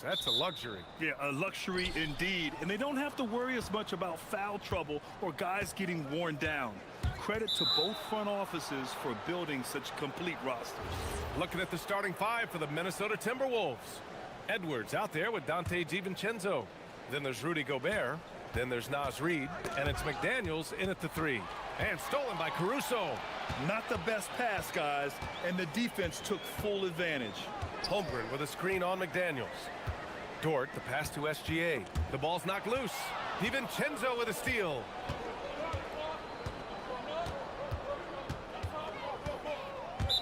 That's a luxury. Yeah, a luxury indeed. And they don't have to worry as much about foul trouble or guys getting worn down. Credit to both front offices for building such complete rosters. Looking at the starting five for the Minnesota Timberwolves. Edwards out there with Dante DiVincenzo. Then there's Rudy Gobert. Then there's Naz Reid. And it's McDaniels in at the three. And stolen by Caruso. Not the best pass, guys. And the defense took full advantage. Holmgren with a screen on McDaniels. Dort, the pass to SGA. The ball's knocked loose. DiVincenzo with a steal.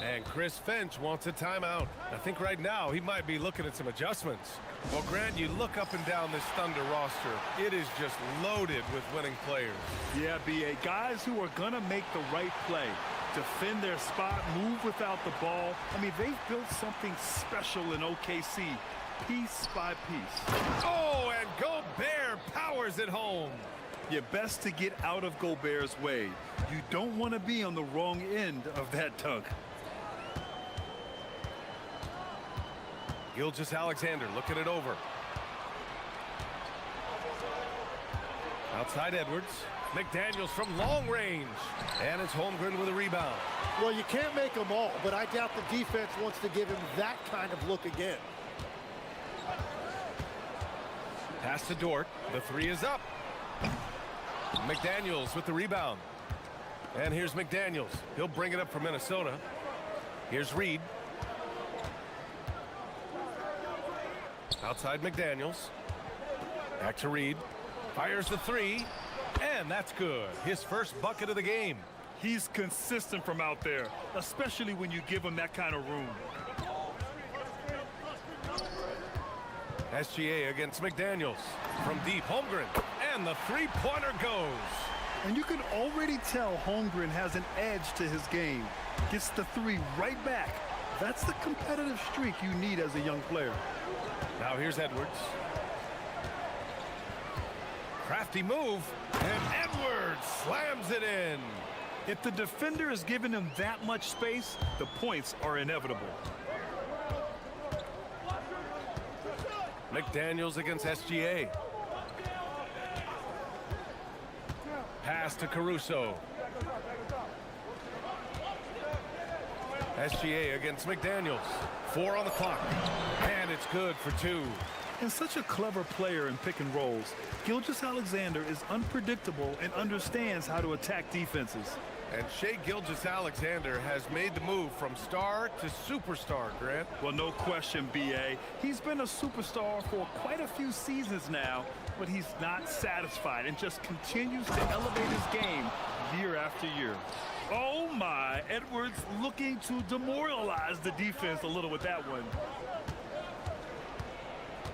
And Chris Finch wants a timeout. I think right now he might be looking at some adjustments. Well, Grant, you look up and down this Thunder roster. It is just loaded with winning players. Yeah, B.A. Guys who are going to make the right play. Defend their spot, move without the ball. I mean, they've built something special in OKC, piece by piece. Oh, and Gobert powers it home. You're best to get out of Gobert's way. You don't want to be on the wrong end of that dunk. Gilgeous-Alexander looking it over. Outside Edwards. McDaniels from long range. And it's Holmgren with a rebound. Well, you can't make them all, but I doubt the defense wants to give him that kind of look again. Pass to Dort. The three is up. McDaniels with the rebound. And here's McDaniels. He'll bring it up for Minnesota. Here's Reid. Outside McDaniels. Back to Reid. Fires the three. And that's good. His first bucket of the game. He's consistent from out there, especially when you give him that kind of room. SGA against McDaniels. From deep, Holmgren. And the three-pointer goes. And you can already tell Holmgren has an edge to his game. Gets the three right back. That's the competitive streak you need as a young player. Now here's Edwards. Crafty move. And Edwards slams it in. If the defender is giving him that much space, the points are inevitable. McDaniels against SGA. Pass to Caruso. SGA against McDaniels. 4 on the clock. And it's good for 2. And such a clever player in pick and rolls, Gilgeous-Alexander is unpredictable and understands how to attack defenses. And Shai Gilgeous-Alexander has made the move from star to superstar, Grant. Well, no question, B.A. He's been a superstar for quite a few seasons now, but he's not satisfied and just continues to elevate his game year after year. Oh, my. Edwards looking to demoralize the defense a little with that one.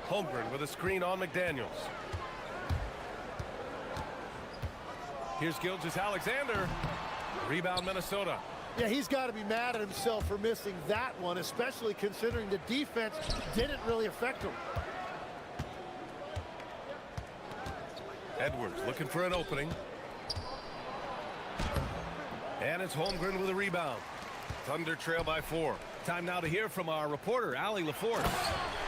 Holmgren with a screen on McDaniels. Here's Gilgeous-Alexander. Rebound, Minnesota. Yeah, he's got to be mad at himself for missing that one, especially considering the defense didn't really affect him. Edwards looking for an opening. And it's Holmgren with a rebound. Thunder trail by 4. Time now to hear from our reporter, Allie LaForce.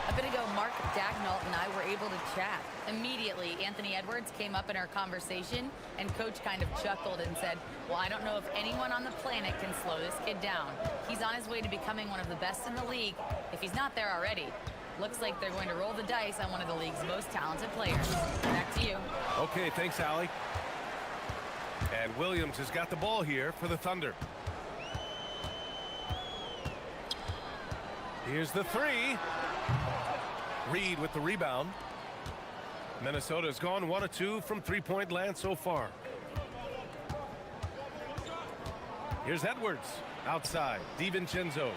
A bit ago, Mark Dagnall and I were able to chat. Immediately, Anthony Edwards came up in our conversation, and Coach kind of chuckled and said, well, I don't know if anyone on the planet can slow this kid down. He's on his way to becoming one of the best in the league, if he's not there already. Looks like they're going to roll the dice on one of the league's most talented players. Back to you. Okay, thanks, Allie. And Williams has got the ball here for the Thunder. Here's the three. Reid with the rebound. Minnesota's gone 1 of 2 from three-point land so far. Here's Edwards outside. DiVincenzo.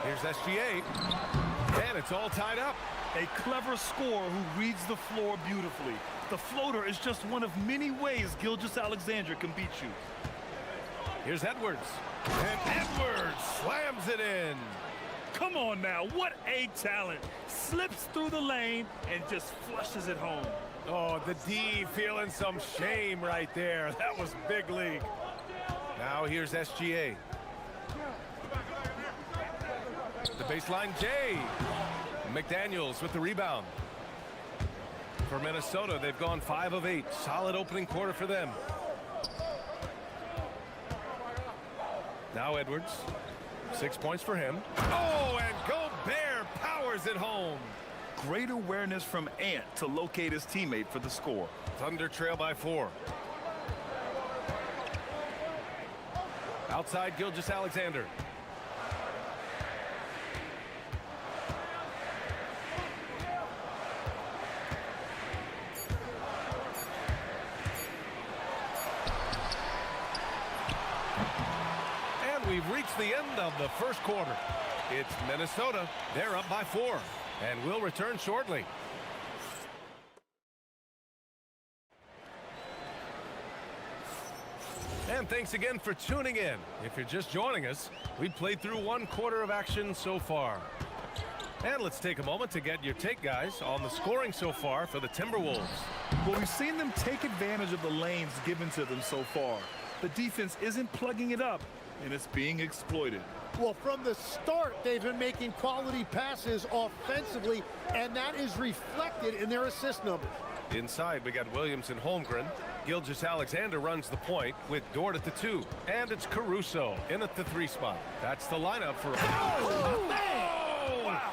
Here's SGA. And it's all tied up. A clever scorer who reads the floor beautifully. The floater is just one of many ways Gilgeous-Alexander can beat you. Here's Edwards. And Edwards slams it in. Come on now, what a talent. Slips through the lane and just flushes it home. Oh, the D feeling some shame right there. That was big league. Now here's SGA. The baseline, Jay. McDaniels with the rebound. For Minnesota, they've gone 5 of 8. Solid opening quarter for them. Now Edwards. 6 points for him. Oh, and Gobert powers it home. Great awareness from Ant to locate his teammate for the score. Thunder trail by 4. Outside Gilgeous-Alexander. And we've reached the end of the first quarter. It's Minnesota. They're up by 4. And we'll return shortly. And thanks again for tuning in. If you're just joining us, we've played through 1 quarter of action so far. And let's take a moment to get your take, guys, on the scoring so far for the Timberwolves. Well, we've seen them take advantage of the lanes given to them so far. The defense isn't plugging it up, and it's being exploited. Well, from the start, they've been making quality passes offensively, and that is reflected in their assist number. Inside, we got Williams and Holmgren. Gilgeous-Alexander runs the point with Dort at the 2. And it's Caruso in at the 3 spot. That's the lineup for... Oh, man! Wow!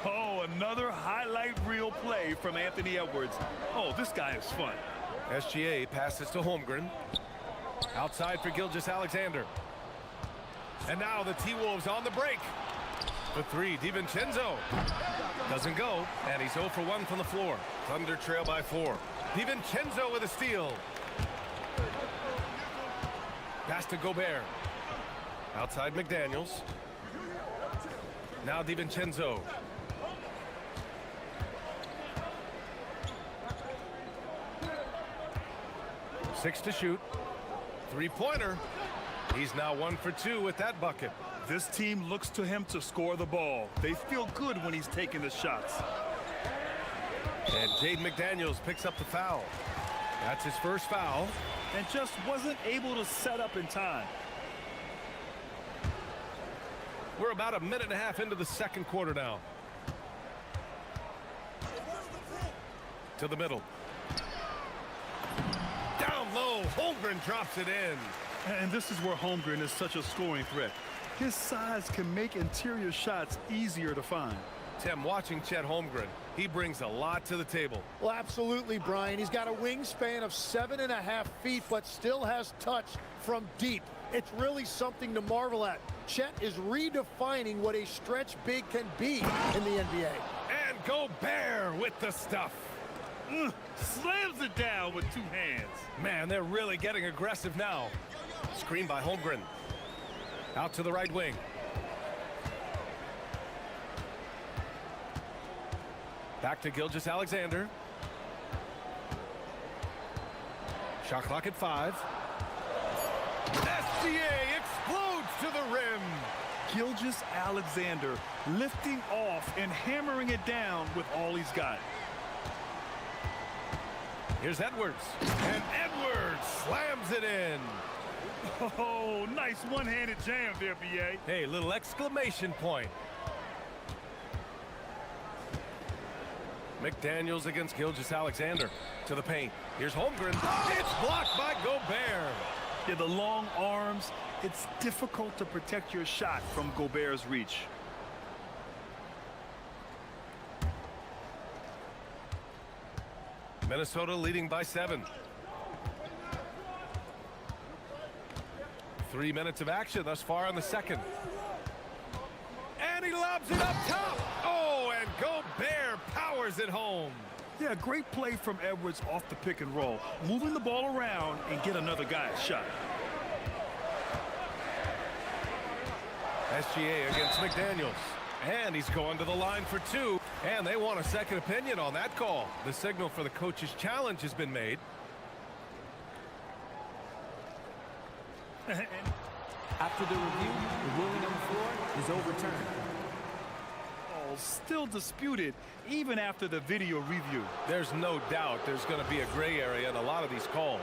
Oh, another highlight reel play from Anthony Edwards. Oh, this guy is fun. SGA passes to Holmgren. Outside for Gilgeous-Alexander. And now the T-Wolves on the break. The 3, DiVincenzo. Doesn't go, and he's 0 for 1 from the floor. Thunder trail by 4. DiVincenzo with a steal. Pass to Gobert. Outside McDaniels. Now DiVincenzo. Six to shoot. 3-pointer. He's now 1 for 2 with that bucket. This team looks to him to score the ball. They feel good when he's taking the shots. And Jaden McDaniels picks up the foul. That's his first foul. And just wasn't able to set up in time. We're about a minute and a half into the second quarter now. To the middle. Down low, Holmgren drops it in. And this is where Holmgren is such a scoring threat. His size can make interior shots easier to find. Tim, watching Chet Holmgren, he brings a lot to the table. Well, absolutely, Brian. He's got a wingspan of 7.5 feet, but still has touch from deep. It's really something to marvel at. Chet is redefining what a stretch big can be in the NBA. And Gobert with the stuff. Slams it down with 2 hands. Man, they're really getting aggressive now. Screen by Holmgren. Out to the right wing. Back to Gilgeous-Alexander. Shot clock at 5. SGA explodes to the rim. Gilgeous-Alexander lifting off and hammering it down with all he's got. Here's Edwards. And Edwards slams it in. Oh, nice one-handed jam there, B.A. Hey, little exclamation point. McDaniels against Gilgeous-Alexander to the paint. Here's Holmgren. It's blocked by Gobert. Yeah, the long arms. It's difficult to protect your shot from Gobert's reach. Minnesota leading by 7. 3 minutes of action thus far in the second. And he lobs it up top. Oh, and Gobert powers it home. Yeah, great play from Edwards off the pick and roll. Moving the ball around and get another guy's shot. SGA against McDaniels. And he's going to the line for 2. And they want a second opinion on that call. The signal for the coach's challenge has been made. After the review, the ruling on the floor is overturned. Oh, still disputed even after the video review. There's no doubt there's going to be a gray area in a lot of these calls.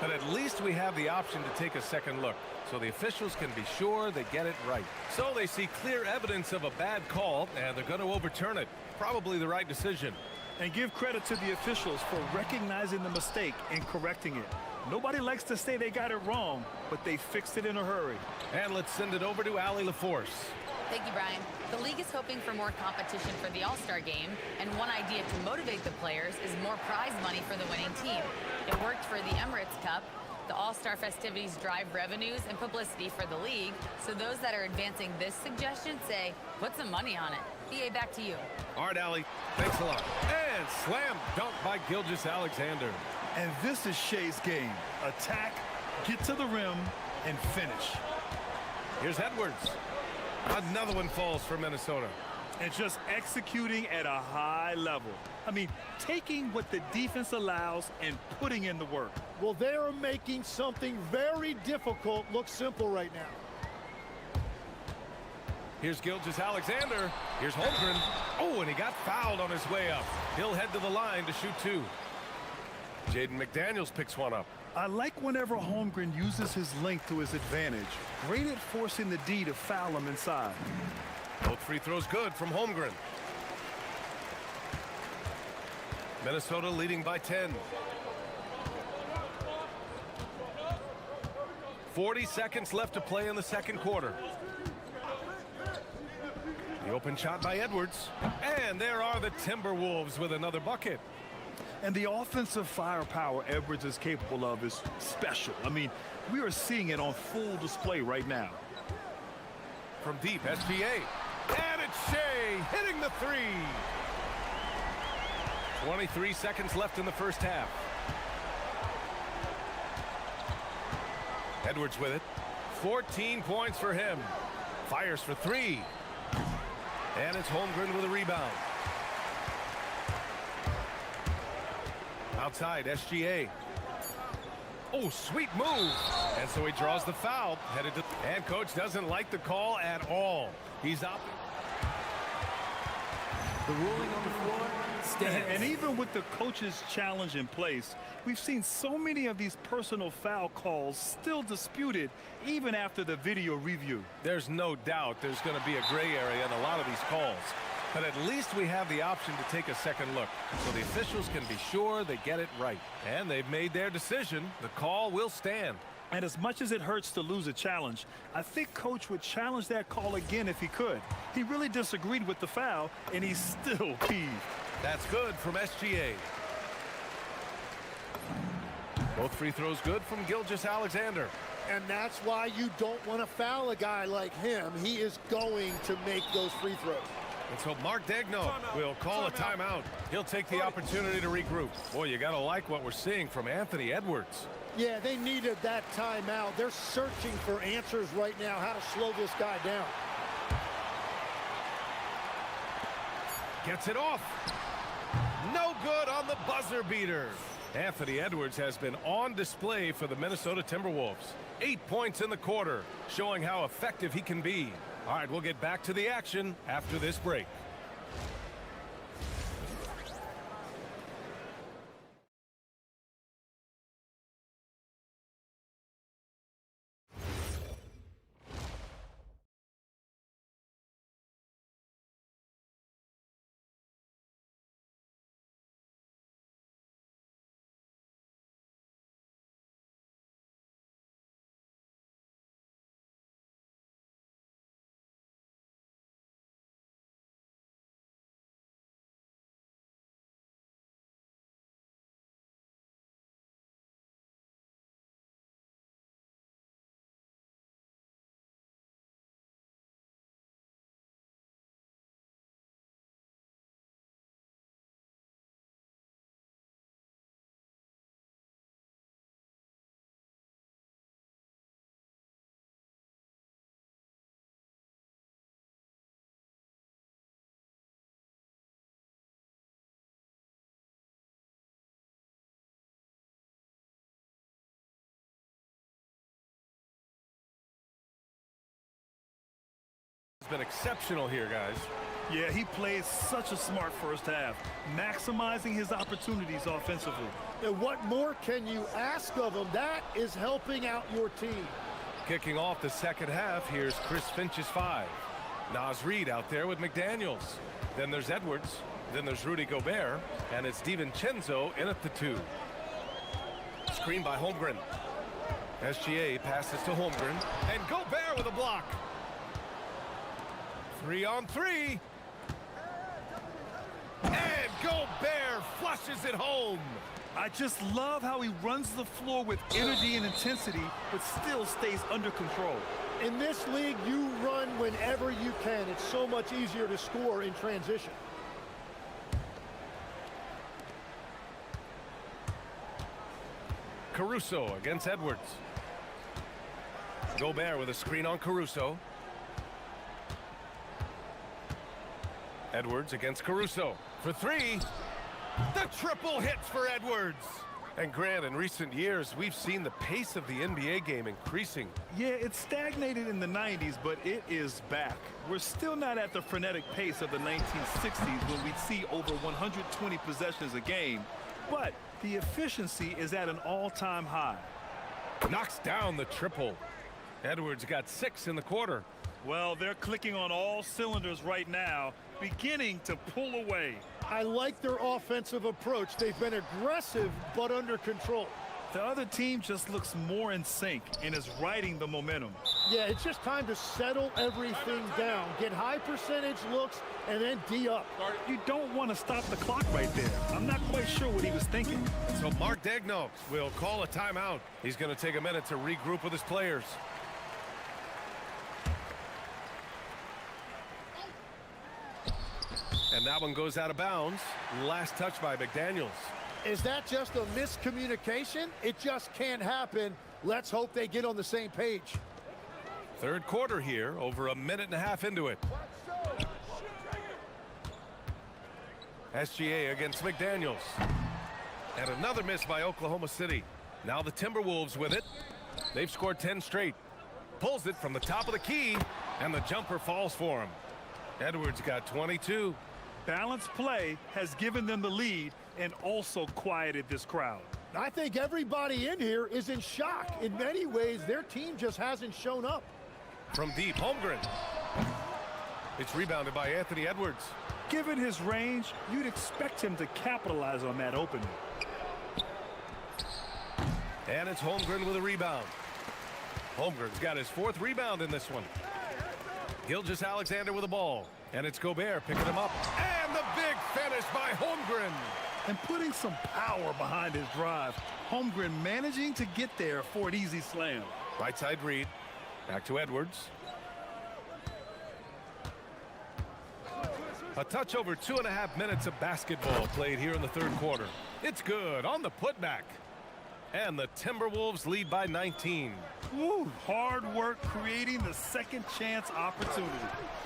But at least we have the option to take a second look, so the officials can be sure they get it right. So they see clear evidence of a bad call, and they're going to overturn it. Probably the right decision. And give credit to the officials for recognizing the mistake and correcting it. Nobody likes to say they got it wrong, but they fixed it in a hurry. And let's send it over to Allie LaForce. Thank you, Brian. The league is hoping for more competition for the All-Star game, and one idea to motivate the players is more prize money for the winning team. It worked for the Emirates Cup. The All-Star festivities drive revenues and publicity for the league, so those that are advancing this suggestion say, put some money on it. BA, back to you. All right, Allie. Thanks a lot. And slam dunk by Gilgeous-Alexander. And this is Shea's game. Attack, get to the rim, and finish. Here's Edwards. Another one falls for Minnesota. And just executing at a high level. I mean, taking what the defense allows and putting in the work. Well, they are making something very difficult look simple right now. Here's Gilgeous-Alexander. Here's Holmgren. Oh, and he got fouled on his way up. He'll head to the line to shoot two. Jaden McDaniels picks one up. I like whenever Holmgren uses his length to his advantage. Great at forcing the D to foul him inside. Both free throws good from Holmgren. Minnesota leading by 10. 40 seconds left to play in the second quarter. The open shot by Edwards. And there are the Timberwolves with another bucket. And the offensive firepower Edwards is capable of is special. I mean, we are seeing it on full display right now. From deep, SGA. And it's Shea hitting the three. 23 seconds left in the first half. Edwards with it. 14 points for him. Fires for three. And it's Holmgren with a rebound. Outside, SGA. Oh, sweet move. And so he draws the foul. Headed to, and coach doesn't like the call at all. He's up. The ruling on the floor stands. And even with the coach's challenge in place, we've seen so many of these personal foul calls still disputed even after the video review. There's no doubt there's going to be a gray area in a lot of these calls. But at least we have the option to take a second look, so the officials can be sure they get it right. And they've made their decision. The call will stand. And as much as it hurts to lose a challenge, I think coach would challenge that call again if he could. He really disagreed with the foul, and he's still peeved. That's good from SGA. Both free throws good from Gilgeous-Alexander. And that's why you don't want to foul a guy like him. He is going to make those free throws. And so Mark Daigneault will call a timeout. He'll take the opportunity to regroup. Boy, you got to like what we're seeing from Anthony Edwards. Yeah, they needed that timeout. They're searching for answers right now, how to slow this guy down. Gets it off. No good on the buzzer beater. Anthony Edwards has been on display for the Minnesota Timberwolves. 8 points in the quarter, showing how effective he can be. All right, we'll get back to the action after this break. Been exceptional here, guys. Yeah, he played such a smart first half, maximizing his opportunities offensively. And what more can you ask of him? That is helping out your team. Kicking off the second half, here's Chris Finch's 5. Nas Reed out there with McDaniels. Then there's Edwards. Then there's Rudy Gobert. And it's DiVincenzo in at the 2. Screen by Holmgren. SGA passes to Holmgren. And Gobert with a block. 3-on-3. And Gobert flushes it home. I just love how he runs the floor with energy and intensity, but still stays under control. In this league, you run whenever you can. It's so much easier to score in transition. Caruso against Edwards. Gobert with a screen on Caruso. Edwards against Caruso for 3. The triple hits for Edwards. And Grant, in recent years, we've seen the pace of the NBA game increasing. Yeah, it stagnated in the 90s, but it is back. We're still not at the frenetic pace of the 1960s when we'd see over 120 possessions a game, but the efficiency is at an all-time high. Knocks down the triple. Edwards got 6 in the quarter. Well, they're clicking on all cylinders right now, beginning to pull away. I like their offensive approach. They've been aggressive, but under control. The other team just looks more in sync and is riding the momentum. Yeah, it's just time to settle everything down. Get high percentage looks and then D up. You don't want to stop the clock right there. I'm not quite sure what he was thinking. So Mark Daigneault will call a timeout. He's going to take a minute to regroup with his players. And that one goes out of bounds. Last touch by McDaniels. Is that just a miscommunication? It just can't happen. Let's hope they get on the same page. Third quarter here, over a minute and a half into it. SGA against McDaniels. And another miss by Oklahoma City. Now the Timberwolves with it. They've scored 10 straight. Pulls it from the top of the key, and the jumper falls for him. Edwards got 22. Balanced play has given them the lead and also quieted this crowd. I think everybody in here is in shock. In many ways, their team just hasn't shown up. From deep, Holmgren. It's rebounded by Anthony Edwards. Given his range, you'd expect him to capitalize on that opening. And it's Holmgren with a rebound. Holmgren's got his 4th rebound in this one. Gilgeous-Alexander with the ball. And it's Gobert picking him up. And the big finish by Holmgren. And putting some power behind his drive. Holmgren managing to get there for an easy slam. Right side Reed. Back to Edwards. A touch over 2.5 minutes of basketball played here in the third quarter. It's good on the putback. And the Timberwolves lead by 19. Woo, hard work creating the second chance opportunity.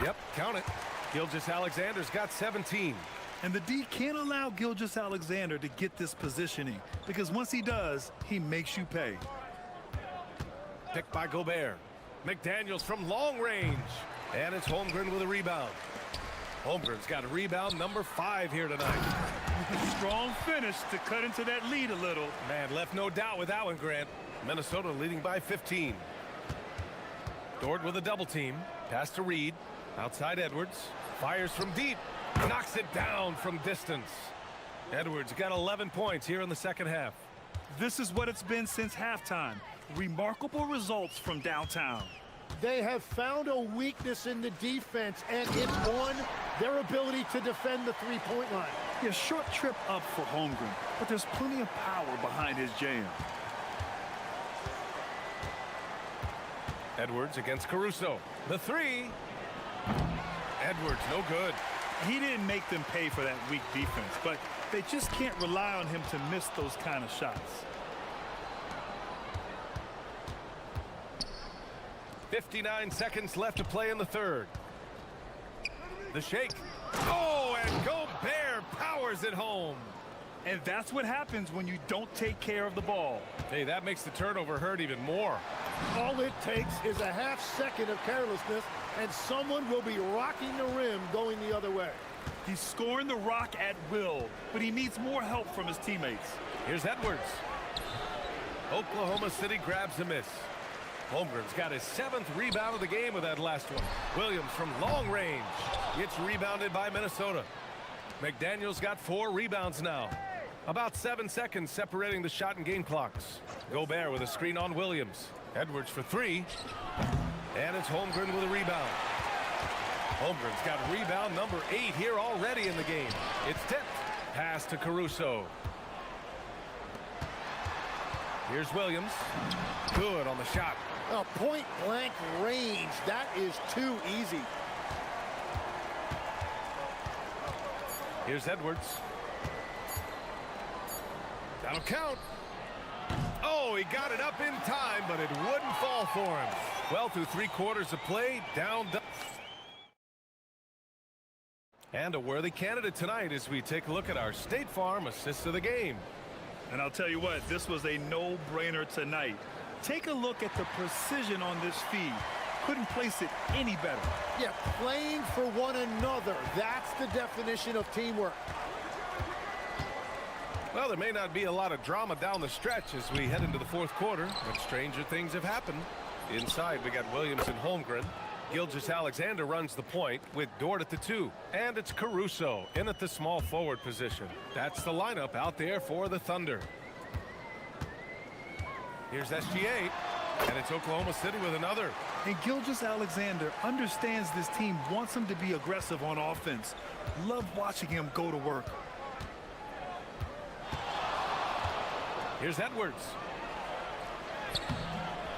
Yep, count it. Gilgeous-Alexander's got 17. And the D can't allow Gilgeous-Alexander to get this positioning, because once he does, he makes you pay. Picked by Gobert. McDaniels from long range. And it's Holmgren with a rebound. Holmgren's got a rebound number 5 here tonight. Strong finish to cut into that lead a little. Man, left no doubt with that one, Grant. Minnesota leading by 15. Dort with a double team. Pass to Reed. Outside Edwards. Fires from deep. Knocks it down from distance. Edwards got 11 points here in the second half. This is what it's been since halftime. Remarkable results from downtown. They have found a weakness in the defense, and it's on their ability to defend the three-point line. Yeah, short trip up for Holmgren, but there's plenty of power behind his jam. Edwards against Caruso. The 3. Edwards, no good. He didn't make them pay for that weak defense, but they just can't rely on him to miss those kind of shots. 59 seconds left to play in the third. The shake. Oh, and Gobert powers it home. And that's what happens when you don't take care of the ball. Hey, that makes the turnover hurt even more. All it takes is a half second of carelessness, and someone will be rocking the rim going the other way. He's scoring the rock at will, but he needs more help from his teammates. Here's Edwards. Oklahoma City grabs a miss. Holmgren's got his 7th rebound of the game with that last one. Williams from long range. Gets rebounded by Minnesota. McDaniel's got 4 rebounds now. About 7 seconds separating the shot and game clocks. Gobert with a screen on Williams. Edwards for 3. And it's Holmgren with a rebound. Holmgren's got rebound number 8 here already in the game. It's tipped. Pass to Caruso. Here's Williams. Good on the shot. A point-blank range. That is too easy. Here's Edwards. That'll count. Oh, he got it up in time, but it wouldn't fall for him. Well, through 3 quarters of play, down. And a worthy candidate tonight as we take a look at our State Farm assists of the game. And I'll tell you what, this was a no-brainer tonight. Take a look at the precision on this feed. Couldn't place it any better. Yeah, playing for one another. That's the definition of teamwork. Well, there may not be a lot of drama down the stretch as we head into the 4th quarter, but stranger things have happened. Inside, we got Williams and Holmgren. Gilgeous-Alexander runs the point with Dort at the 2. And it's Caruso in at the small forward position. That's the lineup out there for the Thunder. Here's SGA, and it's Oklahoma City with another. And Gilgeous-Alexander understands this team wants him to be aggressive on offense. Love watching him go to work. Here's Edwards.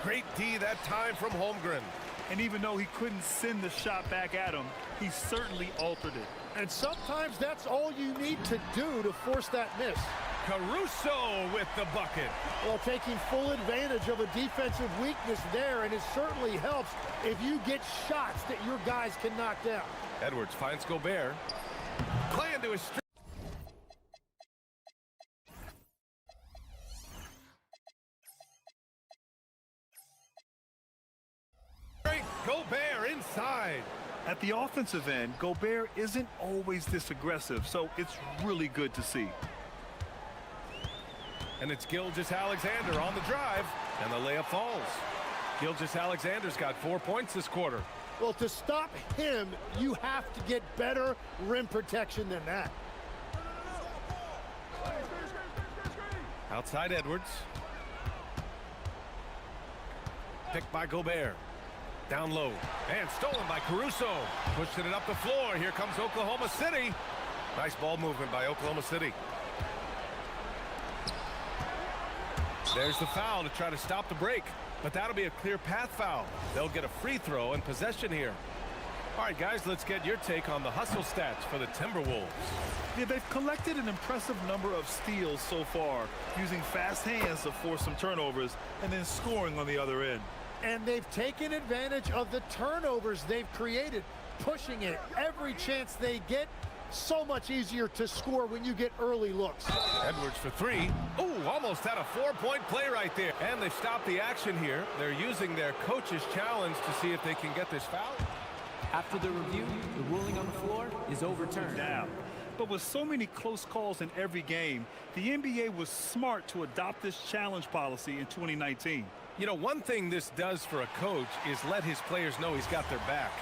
Great D that time from Holmgren. And even though he couldn't send the shot back at him, he certainly altered it. And sometimes that's all you need to do to force that miss. Caruso with the bucket. Well, taking full advantage of a defensive weakness there, and it certainly helps if you get shots that your guys can knock down. Edwards finds Gobert. Play into his streak. Gobert inside. At the offensive end, Gobert isn't always this aggressive, so it's really good to see. And it's Gilgeous-Alexander on the drive, and the layup falls. Gilgeous-Alexander's got 4 points this quarter. Well, to stop him, you have to get better rim protection than that. Outside Edwards. Picked by Gobert. Down low. And stolen by Caruso. Pushing it up the floor. Here comes Oklahoma City. Nice ball movement by Oklahoma City. There's the foul to try to stop the break. But that'll be a clear path foul. They'll get a free throw and possession here. All right, guys, let's get your take on the hustle stats for the Timberwolves. Yeah, they've collected an impressive number of steals so far, using fast hands to force some turnovers and then scoring on the other end. And they've taken advantage of the turnovers they've created, pushing it every chance they get. So much easier to score when you get early looks. Edwards for 3. Ooh, almost had a 4-point play right there. And they've stopped the action here. They're using their coach's challenge to see if they can get this foul. After the review, the ruling on the floor is overturned. Now, but with so many close calls in every game, the NBA was smart to adopt this challenge policy in 2019. You know, one thing this does for a coach is let his players know he's got their back.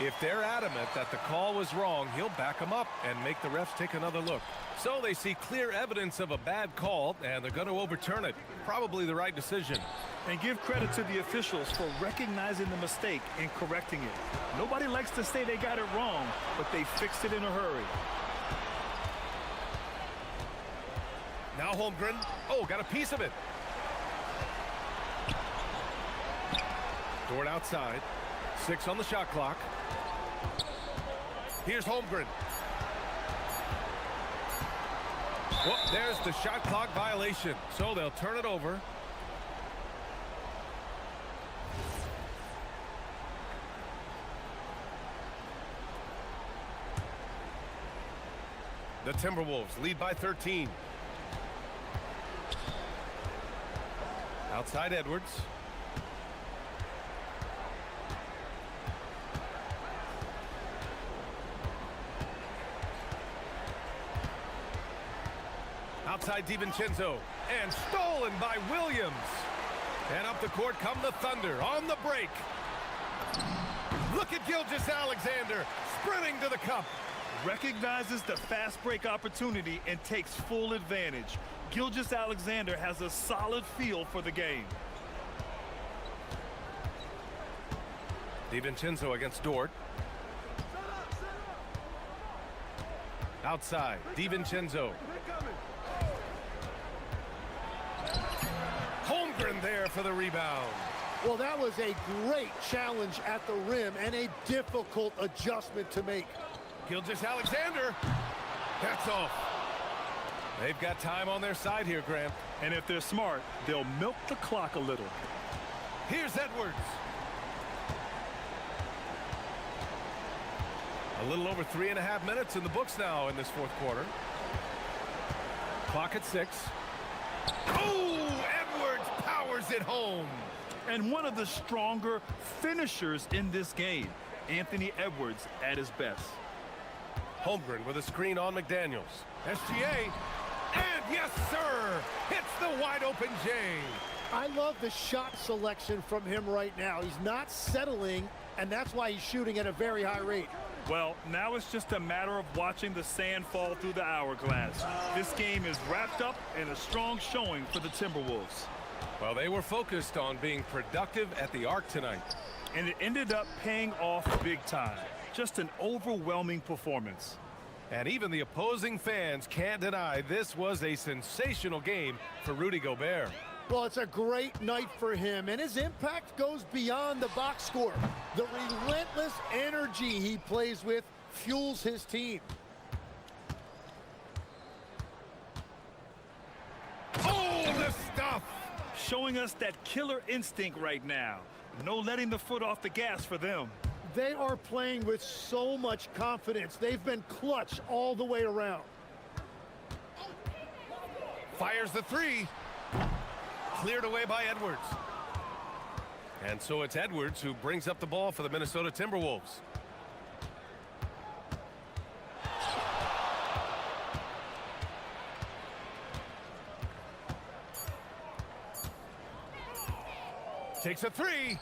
If they're adamant that the call was wrong, he'll back them up and make the refs take another look. So they see clear evidence of a bad call, and they're going to overturn it. Probably the right decision. And give credit to the officials for recognizing the mistake and correcting it. Nobody likes to say they got it wrong, but they fixed it in a hurry. Now Holmgren. Oh, got a piece of it. Dort outside. 6 on the shot clock. Here's Holmgren. Well, there's the shot clock violation. So they'll turn it over. The Timberwolves lead by 13. Outside Edwards. Outside DiVincenzo, and stolen by Williams. And up the court come the Thunder on the break. Look at Gilgeous-Alexander sprinting to the cup. Recognizes the fast break opportunity and takes full advantage. Gilgeous-Alexander has a solid feel for the game. DiVincenzo against Dort. Outside, DiVincenzo. Holmgren there for the rebound. Well, that was a great challenge at the rim and a difficult adjustment to make. Gilgeous-Alexander. That's off. They've got time on their side here, Graham. And if they're smart, they'll milk the clock a little. Here's Edwards. A little over 3.5 minutes in the books now in this fourth quarter. Clock at 6. Oh, Edwards powers it home. And one of the stronger finishers in this game, Anthony Edwards at his best. Holmgren with a screen on McDaniels. SGA, and yes, sir, hits the wide open J. I love the shot selection from him right now. He's not settling, and that's why he's shooting at a very high rate. Well, now it's just a matter of watching the sand fall through the hourglass. This game is wrapped up in a strong showing for the Timberwolves. Well, they were focused on being productive at the arc tonight. And it ended up paying off big time. Just an overwhelming performance. And even the opposing fans can't deny this was a sensational game for Rudy Gobert. Well, it's a great night for him, and his impact goes beyond the box score. The relentless energy he plays with fuels his team. Oh, the stuff! Showing us that killer instinct right now. No letting the foot off the gas for them. They are playing with so much confidence. They've been clutch all the way around. Fires the three. Cleared away by Edwards. And so it's Edwards who brings up the ball for the Minnesota Timberwolves. Takes a three.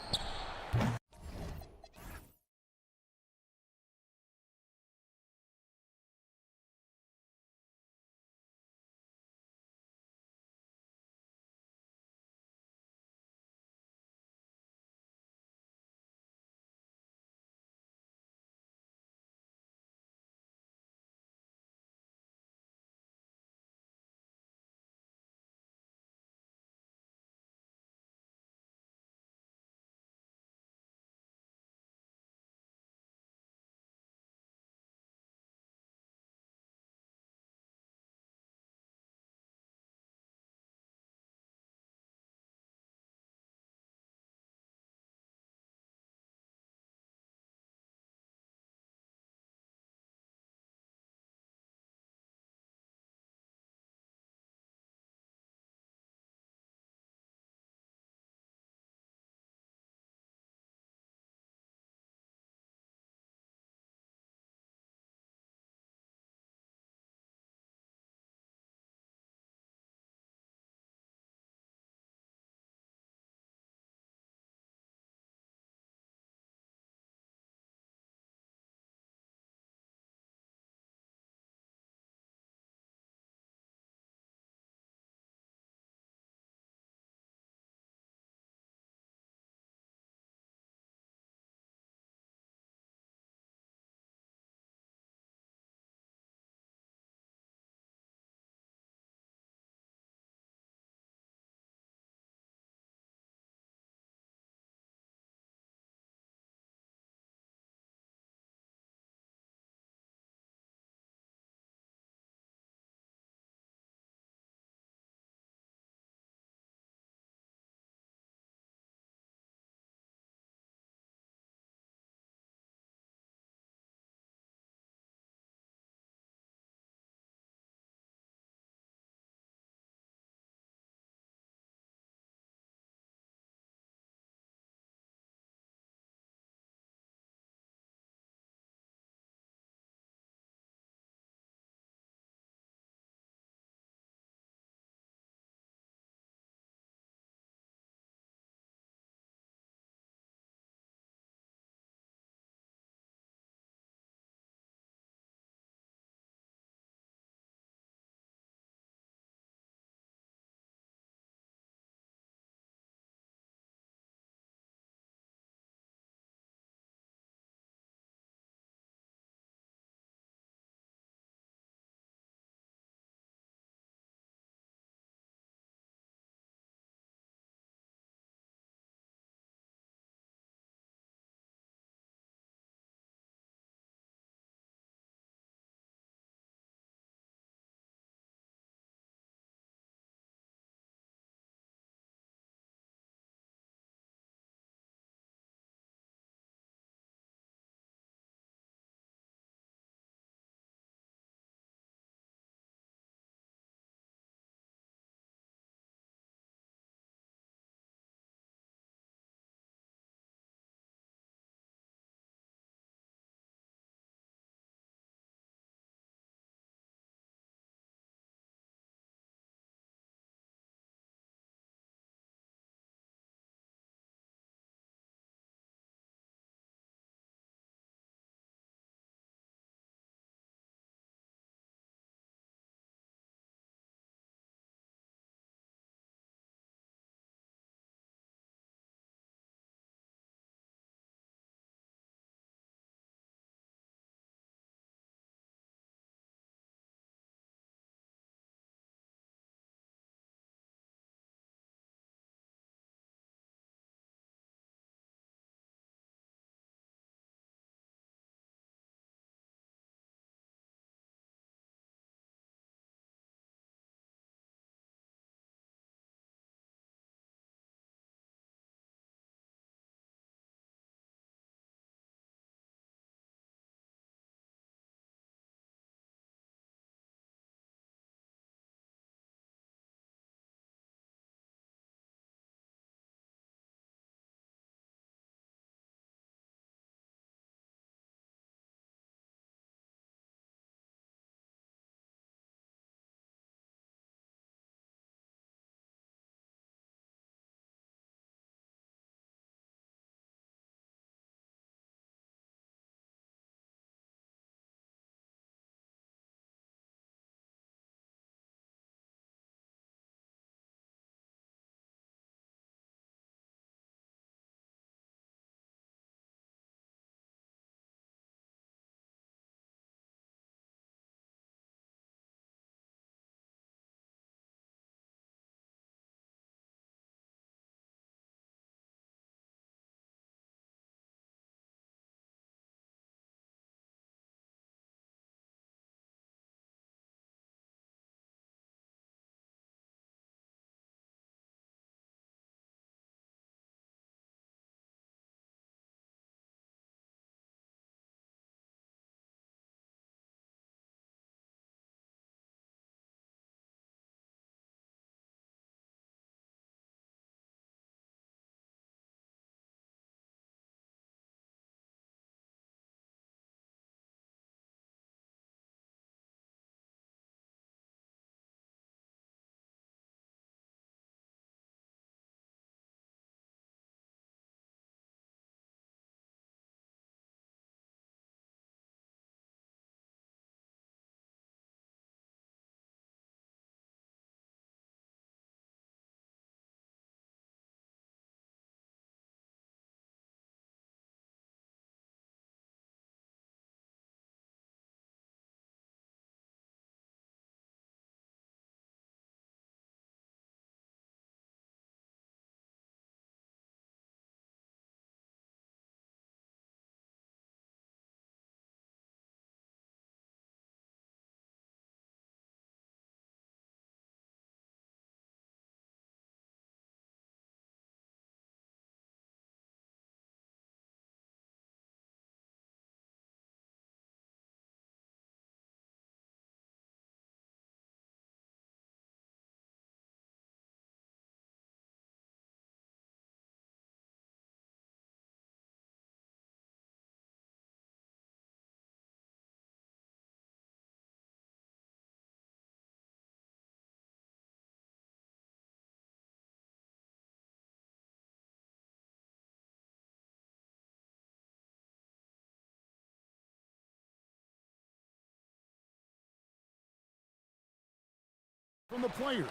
from the players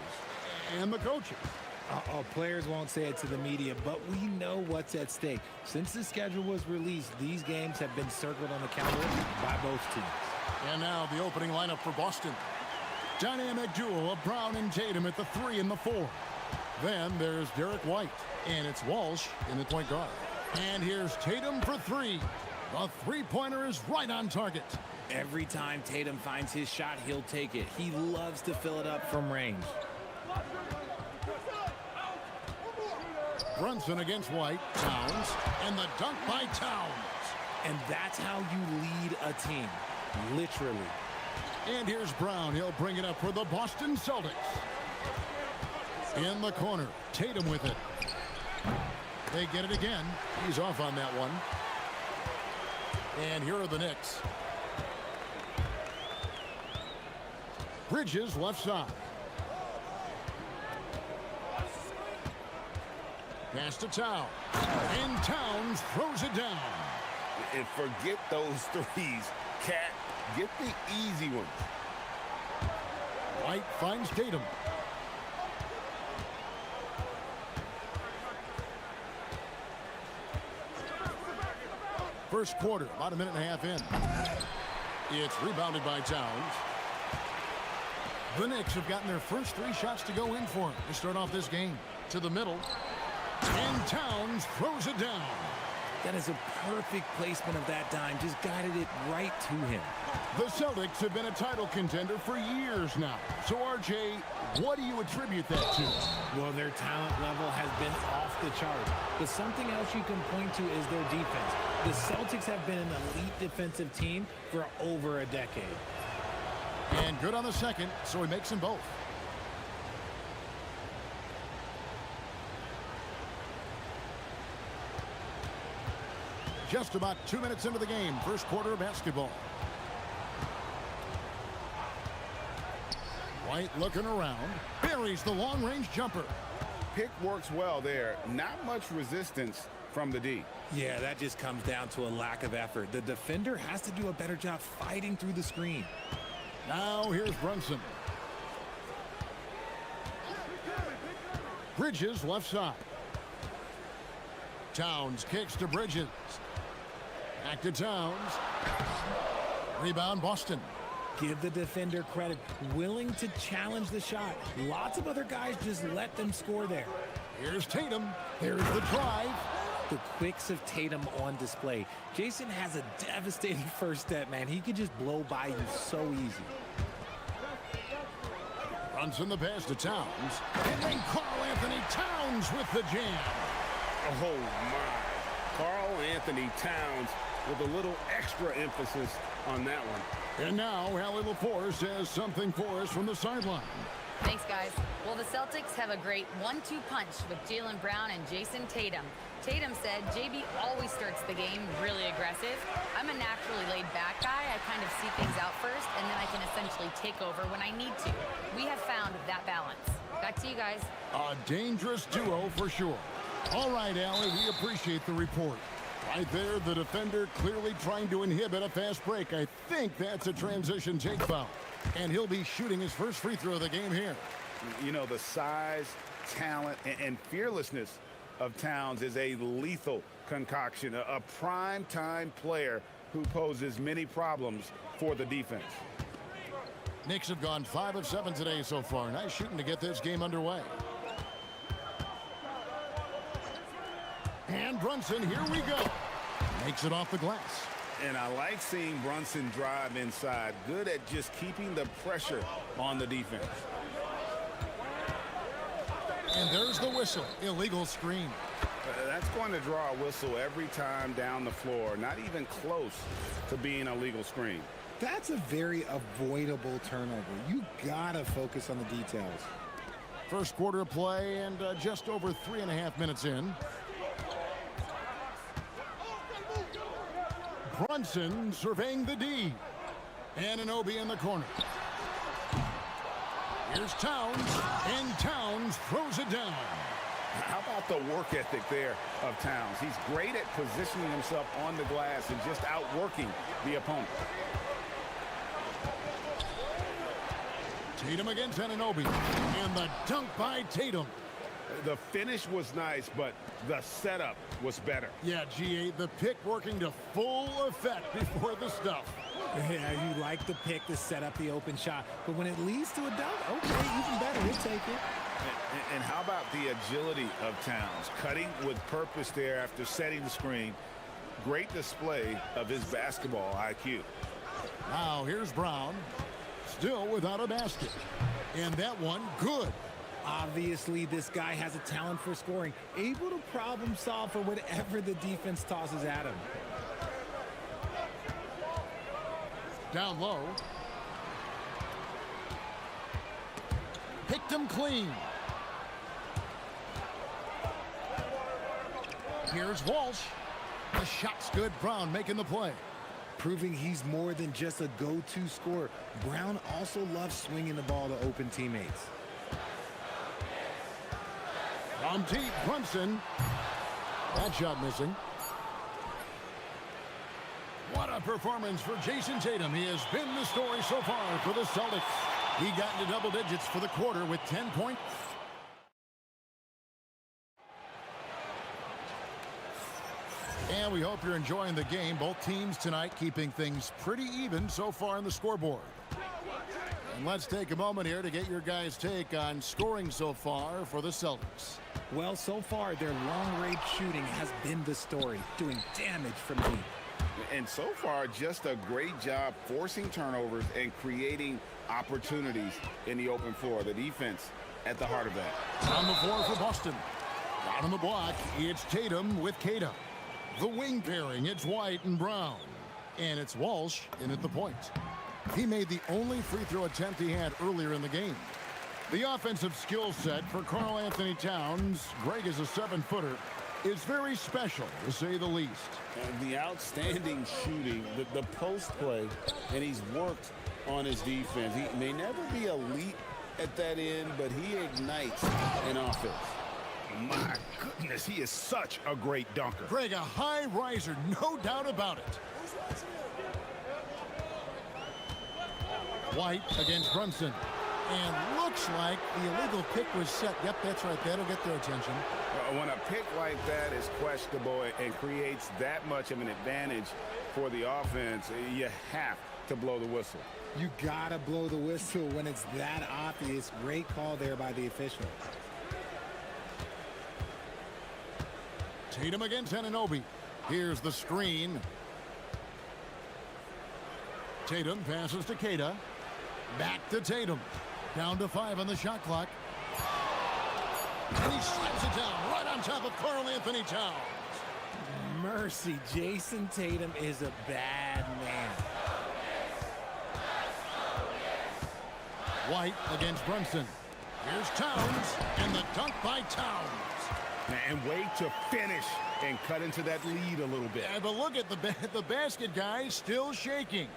and the coaches. Players won't say it to the media, but we know what's at stake. Since the schedule was released, these games have been circled on the calendar by both teams. And now the opening lineup for Boston. Dynamic duo of Brown and Tatum at the 3 and the 4. Then there's Derek White, and it's Walsh in the point guard. And here's Tatum for 3. The three-pointer is right on target. Every time Tatum finds his shot, he'll take it. He loves to fill it up from range. Brunson against White. Towns. And the dunk by Towns. And that's how you lead a team. Literally. And here's Brown. He'll bring it up for the Boston Celtics. In the corner. Tatum with it. They get it again. He's off on that one. And here are the Knicks. Bridges left side. Pass to Towns. And Towns throws it down. And forget those threes. Cat, get the easy ones. White finds Tatum. First quarter, about a minute and a half in. It's rebounded by Towns. The Knicks have gotten their first 3 shots to go in for him to start off this game. To the middle. And Towns throws it down. That is a perfect placement of that dime. Just guided it right to him. The Celtics have been a title contender for years now. So, RJ, what do you attribute that to? Well, their talent level has been off the chart. But something else you can point to is their defense. The Celtics have been an elite defensive team for over a decade. And good on the second, so he makes them both. Just about 2 minutes into the game, first quarter of basketball. White looking around, buries the long-range jumper. Pick works well there. Not much resistance from the D. Yeah, that just comes down to a lack of effort. The defender has to do a better job fighting through the screen. Now here's Brunson. Bridges left side. Towns kicks to Bridges. Back to Towns. Rebound Boston. Give the defender credit. Willing to challenge the shot. Lots of other guys just let them score there. Here's Tatum. There's the drive. The quicks of Tatum on display. Jason has a devastating first step, man. He could just blow by you so easy. Brunson the pass to Towns. And then Karl Anthony Towns with the jam. Oh, my. Karl Anthony Towns with a little extra emphasis on that one. And now Allie LaForce has something for us from the sideline. Thanks, guys. Well, the Celtics have a great 1-2 punch with Jaylen Brown and Jason Tatum. Tatum said, JB always starts the game really aggressive. I'm a naturally laid-back guy. I kind of see things out first, and then I can essentially take over when I need to. We have found that balance. Back to you guys. A dangerous duo for sure. All right, Allie, we appreciate the report. Right there, the defender clearly trying to inhibit a fast break. I think that's a transition take foul. And he'll be shooting his first free throw of the game here. You know, the size, talent, and fearlessness of Towns is a lethal concoction, a prime-time player who poses many problems for the defense. Knicks have gone 5 of 7 today so far. Nice shooting to get this game underway. And Brunson, here we go. Makes it off the glass. And I like seeing Brunson drive inside. Good at just keeping the pressure on the defense. And there's the whistle. Illegal screen. That's going to draw a whistle every time down the floor. Not even close to being a legal screen. That's a very avoidable turnover. You gotta focus on the details. First quarter of play and just over 3.5 minutes in. Brunson surveying the D. Anunoby in the corner. Here's Towns, and Towns throws it down. How about the work ethic there of Towns? He's great at positioning himself on the glass and just outworking the opponent. Tatum against Anunoby. And the dunk by Tatum. The finish was nice, but the setup was better. Yeah, GA, the pick working to full effect before the stuff. Yeah, you like the pick to set up the open shot, but when it leads to a dunk, okay, even better, we'll take it. And how about the agility of Towns? Cutting with purpose there after setting the screen. Great display of his basketball IQ. Now here's Brown, still without a basket. And that one, good. Obviously, this guy has a talent for scoring, able to problem solve for whatever the defense tosses at him. Down low. Picked him clean. Here's Walsh. The shot's good. Brown making the play. Proving he's more than just a go-to scorer. Brown also loves swinging the ball to open teammates. From deep, Brunson. That shot missing. What a performance for Jason Tatum. He has been the story so far for the Celtics. He got into double digits for the quarter with 10 points. And we hope you're enjoying the game. Both teams tonight keeping things pretty even so far on the scoreboard. And let's take a moment here to get your guys' take on scoring so far for the Celtics. Well, so far, their long-range shooting has been the story, doing damage from deep. And so far, just a great job forcing turnovers and creating opportunities in the open floor. The defense at the heart of that. On the floor for Boston. Out on the block, it's Tatum with Keita. The wing pairing, it's White and Brown. And it's Walsh in at the point. He made the only free throw attempt he had earlier in the game. The offensive skill set for Karl Anthony Towns, Greg is a 7-footer, is very special, to say the least. And the outstanding shooting, the post play, and he's worked on his defense. He may never be elite at that end, but he ignites an offense. My goodness, he is such a great dunker. Greg, a high riser, no doubt about it. White against Brunson. And looks like the illegal pick was set. Yep, that's right. That'll get their attention. When a pick like that is questionable and creates that much of an advantage for the offense, you have to blow the whistle. You gotta blow the whistle when it's that obvious. Great call there by the official. Tatum against Anunoby. Here's the screen. Tatum passes to Keita. Back to Tatum. Down to 5 on the shot clock. And he slams it down right on top of Karl Anthony Towns. Mercy, Jason Tatum is a bad man. White against Brunson. Here's Towns, and the dunk by Towns. And way to finish and cut into that lead a little bit. Yeah, but look at the basket guy still shaking.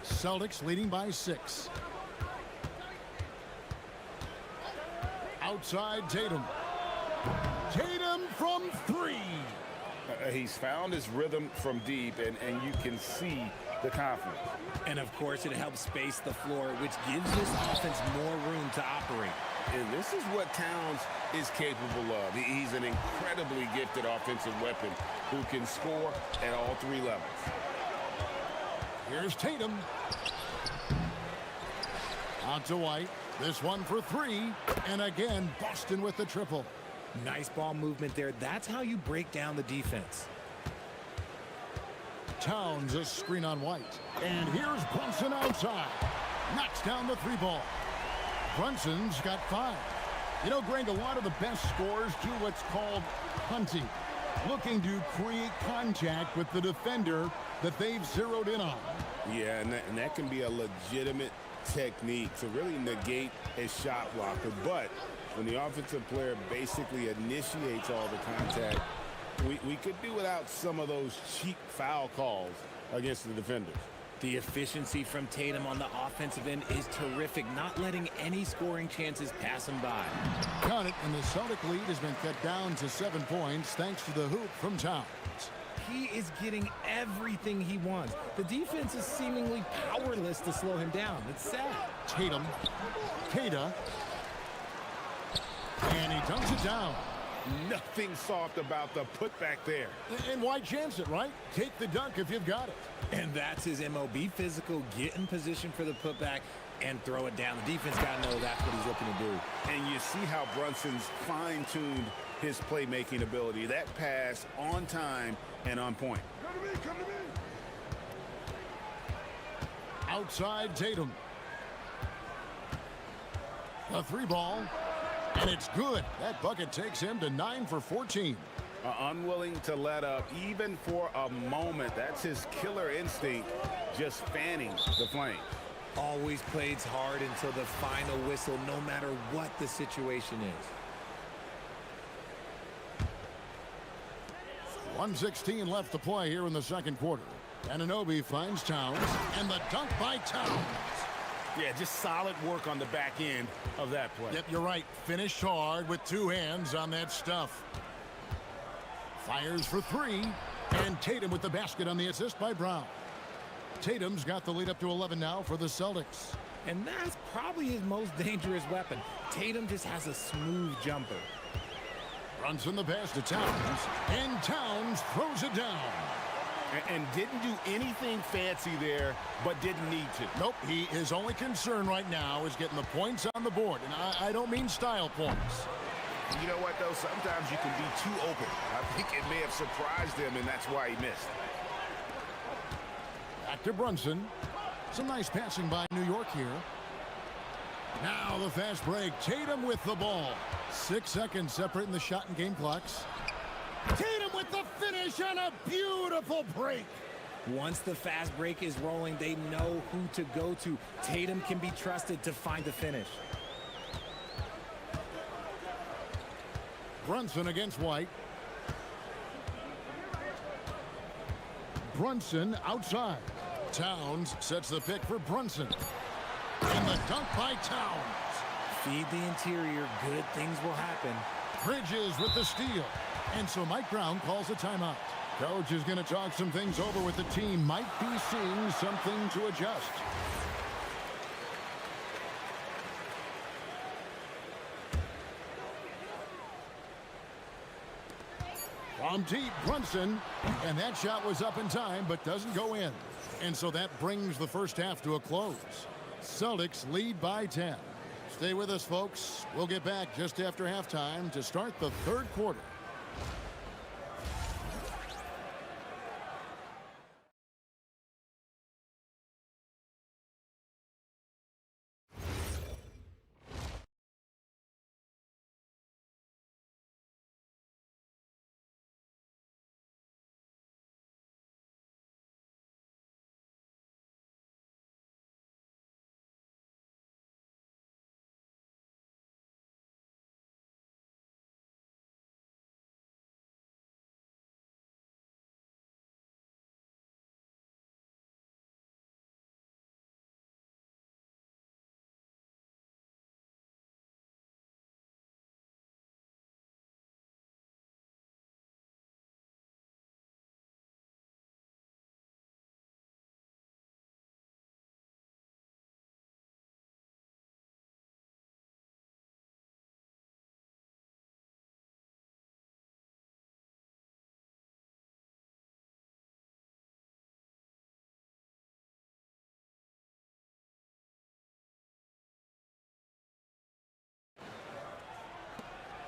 Celtics leading by 6. Outside Tatum. Tatum from 3. He's found his rhythm from deep, and you can see the confidence. And of course, it helps space the floor, which gives this offense more room to operate. And this is what Towns is capable of. He's an incredibly gifted offensive weapon who can score at all 3 levels. Here's Tatum. Out to White. This one for 3. And again, Boston with the triple. Nice ball movement there. That's how you break down the defense. Towns a screen on White. And here's Brunson outside. Knocks down the 3 ball. Brunson's got 5. You know, Greg, a lot of the best scorers do what's called hunting. Looking to create contact with the defender that they've zeroed in on. Yeah, and that can be a legitimate technique to really negate a shot blocker. But when the offensive player basically initiates all the contact, we could do without some of those cheap foul calls against the defenders. The efficiency from Tatum on the offensive end is terrific, not letting any scoring chances pass him by. Count it, and the Celtic lead has been cut down to 7 points thanks to the hoop from Towns. he is getting everything he wants. The defense is seemingly powerless to slow him down. It's sad. Tatum. Kata. And he dunks it down. Nothing soft about the putback there. And why chance it, right? Take the dunk if you've got it. And that's his MO. Be physical, get in position for the putback, and throw it down. The defense got to know that's what he's looking to do. And you see how Brunson's fine-tuned his playmaking ability. That pass on time and on point. Come to me, come to me. Outside Tatum. A three ball. And it's good. That bucket takes him to 9 for 14. Unwilling to let up even for a moment. That's his killer instinct, just fanning the flame. Always plays hard until the final whistle, no matter what the situation is. 1:16 left to play here in the second quarter. Anunoby finds Towns, and the dunk by Towns. Yeah, just solid work on the back end of that play. Yep, you're right. Finished hard with two hands on that stuff. Fires for three, and Tatum with the basket on the assist by Brown. Tatum's got the lead up to 11 now for the Celtics. And that's probably his most dangerous weapon. Tatum just has a smooth jumper. Brunson the pass to Towns, and Towns throws it down. And didn't do anything fancy there, but didn't need to. Nope, his only concern right now is getting the points on the board. And I don't mean style points. You know what, though? Sometimes you can be too open. I think it may have surprised him, and that's why he missed. Back to Brunson. Some nice passing by New York here. Now the fast break. Tatum with the ball. 6 seconds separating the shot and game clocks. Tatum with the finish and a beautiful break. Once the fast break is rolling, they know who to go to. Tatum can be trusted to find the finish. Brunson against White. Brunson outside. Towns sets the pick for Brunson. And the dunk by Towns. Feed the interior. Good things will happen. Bridges with the steal. And so Mike Brown calls a timeout. Coach is going to talk some things over with the team. Might be seeing something to adjust. From deep, Brunson. And that shot was up in time, but doesn't go in. And so that brings the first half to a close. Celtics lead by 10. Stay with us, folks. We'll get back just after halftime to start the third quarter.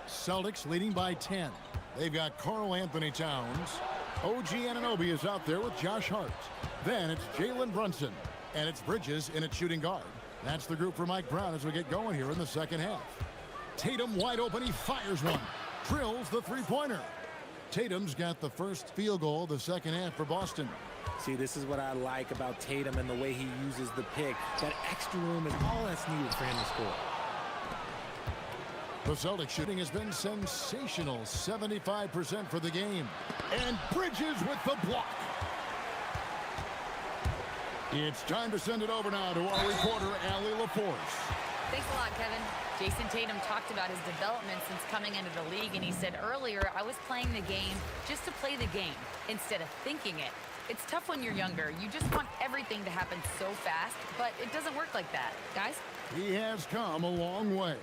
Celtics leading by 10. They've got Karl Anthony Towns. OG Anunoby is out there with Josh Hart. Then it's Jalen Brunson. And it's Bridges in at shooting guard. That's the group for Mike Brown as we get going here in the second half. Tatum wide open. He fires one. Drills the three-pointer. Tatum's got the first field goal of the second half for Boston. See, this is what I like about Tatum and the way he uses the pick. That extra room is all that's needed for him to score. The Celtics shooting has been sensational. 75% for the game. And Bridges with the block. It's time to send it over now to our reporter, Allie LaForce. Thanks a lot, Kevin. Jason Tatum talked about his development since coming into the league, and he said earlier, I was playing the game just to play the game instead of thinking it. It's tough when you're younger. You just want everything to happen so fast, but it doesn't work like that. Guys? He has come a long way.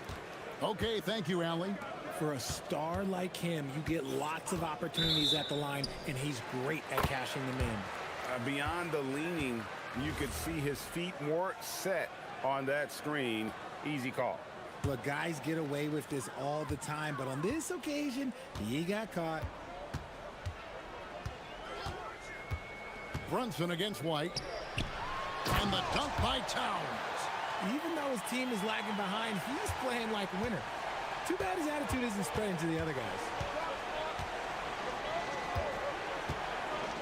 Okay, thank you, Allie. For a star like him, you get lots of opportunities at the line, and he's great at cashing them in. Beyond the leaning, you could see his feet more set on that screen. Easy call. Look, guys get away with this all the time, but on this occasion, he got caught. Brunson against White. And the dunk by Towns. Even though his team is lagging behind, he's playing like a winner. Too bad his attitude isn't spreading to the other guys.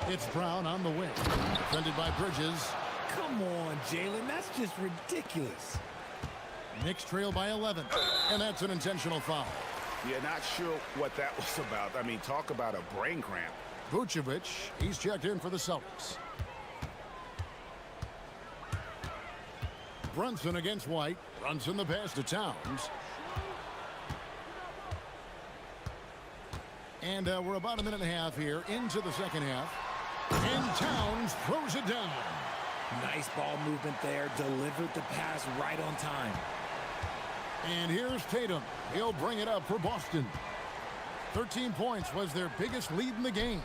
It's Brown on the wing. Defended by Bridges. Come on, Jalen, that's just ridiculous. Knicks trail by 11. And that's an intentional foul. Yeah, not sure what that was about. I mean, talk about a brain cramp. Vucevic, he's checked in for the Celtics. Brunson against White. Brunson the pass to Towns. And we're about a minute and a half here into the second half. And Towns throws it down. Nice ball movement there. Delivered the pass right on time. And here's Tatum. He'll bring it up for Boston. 13 points was their biggest lead in the game.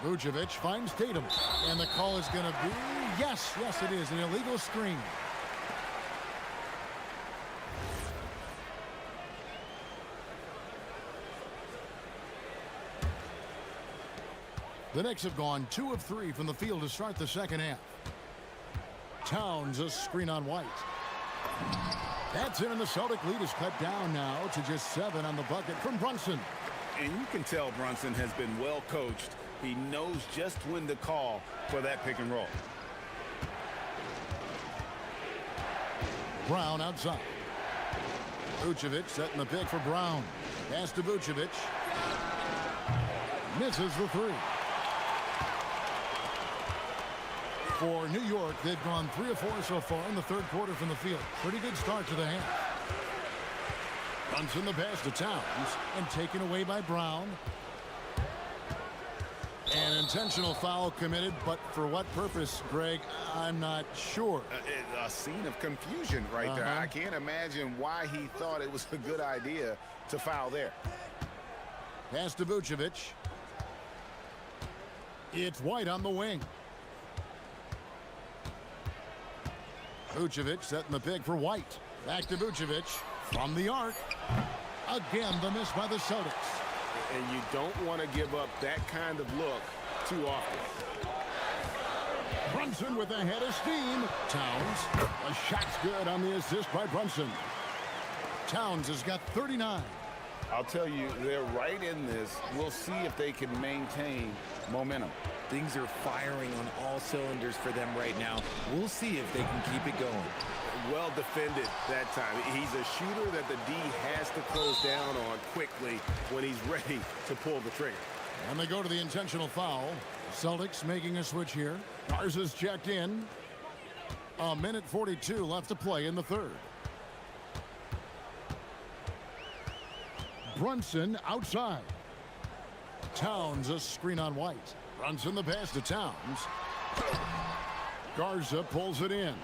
Vucevic finds Tatum. And the call is going to be, yes, it is, an illegal screen. The Knicks have gone 2 of 3 from the field to start the second half. Towns a screen on White. That's in, and the Celtic lead is cut down now to just 7 on the bucket from Brunson. And you can tell Brunson has been well coached. He knows just when to call for that pick and roll. Brown outside. Vucevic setting the pick for Brown. Pass to Vucevic. Misses the three. For New York, they've gone 3 of 4 so far in the third quarter from the field. Pretty good start to the half. Brunson the pass to Towns and taken away by Brown. An intentional foul committed, but for what purpose, Greg, I'm not sure. A scene of confusion right there. I can't imagine why he thought it was a good idea to foul there. Pass to Vucevic. It's White on the wing. Vucevic setting the pick for White. Back to Vucevic from the arc. Again, the miss by the Celtics. And you don't want to give up that kind of look too often. Brunson with a head of steam. Towns. A shot's good on the assist by Brunson. Towns has got 39. I'll tell you, they're right in this. We'll see if they can maintain momentum. Things are firing on all cylinders for them right now. We'll see if they can keep it going. Well defended that time. He's a shooter that the D has to close down on quickly when he's ready to pull the trigger. And they go to the intentional foul. Celtics making a switch here. Garza's checked in. 1:42 left to play in the third. Brunson outside. Towns a screen on White. Brunson the pass to Towns. Garza pulls it in.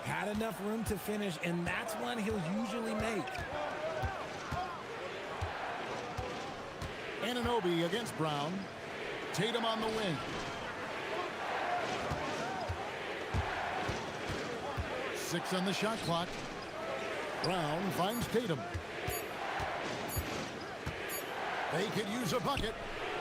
Had enough room to finish, and that's one he'll usually make. Anunoby against Brown. Tatum on the wing. Six on the shot clock. Brown finds Tatum. They could use a bucket.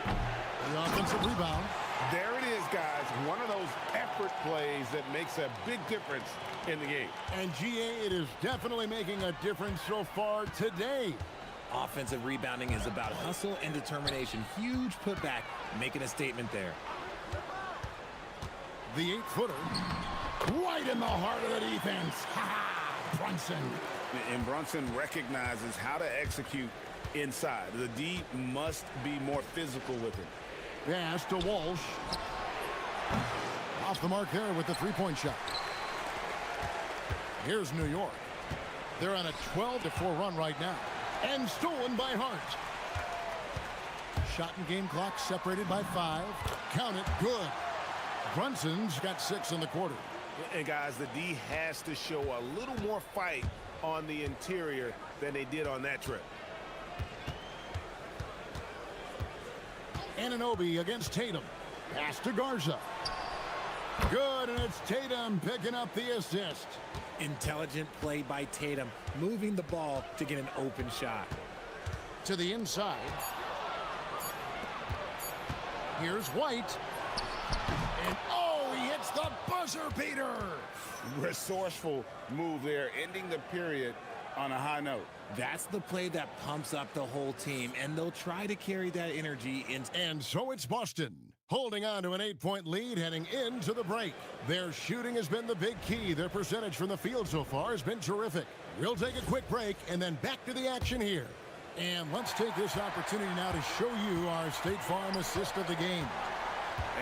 The offensive rebound. There it is, guys. One of those effort plays that makes a big difference in the game. And GA, it is definitely making a difference so far today. Offensive rebounding is about hustle and determination. Huge putback, making a statement there. The 8-footer. Right in the heart of the defense. Ha-ha! Brunson. And Brunson recognizes how to execute inside. The D must be more physical with him. Pass to Walsh. Off the mark there with the three-point shot. Here's New York. They're on a 12-4 run right now. And stolen by Hart. Shot and game clock separated by 5. Count it, good. Brunson's got 6 in the quarter. And guys, the D has to show a little more fight on the interior than they did on that trip. Anunoby against Tatum. Pass to Garza. Good, and it's Tatum picking up the assist. Intelligent play by Tatum, moving the ball to get an open shot. To the inside. Here's White. And oh, he hits the buzzer beater. Resourceful move there, ending the period on a high note. That's the play that pumps up the whole team, and they'll try to carry that energy in. And so it's Boston, holding on to an 8-point lead heading into the break. Their shooting has been the big key. Their percentage from the field so far has been terrific. We'll take a quick break and then back to the action here. And let's take this opportunity now to show you our State Farm assist of the game.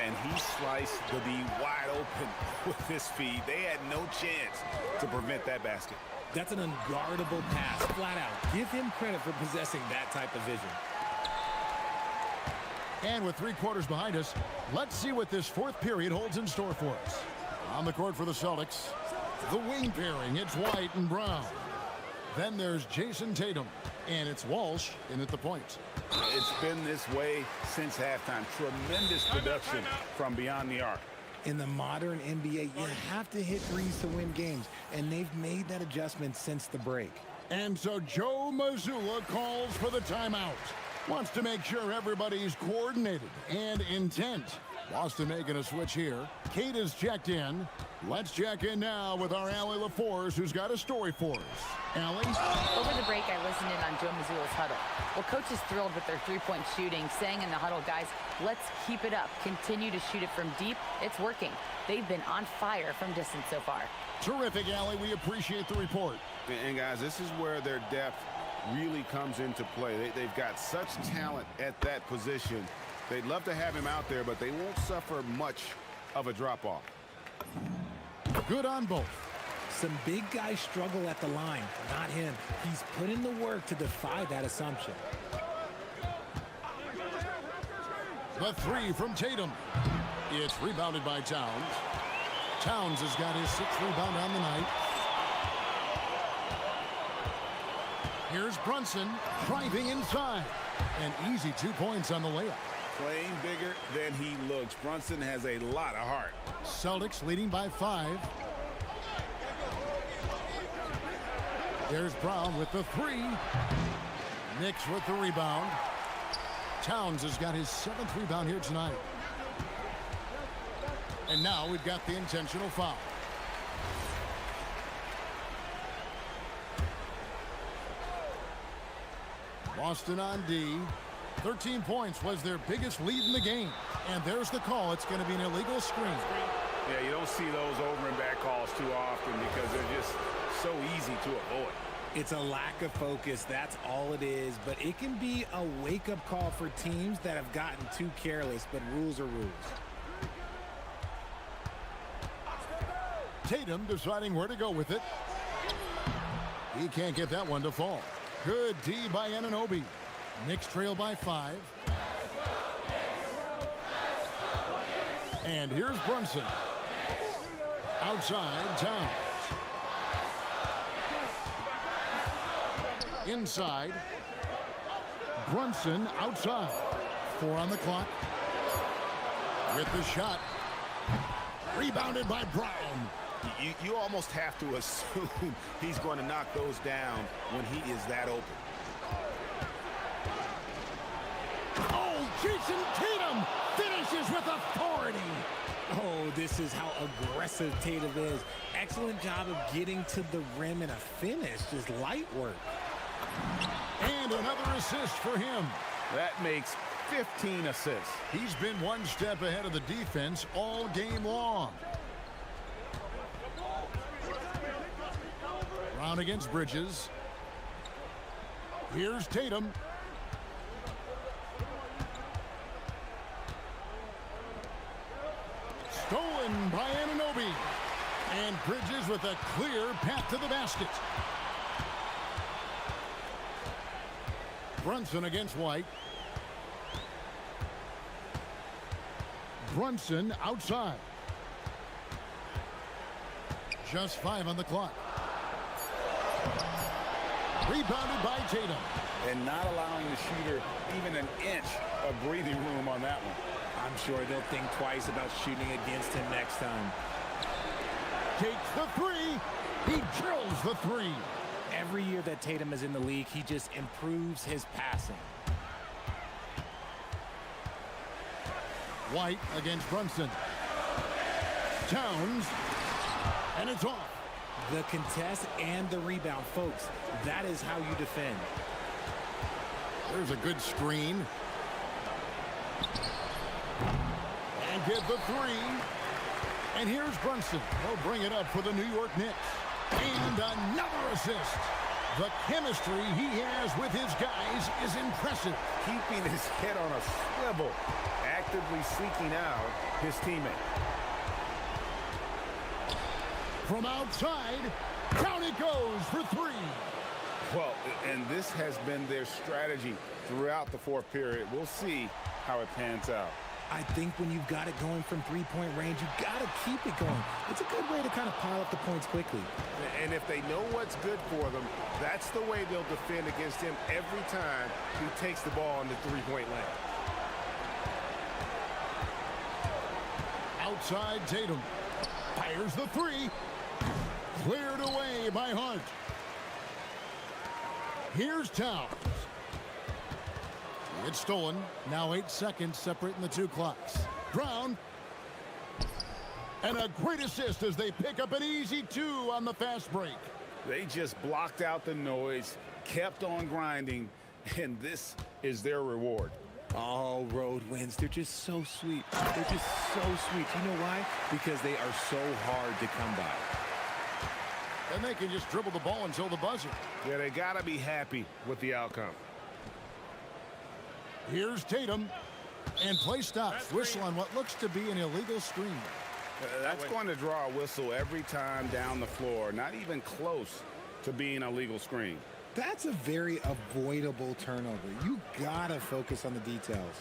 And he sliced the D wide open with his feed. They had no chance to prevent that basket. That's an unguardable pass, flat out. Give him credit for possessing that type of vision. And with 3 quarters behind us, let's see what this 4th period holds in store for us. On the court for the Celtics, the wing pairing, it's White and Brown. Then there's Jason Tatum, and it's Walsh in at the point. It's been this way since halftime. Tremendous production from beyond the arc. In the modern NBA, you have to hit threes to win games, and they've made that adjustment since the break. And so Joe Mazzulla calls for the timeout. Wants to make sure everybody's coordinated and intent. Boston making a switch here. Kate is checked in. Let's check in now with our Allie LaForce, who's got a story for us. Allie? Over the break, I listened in on Joe Mazzulla's huddle. Well, coach is thrilled with their three-point shooting, saying in the huddle, guys, let's keep it up. Continue to shoot it from deep. It's working. They've been on fire from distance so far. Terrific, Allie. We appreciate the report. And guys, this is where their depth really comes into play. They've got such talent at that position. They'd love to have him out there, but they won't suffer much of a drop-off. Good on both. Some big guys struggle at the line, not him. He's put in the work to defy that assumption. The 3 from Tatum. It's rebounded by Towns. Towns has got his 6th rebound on the night. Here's Brunson driving inside. An easy 2 points on the layup. Playing bigger than he looks. Brunson has a lot of heart. Celtics leading by 5. There's Brown with the 3. Knicks with the rebound. Towns has got his 7th rebound here tonight. And now we've got the intentional foul. Boston on D. 13 points was their biggest lead in the game. And there's the call. It's going to be an illegal screen. Yeah, you don't see those over and back calls too often because they're just so easy to avoid. It's a lack of focus, that's all it is. But it can be a wake-up call for teams that have gotten too careless, but rules are rules. Tatum deciding where to go with it. He can't get that one to fall. Good D by Anunoby. Knicks trail by 5. And here's Brunson. Outside, Towns. Inside. Brunson outside. 4 on the clock. With the shot. Rebounded by Brown. You almost have to assume he's going to knock those down when he is that open. Oh, Jason Tatum finishes with authority. Oh, this is how aggressive Tatum is. Excellent job of getting to the rim and a finish. Just light work. And another assist for him. That makes 15 assists. He's been one step ahead of the defense all game long. Brown against Bridges. Here's Tatum. Stolen by Anunoby. And Bridges with a clear path to the basket. Brunson against White. Brunson outside. Just 5 on the clock. Rebounded by Tatum. And not allowing the shooter even an inch of breathing room on that one. I'm sure they'll think twice about shooting against him next time. Takes the three. He drills the three. Every year that Tatum is in the league, he just improves his passing. White against Brunson. Towns. And it's off. The contest and the rebound, folks. That is how you defend. There's a good screen. And get the three. And here's Brunson. He'll bring it up for the New York Knicks. And another assist. The chemistry he has with his guys is impressive. Keeping his head on a swivel, actively seeking out his teammate. From outside, down it goes for three. Well, and this has been their strategy throughout the fourth period. We'll see how it pans out. I think when you've got it going from three-point range, you've got to keep it going. It's a good way to kind of pile up the points quickly. And if they know what's good for them, that's the way they'll defend against him every time he takes the ball in the three-point lane. Outside Tatum. Fires the three. Cleared away by Hunt. Here's Towns. It's stolen. Now 8 seconds separating the two clocks. Brown. And a great assist as they pick up an easy 2 on the fast break. They just blocked out the noise, kept on grinding, and this is their reward. Oh, road wins. They're just so sweet. They're just so sweet. You know why? Because they are so hard to come by. And they can just dribble the ball until the buzzer. Yeah, they got to be happy with the outcome. Here's Tatum. And play stops. Whistle on what looks to be an illegal screen. That's going to draw a whistle every time down the floor. Not even close to being a legal screen. That's a very avoidable turnover. You got to focus on the details.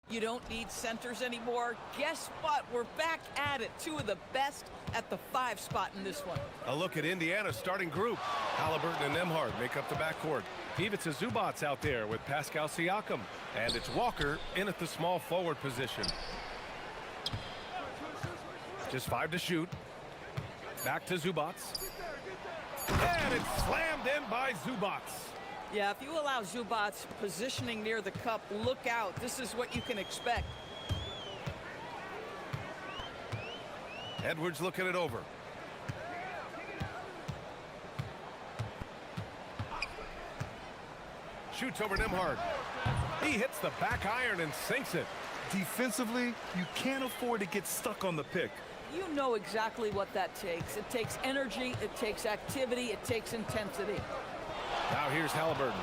You don't need centers anymore. Guess what? We're back at it. Two of the best at the 5 spot in this one. A look at Indiana's starting group. Halliburton and Nembhard make up the backcourt. Ivica Zubac's out there with Pascal Siakam. And it's Walker in at the small forward position. Just 5 to shoot. Back to Zubac. And it's slammed in by Zubac. Yeah, if you allow Zubac positioning near the cup, look out. This is what you can expect. Edwards looking it over. Shoots over Nembhard. He hits the back iron and sinks it. Defensively, you can't afford to get stuck on the pick. You know exactly what that takes. It takes energy, it takes activity, it takes intensity. Now here's Halliburton.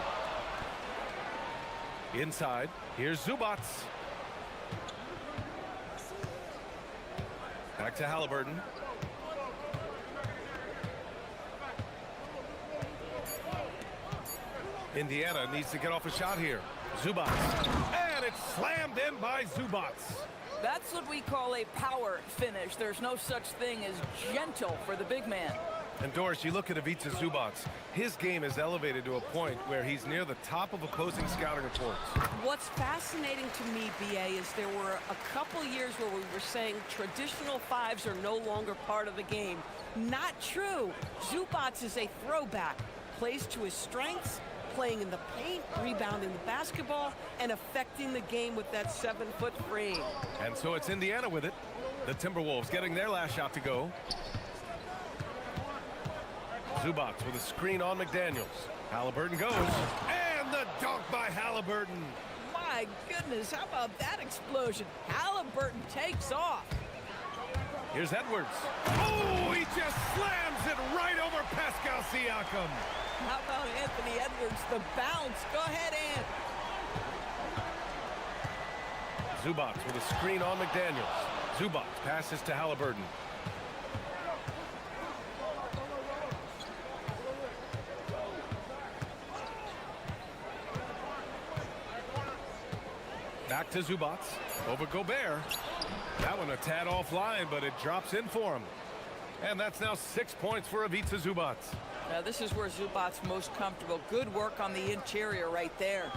Inside, here's Zubac. Back to Halliburton. Indiana needs to get off a shot here. Zubac. And it's slammed in by Zubac. That's what we call a power finish. There's no such thing as gentle for the big man. And Doris, you look at Ivica Zubac. His game is elevated to a point where he's near the top of opposing scouting reports. What's fascinating to me, BA, is there were a couple years where we were saying traditional 5s are no longer part of the game. Not true. Zubac is a throwback. Plays to his strengths, playing in the paint, rebounding the basketball, and affecting the game with that 7-foot frame. And so it's Indiana with it. The Timberwolves getting their last shot to go. Zubac with a screen on McDaniels. Halliburton goes. And the dunk by Halliburton. My goodness, how about that explosion? Halliburton takes off. Here's Edwards. Oh, he just slams it right over Pascal Siakam. How about Anthony Edwards, the bounce? Go ahead, Ant. Zubac with a screen on McDaniels. Zubac passes to Halliburton. Back to Zubac. Over Gobert. That one a tad offline, but it drops in for him. And that's now 6 points for Ivica Zubac. Now this is where Zubac's most comfortable. Good work on the interior right there.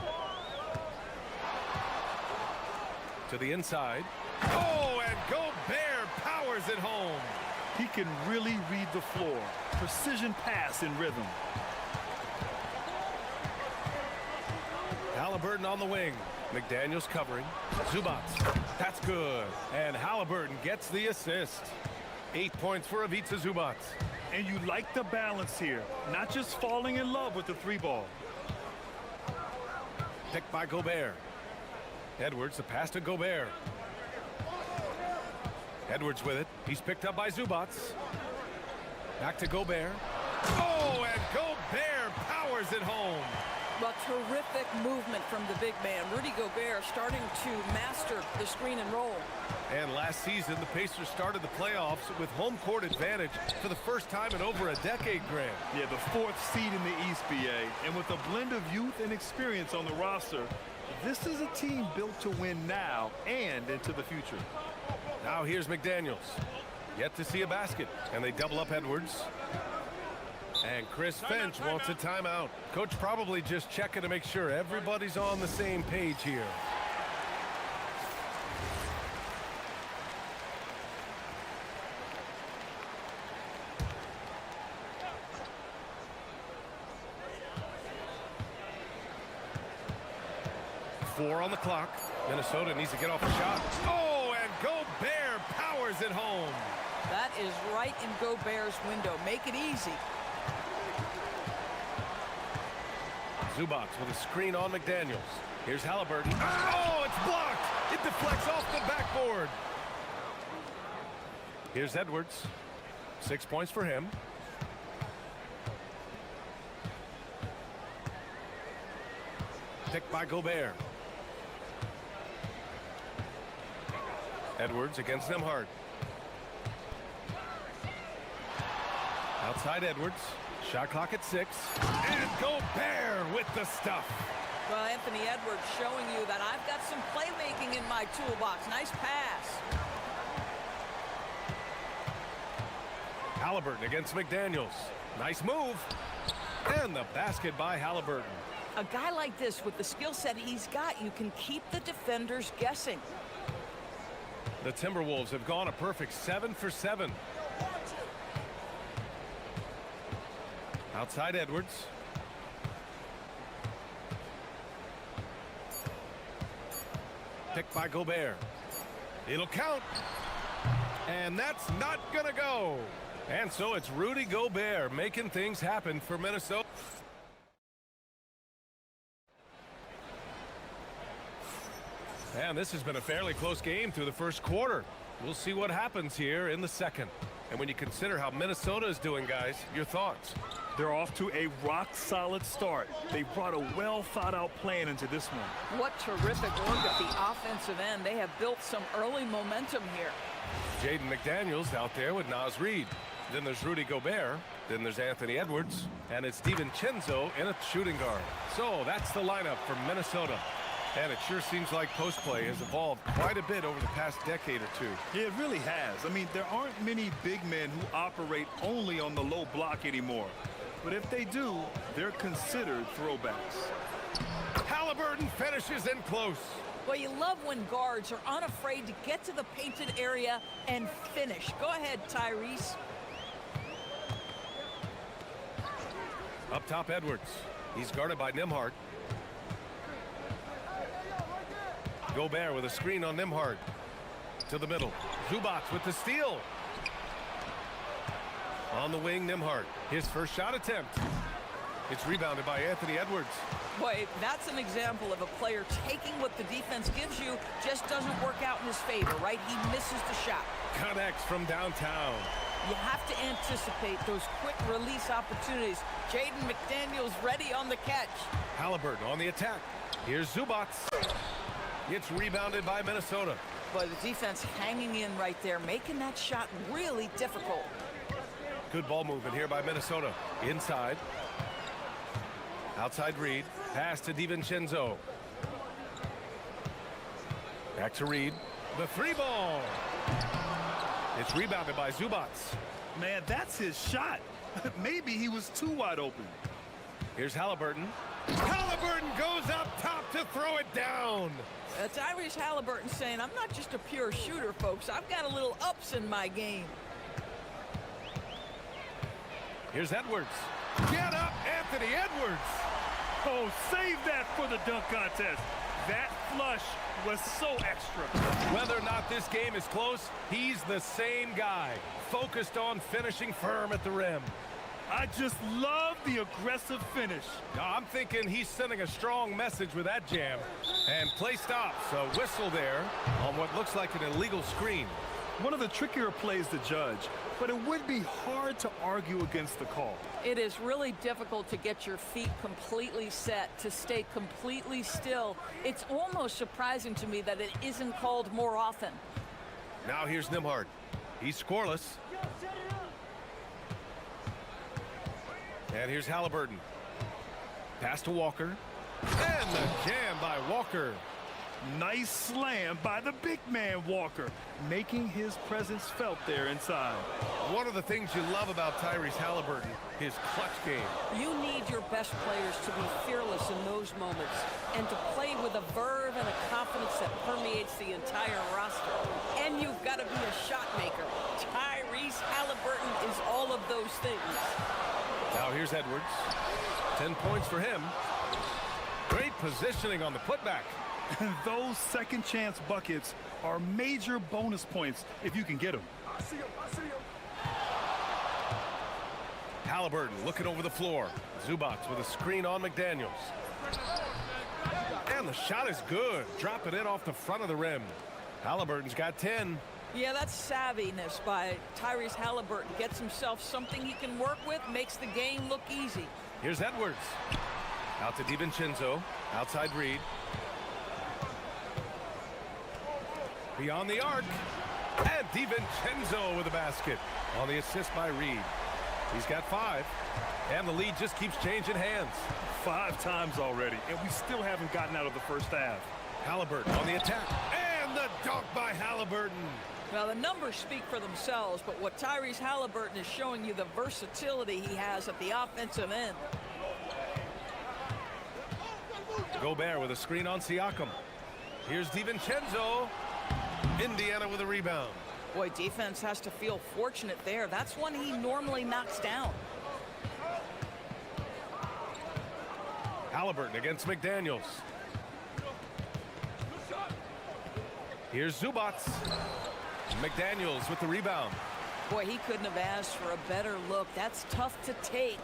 To the inside. Oh, and Gobert powers it home. He can really read the floor. Precision pass in rhythm. Halliburton on the wing. McDaniels covering. Zubac. That's good. And Halliburton gets the assist. 8 points for Ivica Zubac. And you like the balance here. Not just falling in love with the 3-ball. Picked by Gobert. Edwards, the pass to Gobert. Edwards with it. He's picked up by Zubac. Back to Gobert. Oh, and Gobert powers it home. Well, terrific movement from the big man. Rudy Gobert starting to master the screen and roll. And last season, the Pacers started the playoffs with home court advantage for the first time in over a decade, Grant. Yeah, the 4th seed in the East, BA. And with a blend of youth and experience on the roster, this is a team built to win now and into the future. Now here's McDaniels. Yet to see a basket. And they double up Edwards. And Chris Finch wants a timeout. Coach probably just checking to make sure everybody's on the same page here. Four on the clock. Minnesota needs to get off a shot. Oh, and Gobert powers it home. That is right in Gobert's window. Make it easy. Zubac with a screen on McDaniels. Here's Halliburton. Oh, it's blocked. It deflects off the backboard. Here's Edwards. 6 points for him. Picked by Gobert. Edwards against Nembhard. Outside Edwards. Shot clock at 6. And Gobert with the stuff. Well, Anthony Edwards showing you that I've got some playmaking in my toolbox. Nice pass. Halliburton against McDaniels. Nice move. And the basket by Halliburton. A guy like this, with the skill set he's got, you can keep the defenders guessing. The Timberwolves have gone a perfect 7 for 7. Outside Edwards. Picked by Gobert. It'll count. And that's not gonna go. And so it's Rudy Gobert making things happen for Minnesota. And this has been a fairly close game through the first quarter. We'll see what happens here in the second. And when you consider how Minnesota is doing, guys, your thoughts? They're off to a rock-solid start. They brought a well-thought-out plan into this one. What terrific work at the offensive end. They have built some early momentum here. Jaden McDaniels out there with Naz Reid. Then there's Rudy Gobert. Then there's Anthony Edwards. And it's DiVincenzo in a shooting guard. So that's the lineup for Minnesota. And it sure seems like post play has evolved quite a bit over the past decade or two. Yeah, it really has. I mean, there aren't many big men who operate only on the low block anymore. But if they do, they're considered throwbacks. Halliburton finishes in close. Well, you love when guards are unafraid to get to the painted area and finish. Go ahead, Tyrese. Up top, Edwards. He's guarded by Nembhard. Gobert with a screen on Nembhard. To the middle. Zubac with the steal. On the wing, Nembhard. His first shot attempt. It's rebounded by Anthony Edwards. Boy, that's an example of a player taking what the defense gives you, just doesn't work out in his favor, right? He misses the shot. Connects from downtown. You have to anticipate those quick release opportunities. Jaden McDaniels ready on the catch. Halliburton on the attack. Here's Zubac. It's rebounded by Minnesota. Boy, the defense hanging in right there, making that shot really difficult. Good ball movement here by Minnesota. Inside. Outside Reid. Pass to DiVincenzo. Back to Reid. The three ball. It's rebounded by Zubac. Man, that's his shot. Maybe he was too wide open. Here's Halliburton. Halliburton goes up top to throw it down. Tyrese Halliburton saying, I'm not just a pure shooter, folks. I've got a little ups in my game. Here's Edwards. Get up, Anthony Edwards. Oh, save that for the dunk contest. That flush was so extra. Whether or not this game is close, he's the same guy, focused on finishing firm at the rim. I just love the aggressive finish. I'm thinking he's sending a strong message with that jam. And play stops. A whistle there on what looks like an illegal screen. One of the trickier plays to judge, but it would be hard to argue against the call. It is really difficult to get your feet completely set, to stay completely still. It's almost surprising to me that it isn't called more often. Now here's Nembhard. He's scoreless. And here's Halliburton. Pass to Walker. And the jam by Walker. Nice slam by the big man Walker, making his presence felt there inside. One of the things you love about Tyrese Halliburton, his clutch game. You need your best players to be fearless in those moments and to play with a verve and a confidence that permeates the entire roster. And you've got to be a shot maker. Tyrese Halliburton is all of those things. Now here's Edwards. 10 points for him. Great positioning on the putback. Those second chance buckets are major bonus points if you can get them. Halliburton looking over the floor. Zubac with a screen on McDaniels. And the shot is good. Drop it in off the front of the rim. Halliburton's got 10. Yeah, that's savviness by Tyrese Halliburton. Gets himself something he can work with, makes the game look easy. Here's Edwards. Out to DiVincenzo. Outside Reid. Beyond the arc. And DiVincenzo with a basket on the assist by Reid. He's got 5. And the lead just keeps changing hands. 5 times already, and we still haven't gotten out of the first half. Halliburton on the attack. And the dunk by Halliburton. Well, the numbers speak for themselves, but what Tyrese Halliburton is showing you the versatility he has at the offensive end. Gobert with a screen on Siakam. Here's DiVincenzo. Indiana with a rebound. Boy, defense has to feel fortunate there. That's one he normally knocks down. Halliburton against McDaniels. Here's Zubats. McDaniels with the rebound. Boy, he couldn't have asked for a better look. That's tough to take.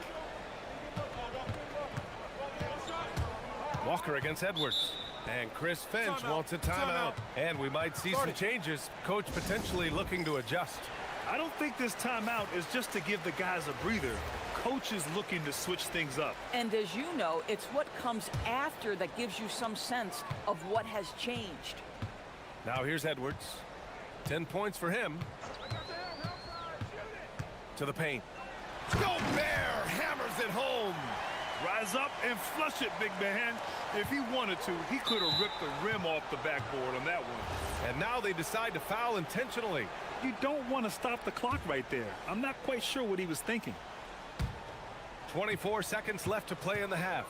Walker against Edwards. And Chris Finch wants a timeout. And we might see some changes. Coach potentially looking to adjust. I don't think this timeout is just to give the guys a breather. Coach is looking to switch things up. And as you know, it's what comes after that gives you some sense of what has changed. Now here's Edwards. 10 points for him. To the paint. Gobert hammers it home. Rise up and flush it, big man. If he wanted to, he could have ripped the rim off the backboard on that one. And now they decide to foul intentionally. You don't want to stop the clock right there. I'm not quite sure what he was thinking. 24 seconds left to play in the half.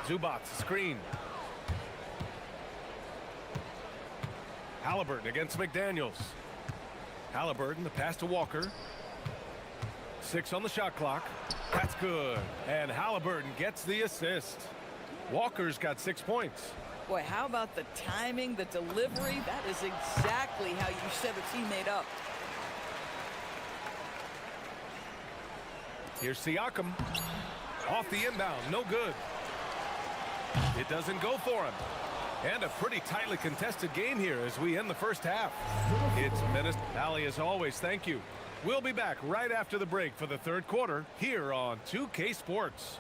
Zubats, screen. Halliburton against McDaniels. Halliburton, the pass to Walker. 6 on the shot clock. That's good. And Halliburton gets the assist. Walker's got 6 points. Boy, how about the timing, the delivery? That is exactly how you set a teammate up. Here's Siakam. Off the inbound, no good. It doesn't go for him. And a pretty tightly contested game here as we end the first half. It's Minnesota. Allie, as always, thank you. We'll be back right after the break for the third quarter here on 2K Sports.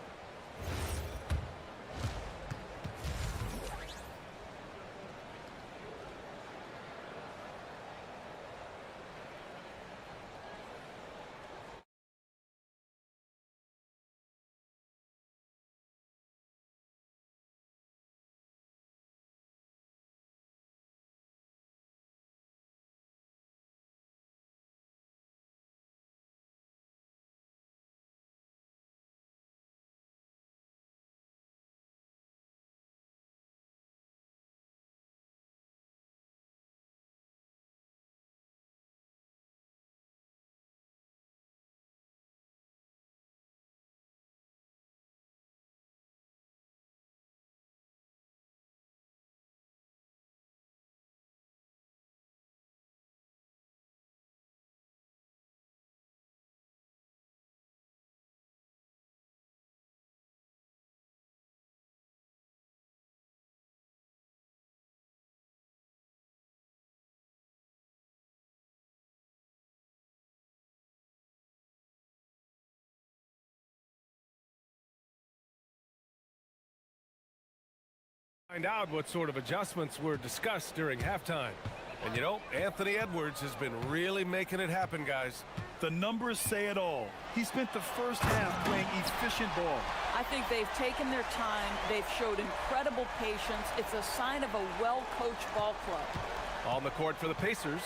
Find out what sort of adjustments were discussed during halftime. And you know, Anthony Edwards has been really making it happen, guys. The numbers say it all. He spent the first half playing efficient ball. I think they've taken their time. They've showed incredible patience. It's a sign of a well-coached ball club. On the court for the Pacers,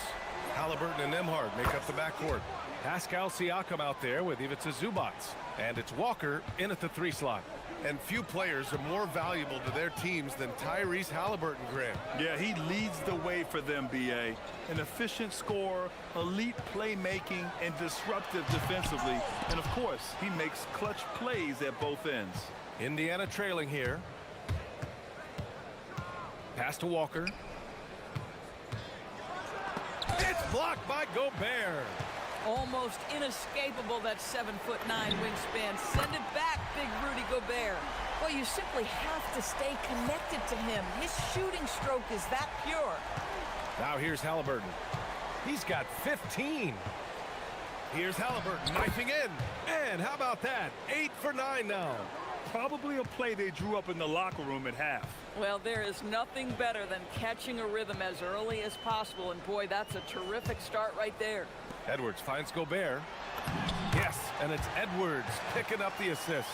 Halliburton and Nembhard make up the backcourt. Pascal Siakam out there with Ivica Zubats. And it's Walker in at the 3 slot. And few players are more valuable to their teams than Tyrese Halliburton, Graham. Yeah, he leads the way for them, B.A. An efficient scorer, elite playmaking, and disruptive defensively. And, of course, he makes clutch plays at both ends. Indiana trailing here. Pass to Walker. It's blocked by Gobert. Almost inescapable, that 7'9" wingspan. Send it back, big Rudy Gobert. Well, you simply have to stay connected to him. His shooting stroke is that pure. Now here's Halliburton. He's got 15. Here's Halliburton knifing in. And how about that? 8 for 9 now. Probably a play they drew up in the locker room at half. Well, there is nothing better than catching a rhythm as early as possible. And boy, that's a terrific start right there. Edwards finds Gobert. Yes, and it's Edwards picking up the assist.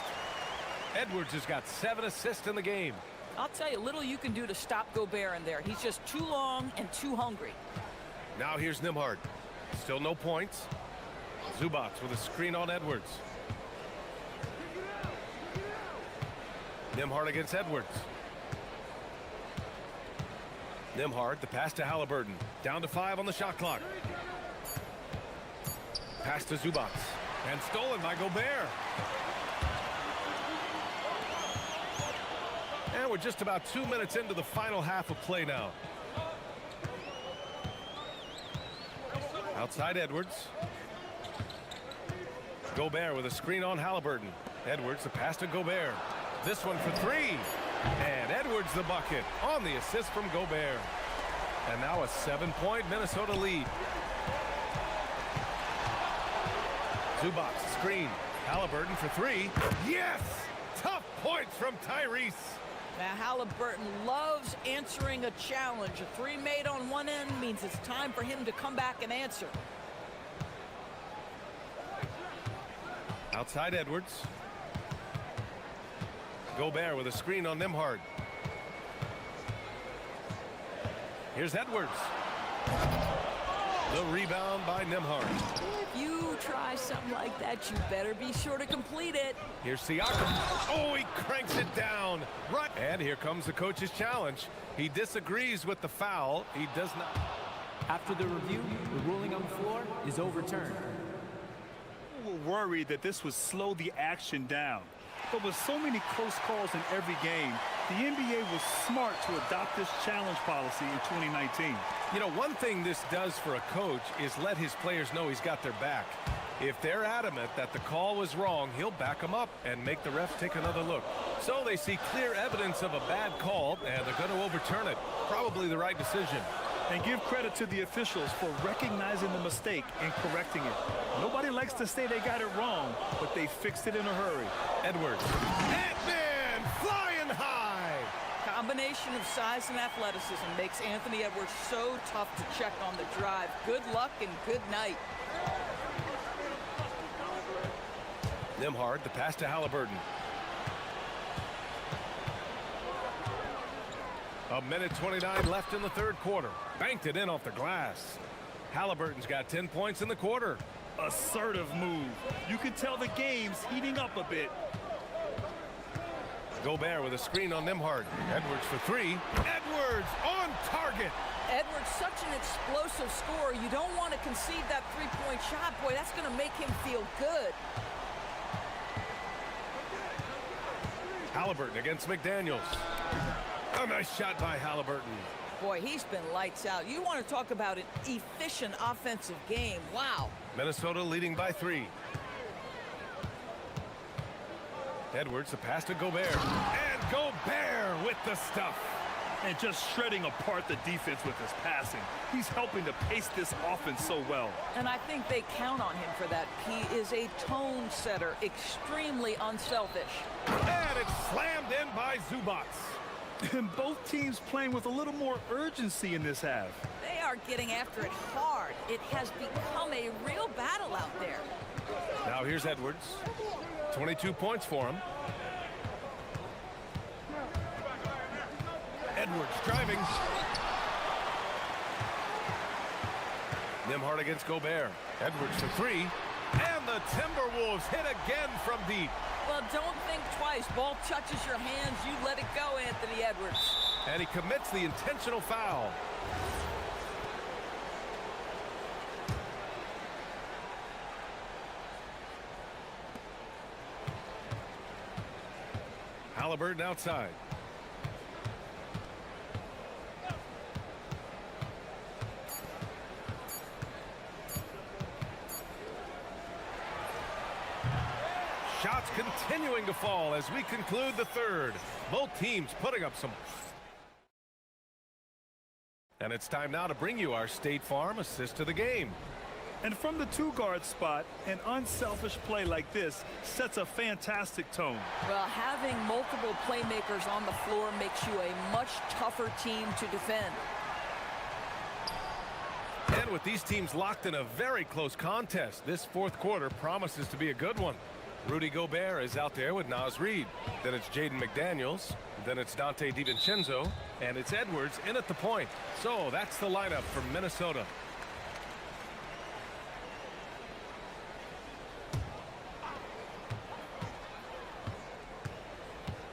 Edwards has got 7 assists in the game. I'll tell you, little you can do to stop Gobert in there. He's just too long and too hungry. Now here's Nembhard. Still no points. Zubac with a screen on Edwards. Nembhard against Edwards. Nembhard, the pass to Halliburton. Down to 5 on the shot clock. Pass to Zubac. And stolen by Gobert. And we're just about 2 minutes into the final half of play now. Outside Edwards. Gobert with a screen on Halliburton. Edwards, the pass to Gobert. This one for 3. And Edwards the bucket on the assist from Gobert. And now a 7-point Minnesota lead. Zubac screen. Halliburton for 3. Yes! Tough points from Tyrese. Now, Halliburton loves answering a challenge. A 3 made on one end means it's time for him to come back and answer. Outside Edwards. Gobert with a screen on Nembhard. Here's Edwards. The rebound by Nembhard. If you try something like that, you better be sure to complete it. Here's Siakam. Oh, he cranks it down. Right. And here comes the coach's challenge. He disagrees with the foul. He does not. After the review, the ruling on the floor is overturned. We were worried that this would slow the action down. But with so many close calls in every game, the NBA was smart to adopt this challenge policy in 2019. You know, one thing this does for a coach is let his players know he's got their back. If they're adamant that the call was wrong, he'll back them up and make the refs take another look. So they see clear evidence of a bad call, and they're going to overturn it. Probably the right decision. And give credit to the officials for recognizing the mistake and correcting it. Nobody likes to say they got it wrong, but they fixed it in a hurry. Edwards. Ant-Man flying high. Combination of size and athleticism makes Anthony Edwards so tough to check on the drive. Good luck and good night. Nembhard, the pass to Halliburton. A minute 29 left in the third quarter. Banked it in off the glass. Halliburton's got 10 points in the quarter. Assertive move. You can tell the game's heating up a bit. Gobert with a screen on Nembhard. Edwards for 3. Edwards on target. Edwards, such an explosive scorer. You don't want to concede that three-point shot. Boy, that's going to make him feel good. Halliburton against McDaniels. A nice shot by Halliburton. Boy, he's been lights out. You want to talk about an efficient offensive game. Wow. Minnesota leading by 3. Edwards, the pass to Gobert. And Gobert with the stuff. And just shredding apart the defense with his passing. He's helping to pace this offense so well. And I think they count on him for that. He is a tone setter, extremely unselfish. And it's slammed in by Zubac. And both teams playing with a little more urgency in this half. They are getting after it hard. It has become a real battle out there. Now here's Edwards. 22 points for him. Edwards driving. Nembhard against Gobert. Edwards for 3. And the Timberwolves hit again from deep. Well, don't think twice. Ball touches your hands, you let it go, Anthony Edwards. And he commits the intentional foul. Halliburton outside. Shots continuing to fall as we conclude the third. Both teams putting up some. And it's time now to bring you our State Farm assist to the game. And from the two-guard spot, an unselfish play like this sets a fantastic tone. Well, having multiple playmakers on the floor makes you a much tougher team to defend. And And with these teams locked in a very close contest, this fourth quarter promises to be a good one. Rudy Gobert is out there with Naz Reid. Then it's Jaden McDaniels. Then it's Dante DiVincenzo. And it's Edwards in at the point. So that's the lineup for Minnesota.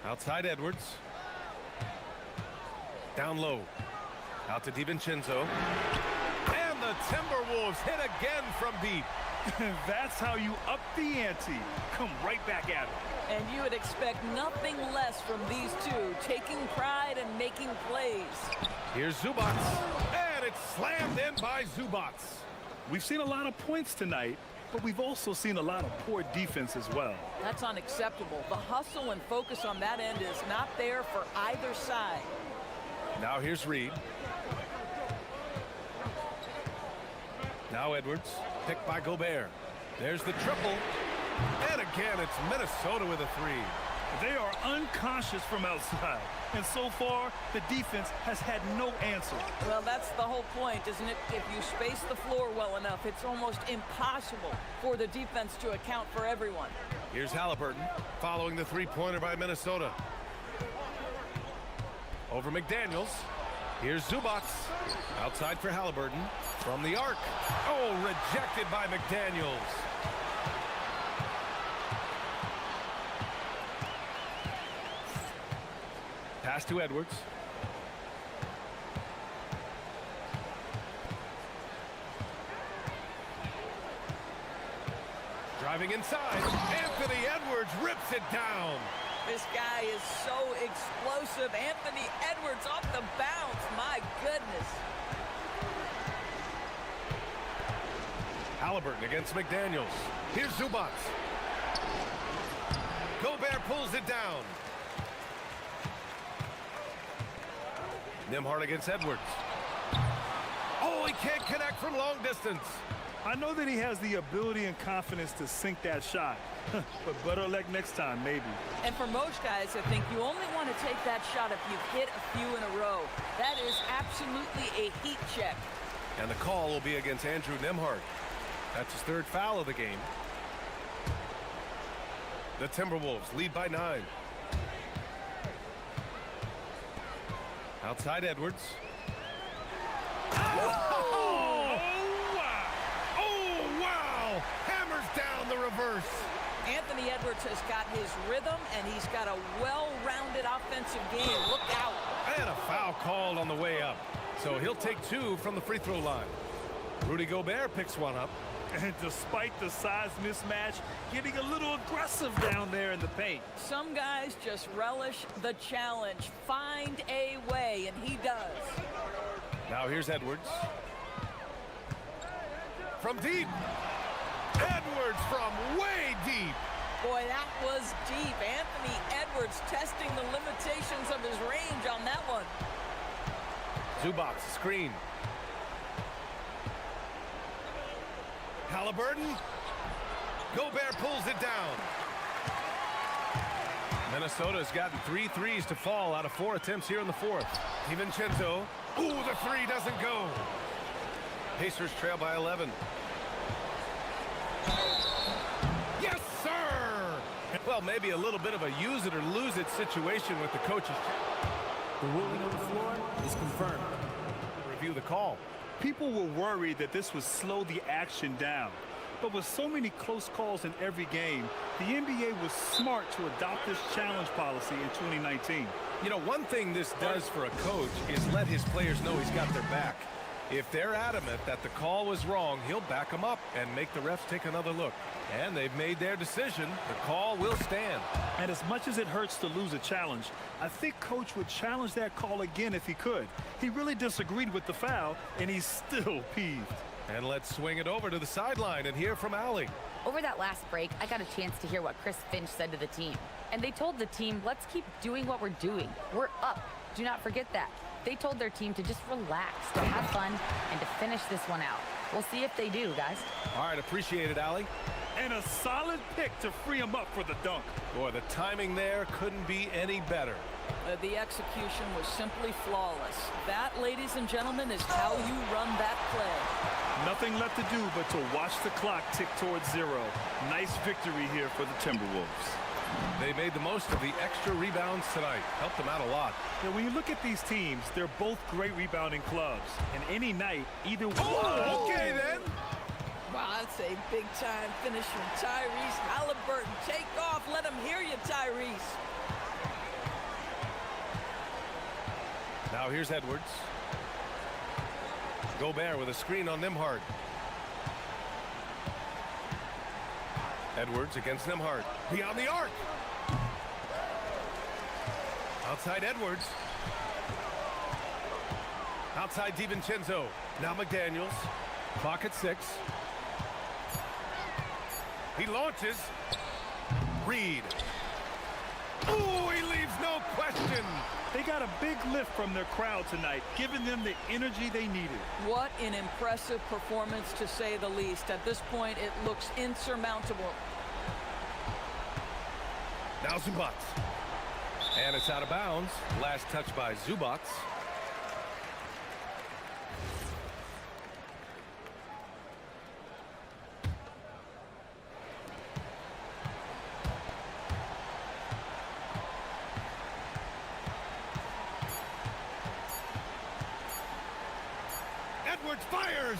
Outside Edwards. Down low. Out to DiVincenzo. And the Timberwolves hit again from deep. That's how you up the ante. Come right back at it. And you would expect nothing less from these two, taking pride and making plays. Here's Zubac. And it's slammed in by Zubac. We've seen a lot of points tonight, but we've also seen a lot of poor defense as well. That's unacceptable. The hustle and focus on that end is not there for either side. Now here's Reid. Now Edwards, picked by Gobert. There's the triple. And again, it's Minnesota with a three. They are unconscious from outside. And so far, the defense has had no answer. Well, that's the whole point, isn't it? If you space the floor well enough, it's almost impossible for the defense to account for everyone. Here's Halliburton, following the three-pointer by Minnesota. Over McDaniels. Here's Zubac. Outside for Halliburton. From the arc. Oh, rejected by McDaniels. Pass to Edwards. Driving inside. Anthony Edwards rips it down. This guy is so explosive. Anthony Edwards off the bounce. My goodness. Halliburton against McDaniels. Here's Zubac. Gobert pulls it down. Nembhard against Edwards. Oh, he can't connect from long distance. I know that he has the ability and confidence to sink that shot. But better luck next time, maybe. And for most guys, I think you only want to take that shot if you've hit a few in a row. That is absolutely a heat check. And the call will be against Andrew Nembhard. That's his third foul of the game. The Timberwolves lead by 9. Outside Edwards. Oh, wow! Oh, wow! Hammers down the reverse. Anthony Edwards has got his rhythm, and he's got a well-rounded offensive game. Look out. And a foul called on the way up. So he'll take 2 from the free throw line. Rudy Gobert picks one up. And despite the size mismatch, getting a little aggressive down there in the paint. Some guys just relish the challenge. Find a way, and he does. Now here's Edwards. From deep. Edwards from way deep. Boy, that was deep. Anthony Edwards testing the limitations of his range on that one. Zubac, screen. Halliburton. Gobert pulls it down. Minnesota's gotten 3 threes to fall out of 4 attempts here in the fourth. DiVincenzo. Ooh, the three doesn't go. Pacers trail by 11. Yes, sir! Well, maybe a little bit of a use it or lose it situation with the coaches. The ruling on the floor is confirmed. Review the call. People were worried that this would slow the action down. But with so many close calls in every game, the NBA was smart to adopt this challenge policy in 2019. You know, one thing this does for a coach is let his players know he's got their back. If they're adamant that the call was wrong, he'll back them up and make the refs take another look. And they've made their decision. The call will stand. And as much as it hurts to lose a challenge, I think Coach would challenge that call again if he could. He really disagreed with the foul, and he's still peeved. And let's swing it over to the sideline and hear from Allie. Over that last break, I got a chance to hear what Chris Finch said to the team. And they told the team, let's keep doing what we're doing. We're up. Do not forget that. They told their team to just relax, to have fun, and to finish this one out. We'll see if they do, guys. All right, appreciate it, Allie. And a solid pick to free him up for the dunk. Boy, the timing there couldn't be any better. The execution was simply flawless. That, ladies and gentlemen, is how you run that play. Nothing left to do but to watch the clock tick towards 0. Nice victory here for the Timberwolves. They made the most of the extra rebounds tonight. Helped them out a lot. Now, when you look at these teams, they're both great rebounding clubs. And any night, either one... Oh, okay then. Wow, that's a big-time finish from Tyrese Halliburton. Take off. Let him hear you, Tyrese. Now here's Edwards. Gobert with a screen on Nembhard. Edwards against Nembhard. Beyond the arc. Outside Edwards. Outside DiVincenzo. Now McDaniels. Clock at 6. He launches. Reed. Oh, he leaves no question. They got a big lift from their crowd tonight, giving them the energy they needed. What an impressive performance, to say the least. At this point, it looks insurmountable. Now Zubac. And it's out of bounds. Last touch by Zubac. Edwards fires!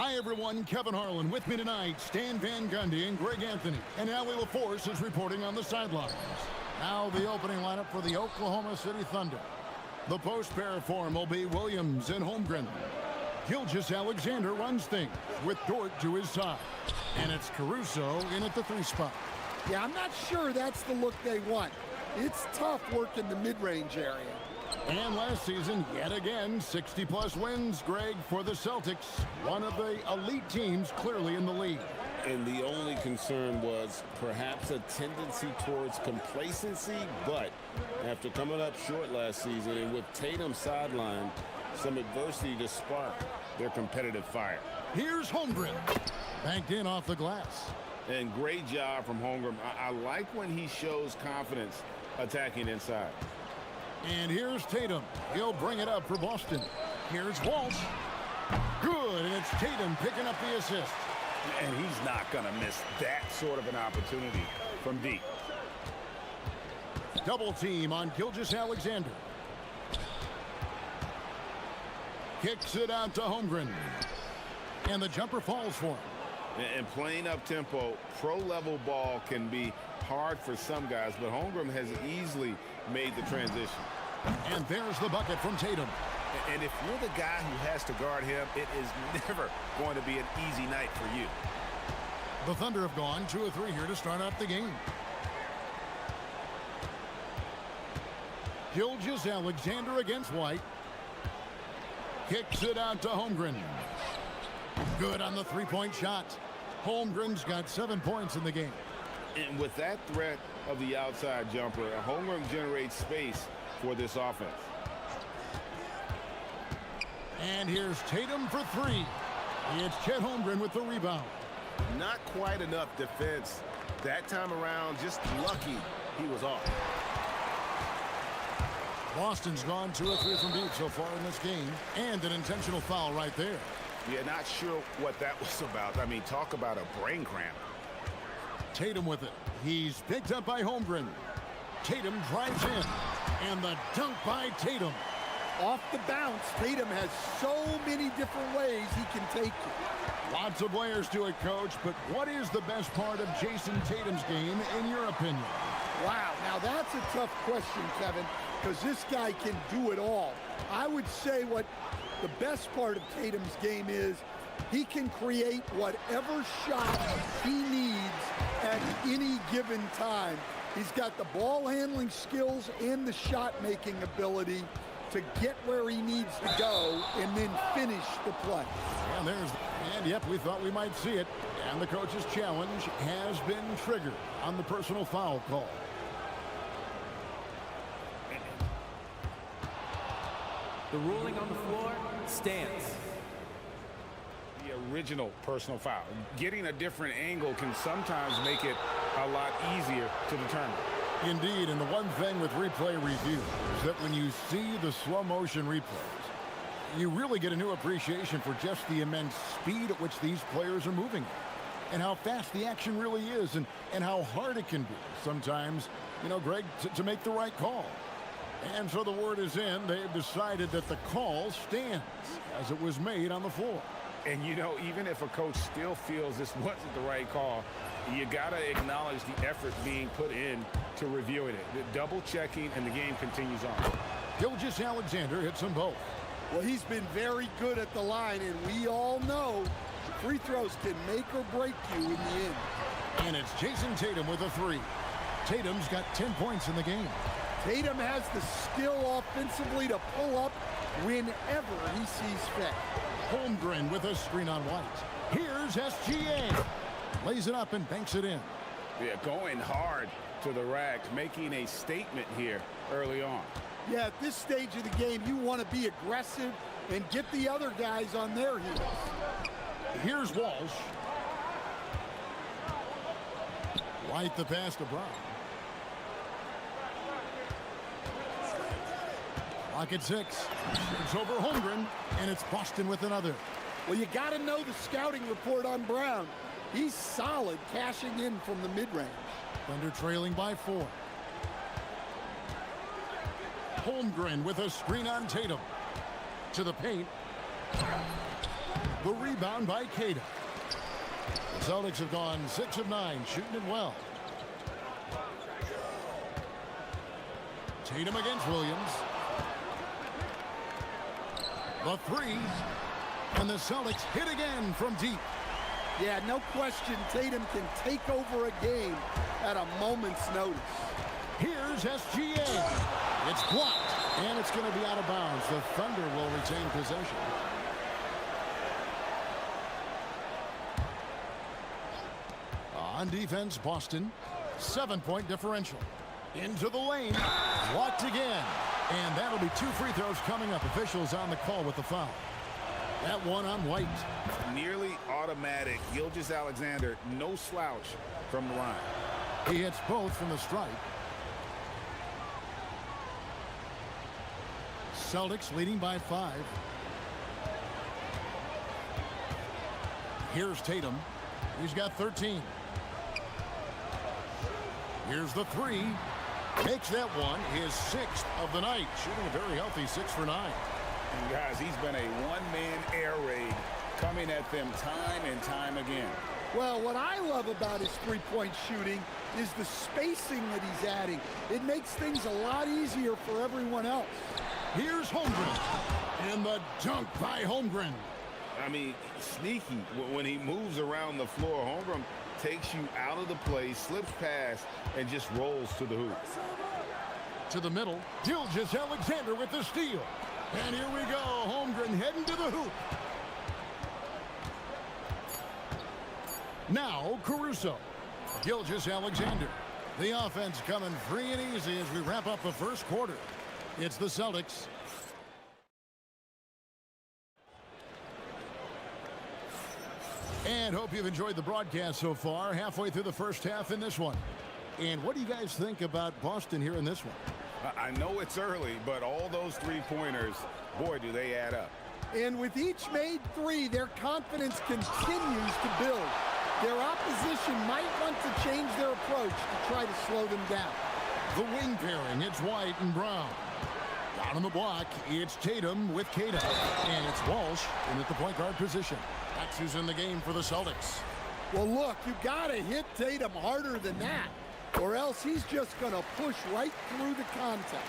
Hi, everyone. Kevin Harlan with me tonight. Stan Van Gundy and Greg Anthony. And Allie LaForce is reporting on the sidelines. Now the opening lineup for the Oklahoma City Thunder. The post pair form will be Williams and Holmgren. Gilgeous Alexander runs things with Dort to his side. And it's Caruso in at the 3 spot. Yeah, I'm not sure that's the look they want. It's tough working the mid-range area. And last season, yet again, 60-plus wins, Greg, for the Celtics. One of the elite teams clearly in the league. And the only concern was perhaps a tendency towards complacency, but after coming up short last season and with Tatum sidelined, some adversity to spark their competitive fire. Here's Holmgren. Banked in off the glass. And great job from Holmgren. I like when he shows confidence attacking inside. And here's Tatum. He'll bring it up for Boston. Here's Walsh. Good, and it's Tatum picking up the assist. And he's not going to miss that sort of an opportunity from deep. Double team on Gilgeous Alexander. Kicks it out to Holmgren. And the jumper falls for him. And playing up-tempo, pro-level ball can be hard for some guys, but Holmgren has easily made the transition. And there's the bucket from Tatum. And if you're the guy who has to guard him, it is never going to be an easy night for you. The Thunder have gone 2 of 3 here to start out the game. Gilgeous Alexander against White. Kicks it out to Holmgren. Good on the 3-point shot. Holmgren's got 7 points in the game. And with that threat of the outside jumper, Holmgren generates space for this offense. And here's Tatum for 3. It's Chet Holmgren with the rebound. Not quite enough defense that time around. Just lucky he was off. Boston's gone 2 of 3 from deep so far in this game. And an intentional foul right there. Yeah, not sure what that was about. I mean, talk about a brain cramp. Tatum with it. He's picked up by Holmgren. Tatum drives in. And the dunk by Tatum. Off the bounce, Tatum has so many different ways he can take it. Lots of players do it, Coach, but what is the best part of Jason Tatum's game, in your opinion? Wow, now that's a tough question, Kevin, because this guy can do it all. I would say what the best part of Tatum's game is he can create whatever shot he needs at any given time. He's got the ball handling skills and the shot making ability to get where he needs to go and then finish the play. And yep, we thought we might see it. And the coach's challenge has been triggered on the personal foul call. The ruling on the floor stands. The original personal foul. Getting a different angle can sometimes make it a lot easier to determine. Indeed, and the one thing with replay review is that when you see the slow motion replays, you really get a new appreciation for just the immense speed at which these players are moving and how fast the action really is and how hard it can be sometimes, Greg, to make the right call. And so the word is in. They've decided that the call stands as it was made on the floor. And, even if a coach still feels this wasn't the right call, you got to acknowledge the effort being put in to reviewing it. The double checking, and the game continues on. Gilgeous Alexander hits them both. Well, he's been very good at the line, and we all know free throws can make or break you in the end. And it's Jason Tatum with a 3. Tatum's got 10 points in the game. Tatum has the skill offensively to pull up whenever he sees fit. Holmgren with a screen on White. Here's SGA. Lays it up and banks it in. Yeah, going hard to the rack, making a statement here early on. Yeah, at this stage of the game, you want to be aggressive and get the other guys on their heels. Here's Walsh. White the pass to Brown. Clock at 6. It's over Holmgren, and it's Boston with another. Well, you got to know the scouting report on Brown. He's solid cashing in from the mid-range. Thunder trailing by 4. Holmgren with a screen on Tatum. To the paint. The rebound by Cada. The Celtics have gone 6 of 9, shooting it well. Tatum against Williams. The three. And the Celtics hit again from deep. Yeah, no question Tatum can take over a game at a moment's notice. Here's SGA. It's blocked, and it's going to be out of bounds. The Thunder will retain possession. On defense, Boston. 7-point differential. Into the lane. Blocked again. And that'll be 2 free throws coming up. Officials on the call with the foul. That one on White. Nearly automatic. Gilgeous-Alexander, no slouch from the line. He hits both from the stripe. Celtics leading by 5. Here's Tatum. He's got 13. Here's the three. Makes that one his 6th of the night. Shooting a very healthy 6 for 9. And guys, he's been a one-man air raid coming at them time and time again. Well, what I love about his three-point shooting is the spacing that he's adding. It makes things a lot easier for everyone else. Here's Holmgren. And the dunk by Holmgren. I mean, sneaky. When he moves around the floor, Holmgren takes you out of the play, slips past, and just rolls to the hoop. To the middle, Gilgeous-Alexander with the steal. And here we go, Holmgren heading to the hoop. Now, Caruso. Gilgeous-Alexander. The offense coming free and easy as we wrap up the first quarter. It's the Celtics. And hope you've enjoyed the broadcast so far. Halfway through the first half in this one. And what do you guys think about Boston here in this one? I know it's early, but all those three-pointers, boy, do they add up. And with each made 3, their confidence continues to build. Their opposition might want to change their approach to try to slow them down. The wing pairing, it's White and Brown. Down on the block, it's Tatum with Cada. And it's Walsh in at the point guard position. That's who's in the game for the Celtics. Well, look, you got to hit Tatum harder than that, or else he's just going to push right through the contact.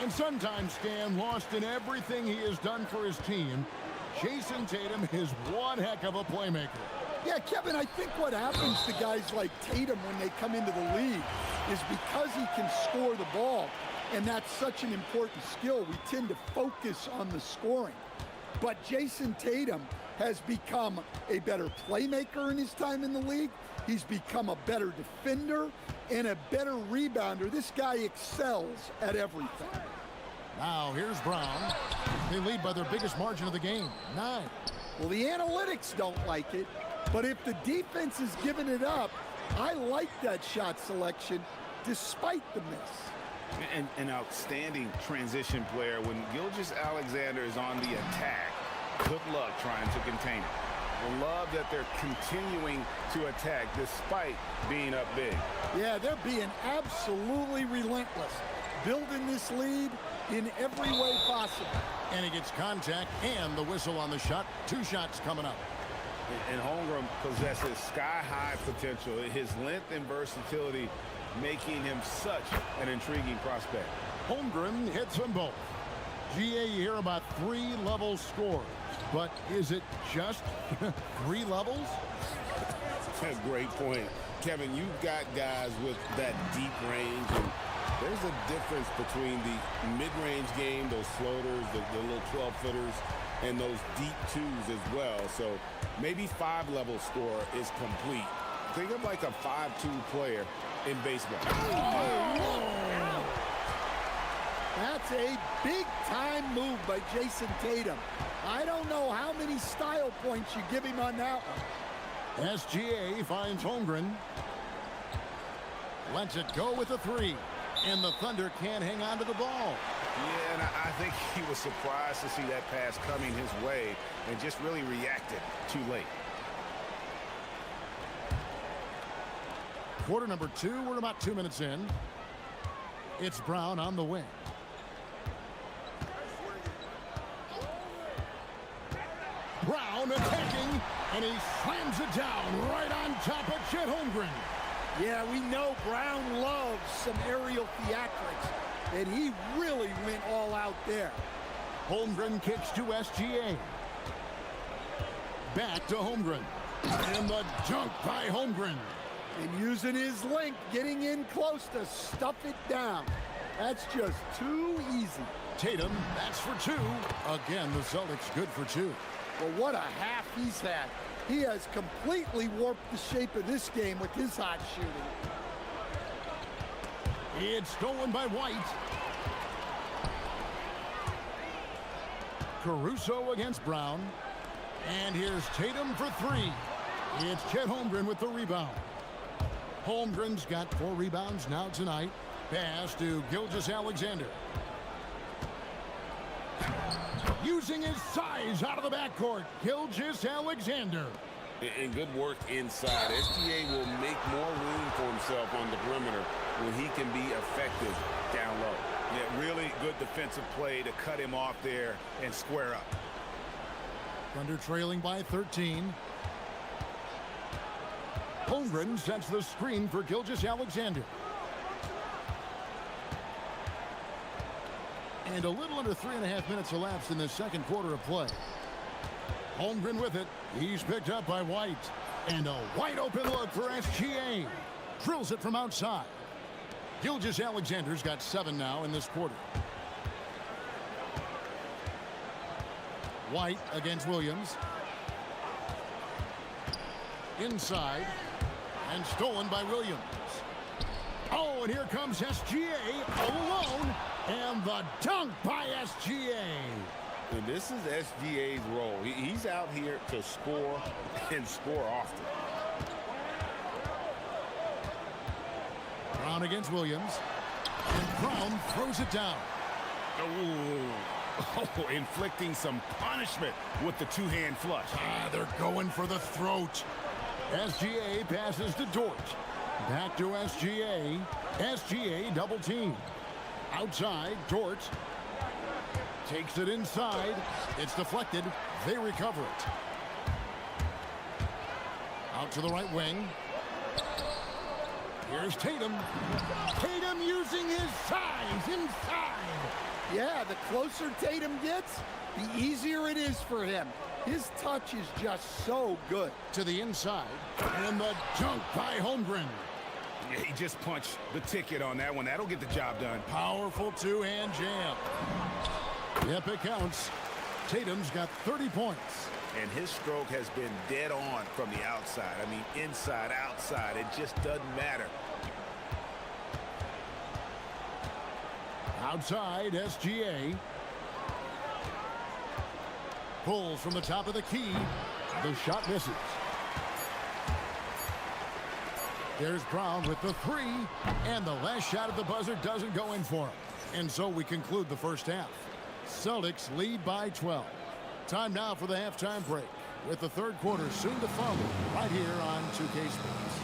And sometimes, Stan, lost in everything he has done for his team, Jason Tatum is one heck of a playmaker. Yeah, Kevin, I think what happens to guys like Tatum when they come into the league is because he can score the ball, and that's such an important skill, we tend to focus on the scoring. But Jason Tatum has become a better playmaker in his time in the league. He's become a better defender and a better rebounder. This guy excels at everything. Now here's Brown. They lead by their biggest margin of the game, 9. Well, the analytics don't like it, but if the defense is giving it up, I like that shot selection despite the miss. An outstanding transition player. When Gilgeous-Alexander is on the attack, good luck trying to contain it. I love that they're continuing to attack despite being up big. Yeah, they're being absolutely relentless, building this lead in every way possible. And he gets contact and the whistle on the shot. 2 shots coming up. And Holmgren possesses sky-high potential. His length and versatility making him such an intriguing prospect. Holmgren hits them both. GA, you hear about 3-level scores, but is it just 3 levels? Great point. Kevin, you've got guys with that deep range, and there's a difference between the mid-range game, those floaters, the little 12-footers, and those deep 2s as well. So maybe 5-level score is complete. Think of like a 5-2 player in baseball. That's a big-time move by Jason Tatum. I don't know how many style points you give him on that one. SGA finds Holmgren. Lets it go with a 3. And the Thunder can't hang on to the ball. Yeah, and I think he was surprised to see that pass coming his way and just really reacted too late. Quarter number 2, we're about 2 minutes in. It's Brown on the wing. Brown attacking, and he slams it down right on top of Chet Holmgren. Yeah, we know Brown loves some aerial theatrics, and he really went all out there. Holmgren kicks to SGA. Back to Holmgren. And the dunk by Holmgren. And using his length, getting in close to stuff it down. That's just too easy. Tatum, that's for two. Again, the Celtics good for two. Well, what a half he's had. He has completely warped the shape of this game with his hot shooting. It's stolen by White. Caruso against Brown. And here's Tatum for three. It's Chet Holmgren with the rebound. Holmgren's got 4 rebounds now tonight. Pass to Gilgeous-Alexander. Using his size out of the backcourt, Gilgeous-Alexander. And good work inside. SGA will make more room for himself on the perimeter when he can be effective down low. Yeah, really good defensive play to cut him off there and square up. Thunder trailing by 13. Holmgren sets the screen for Gilgeous-Alexander. And a little under 3.5 minutes elapsed in the second quarter of play. Holmgren with it. He's picked up by White. And a wide open look for SGA. Drills it from outside. Gilgeous-Alexander's got 7 now in this quarter. White against Williams. Inside. And stolen by Williams. Oh, and here comes SGA alone. And the dunk by SGA. And this is SGA's role. He's out here to score and score often. Brown against Williams. And Brown throws it down. Oh, inflicting some punishment with the two-hand flush. They're going for the throat. SGA passes to Dort. Back to SGA. SGA double team. Outside, Dort takes it inside. It's deflected. They recover it. Out to the right wing. Here's Tatum. Tatum using his size inside. Yeah, the closer Tatum gets, the easier it is for him. His touch is just so good. To the inside. And the dunk by Holmgren. Yeah, he just punched the ticket on that one. That'll get the job done. Powerful two-hand jam. Yep, it counts. Tatum's got 30 points. And his stroke has been dead on from the outside. I mean, inside, outside, it just doesn't matter. Outside, SGA. Pulls from the top of the key. The shot misses. There's Brown with the three. And the last shot at the buzzer doesn't go in for him. And so we conclude the first half. Celtics lead by 12. Time now for the halftime break, with the third quarter soon to follow right here on 2K Sports.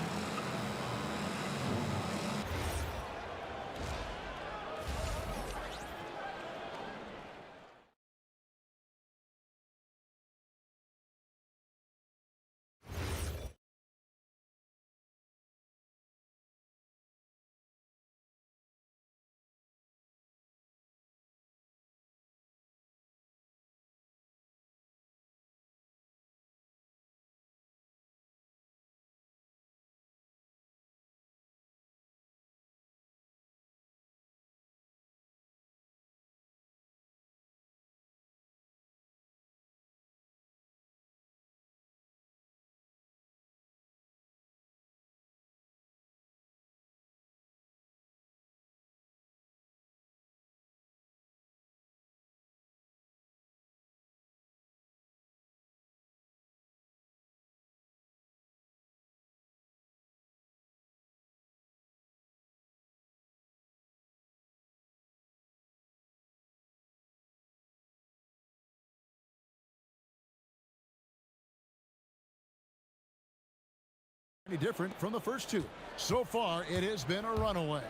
Any different from the first two. So far, it has been a runaway.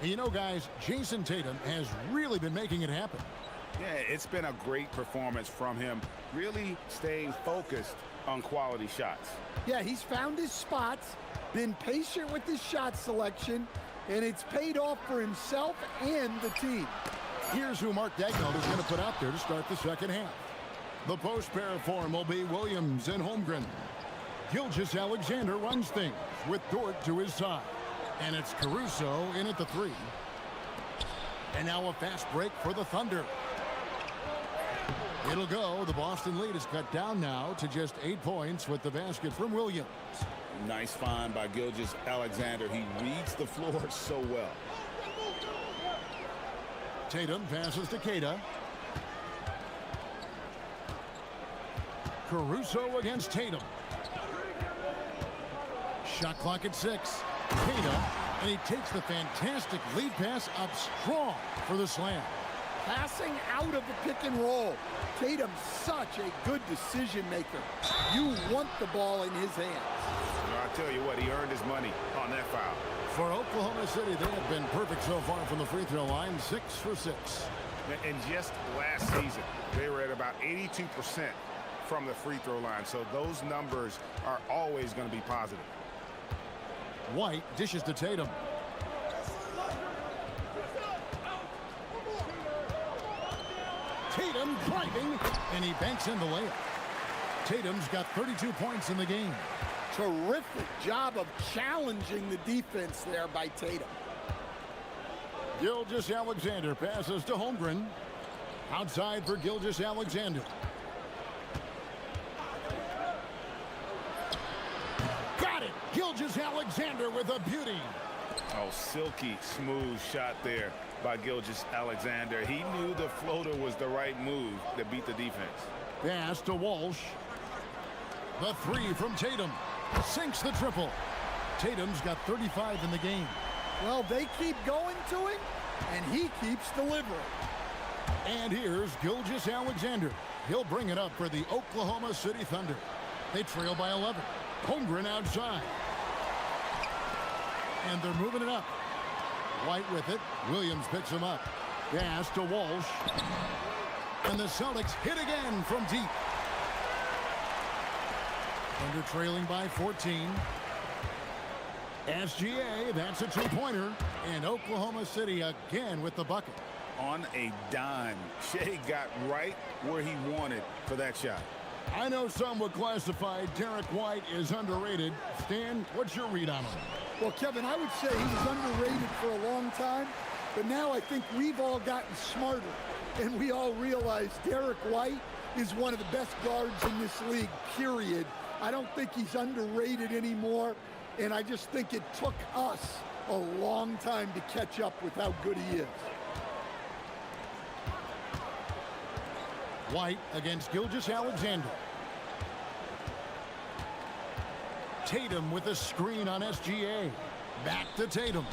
And you know, guys, Jason Tatum has really been making it happen. Yeah, it's been a great performance from him, really staying focused on quality shots. Yeah, he's found his spots, been patient with his shot selection, and it's paid off for himself and the team. Here's who Mark Daigneault is going to put out there to start the second half. The post pair form will be Williams and Holmgren. Gilgeous Alexander runs things with Dort to his side. And it's Caruso in at the 3. And now a fast break for the Thunder. It'll go. The Boston lead is cut down now to just 8 points with the basket from Williams. Nice find by Gilgeous Alexander. He reads the floor so well. Tatum passes to Queta. Caruso against Tatum. Shot clock at 6. Queta, and he takes the fantastic lead pass up strong for the slam. Passing out of the pick and roll. Tatum's such a good decision maker. You want the ball in his hands. I'll tell you what, he earned his money on that foul. For Oklahoma City, they have been perfect so far from the free throw line, 6 for 6. And just last season, they were at about 82% from the free throw line, so those numbers are always going to be positive. White dishes to Tatum. Tatum driving, and he banks in the layup. Tatum's got 32 points in the game. Terrific job of challenging the defense there by Tatum. Gilgeous Alexander passes to Holmgren. Outside for Gilgeous Alexander. Got it! Gilgeous Alexander with a beauty. Oh, silky smooth shot there by Gilgeous Alexander. He knew the floater was the right move to beat the defense. Pass to Walsh. The 3 from Tatum. Sinks the triple. Tatum's got 35 in the game. Well, they keep going to him, and he keeps delivering. And here's Gilgeous Alexander. He'll bring it up for the Oklahoma City Thunder. They trail by 11. Holmgren outside. And they're moving it up. White with it. Williams picks him up. Pass to Walsh. And the Celtics hit again from deep. Thunder trailing by 14. SGA, that's a two-pointer. And Oklahoma City again with the bucket. On a dime, Shea got right where he wanted for that shot. I know some would classify Derek White as underrated. Stan, what's your read on him? Well, Kevin, I would say he was underrated for a long time, but now I think we've all gotten smarter, and we all realize Derek White is one of the best guards in this league, period. I don't think he's underrated anymore, and I just think it took us a long time to catch up with how good he is. White against Gilgeous Alexander. Tatum with a screen on SGA. Back to Tatum.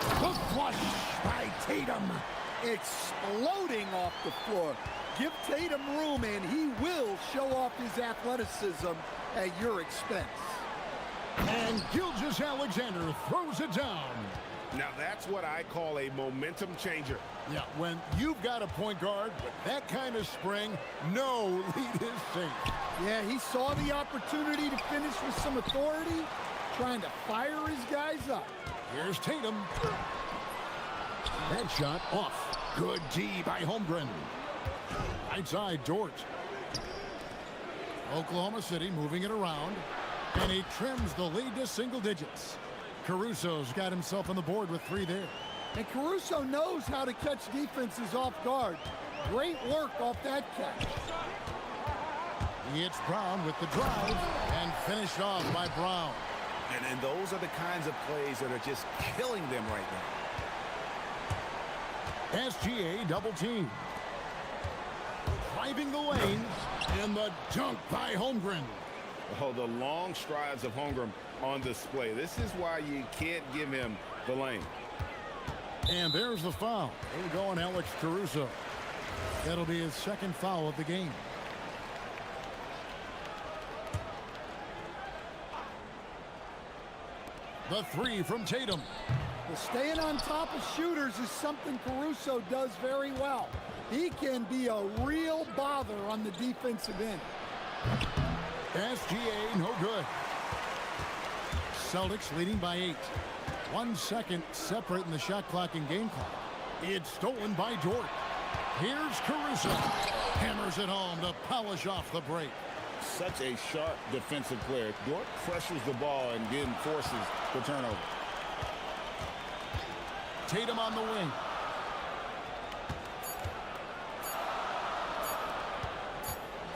The flush by Tatum. Exploding off the floor. Give Tatum room, and he will show off his athleticism at your expense. And Gilgeous Alexander throws it down. Now that's what I call a momentum changer. Yeah, when you've got a point guard with that kind of spring, no lead is safe. Yeah, he saw the opportunity to finish with some authority, trying to fire his guys up. Here's Tatum. That shot off. Good D by Holmgren. Right side, Dort. Oklahoma City moving it around, and he trims the lead to single digits. Caruso's got himself on the board with 3 there. And Caruso knows how to catch defenses off guard. Great work off that catch. He hits Brown with the drive and finished off by Brown. And those are the kinds of plays that are just killing them right now. SGA double team. Driving the lane, and the dunk by Holmgren. Oh, the long strides of Holmgren on display. This is why you can't give him the lane. And there's the foul. It'll go on Alex Caruso. That'll be his second foul of the game. The 3 from Tatum. Well, staying on top of shooters is something Caruso does very well. He can be a real bother on the defensive end. SGA, no good. Celtics leading by 8. 1 second separating the shot clock and game clock. It's stolen by Dort. Here's Caruso. Hammers it home to polish off the break. Such a sharp defensive player. Dort pressures the ball and then forces the turnover. Tatum on the wing.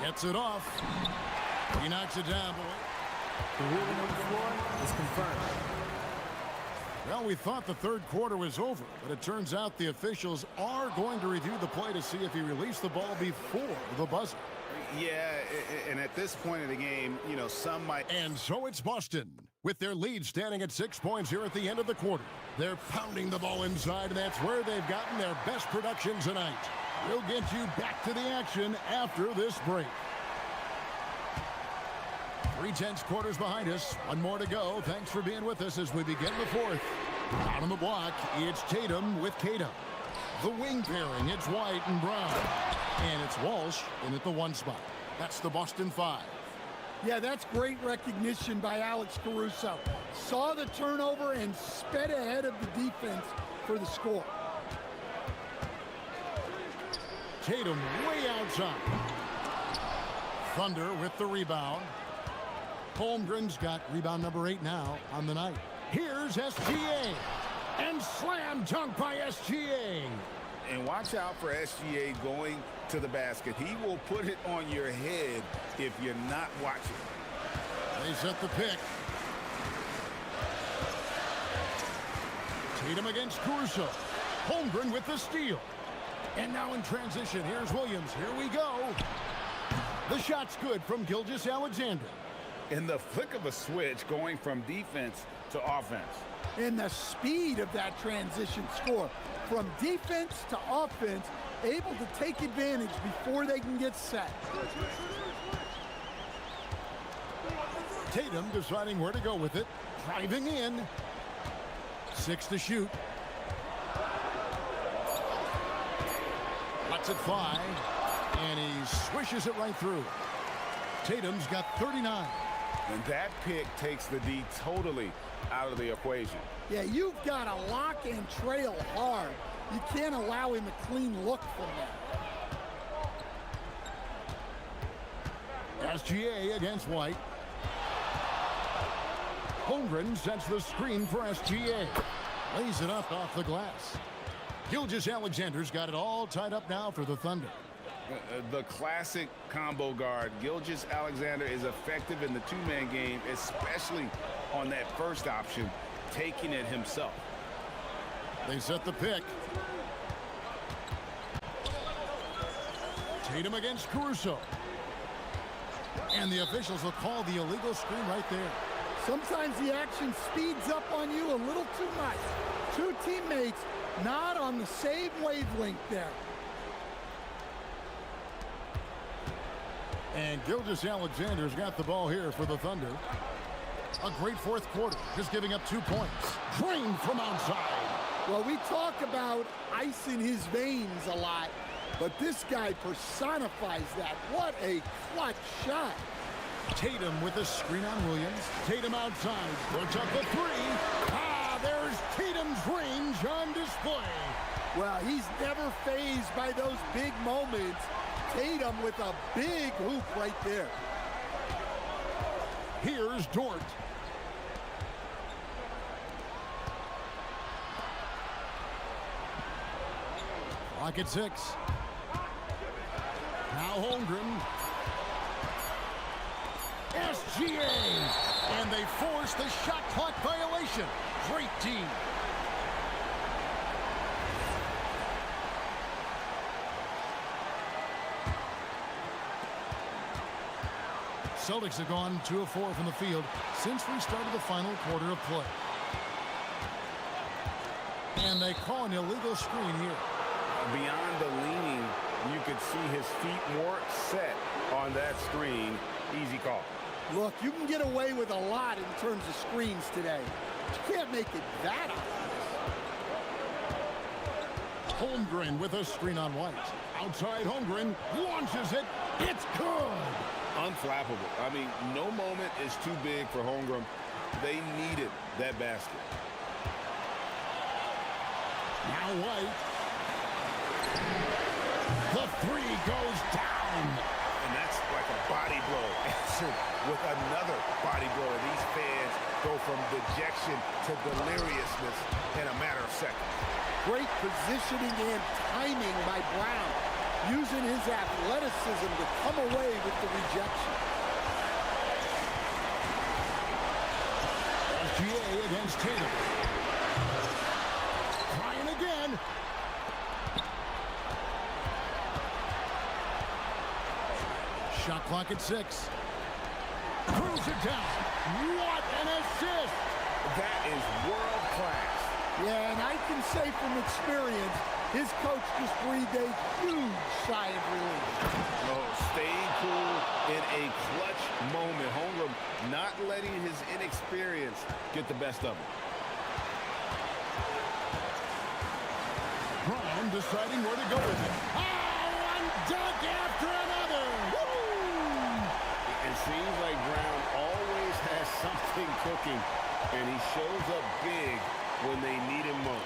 Gets it off. He knocks it down, boy. The ruling on the floor is confirmed. Well, we thought the third quarter was over, but it turns out the officials are going to review the play to see if he released the ball before the buzzer. Yeah, and at this point of the game, you know, some might... And so it's Boston, with their lead standing at 6 points here at the end of the quarter. They're pounding the ball inside, and that's where they've gotten their best production tonight. We'll get you back to the action after this break. 3/10 quarters behind us. One more to go. Thanks for being with us as we begin the fourth. Down on the block, it's Tatum with Tatum. The wing pairing, it's White and Brown. And it's Walsh in at the 1 spot. That's the Boston 5. Yeah, that's great recognition by Alex Caruso. Saw the turnover and sped ahead of the defense for the score. Tatum way outside. Thunder with the rebound. Holmgren's got rebound number 8 now on the night. Here's SGA. And slam dunk by SGA. And watch out for SGA going to the basket. He will put it on your head if you're not watching. They set the pick. Tatum against Caruso. Holmgren with the steal. And now in transition, here's Williams. Here we go. The shot's good from Gilgeous-Alexander. In the flick of a switch, going from defense to offense. And the speed of that transition score. From defense to offense, able to take advantage before they can get set. Tatum deciding where to go with it. Driving in. 6 to shoot. Lets it fly. And he swishes it right through. Tatum's got 39. And that pick takes the D totally out of the equation. Yeah, you've got to lock and trail hard. You can't allow him a clean look from that. SGA against White. Holmgren sets the screen for SGA. Lays it up off the glass. Gilgeous-Alexander's got it all tied up now for the Thunder. The classic combo guard. Gilgeous-Alexander is effective in the two-man game, especially on that first option, taking it himself. They set the pick. Tatum against Caruso. And the officials will call the illegal screen right there. Sometimes the action speeds up on you a little too much. Two teammates not on the same wavelength there. And Gilgeous-Alexander's got the ball here for the Thunder. A great fourth quarter, just giving up 2 points. Drained from outside. Well, we talk about ice in his veins a lot, but this guy personifies that. What a clutch shot. Tatum with a screen on Williams. Tatum outside. Puts up the 3. There's Tatum's range on display. Well, he's never fazed by those big moments. Tatum with a big hoop right there. Here's Dort. Clock at 6. Now Holmgren. SGA. And they force the shot clock violation. Great team. Celtics have gone 2 of 4 from the field since we started the final quarter of play. And they call an illegal screen here. Beyond the leaning, you could see his feet more set on that screen. Easy call. Look, you can get away with a lot in terms of screens today. You can't make it that obvious. Holmgren with a screen on White. Outside, Holmgren launches it. It's good. Unflappable. I mean, no moment is too big for Holmgren. They needed that basket. Now White. The three goes down. And that's like a body blow answered with another body blow. And these fans go from dejection to deliriousness in a matter of seconds. Great positioning and timing by Brown, using his athleticism to come away with the rejection. SGA against Tatum. Trying again. Shot clock at 6. Throws it down. What an assist! That is world class. Yeah, and I can say from experience, his coach just breathed a huge sigh of relief. Oh, staying cool in a clutch moment. Holmgren not letting his inexperience get the best of him. Brown deciding where to go with it. Oh, one dunk after another! Woo! It seems like Brown always has something cooking, and he shows up big when they need him most.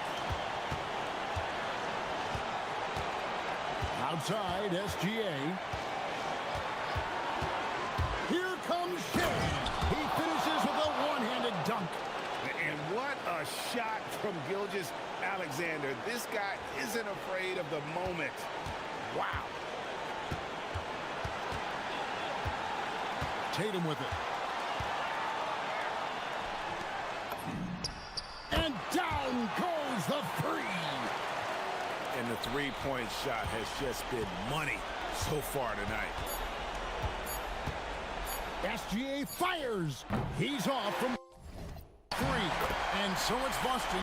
Outside, SGA. Here comes Shea. He finishes with a one-handed dunk. And what a shot from Gilgeous-Alexander. This guy isn't afraid of the moment. Wow. Tatum with it. And down goes the three. And the three-point shot has just been money so far tonight. SGA fires. He's off from 3. And so it's Boston.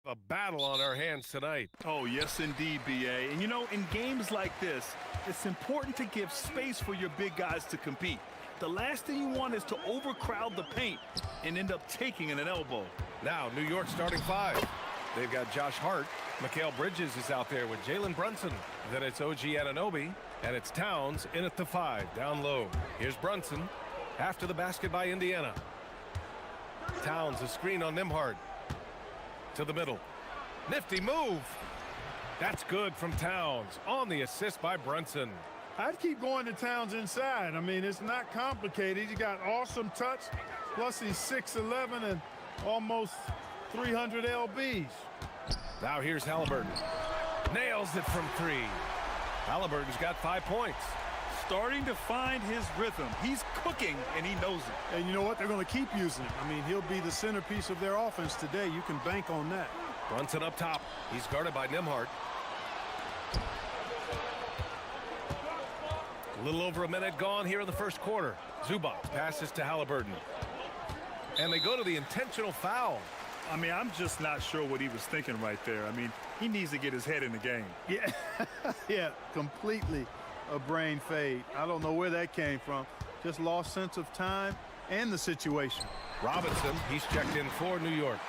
A battle on our hands tonight. Oh, yes, indeed, B.A. And, you know, in games like this, it's important to give space for your big guys to compete. The last thing you want is to overcrowd the paint and end up taking an elbow. Now, New York starting five. They've got Josh Hart. Mikal Bridges is out there with Jalen Brunson. Then it's OG Anunoby, and it's Towns in at the five, down low. Here's Brunson. After the basket by Indiana. Towns, a screen on Nembhard. To the middle. Nifty move. That's good from Towns. On the assist by Brunson. I'd keep going to Towns inside. I mean, it's not complicated. He got awesome touch, plus he's 6'11" and almost 300 lbs. Now here's Halliburton. Nails it from three. Halliburton's got 5 points. Starting to find his rhythm. He's cooking, and he knows it. And you know what? They're going to keep using him. I mean, he'll be the centerpiece of their offense today. You can bank on that. Brunson up top. He's guarded by Nembhard. A little over a minute gone here in the first quarter. Zubac passes to Halliburton. And they go to the intentional foul. I mean, I'm just not sure what he was thinking right there. I mean, he needs to get his head in the game. Yeah, yeah, completely a brain fade. I don't know where that came from. Just lost sense of time and the situation. Robinson, he's checked in for New York.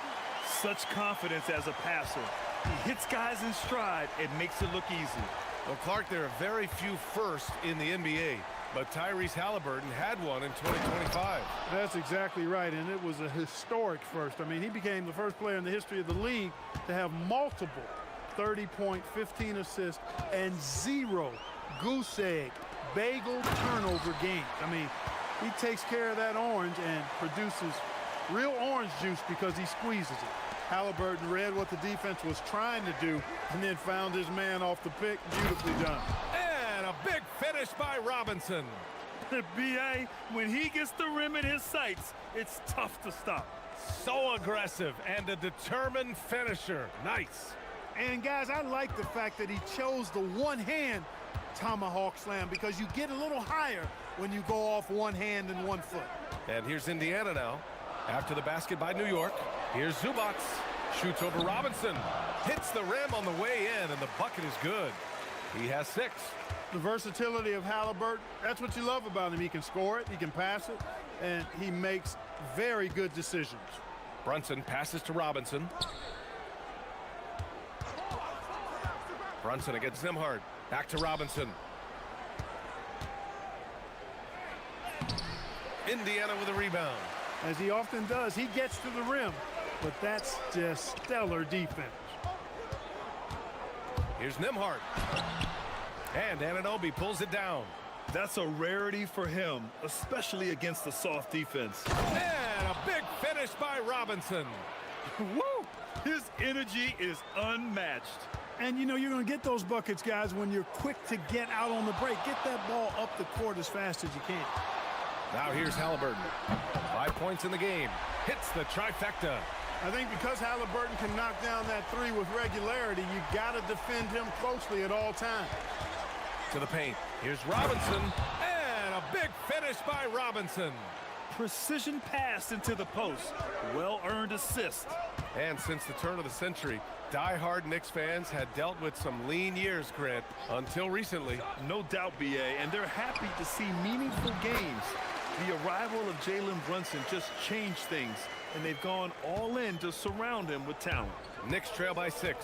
Such confidence as a passer. He hits guys in stride and makes it look easy. Well, Clark, there are very few firsts in the NBA, but Tyrese Halliburton had one in 2025. That's exactly right, and it was a historic first. I mean, he became the first player in the history of the league to have multiple 30-point, 15 assists, and 0 goose egg, bagel turnover games. I mean, he takes care of that orange and produces real orange juice because he squeezes it. Halliburton read what the defense was trying to do and then found his man off the pick. Beautifully done. And a big finish by Robinson. B.A., when he gets the rim in his sights, it's tough to stop. So aggressive and a determined finisher. Nice. And, guys, I like the fact that he chose the one-hand tomahawk slam because you get a little higher when you go off one hand and 1 foot. And here's Indiana now. After the basket by New York, here's Zubac. Shoots over Robinson. Hits the rim on the way in, and the bucket is good. He has 6. The versatility of Halliburton, that's what you love about him. He can score it, he can pass it, and he makes very good decisions. Brunson passes to Robinson. Brunson against Nembhard. Back to Robinson. Indiana with a rebound. As he often does, he gets to the rim, but that's just stellar defense. Here's Nembhard. And Anunoby pulls it down. That's a rarity for him, especially against the soft defense. And a big finish by Robinson. Woo! His energy is unmatched. And, you know, you're going to get those buckets, guys, when you're quick to get out on the break. Get that ball up the court as fast as you can. Now here's Halliburton. 5 points in the game. Hits the trifecta. I think because Halliburton can knock down that three with regularity, you got to defend him closely at all times. To the paint. Here's Robinson. And a big finish by Robinson. Precision pass into the post. Well-earned assist. And since the turn of the century, die-hard Knicks fans had dealt with some lean years, Grant, until recently. No doubt, B.A., and they're happy to see meaningful games. The arrival of Jalen Brunson just changed things, and they've gone all in to surround him with talent. Knicks trail by 6.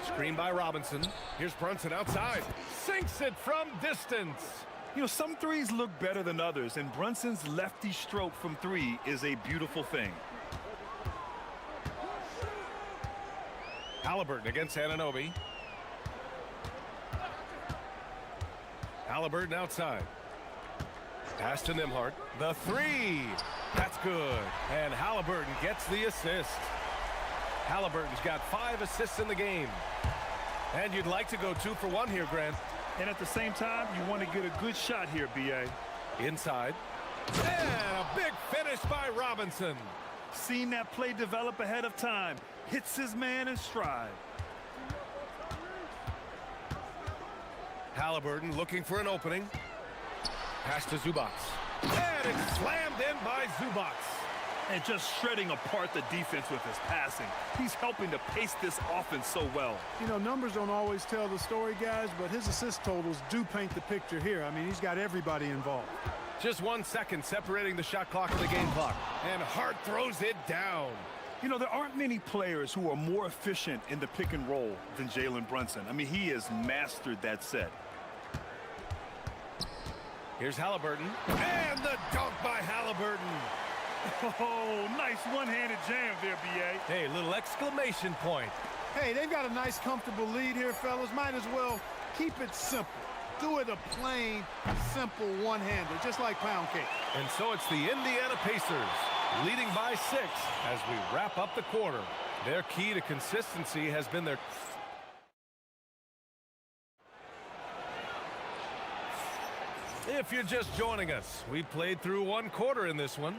Screen by Robinson. Here's Brunson outside. Sinks it from distance. You know, some threes look better than others, and Brunson's lefty stroke from 3 is a beautiful thing. Halliburton against Anunoby. Halliburton outside. Pass to Nembhard. The 3. That's good. And Halliburton gets the assist. Halliburton's got 5 assists in the game. And you'd like to go 2 for 1 here, Grant. And at the same time, you want to get a good shot here, B.A. Inside. And a big finish by Robinson. Seen that play develop ahead of time. Hits his man in stride. Halliburton looking for an opening. Pass to Zubac. And it's slammed in by Zubac. And just shredding apart the defense with his passing. He's helping to pace this offense so well. You know, numbers don't always tell the story, guys, but his assist totals do paint the picture here. I mean, he's got everybody involved. Just 1 second separating the shot clock and the game clock. And Hart throws it down. You know, there aren't many players who are more efficient in the pick and roll than Jalen Brunson. I mean, he has mastered that set. Here's Halliburton. And the dunk by Halliburton. Oh, nice one-handed jam there, B.A. Hey, little exclamation point. Hey, they've got a nice, comfortable lead here, fellas. Might as well keep it simple. Do it a plain, simple one-hander, just like pound cake. And so it's the Indiana Pacers leading by 6 as we wrap up the quarter. Their key to consistency has been their... If you're just joining us, we played through 1 quarter in this one.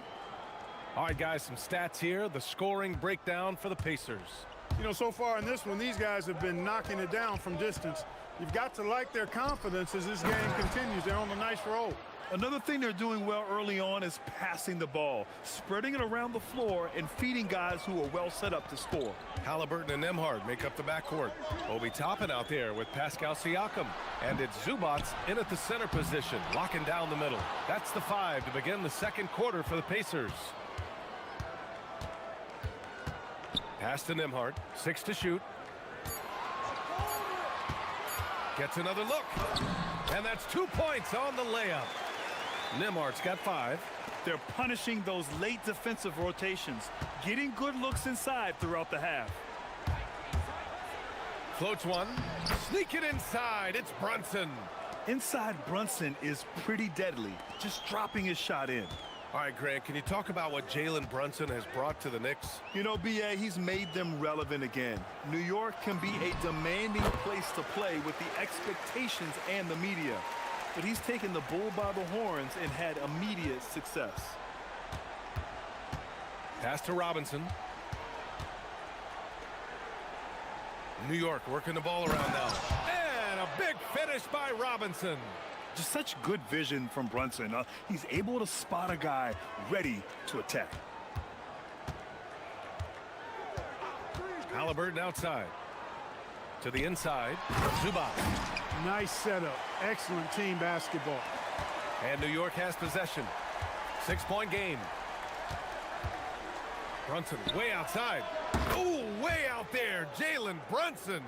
All right, guys, some stats here. The scoring breakdown for the Pacers. You know, so far in this one, these guys have been knocking it down from distance. You've got to like their confidence as this game continues. They're on a nice roll. Another thing they're doing well early on is passing the ball, spreading it around the floor and feeding guys who are well set up to score. Halliburton and Nembhard make up the backcourt. Obi Toppin out there with Pascal Siakam. And it's Zubats in at the center position, locking down the middle. That's the 5 to begin the second quarter for the Pacers. Pass to Nembhard, 6 to shoot. Gets another look. And that's 2 points on the layup. Nembhard's got 5. They're punishing those late defensive rotations, getting good looks inside throughout the half. Floats one. Sneak it inside. It's Brunson. Inside Brunson is pretty deadly, just dropping his shot in. All right, Grant, can you talk about what Jalen Brunson has brought to the Knicks? You know, B.A., he's made them relevant again. New York can be a demanding place to play with the expectations and the media. But he's taken the bull by the horns and had immediate success. Pass to Robinson. New York working the ball around now. And a big finish by Robinson. Just such good vision from Brunson. He's able to spot a guy ready to attack. Halliburton outside. To the inside. Zubac. Nice setup. Excellent team basketball. And New York has possession. 6-point game. Brunson way outside. Oh, way out there. Jalen Brunson.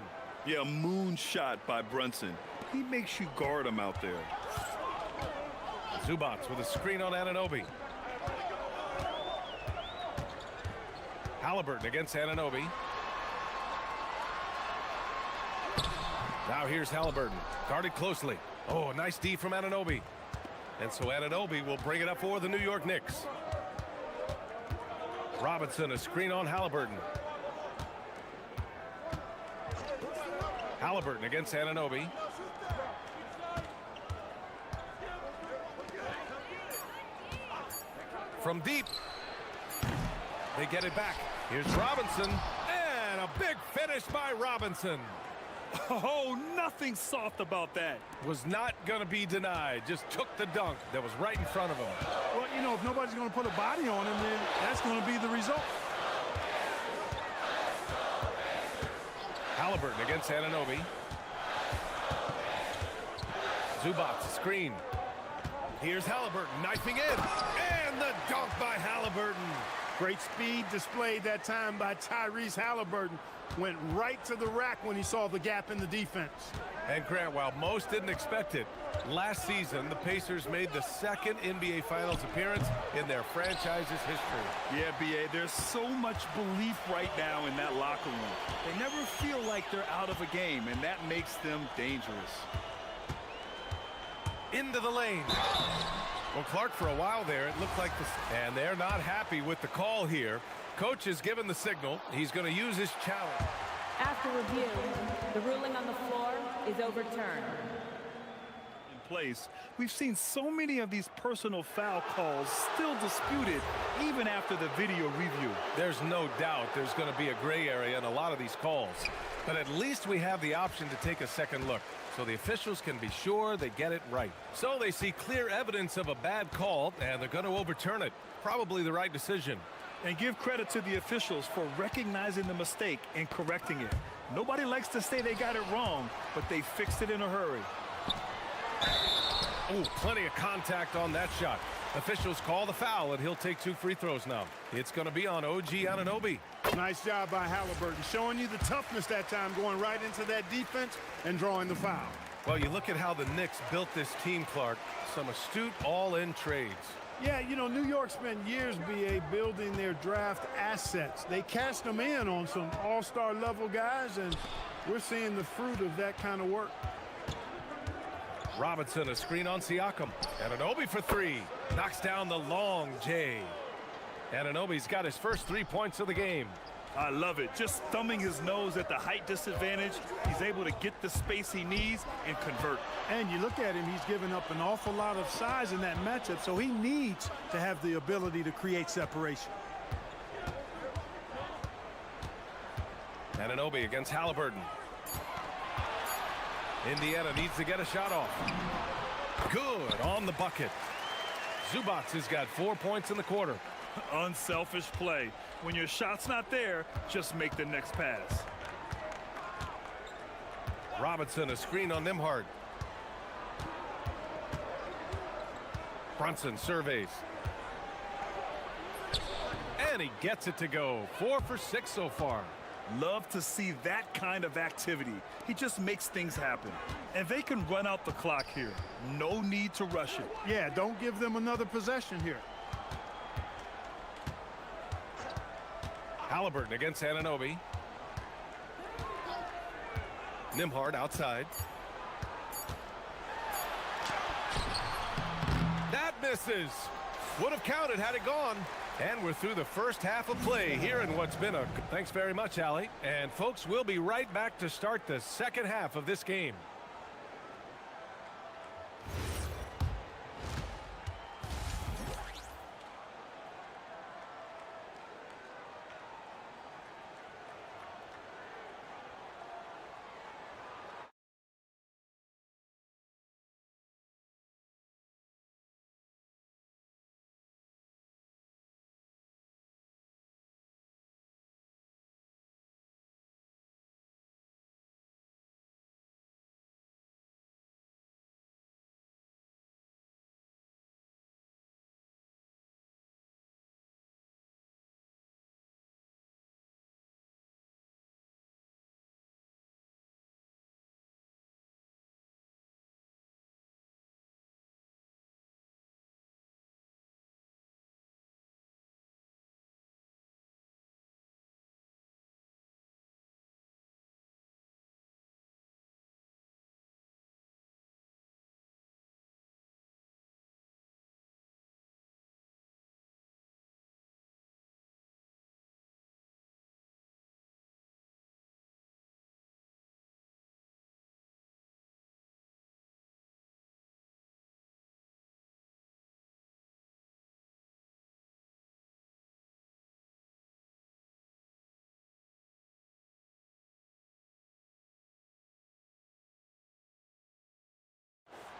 Yeah, moon shot by Brunson. He makes you guard him out there. Zubats with a screen on Anunoby. Halliburton against Anunoby. Now here's Halliburton. Guarded closely. Oh, nice D from Anunoby. And so Anunoby will bring it up for the New York Knicks. Robinson, a screen on Halliburton. Halliburton against Anunoby. From deep. They get it back. Here's Robinson. And a big finish by Robinson. Oh, nothing soft about that. Was not going to be denied. Just took the dunk that was right in front of him. Well, you know, if nobody's going to put a body on him, then that's going to be the result. Halliburton against Anunoby. Zubac, screen. Here's Halliburton knifing in. And the dunk by Halliburton. Great speed displayed that time by Tyrese Halliburton. Went right to the rack when he saw the gap in the defense. And Grant, while most didn't expect it, last season the Pacers made the second NBA Finals appearance in their franchise's history. Yeah, B.A., there's so much belief right now in that locker room. They never feel like they're out of a game, and that makes them dangerous. Into the lane. Well, Clark, for a while there, it looked like this. And they're not happy with the call here. Coach has given the signal. He's going to use his challenge. After review, the ruling on the floor is overturned. In place, we've seen so many of these personal foul calls still disputed even after the video review. There's no doubt there's going to be a gray area in a lot of these calls. But at least we have the option to take a second look, so the officials can be sure they get it right. So they see clear evidence of a bad call, and they're going to overturn it. Probably the right decision. And give credit to the officials for recognizing the mistake and correcting it. Nobody likes to say they got it wrong, but they fixed it in a hurry. Oh, plenty of contact on that shot. Officials call the foul, and he'll take 2 free throws now. It's going to be on OG Anunoby. Nice job by Halliburton, showing you the toughness that time, going right into that defense and drawing the foul. Well, you look at how the Knicks built this team, Clark. Some astute all-in trades. Yeah, you know, New York spent years, BA, building their draft assets. They cast them in on some all-star level guys, and we're seeing the fruit of that kind of work. Robinson, a screen on Siakam. Anunoby for 3. Knocks down the long J. Anunoby's got his first 3 points of the game. I love it. Just thumbing his nose at the height disadvantage, he's able to get the space he needs and convert. And you look at him, he's given up an awful lot of size in that matchup, so he needs to have the ability to create separation. Anunoby against Halliburton. Indiana needs to get a shot off. Good on the bucket. Zubac has got 4 points in the quarter. Unselfish play. When your shot's not there, just make the next pass. Robinson, a screen on Nimhard. Brunson surveys. And he gets it to go. 4 for 6 so far. Love to see that kind of activity. He just makes things happen. And they can run out the clock here. No need to rush it. Yeah, don't give them another possession here. Halliburton against Anunoby. Nimhard outside. That misses. Would have counted had it gone. And we're through the first half of play here in what's been a... Thanks very much, Allie. And folks, we'll be right back to start the second half of this game.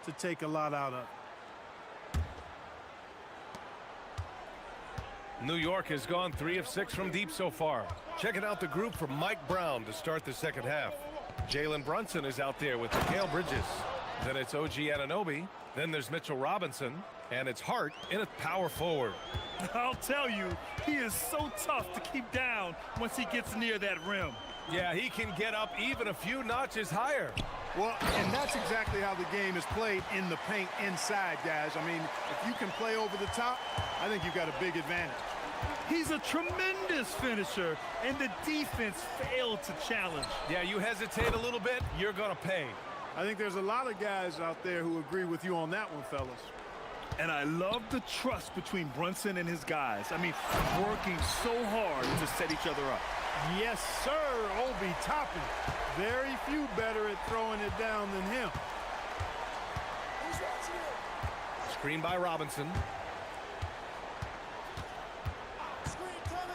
To take a lot out of. New York has gone 3 of 6 from deep so far. Checking out the group for Mike Brown to start the second half. Jalen Brunson is out there with Mikal Bridges. Then it's OG Anunoby. Then there's Mitchell Robinson. And it's Hart in a power forward. I'll tell you, he is so tough to keep down once he gets near that rim. Yeah, he can get up even a few notches higher. Well, and that's exactly how the game is played in the paint inside, guys. I mean, if you can play over the top, I think you've got a big advantage. He's a tremendous finisher, and the defense failed to challenge. Yeah, you hesitate a little bit, you're going to pay. I think there's a lot of guys out there who agree with you on that one, fellas. And I love the trust between Brunson and his guys. I mean, working so hard to set each other up. Yes, sir, Obi Toppin. Very few better at throwing it down than him. Screen by Robinson.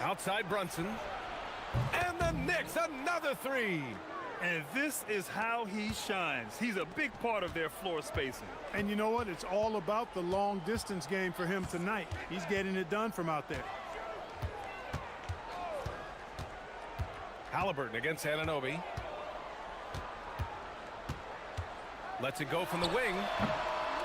Outside Brunson. And the Knicks, another 3. And this is how he shines. He's a big part of their floor spacing. And you know what? It's all about the long distance game for him tonight. He's getting it done from out there. Halliburton against Anunoby. Lets it go from the wing.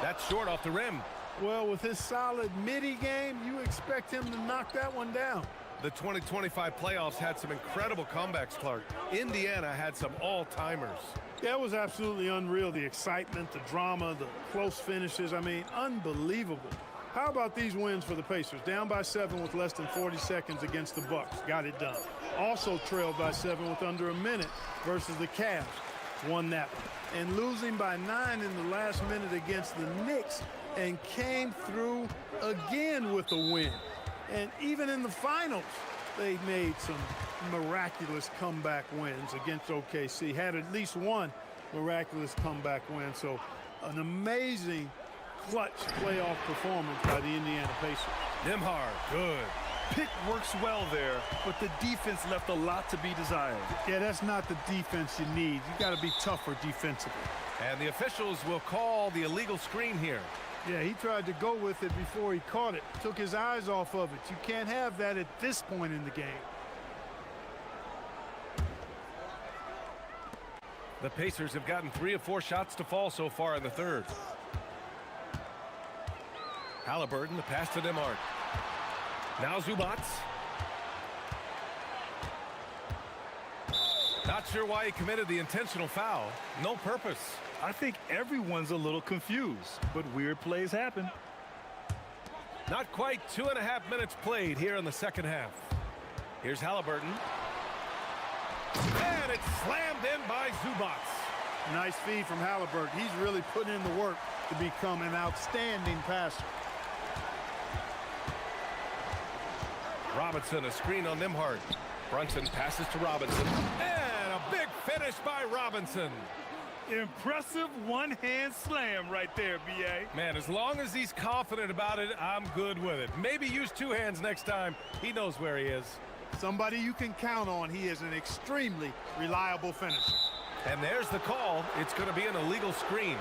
That's short off the rim. Well, with his solid midi game, you expect him to knock that one down. The 2025 playoffs had some incredible comebacks, Clark. Indiana had some all-timers. Yeah, it was absolutely unreal. The excitement, the drama, the close finishes. I mean, unbelievable. How about these wins for the Pacers? Down by 7 with less than 40 seconds against the Bucks. Got it done. Also trailed by 7 with under a minute versus the Cavs. Won that one. And losing by 9 in the last minute against the Knicks and came through again with a win. And even in the finals, they made some miraculous comeback wins against OKC. Had at least one miraculous comeback win. So an amazing clutch playoff performance by the Indiana Pacers. Nembhard, good. Pick works well there, but the defense left a lot to be desired. Yeah, that's not the defense you need. You got to be tougher defensively. And the officials will call the illegal screen here. Yeah, he tried to go with it before he caught it. Took his eyes off of it. You can't have that at this point in the game. The Pacers have gotten 3 of 4 shots to fall so far in the third. Halliburton, the pass to Nembhard. Now Zubac. Not sure why he committed the intentional foul. No purpose. I think everyone's a little confused, but weird plays happen. Not quite 2.5 minutes played here in the second half. Here's Halliburton. And it's slammed in by Zubac. Nice feed from Halliburton. He's really putting in the work to become an outstanding passer. Robinson, a screen on Nembhard. Brunson passes to Robinson. And a big finish by Robinson. Impressive one-hand slam right there, B.A. Man, as long as he's confident about it, I'm good with it. Maybe use 2 hands next time. He knows where he is. Somebody you can count on. He is an extremely reliable finisher. And there's the call. It's going to be an illegal screen.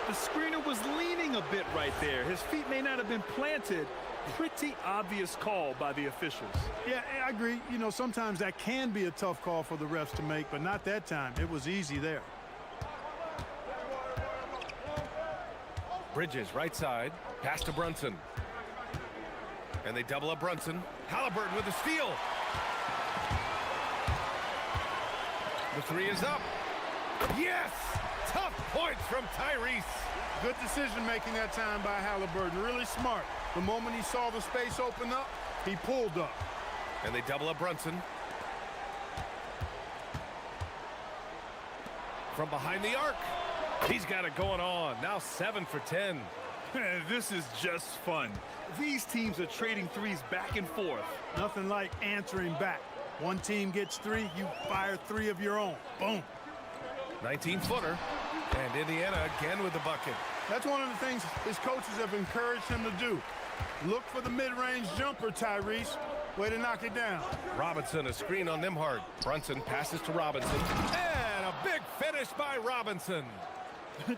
The screener was leaning a bit right there. His feet may not have been planted. Pretty obvious call by the officials. Yeah, I agree. You know, sometimes that can be a tough call for the refs to make, but not that time. It was easy there. Bridges, right side. Pass to Brunson. And they double up Brunson. Halliburton with the steal. The 3 is up. Yes! Tough points from Tyrese. Good decision-making that time by Halliburton. Really smart. The moment he saw the space open up, he pulled up. And they double up Brunson. From behind the arc. He's got it going on. Now 7 for 10. This is just fun. These teams are trading threes back and forth. Nothing like answering back. One team gets 3, you fire 3 of your own. Boom. 19-footer. And Indiana again with the bucket. That's one of the things his coaches have encouraged him to do. Look for the mid-range jumper, Tyrese. Way to knock it down. Robinson, a screen on Nembhard. Brunson passes to Robinson. And a big finish by Robinson.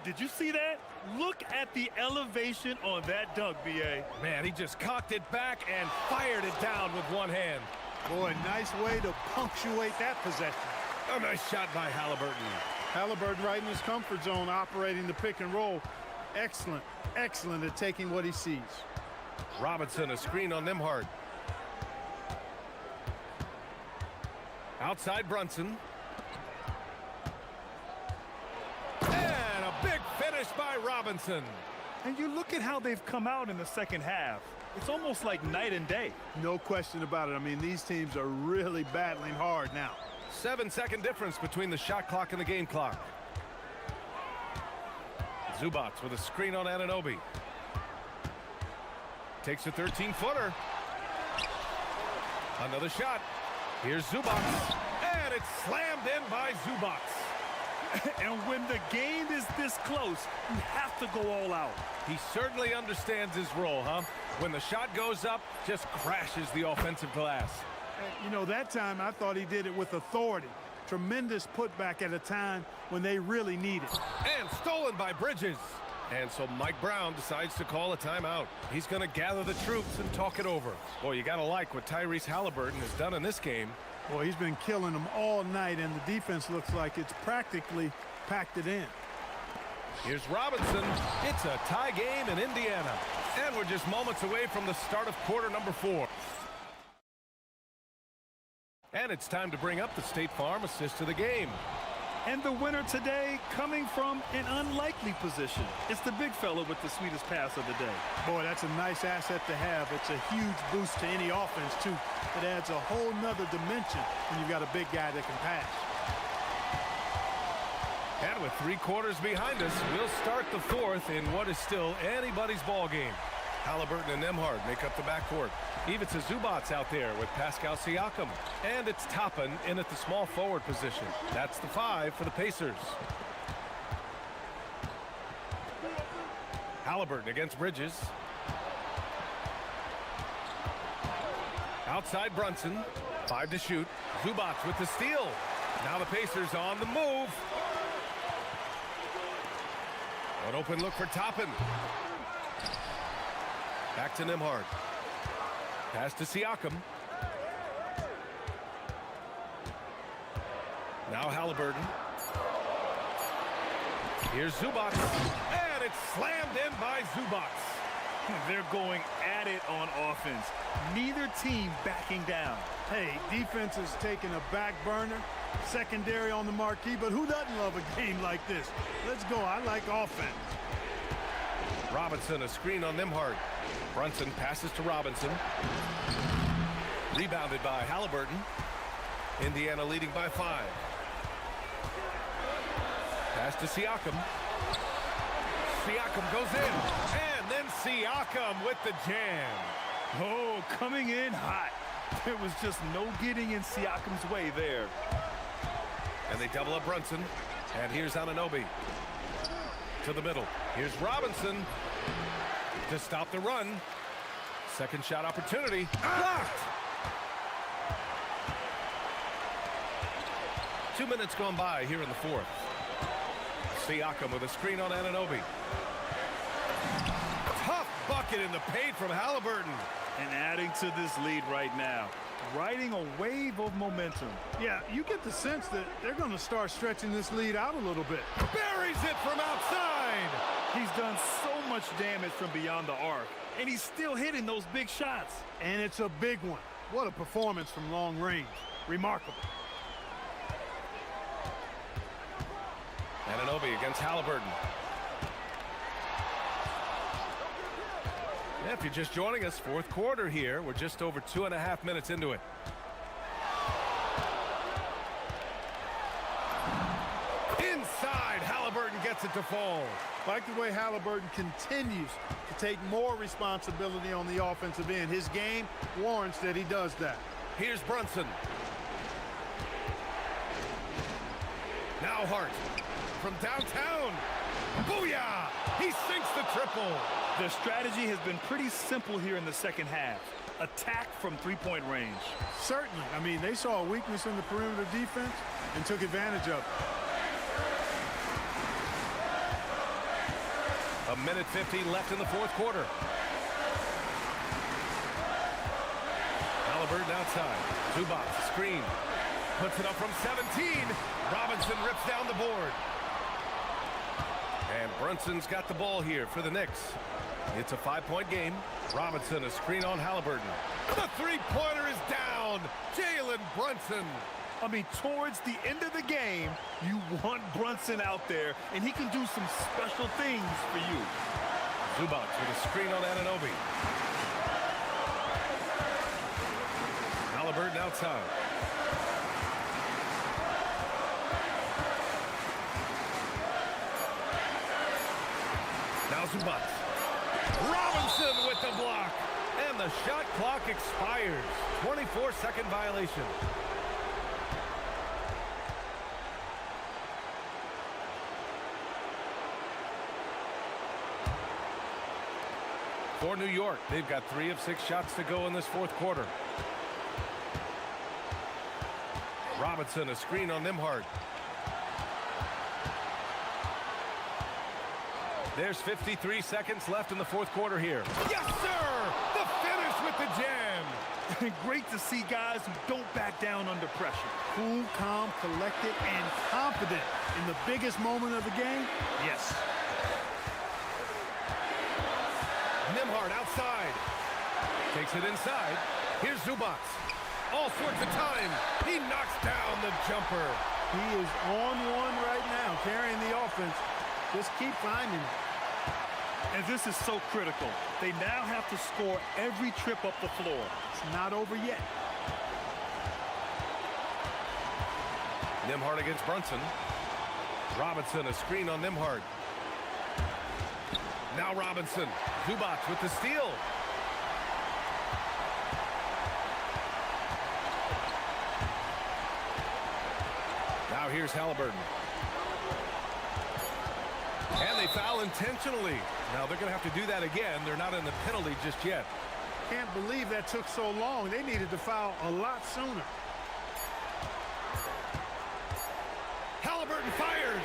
Did you see that? Look at the elevation on that dunk, B.A. Man, he just cocked it back and fired it down with one hand. Boy, nice way to punctuate that possession. A nice shot by Halliburton. Halliburton right in his comfort zone, operating the pick and roll. Excellent, excellent at taking what he sees. Robinson, a screen on Nembhard. Outside Brunson. And a big finish by Robinson. And you look at how they've come out in the second half. It's almost like night and day. No question about it. I mean, these teams are really battling hard now. 7-second difference between the shot clock and the game clock. Zubac with a screen on Anunoby. Takes a 13-footer. Another shot. Here's Zubac. And it's slammed in by Zubac. And when the game is this close, you have to go all out. He certainly understands his role, huh? When the shot goes up, just crashes the offensive glass. You know, that time I thought he did it with authority. Tremendous putback at a time when they really need it. And stolen by Bridges. And so Mike Brown decides to call a timeout. He's going to gather the troops and talk it over. Boy, you got to like what Tyrese Halliburton has done in this game. Boy, he's been killing them all night, and the defense looks like it's practically packed it in. Here's Robinson. It's a tie game in Indiana. And we're just moments away from the start of quarter number 4. And it's time to bring up the State Farm assist of the game. And the winner today coming from an unlikely position. It's the big fella with the sweetest pass of the day. Boy, that's a nice asset to have. It's a huge boost to any offense, too. It adds a whole nother dimension when you've got a big guy that can pass. And with 3 quarters behind us, we'll start the 4th in what is still anybody's ball game. Halliburton and Nembhard make up the backcourt. Ivica Zubac's out there with Pascal Siakam. And it's Toppin in at the small forward position. That's the 5 for the Pacers. Halliburton against Bridges. Outside Brunson. 5 to shoot. Zubac with the steal. Now the Pacers on the move. An open look for Toppin. Back to Nembhard. Pass to Siakam. Now Halliburton. Here's Zubac. And it's slammed in by Zubac. They're going at it on offense. Neither team backing down. Hey, defense is taking a back burner. Secondary on the marquee, but who doesn't love a game like this? Let's go. I like offense. Robinson, a screen on Nembhard. Brunson passes to Robinson. Rebounded by Halliburton. Indiana leading by 5. Pass to Siakam. Siakam goes in. And then Siakam with the jam. Oh, coming in hot. There was just no getting in Siakam's way there. And they double up Brunson. And here's Anunoby. To the middle. Here's Robinson to stop the run. Second shot opportunity. Blocked! 2 minutes gone by here in the 4th. Siakam with a screen on Anunoby. Tough bucket in the paint from Halliburton. And adding to this lead right now. Riding a wave of momentum. Yeah, you get the sense that they're going to start stretching this lead out a little bit. Buries it from outside. He's done so much damage from beyond the arc, and he's still hitting those big shots. And it's a big one. What a performance from long range. Remarkable. Anunoby against Halliburton. Yeah, if you're just joining us, 4th quarter here. We're just over 2.5 minutes into it. Inside, Halliburton gets it to fall. Like the way Halliburton continues to take more responsibility on the offensive end. His game warrants that he does that. Here's Brunson. Now Hart from downtown. Booyah! He sinks the triple. Their strategy has been pretty simple here in the second half. Attack from 3-point range. Certainly. I mean, they saw a weakness in the perimeter defense and took advantage of it. 1:15 left in the 4th quarter. Halliburton outside. Zubac, screen. Puts it up from 17. Robinson rips down the board. And Brunson's got the ball here for the Knicks. It's a 5-point game. Robinson, a screen on Halliburton. The 3-pointer is down. Jalen Brunson. I mean, towards the end of the game, you want Brunson out there, and he can do some special things for you. Zubac with a screen on Anunoby. Halliburton outside. Now Zubac. Robinson with the block. And the shot clock expires. 24-second violation. For New York, they've got 3 of 6 shots to go in this 4th quarter. Robinson, a screen on Nembhard. There's 53 seconds left in the 4th quarter here. Yes, sir! The finish with the jam! And great to see guys who don't back down under pressure. Cool, calm, collected, and confident in the biggest moment of the game. Yes. Nimhard outside. Takes it inside. Here's Zubac. All sorts of time. He knocks down the jumper. He is on one right now, carrying the offense. Just keep finding it. And this is so critical. They now have to score every trip up the floor. It's not over yet. Nimhard against Brunson. Robinson, a screen on Nimhard. Now Robinson. Zubac with the steal. Now here's Halliburton. And they foul intentionally. Now they're going to have to do that again. They're not in the penalty just yet. Can't believe that took so long. They needed to foul a lot sooner. Halliburton fires.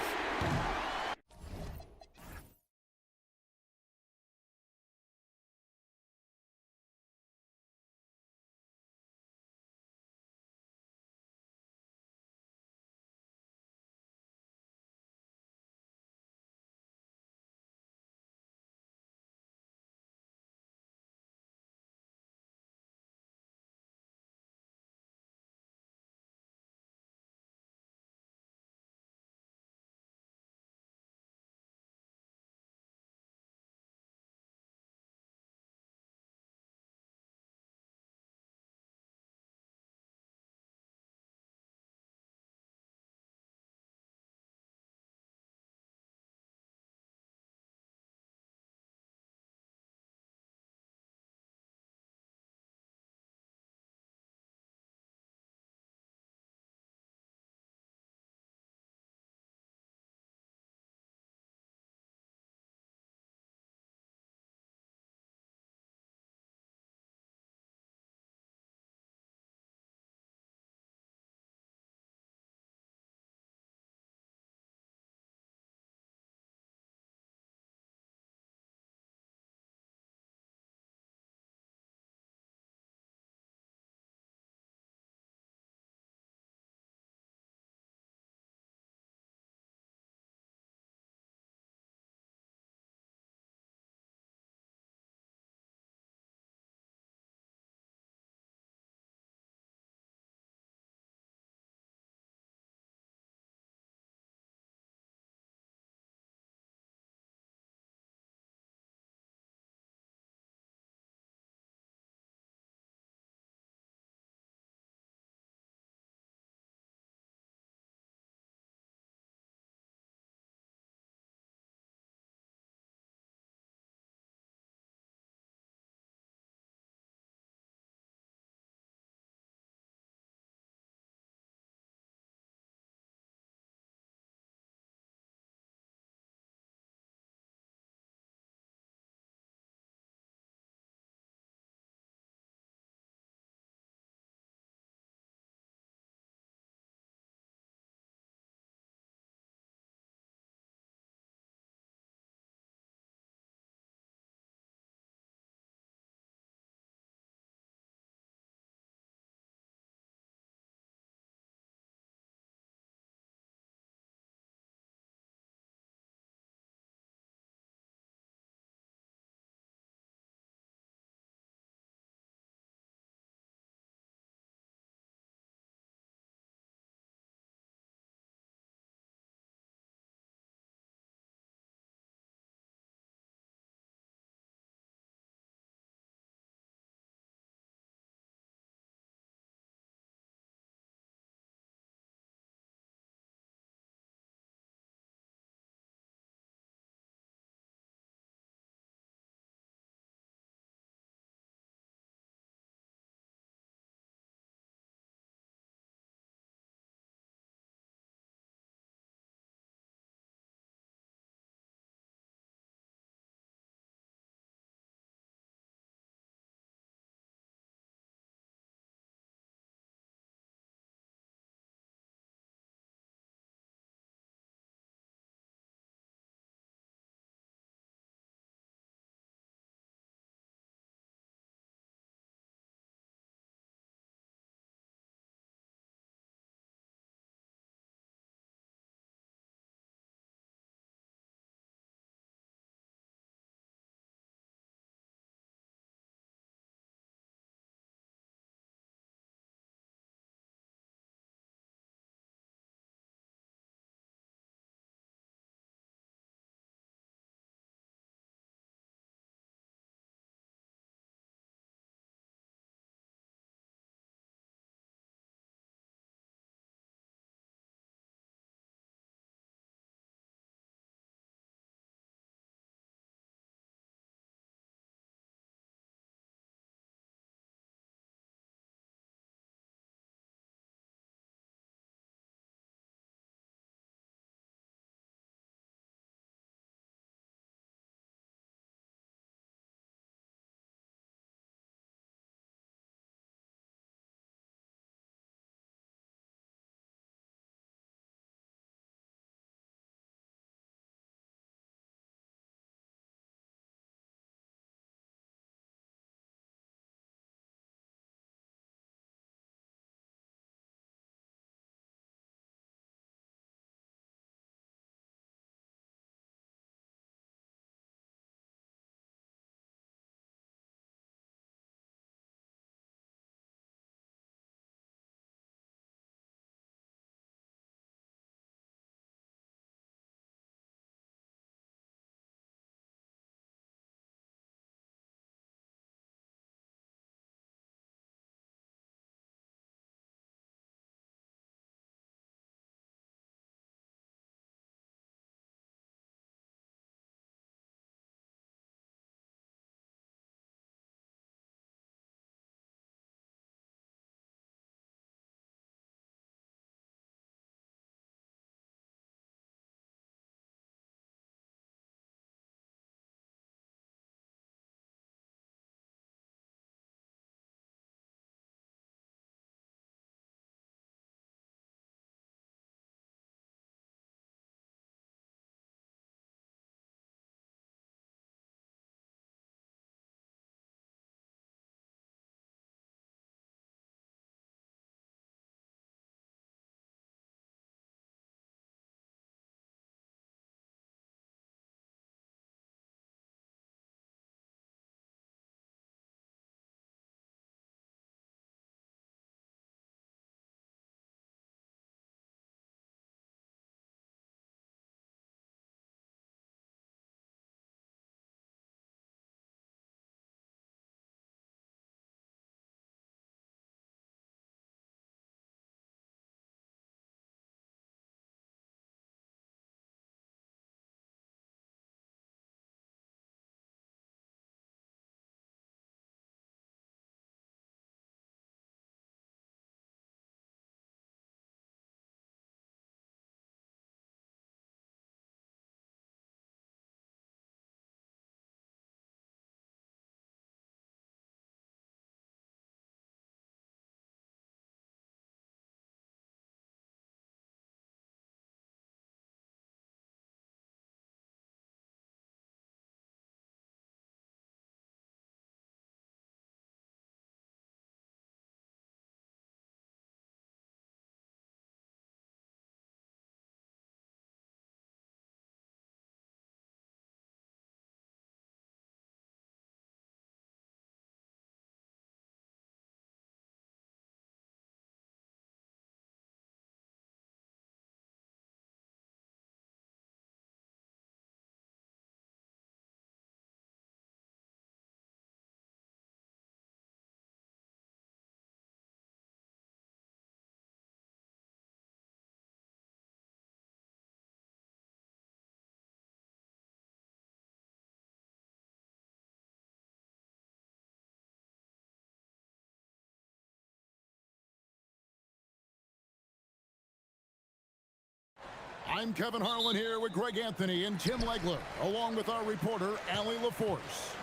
I'm Kevin Harlan here with Greg Anthony and Tim Legler, along with our reporter, Allie LaForce.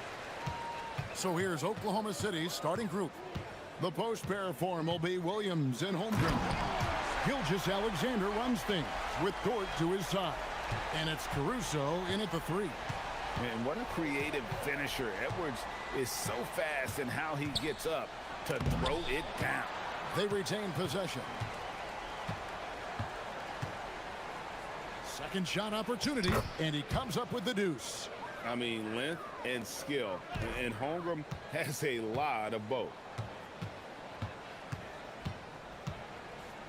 So here's Oklahoma City's starting group. The post pair form will be Williams and Holmgren. Gilgeous Alexander runs things with Dort to his side. And it's Caruso in at the 3. And what a creative finisher. Edwards is so fast in how he gets up to throw it down. They retain possession. Second shot opportunity, and he comes up with the deuce. I mean, length and skill. And Holmgren has a lot of both.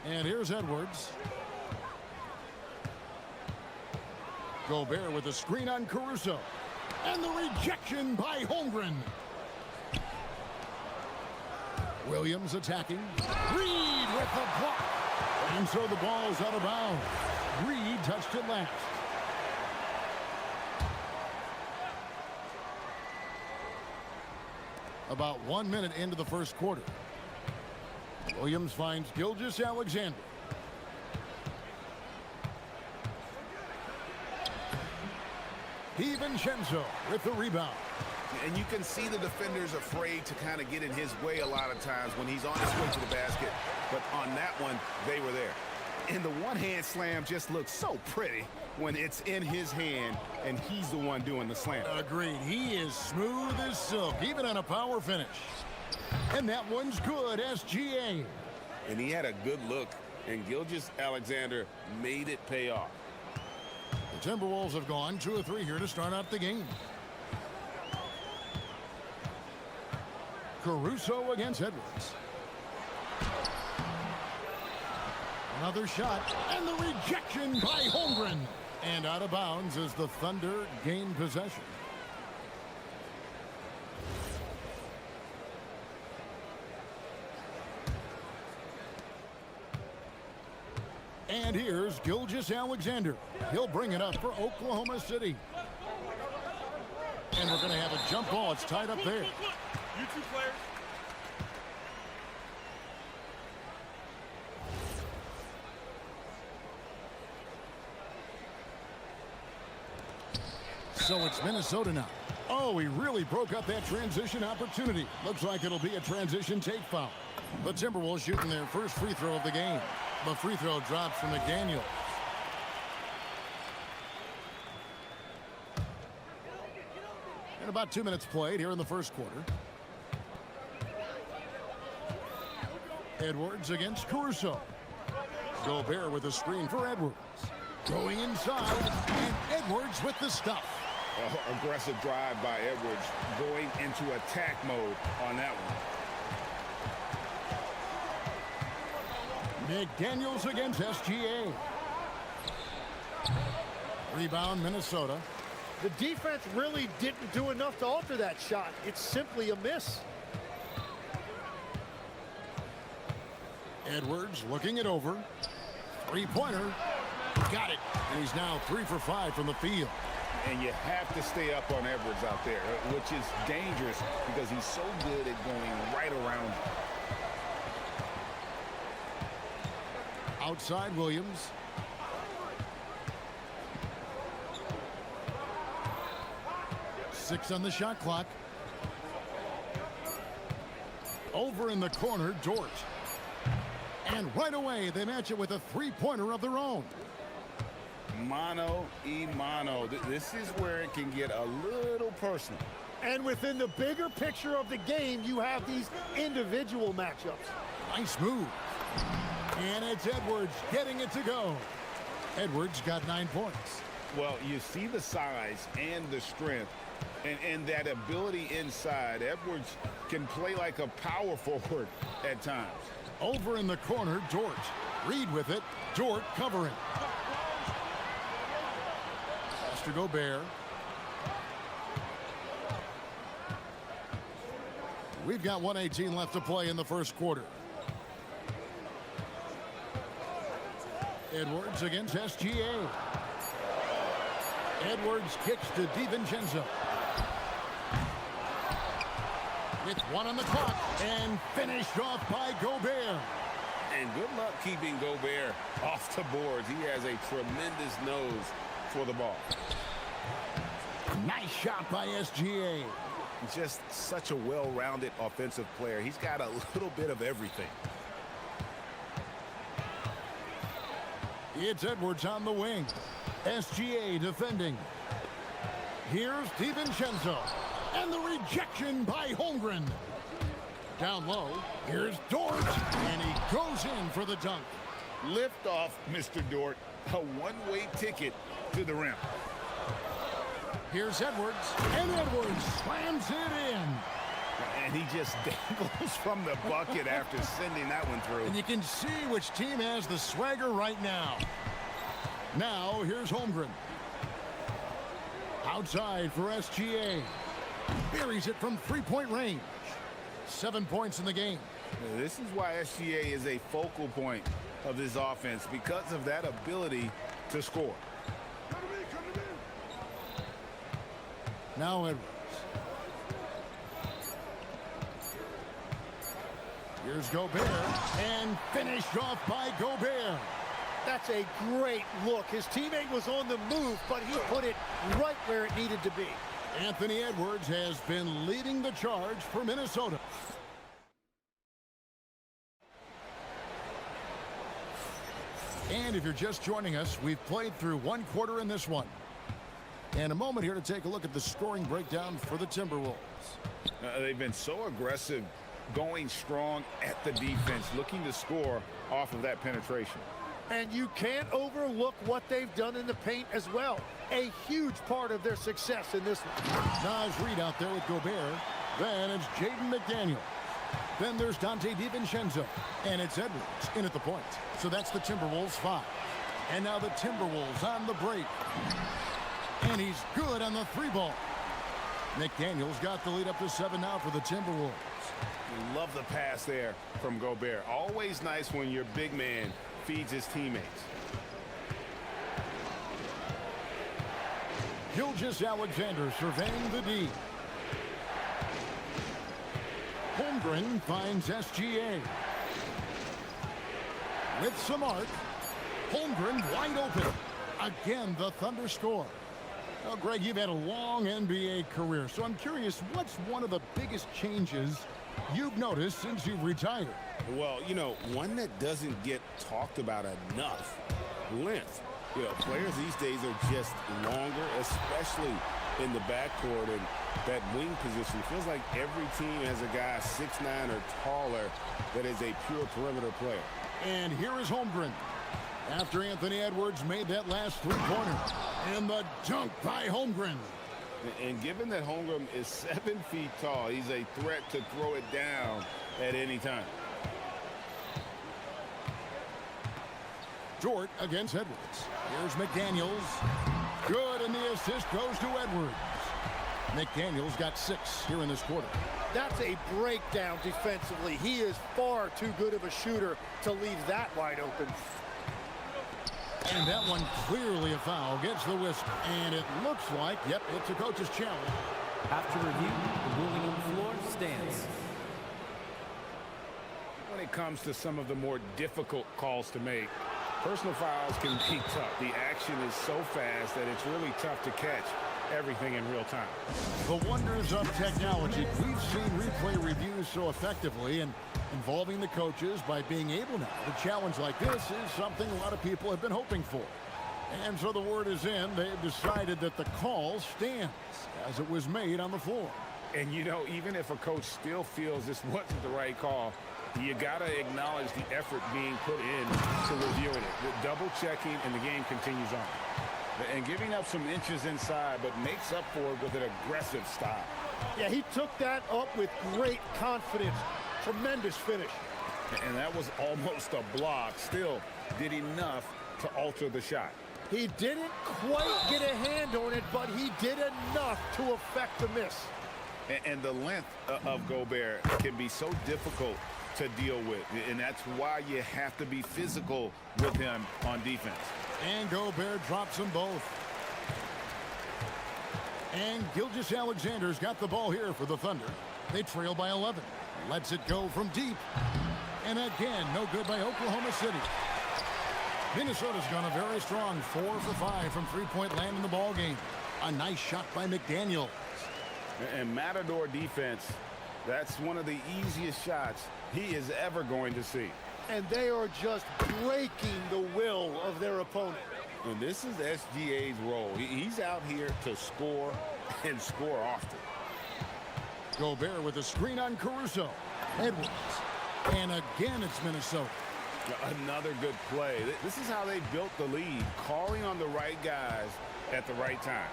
And here's Edwards. Gobert with a screen on Caruso. And the rejection by Holmgren. Williams attacking. Reed with the block. And so the ball is out of bounds. Reed touched it last. About 1 minute into the first quarter. Williams finds Gilgeous Alexander. DiVincenzo with the rebound. And you can see the defenders afraid to kind of get in his way a lot of times when he's on his way to the basket. But on that one, they were there. And the one-hand slam just looks so pretty when it's in his hand and he's the one doing the slam. Agreed. He is smooth as silk, even on a power finish. And that one's good, SGA. And he had a good look, and Gilgeous Alexander made it pay off. The Timberwolves have gone 2 of 3 here to start out the game. Caruso against Edwards. Another shot, and the rejection by Holmgren. And out of bounds as the Thunder gain possession. And here's Gilgeous Alexander. He'll bring it up for Oklahoma City. And we're going to have a jump ball. It's tied up there. You two players. So it's Minnesota now. Oh, he really broke up that transition opportunity. Looks like it'll be a transition take foul. The Timberwolves shooting their first free throw of the game. The free throw drops from McDaniel. And about 2 minutes played here in the first quarter. Edwards against Caruso. Gobert with a screen for Edwards. Going inside, and Edwards with the stuff. Aggressive drive by Edwards, going into attack mode on that one. McDaniels against SGA. Rebound, Minnesota. The defense really didn't do enough to alter that shot. It's simply a miss. Edwards looking it over. Three-pointer. Got it. And he's now 3 for 5 from the field. And you have to stay up on Edwards out there, which is dangerous because he's so good at going right around. Outside Williams. Six on the shot clock. Over in the corner, Dort. And right away, they match it with a three-pointer of their own. Mano. This is where it can get a little personal. And within the bigger picture of the game, you have these individual matchups. Nice move. And it's Edwards getting it to go. Edwards got 9 points. Well, you see the size and the strength and that ability inside. Edwards can play like a power forward at times. Over in the corner, Dort. Reed with it. Dort covering. To Gobert. We've got 1:18 left to play in the first quarter. Edwards against SGA. Edwards kicks to DiVincenzo. With 1 on the clock and finished off by Gobert. And good luck keeping Gobert off the boards. He has a tremendous nose for the ball. Nice shot by SGA. Just such a well-rounded offensive player. He's got a little bit of everything. It's Edwards on the wing. SGA defending. Here's DiVincenzo. And the rejection by Holmgren. Down low, here's Dort, and he goes in for the dunk. Lift off, Mr. Dort. A one-way ticket to the rim. Here's Edwards, and Edwards slams it in. And he just dangles from the bucket after sending that one through. And you can see which team has the swagger right now. Now, here's Holmgren. Outside for SGA. Buries it from three-point range. 7 points in the game. This is why SGA is a focal point of this offense, because of that ability to score. Now Edwards. Here's Gobert, and finished off by Gobert. That's a great look. His teammate was on the move, but he put it right where it needed to be. Anthony Edwards has been leading the charge for Minnesota. And if you're just joining us, we've played through one quarter in this one. And a moment here to take a look at the scoring breakdown for the Timberwolves. They've been so aggressive, going strong at the defense, looking to score off of that penetration. And you can't overlook what they've done in the paint as well. A huge part of their success in this one. Nas Reed out there with Gobert. Then it's Jaden McDaniels. Then there's Dante DiVincenzo. And it's Edwards in at the point. So that's the Timberwolves 5. And now the Timberwolves on the break. And he's good on the 3-ball. McDaniels got the lead up to 7 now for the Timberwolves. Love the pass there from Gobert. Always nice when your big man feeds his teammates. Gilgeous-Alexander surveying the D. Holmgren finds SGA. With some arc. Holmgren wide open. Again, the Thunder score. Well, Greg, you've had a long NBA career, so I'm curious, what's one of the biggest changes you've noticed since you've retired? Well, you know, one that doesn't get talked about enough, length. You know, players these days are just longer, especially in the backcourt, and that wing position. Feels like every team has a guy 6'9" or taller that is a pure perimeter player. And here is Holmgren. After Anthony Edwards made that last three-pointer. And the dunk by Holmgren. And given that Holmgren is 7 feet tall, he's a threat to throw it down at any time. Dort against Edwards. Here's McDaniels. Good, and the assist goes to Edwards. McDaniels got 6 here in this quarter. That's a breakdown defensively. He is far too good of a shooter to leave that wide open. And that one clearly a foul. Gets the whistle. And it looks like, yep, it's a coach's challenge. After review, the ruling on the floor stands. When it comes to some of the more difficult calls to make, personal fouls can be tough. The action is so fast that it's really tough to catch everything in real time. The wonders of technology. We've seen replay reviews so effectively, and involving the coaches by being able now to challenge like this is something a lot of people have been hoping for. And so the word is in. They've decided that the call stands as it was made on the floor. And, you know, even if a coach still feels this wasn't the right call, you got to acknowledge the effort being put in to reviewing it. The double checking, and the game continues on. And giving up some inches inside, but makes up for it with an aggressive style. Yeah, he took that up with great confidence. Tremendous finish. And that was almost a block. Still did enough to alter the shot. He didn't quite get a hand on it, but he did enough to affect the miss. And the length of Gobert can be so difficult to deal with. And that's why you have to be physical with him on defense. And Gobert drops them both. And Gilgeous-Alexander's got the ball here for the Thunder. They trail by 11. Lets it go from deep. And again, no good by Oklahoma City. Minnesota's gone a very strong 4 for 5 from three-point land in the ball game. A nice shot by McDaniel. And Matador defense, that's one of the easiest shots he is ever going to see. And they are just breaking the will of their opponent. And this is SGA's role. He's out here to score and score often. Gobert with a screen on Caruso. Edwards. And again, it's Minnesota. Another good play. This is how they built the lead, calling on the right guys at the right time.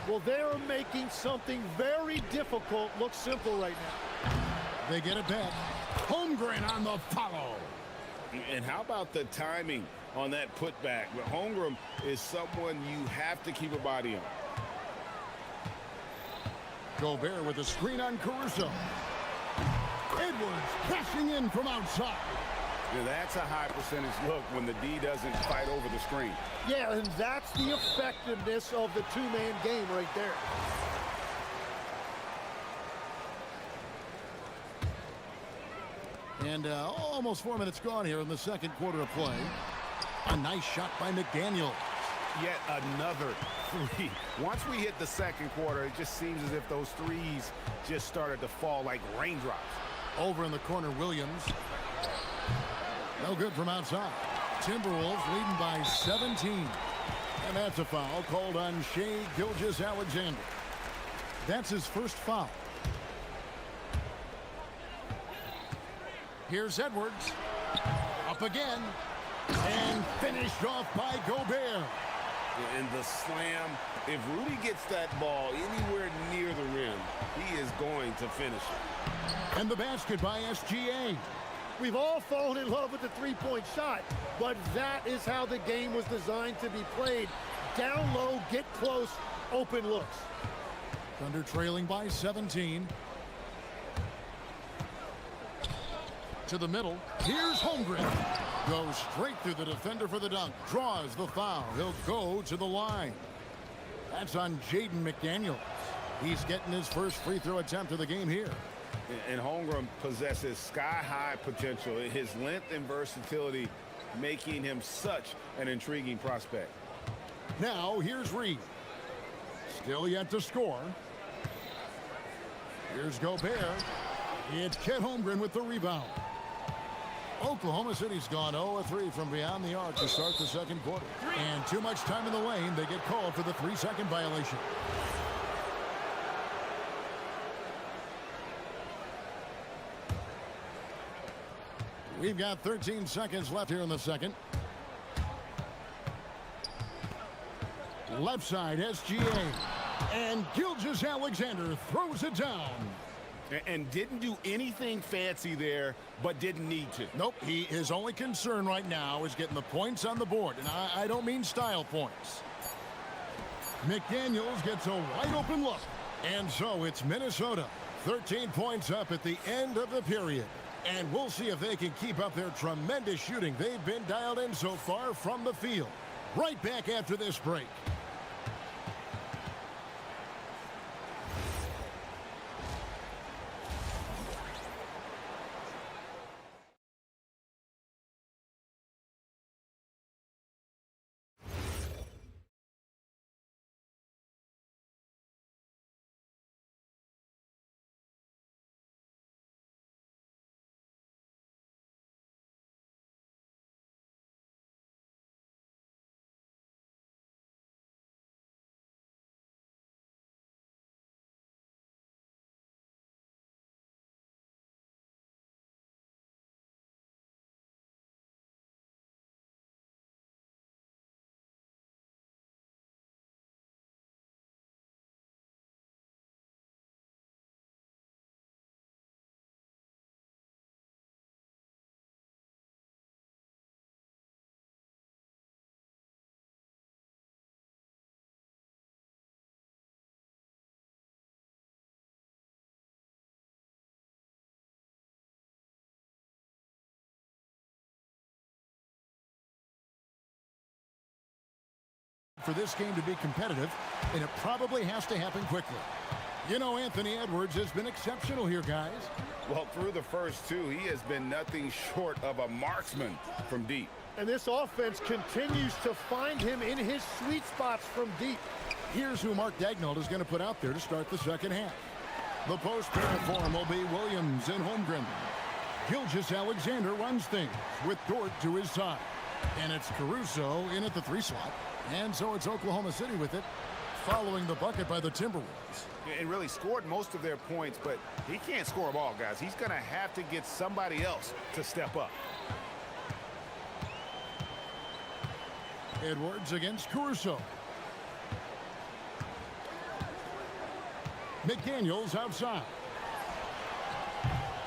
Well, they're making something very difficult look simple right now. They get it back. Holmgren on the follow. And how about the timing on that putback? But Holmgren is someone you have to keep a body on. Gobert with a screen on Caruso. Edwards crashing in from outside. Yeah, that's a high percentage look when the D doesn't fight over the screen. Yeah, and that's the effectiveness of the two-man game right there. And almost 4 minutes gone here in the second quarter of play. A nice shot by McDaniel. Yet another three. Once we hit the second quarter, it just seems as if those threes just started to fall like raindrops. Over in the corner, Williams. No good from outside. Timberwolves leading by 17. And that's a foul called on Shai Gilgeous-Alexander. That's his first foul. Here's Edwards. Up again. And finished off by Gobert. And the slam, if Rudy gets that ball anywhere near the rim, he is going to finish it. And the basket by SGA. We've all fallen in love with the three-point shot, but that is how the game was designed to be played. Down low, get close, open looks. Thunder trailing by 17. To the middle. Here's Holmgren. Goes straight through the defender for the dunk. Draws the foul. He'll go to the line. That's on Jaden McDaniels. He's getting his first free throw attempt of the game here. And Holmgren possesses sky-high potential. His length and versatility making him such an intriguing prospect. Now, here's Reed. Still yet to score. Here's Gobert. It's Chet Holmgren with the rebound. Oklahoma City's gone 0-3 from beyond the arc to start the second quarter. And too much time in the lane. They get called for the 3-second violation. We've got 13 seconds left here in the second. Left side, SGA. And Gilgeous-Alexander throws it down. And didn't do anything fancy there, but didn't need to. Nope, his only concern right now is getting the points on the board. And I don't mean style points. McDaniels gets a wide open look. And so it's Minnesota. 13 points up at the end of the period. And we'll see if they can keep up their tremendous shooting they've been dialed in so far from the field. Right back after this break. For this game to be competitive, and it probably has to happen quickly. You know, Anthony Edwards has been exceptional here, guys. Well, through the first two, he has been nothing short of a marksman from deep. And this offense continues to find him in his sweet spots from deep. Here's who Mark Daignault is going to put out there to start the second half. The post pair form will be Williams and Holmgren. Gilgeous-Alexander runs things with Dort to his side. And it's Caruso in at the 3 slot. And so it's Oklahoma City with it, following the bucket by the Timberwolves. And really scored most of their points, but he can't score them all, guys. He's going to have to get somebody else to step up. Edwards against Caruso. McDaniels outside.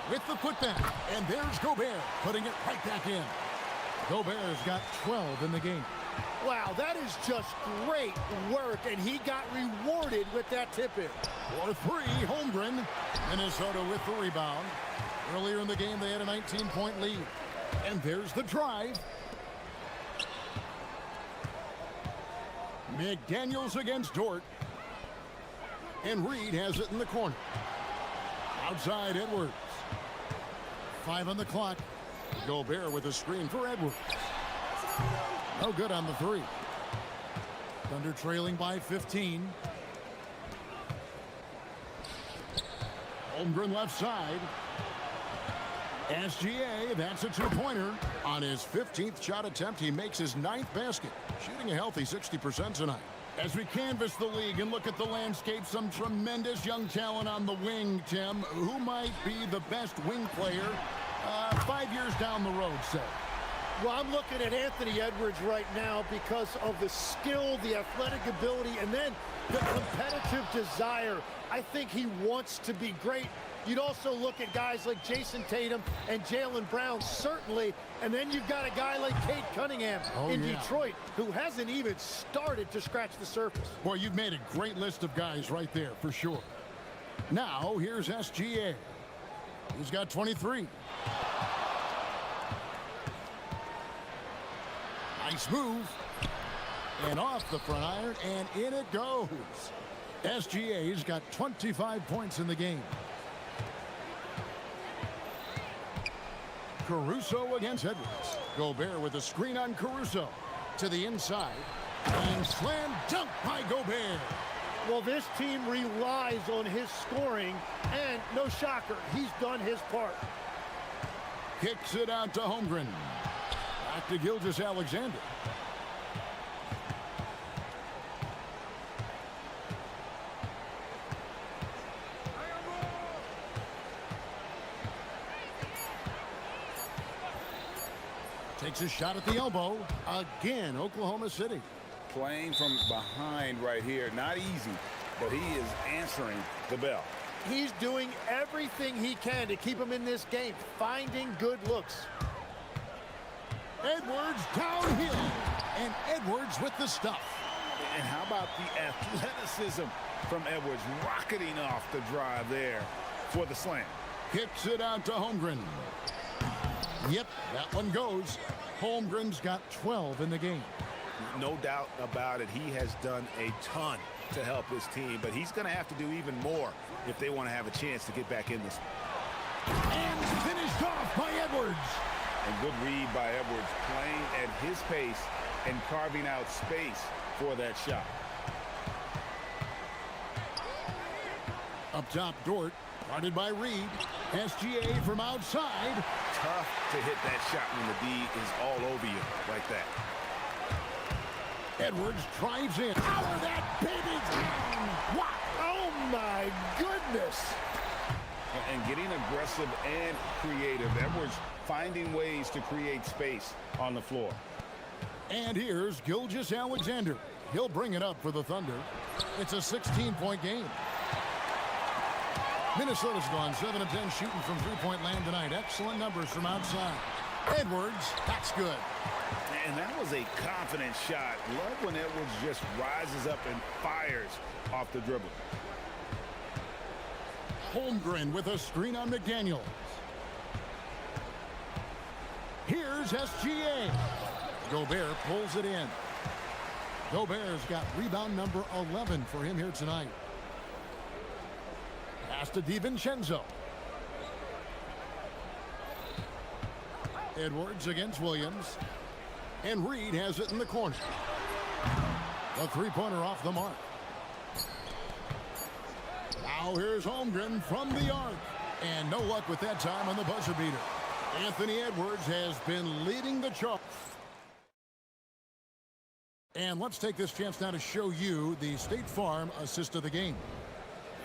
With the putback. And there's Gobert putting it right back in. Gobert's got 12 in the game. Wow, that is just great work, and he got rewarded with that tip-in. For 3, Holmgren. Minnesota with the rebound. Earlier in the game, they had a 19-point lead. And there's the drive. McDaniels against Dort. And Reed has it in the corner. Outside Edwards. 5 on the clock. Gobert with a screen for Edwards. No good on the 3. Thunder trailing by 15. Holmgren left side. SGA, that's a 2-pointer. On his 15th shot attempt, he makes his 9th basket, shooting a healthy 60% tonight. As we canvass the league and look at the landscape, some tremendous young talent on the wing, Tim. Who might be the best wing player 5 years down the road, say? Well, I'm looking at Anthony Edwards right now because of the skill, the athletic ability, and then the competitive desire. I think he wants to be great. You'd also look at guys like Jason Tatum and Jaylen Brown, certainly. And then you've got a guy like Cade Cunningham in Detroit, who hasn't even started to scratch the surface. Boy, you've made a great list of guys right there, for sure. Now, here's SGA. He's got 23. Nice move. And off the front iron, and in it goes. SGA's got 25 points in the game. Caruso against Edwards. Gobert with a screen on Caruso. To the inside. And slam dunk by Gobert. Well, this team relies on his scoring, and no shocker, he's done his part. Kicks it out to Holmgren. Back to Gilgeous-Alexander. Takes a shot at the elbow. Again, Oklahoma City. Playing from behind right here. Not easy, but he is answering the bell. He's doing everything he can to keep him in this game, finding good looks. Edwards downhill. And Edwards with the stuff. And how about the athleticism from Edwards rocketing off the drive there for the slam. Kicks it out to Holmgren. Yep, that one goes. Holmgren's got 12 in the game. No doubt about it. He has done a ton to help his team, but he's going to have to do even more if they want to have a chance to get back in this. And finished off by Edwards. And good read by Edwards, playing at his pace and carving out space for that shot. Up top, Dort, guarded by Reed. SGA from outside. Tough to hit that shot when the D is all over you like that. Edwards drives in. Power that baby down. Wow. Oh, my goodness. And getting aggressive and creative. Edwards finding ways to create space on the floor. And here's Gilgeous-Alexander. He'll bring it up for the Thunder. It's a 16-point game. Minnesota's gone 7 of 10 shooting from three-point land tonight. Excellent numbers from outside. Edwards, that's good. And that was a confident shot. Love when Edwards just rises up and fires off the dribble. Holmgren with a screen on McDaniels. Here's SGA. Gobert pulls it in. Gobert's got rebound number 11 for him here tonight. Pass to DiVincenzo. Edwards against Williams. And Reed has it in the corner. A three-pointer off the mark. Now here's Holmgren from the arc. And no luck with that time on the buzzer beater. Anthony Edwards has been leading the charge. And let's take this chance now to show you the State Farm assist of the game.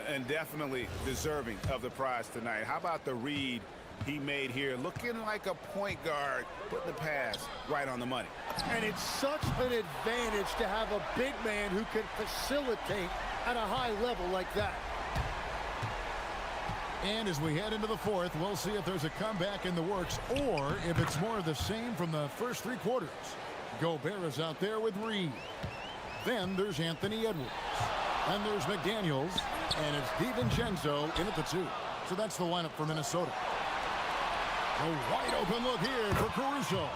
And definitely deserving of the prize tonight. How about the read he made here? Looking like a point guard, putting the pass right on the money. And it's such an advantage to have a big man who can facilitate at a high level like that. And as we head into the fourth, we'll see if there's a comeback in the works or if it's more of the same from the first three quarters. Gobert is out there with Reed. Then there's Anthony Edwards. And there's McDaniels. And it's DiVincenzo in at the 2. So that's the lineup for Minnesota. A wide open look here for Caruso.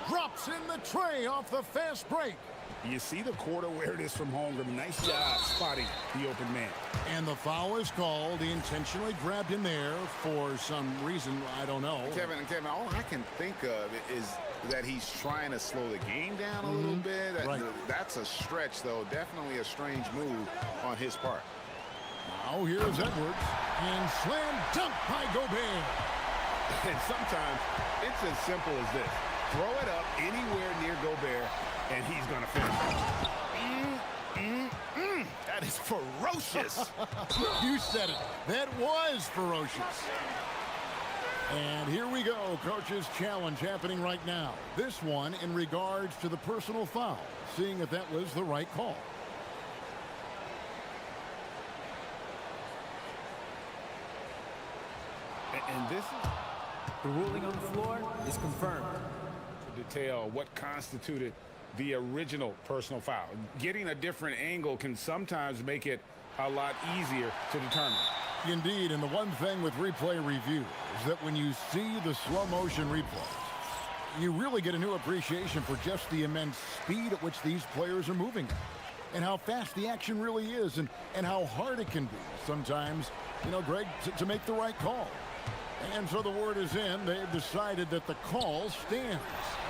Drops in the tray off the fast break. You see the court awareness from Holmgren. Nice job spotting the open man. And the foul is called. He intentionally grabbed him there for some reason. I don't know. Kevin, all I can think of is that he's trying to slow the game down a little bit. That's a stretch, though. Definitely a strange move on his part. Now here's Edwards. And slam dunk by Gobert. And sometimes it's as simple as this. Throw it up anywhere near Gobert, and he's going to finish. That is ferocious. You said it. That was ferocious. And here we go. Coach's challenge happening right now. This one in regards to the personal foul. Seeing if that was the right call. And this is... The ruling on the floor is confirmed. Detail what constituted the original personal foul. Getting a different angle can sometimes make it a lot easier to determine. Indeed, and the one thing with replay review is that when you see the slow motion replays, you really get a new appreciation for just the immense speed at which these players are moving and how fast the action really is and how hard it can be sometimes, you know, Greg, to make the right call. And so the word is in. They've decided that the call stands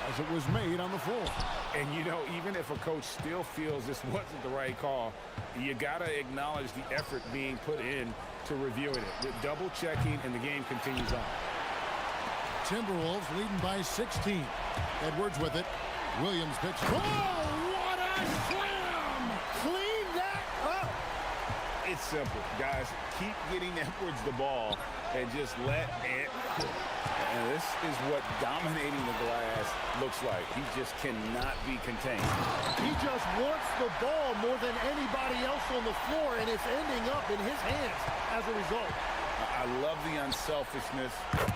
as it was made on the floor. And, you know, even if a coach still feels this wasn't the right call, you got to acknowledge the effort being put in to reviewing it. With double checking, and the game continues on. Timberwolves leading by 16. Edwards with it. Williams picks. Oh, what a slam! Clean that up! It's simple, guys. Keep getting Edwards the ball and just let it cook. And this is what dominating the glass looks like. He just cannot be contained. He just wants the ball more than anybody else on the floor, and it's ending up in his hands as a result. I love the unselfishness,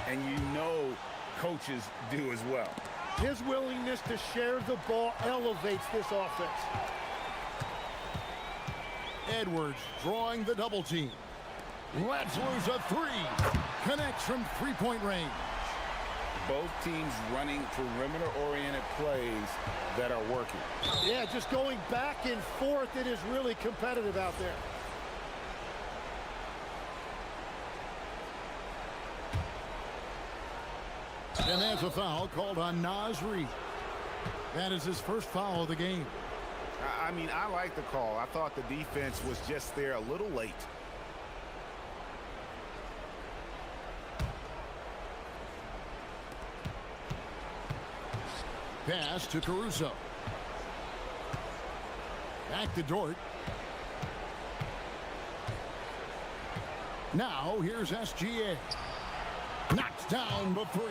and you know coaches do as well. His willingness to share the ball elevates this offense. Edwards drawing the double team. Let's lose a 3. Connects from three-point range. Both teams running perimeter-oriented plays that are working. Yeah, just going back and forth. It is really competitive out there. And that's a foul called on Naz Reid. That is his first foul of the game. I mean, I like the call. I thought the defense was just there a little late. Pass to Caruso. Back to Dort. Now here's SGA. Knocks down the 3.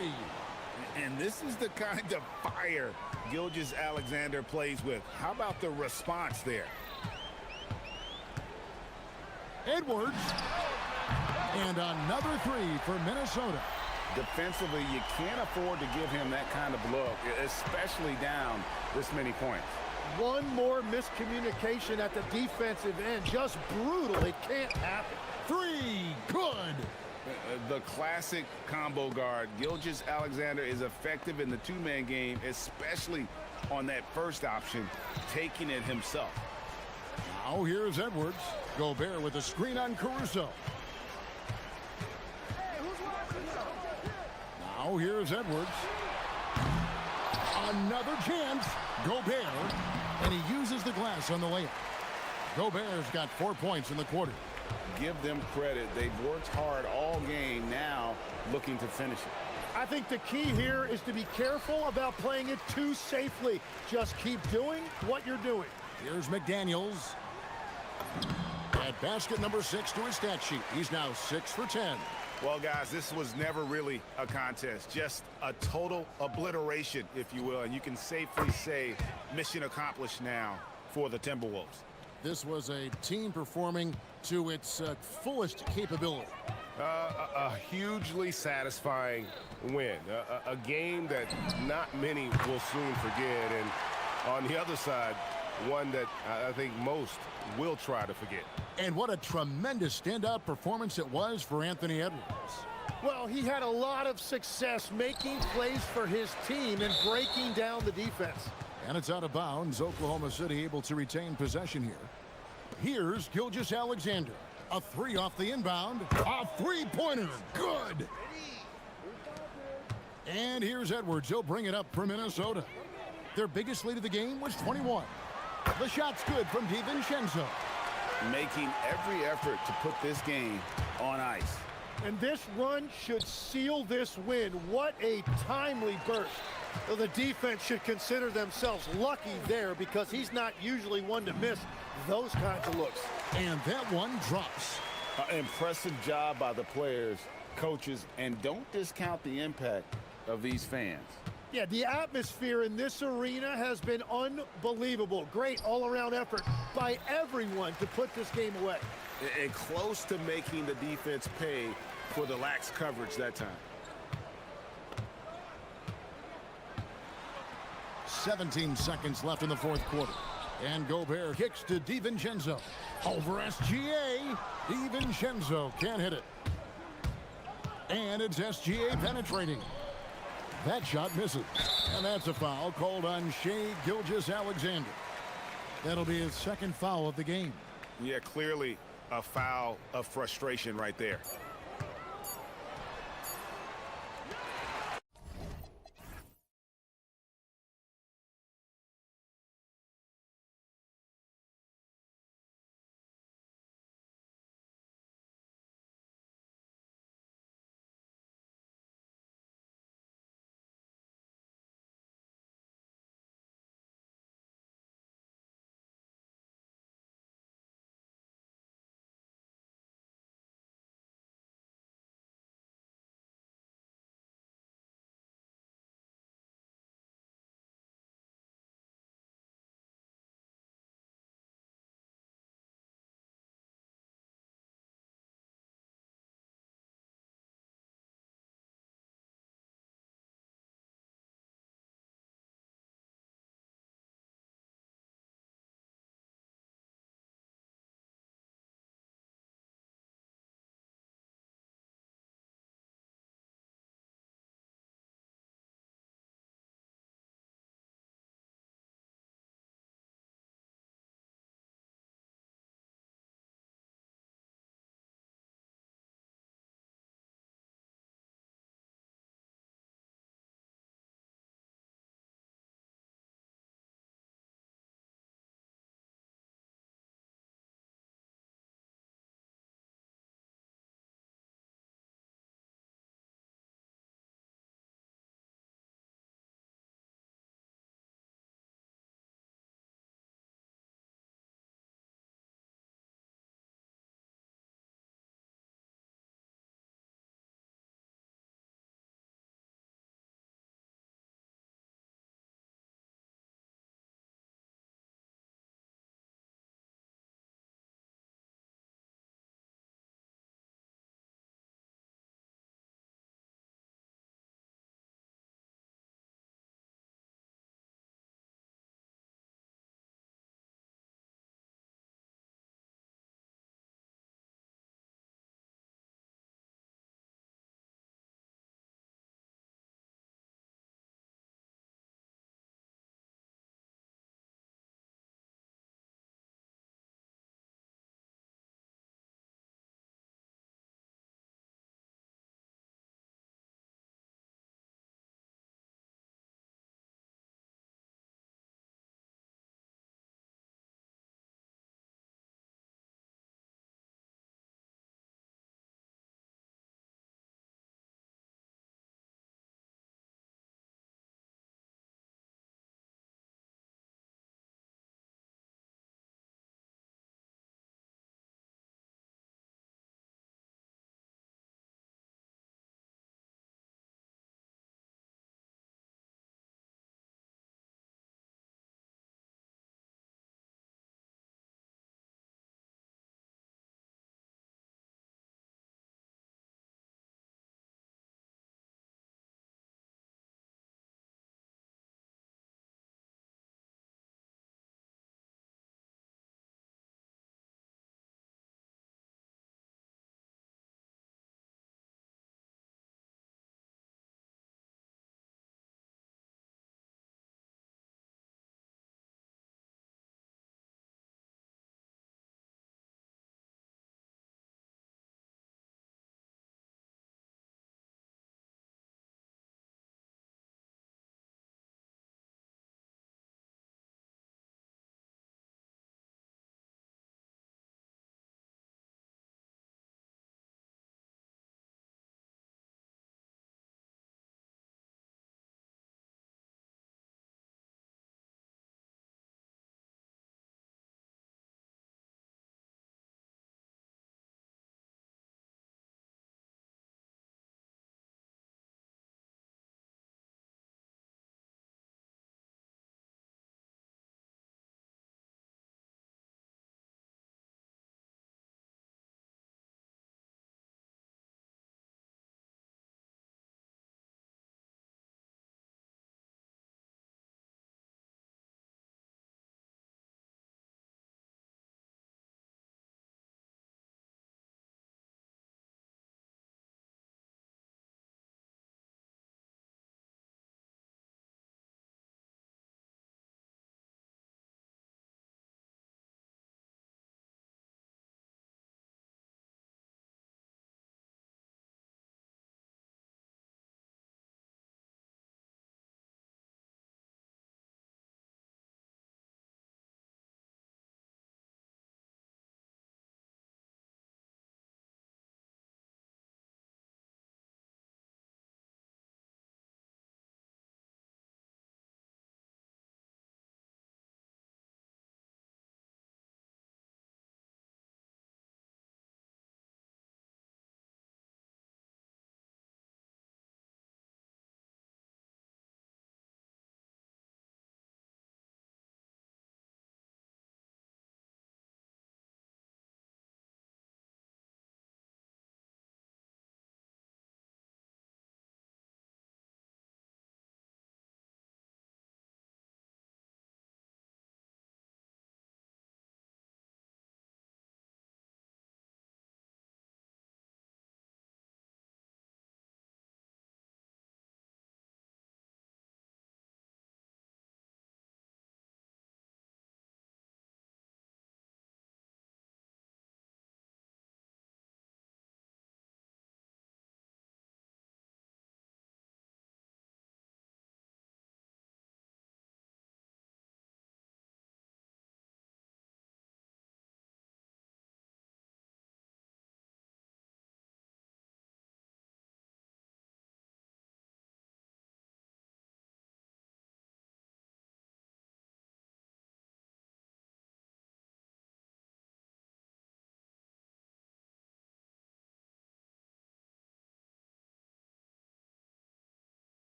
And this is the kind of fire Gilgeous-Alexander plays with. How about the response there? Edwards. And another 3 for Minnesota. Defensively, you can't afford to give him that kind of look, especially down this many points. One more miscommunication at the defensive end. Just brutal. It can't happen. 3. Good. The classic combo guard. Gilgeous-Alexander is effective in the two-man game, especially on that first option, taking it himself. Now here's Edwards. Gobert with a screen on Caruso. Now here's Edwards. Another chance. Gobert. And he uses the glass on the layup. Gobert's got 4 points in the quarter. Give them credit. They've worked hard all game, now looking to finish it. I think the key here is to be careful about playing it too safely. Just keep doing what you're doing. Here's McDaniels. At basket number 6 to his stat sheet. He's now 6 for 10. Well, guys, this was never really a contest. Just a total obliteration, if you will. And you can safely say mission accomplished now for the Timberwolves. This was a team performing to its fullest capability. A hugely satisfying win. A game that not many will soon forget. And on the other side, one that I think most will try to forget. And what a tremendous standout performance it was for Anthony Edwards. Well, he had a lot of success making plays for his team and breaking down the defense. And it's out of bounds. Oklahoma City able to retain possession here. Here's Gilgeous-Alexander. A 3 off the inbound. A three-pointer. Good. And here's Edwards. He'll bring it up for Minnesota. Their biggest lead of the game was 21. The shot's good from DiVincenzo. Making every effort to put this game on ice. And this run should seal this win. What a timely burst. Well, the defense should consider themselves lucky there because he's not usually one to miss those kinds of looks. And that one drops. Impressive job by the players, coaches, and don't discount the impact of these fans. Yeah, the atmosphere in this arena has been unbelievable. Great all-around effort by everyone to put this game away. And close to making the defense pay for the lax coverage that time. 17 seconds left in the fourth quarter. And Gobert kicks to DiVincenzo. Over SGA. DiVincenzo can't hit it. And it's SGA penetrating. That shot misses. And that's a foul called on Shai Gilgeous-Alexander. That'll be his second foul of the game. Yeah, clearly a foul of frustration right there.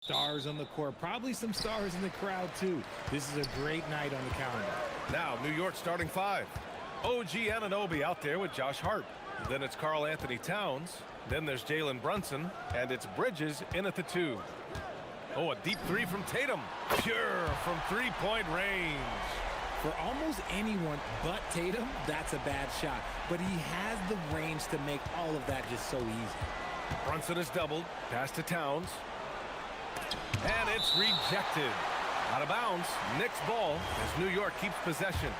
Stars on the court, probably some stars in the crowd too. This is a great night on the calendar. Now, New York starting five. OG Anunoby out there with Josh Hart. Then it's Karl Anthony Towns. Then there's Jalen Brunson. And it's Bridges in at the 2. Oh, a deep three from Tatum. Pure from three-point range. For almost anyone but Tatum, that's a bad shot. But he has the range to make all of that just so easy. Brunson is doubled. Pass to Towns. And it's rejected. Out of bounds. Knicks ball as New York keeps possession.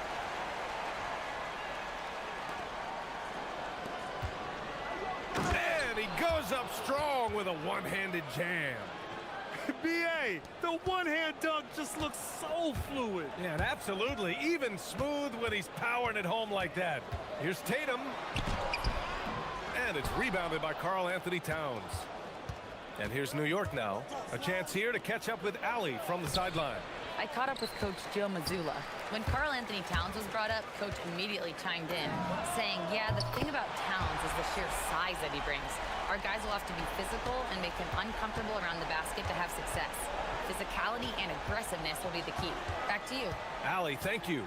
And he goes up strong with a one-handed jam. B.A., the one-hand dunk just looks so fluid. Yeah, and absolutely. Even smooth when he's powering it home like that. Here's Tatum. And it's rebounded by Karl Anthony Towns. And here's New York now. A chance here to catch up with Allie from the sideline. I caught up with Coach Joe Mazzulla. When Karl Anthony Towns was brought up, Coach immediately chimed in, saying, yeah, the thing about Towns is the sheer size that he brings. Our guys will have to be physical and make him uncomfortable around the basket to have success. Physicality and aggressiveness will be the key. Back to you. Allie, thank you.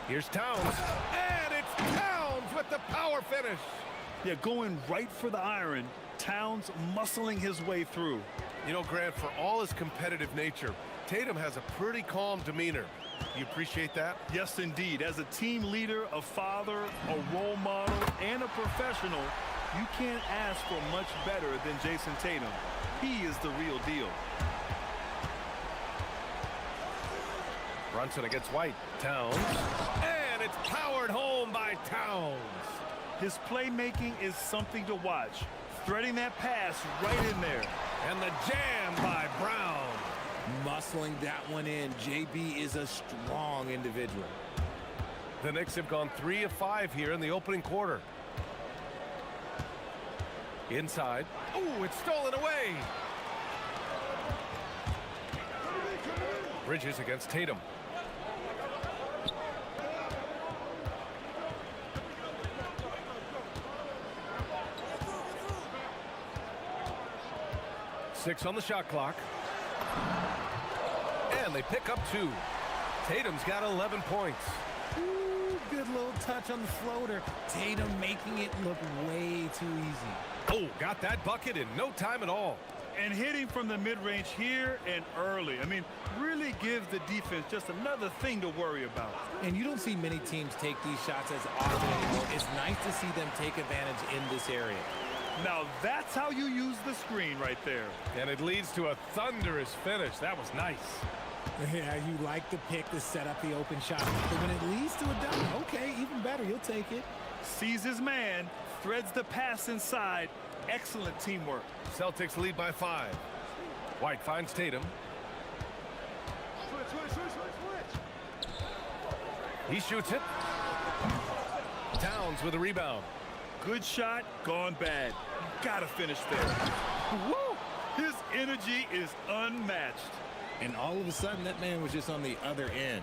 Here's Towns. And it's Towns with the power finish. Yeah, going right for the iron. Towns muscling his way through. You know, Grant, for all his competitive nature, Tatum has a pretty calm demeanor. You appreciate that? Yes, indeed. As a team leader, a father, a role model, and a professional, you can't ask for much better than Jason Tatum. He is the real deal. Brunson against White. Towns. And it's powered home by Towns. His playmaking is something to watch. Threading that pass right in there. And the jam by Brown. Muscling that one in. JB is a strong individual. The Knicks have gone 3 of 5 here in the opening quarter. Inside. Ooh, it's stolen away. Bridges against Tatum. Six on the shot clock. And they pick up 2. Tatum's got 11 points. Ooh, good little touch on the floater. Tatum making it look way too easy. Oh, got that bucket in no time at all. And hitting from the mid-range here and early. I mean, really gives the defense just another thing to worry about. And you don't see many teams take these shots as often anymore. It's nice to see them take advantage in this area. Now that's how you use the screen right there. And it leads to a thunderous finish. That was nice. Yeah, you like the pick to set up the open shot. But when it leads to a dunk, okay, even better, you'll take it. Sees his man, threads the pass inside. Excellent teamwork. Celtics lead by 5. White finds Tatum. He shoots it. Towns with a rebound. Good shot, gone bad. Gotta finish there. Woo! His energy is unmatched. And all of a sudden, that man was just on the other end.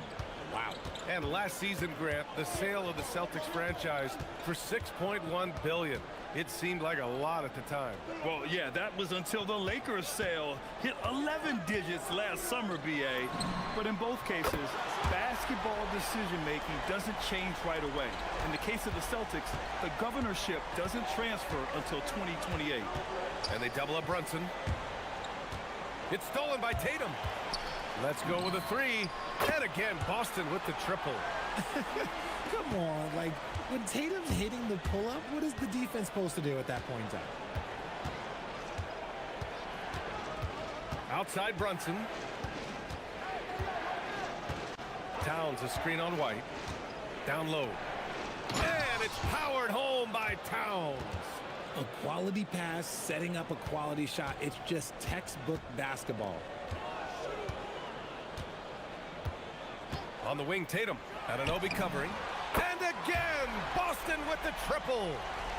Wow. And last season, Grant, the sale of the Celtics franchise for $6.1 billion. It seemed like a lot at the time. Well, yeah, that was until the Lakers sale hit 11 digits last summer, BA. But in both cases, basketball decision-making doesn't change right away. In the case of the Celtics, the governorship doesn't transfer until 2028. And they double up Brunson. It's stolen by Tatum. Let's go with a 3. And again, Boston with the triple. Come on, like, when Tatum's hitting the pull-up, what is the defense supposed to do at that point in time? Outside Brunson. Towns a screen on White. Down low. And it's powered home by Towns. A quality pass, setting up a quality shot. It's just textbook basketball. On the wing, Tatum. Anunoby covering. And again, Boston with the triple.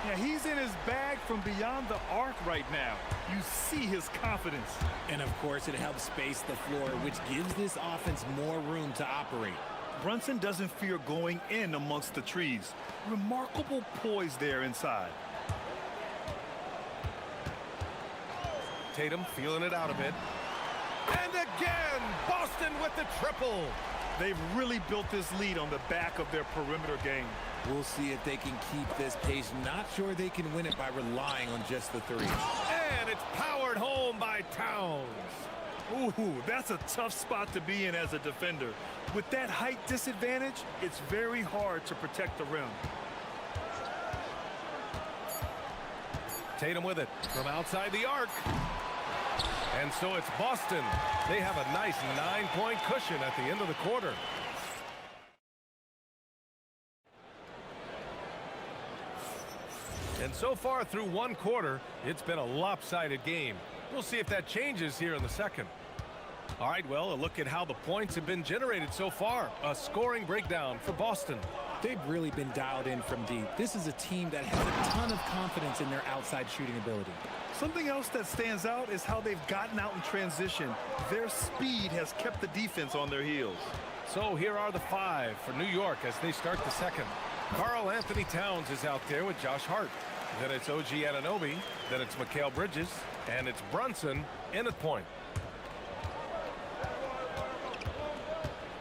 Yeah, he's in his bag from beyond the arc right now. You see his confidence. And, of course, it helps space the floor, which gives this offense more room to operate. Brunson doesn't fear going in amongst the trees. Remarkable poise there inside. Tatum feeling it out a bit. And again, Boston with the triple. They've really built this lead on the back of their perimeter game. We'll see if they can keep this pace. Not sure they can win it by relying on just the three. And it's powered home by Towns. Ooh, that's a tough spot to be in as a defender. With that height disadvantage, it's very hard to protect the rim. Tatum with it from outside the arc. And so it's Boston. They have a nice 9-point cushion at the end of the quarter. And so far through one quarter, it's been a lopsided game. We'll see if that changes here in the second. All right, well, a look at how the points have been generated so far. A scoring breakdown for Boston. They've really been dialed in from deep. This is a team that has a ton of confidence in their outside shooting ability. Something else that stands out is how they've gotten out in transition. Their speed has kept the defense on their heels. So here are the five for New York as they start the second. Karl Anthony Towns is out there with Josh Hart. Then it's OG Anunoby. Then it's Mikal Bridges. And it's Brunson in at point.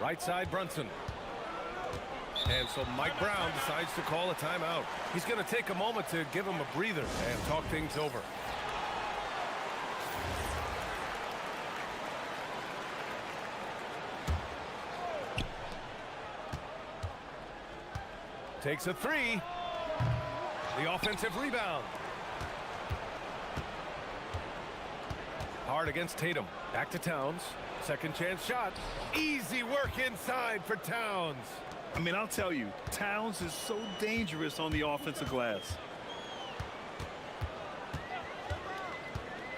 Right side, Brunson. And so Mike Brown decides to call a timeout. He's going to take a moment to give him a breather and talk things over. Takes a three. The offensive rebound. Hard against Tatum. Back to Towns. Second chance shot. Easy work inside for Towns. I mean, I'll tell you, Towns is so dangerous on the offensive glass.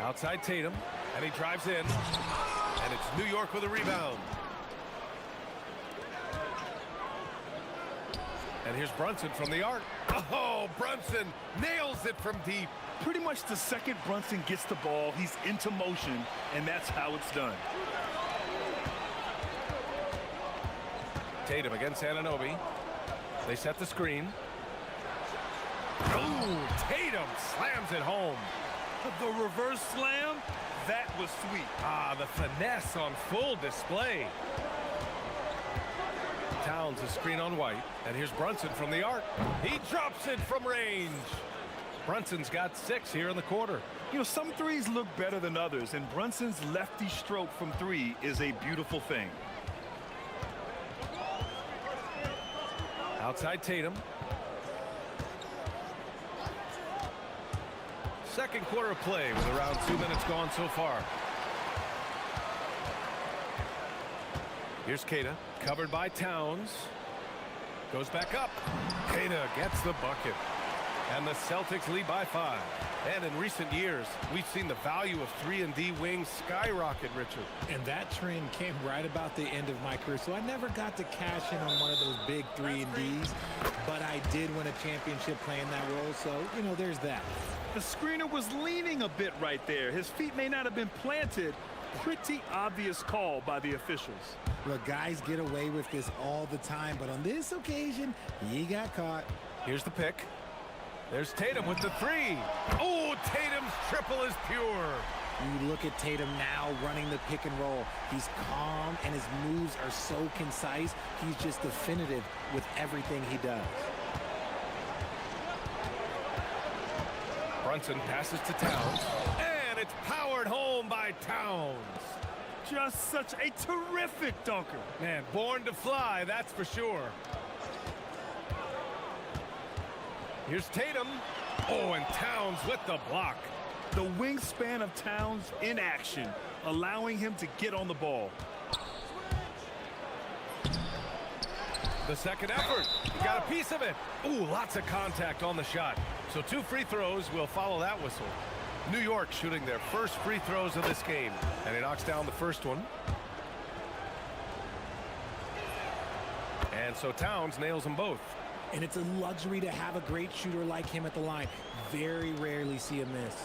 Outside Tatum, and he drives in. And it's New York with a rebound. And here's Brunson from the arc. Oh, Brunson nails it from deep. Pretty much the second Brunson gets the ball, he's into motion, and that's how it's done. Tatum against Anunoby. They set the screen. Oh, Tatum slams it home. The reverse slam, that was sweet. Ah, the finesse on full display. Towns a screen on White, and here's Brunson from the arc. He drops it from range. Brunson's got 6 here in the quarter. You know, some threes look better than others, and Brunson's lefty stroke from 3 is a beautiful thing. Outside Tatum. Second quarter of play with around 2 minutes gone so far. Here's Queta, covered by Towns. Goes back up. Queta gets the bucket. And the Celtics lead by 5. And in recent years, we've seen the value of 3-and-D wings skyrocket, Richard. And that trend came right about the end of my career. So I never got to cash in on one of those big 3-and-Ds. But I did win a championship playing that role. So, you know, there's that. The screener was leaning a bit right there. His feet may not have been planted. Pretty obvious call by the officials. Look, guys get away with this all the time, but on this occasion, he got caught. Here's the pick. There's Tatum with the 3. Oh, Tatum's triple is pure. You look at Tatum now running the pick and roll. He's calm, and his moves are so concise. He's just definitive with everything he does. Brunson passes to Towns. And it's powered home by Towns. Just such a terrific dunker. Man, born to fly, that's for sure. Here's Tatum. Oh, and Towns with the block. The wingspan of Towns in action, allowing him to get on the ball. The second effort. Got a piece of it. Ooh, lots of contact on the shot. So 2 free throws will follow that whistle. New York shooting their first free throws of this game. And he knocks down the first one. And so Towns nails them both. And it's a luxury to have a great shooter like him at the line. Very rarely see a miss.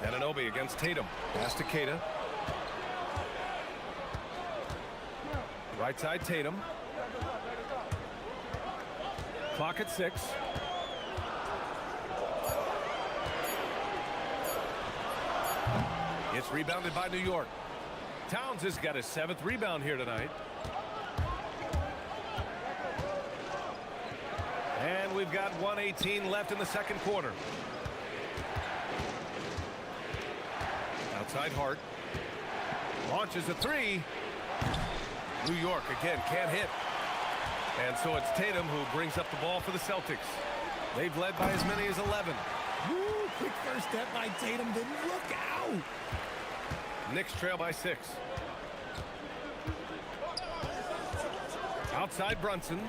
Anunoby against Tatum. Pass to Queta. Right side Tatum. Clock at 6. It's rebounded by New York. Towns has got his 7th rebound here tonight. And we've got 1:18 left in the second quarter. Outside Hart. Launches a three. New York again can't hit. And so it's Tatum who brings up the ball for the Celtics. They've led by as many as 11. Woo, quick first step by Tatum. Then look out. Knicks trail by 6. Outside Brunson.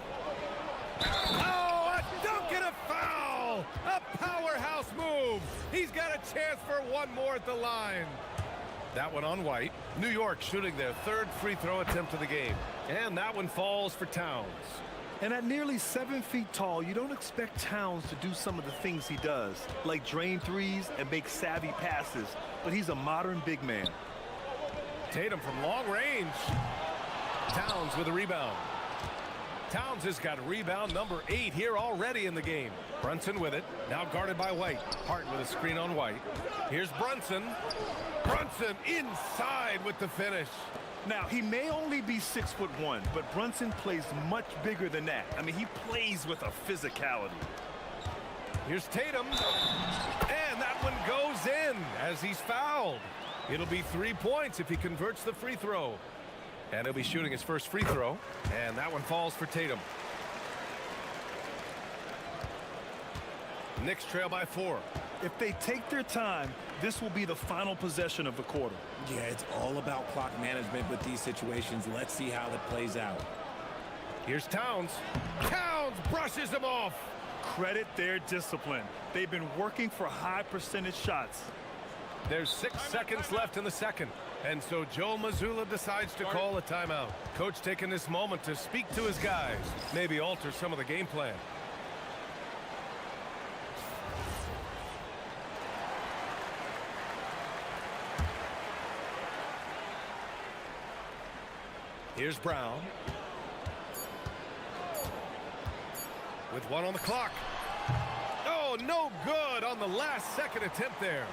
Oh, a dunk and a foul! A powerhouse move! He's got a chance for one more at the line. That one on White. New York shooting their 3rd free throw attempt of the game. And that one falls for Towns. And at nearly 7 feet tall, you don't expect Towns to do some of the things he does, like drain threes and make savvy passes. But he's a modern big man. Tatum from long range. Towns with a rebound. Towns has got rebound number 8 here already in the game. Brunson with it. Now guarded by White. Hart with a screen on White. Here's Brunson. Brunson inside with the finish. Now, he may only be 6'1", but Brunson plays much bigger than that. I mean, he plays with a physicality. Here's Tatum. And that one goes in as he's fouled. It'll be 3 points if he converts the free throw. And he'll be shooting his first free throw. And that one falls for Tatum. Knicks trail by 4. If they take their time, this will be the final possession of the quarter. Yeah, it's all about clock management with these situations. Let's see how that plays out. Here's Towns. Towns brushes him off. Credit their discipline. They've been working for high percentage shots. There's 6 seconds left in the second. And so Joe Mazzulla decides to call a timeout. Coach taking this moment to speak to his guys. Maybe alter some of the game plan. Here's Brown. With 1 on the clock. Oh, no good on the last second attempt there.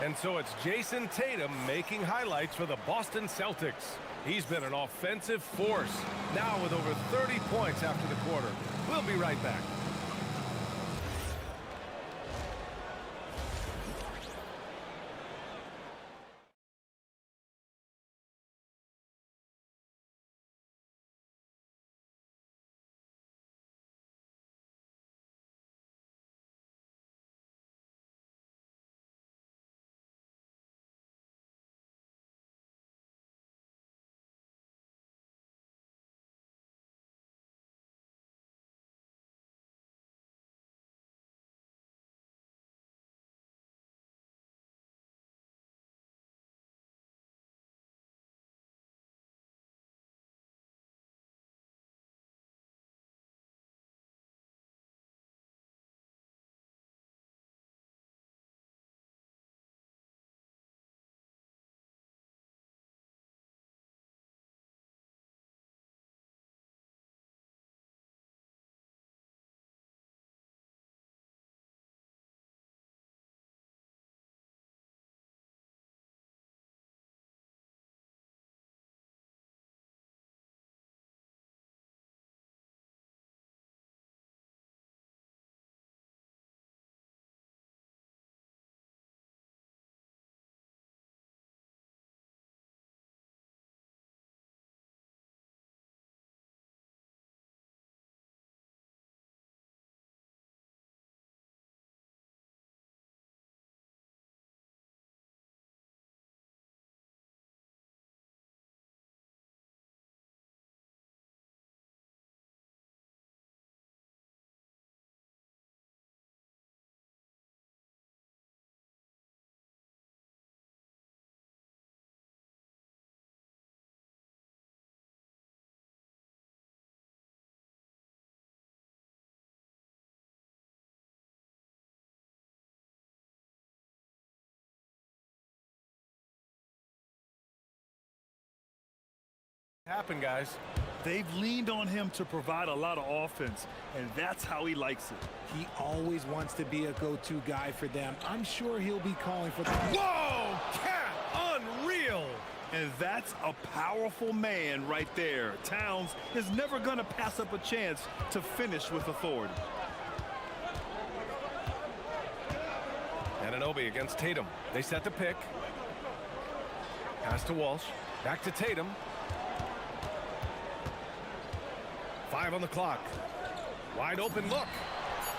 And so it's Jason Tatum making highlights for the Boston Celtics. He's been an offensive force, now with over 30 points after the quarter. We'll be right back. Happen, guys. They've leaned on him to provide a lot of offense, and that's how he likes it. He always wants to be a go-to guy for them. I'm sure he'll be calling for them. Whoa! Cat! And that's a powerful man right there. Towns is never going to pass up a chance to finish with authority. Anunoby against Tatum. They set the pick. Pass to Walsh. Back to Tatum. 5 on the clock. Wide open look.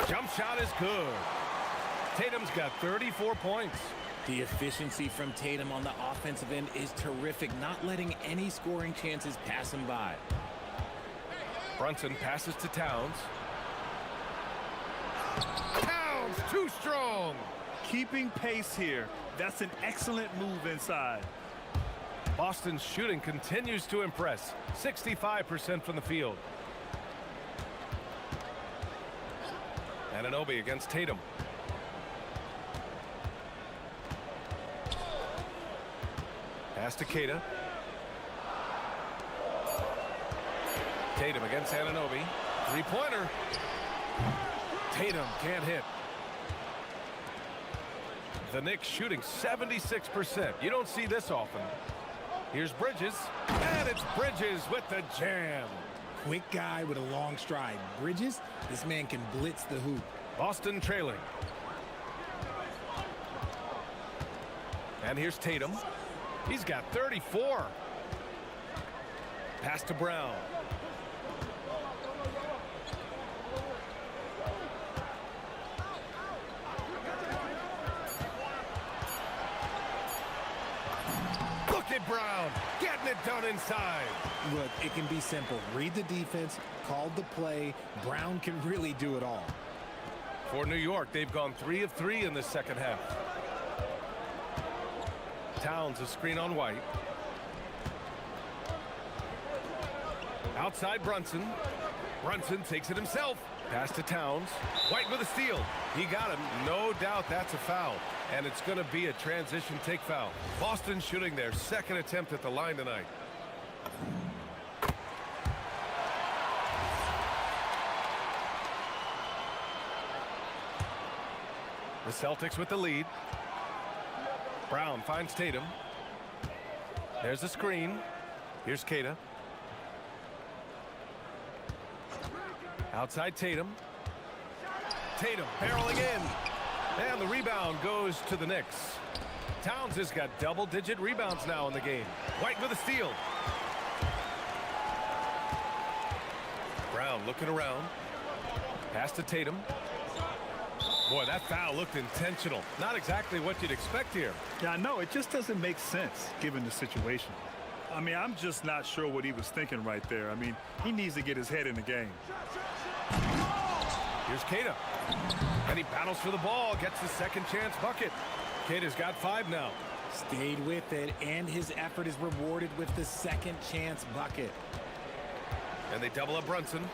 Jump shot is good. Tatum's got 34 points. The efficiency from Tatum on the offensive end is terrific, not letting any scoring chances pass him by. Brunson passes to Towns. Towns, too strong. Keeping pace here. That's an excellent move inside. Boston's shooting continues to impress. 65% from the field. Anunoby against Tatum. Pass to Keita. Tatum against Anunoby. Three-pointer. Tatum can't hit. The Knicks shooting 76%. You don't see this often. Here's Bridges. And it's Bridges with the jam. Quick guy with a long stride. Bridges, this man can blitz the hoop. Boston trailing. And here's Tatum. He's got 34. Pass to Brown. Look at Brown getting it done inside. Look, it can be simple. Read the defense, call the play. Brown can really do it all. For New York, they've gone 3 of 3 in the second half. Towns a screen on White. Outside Brunson. Brunson takes it himself. Pass to Towns. White with a steal. He got him. No doubt that's a foul. And it's going to be a transition take foul. Boston shooting their second attempt at the line tonight. The Celtics with the lead. Brown finds Tatum. There's the screen. Here's Keita. Outside Tatum. Tatum barreling in. And the rebound goes to the Knicks. Towns has got double-digit rebounds now in the game. White with a steal. Brown looking around. Pass to Tatum. Boy, that foul looked intentional. Not exactly what you'd expect here. Yeah, I know. It just doesn't make sense given the situation. I mean, I'm just not sure what he was thinking right there. I mean, he needs to get his head in the game. Here's Keita. And he battles for the ball, gets the second chance bucket. Keita's got 5 now. Stayed with it, and his effort is rewarded with the second chance bucket. And they double up Brunson.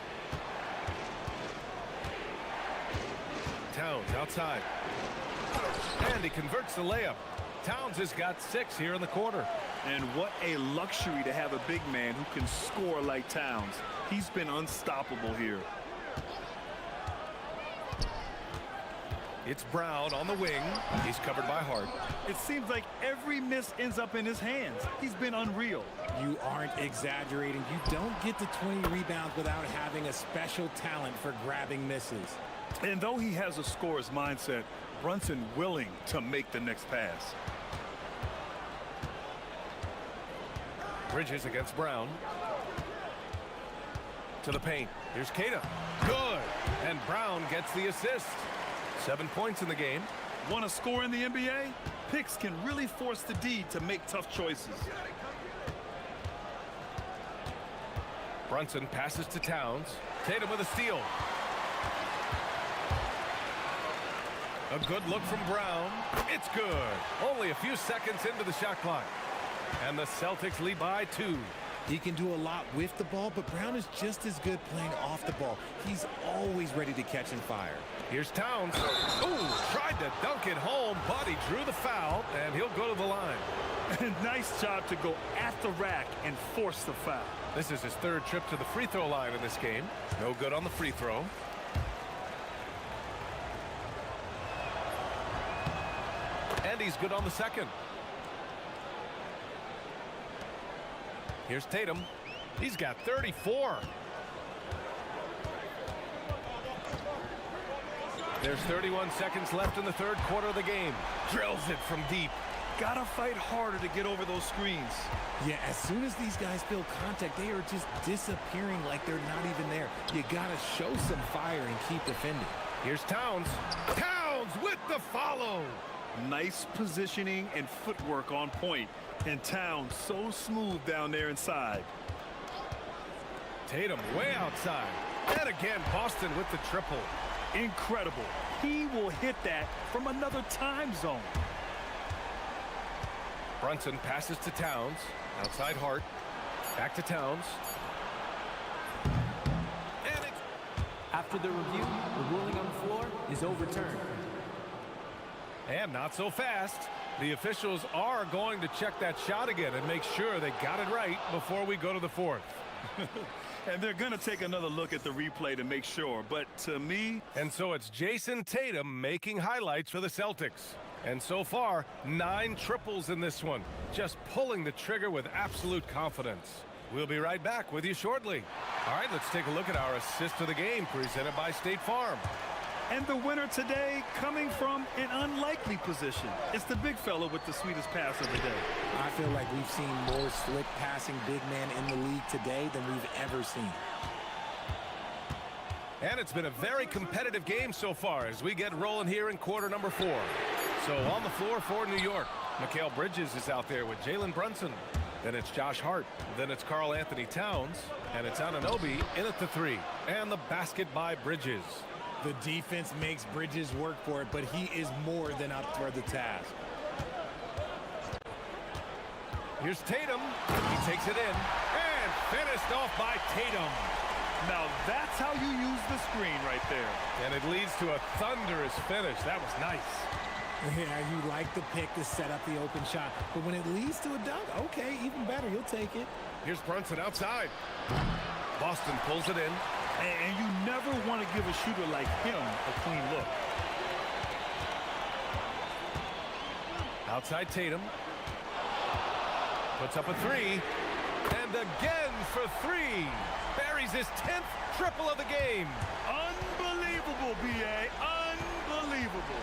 Towns outside. And he converts the layup. Towns has got 6 here in the quarter. And what a luxury to have a big man who can score like Towns. He's been unstoppable here. It's Brown on the wing. He's covered by Hart. It seems like every miss ends up in his hands. He's been unreal. You aren't exaggerating. You don't get to 20 rebounds without having a special talent for grabbing misses. And though he has a scorer's mindset, Brunson willing to make the next pass. Bridges against Brown. To the paint. Here's Keita. Good. And Brown gets the assist. 7 points in the game. Want to score in the NBA? Picks can really force the D to make tough choices. Brunson passes to Towns. Tatum with a steal. A good look from Brown. It's good. Only a few seconds into the shot clock. And the Celtics lead by 2. He can do a lot with the ball, but Brown is just as good playing off the ball. He's always ready to catch and fire. Here's Towns. Ooh, tried to dunk it home, but he drew the foul, and he'll go to the line. Nice job to go at the rack and force the foul. This is his 3rd trip to the free throw line in this game. No good on the free throw. And he's good on the second. Here's Tatum. He's got 34. There's 31 seconds left in the third quarter of the game. Drills it from deep. Gotta fight harder to get over those screens. Yeah, as soon as these guys feel contact, they are just disappearing like they're not even there. You gotta show some fire and keep defending. Here's Towns. Towns with the follow. Nice positioning and footwork on point. And Towns so smooth down there inside. Tatum way outside. And again, Boston with the triple. Incredible. He will hit that from another time zone. Brunson passes to Towns. Outside Hart. Back to Towns. And it's... After the review, the ruling on the floor is overturned. And not so fast. The officials are going to check that shot again and make sure they got it right before we go to the fourth. And they're going to take another look at the replay to make sure. But to me... And so it's Jason Tatum making highlights for the Celtics. And so far, 9 triples in this one. Just pulling the trigger with absolute confidence. We'll be right back with you shortly. All right, let's take a look at our assist of the game presented by State Farm. And the winner today coming from an unlikely position. It's the big fella with the sweetest pass of the day. I feel like we've seen more slick passing big man in the league today than we've ever seen. And it's been a very competitive game so far as we get rolling here in quarter number 4. So on the floor for New York, Mikal Bridges is out there with Jalen Brunson. Then it's Josh Hart. Then it's Karl Anthony Towns. And it's Anunoby in at the 3. And the basket by Bridges. The defense makes Bridges work for it, but he is more than up for the task. Here's Tatum. He takes it in. And finished off by Tatum. Now that's how you use the screen right there. And it leads to a thunderous finish. That was nice. Yeah, you like the pick to set up the open shot. But when it leads to a dunk, okay, even better. You'll take it. Here's Brunson outside. Boston pulls it in. And you never want to give a shooter like him a clean look. Outside Tatum. Puts up a 3. And again for 3. Buries his 10th triple of the game. Unbelievable, B.A. Unbelievable.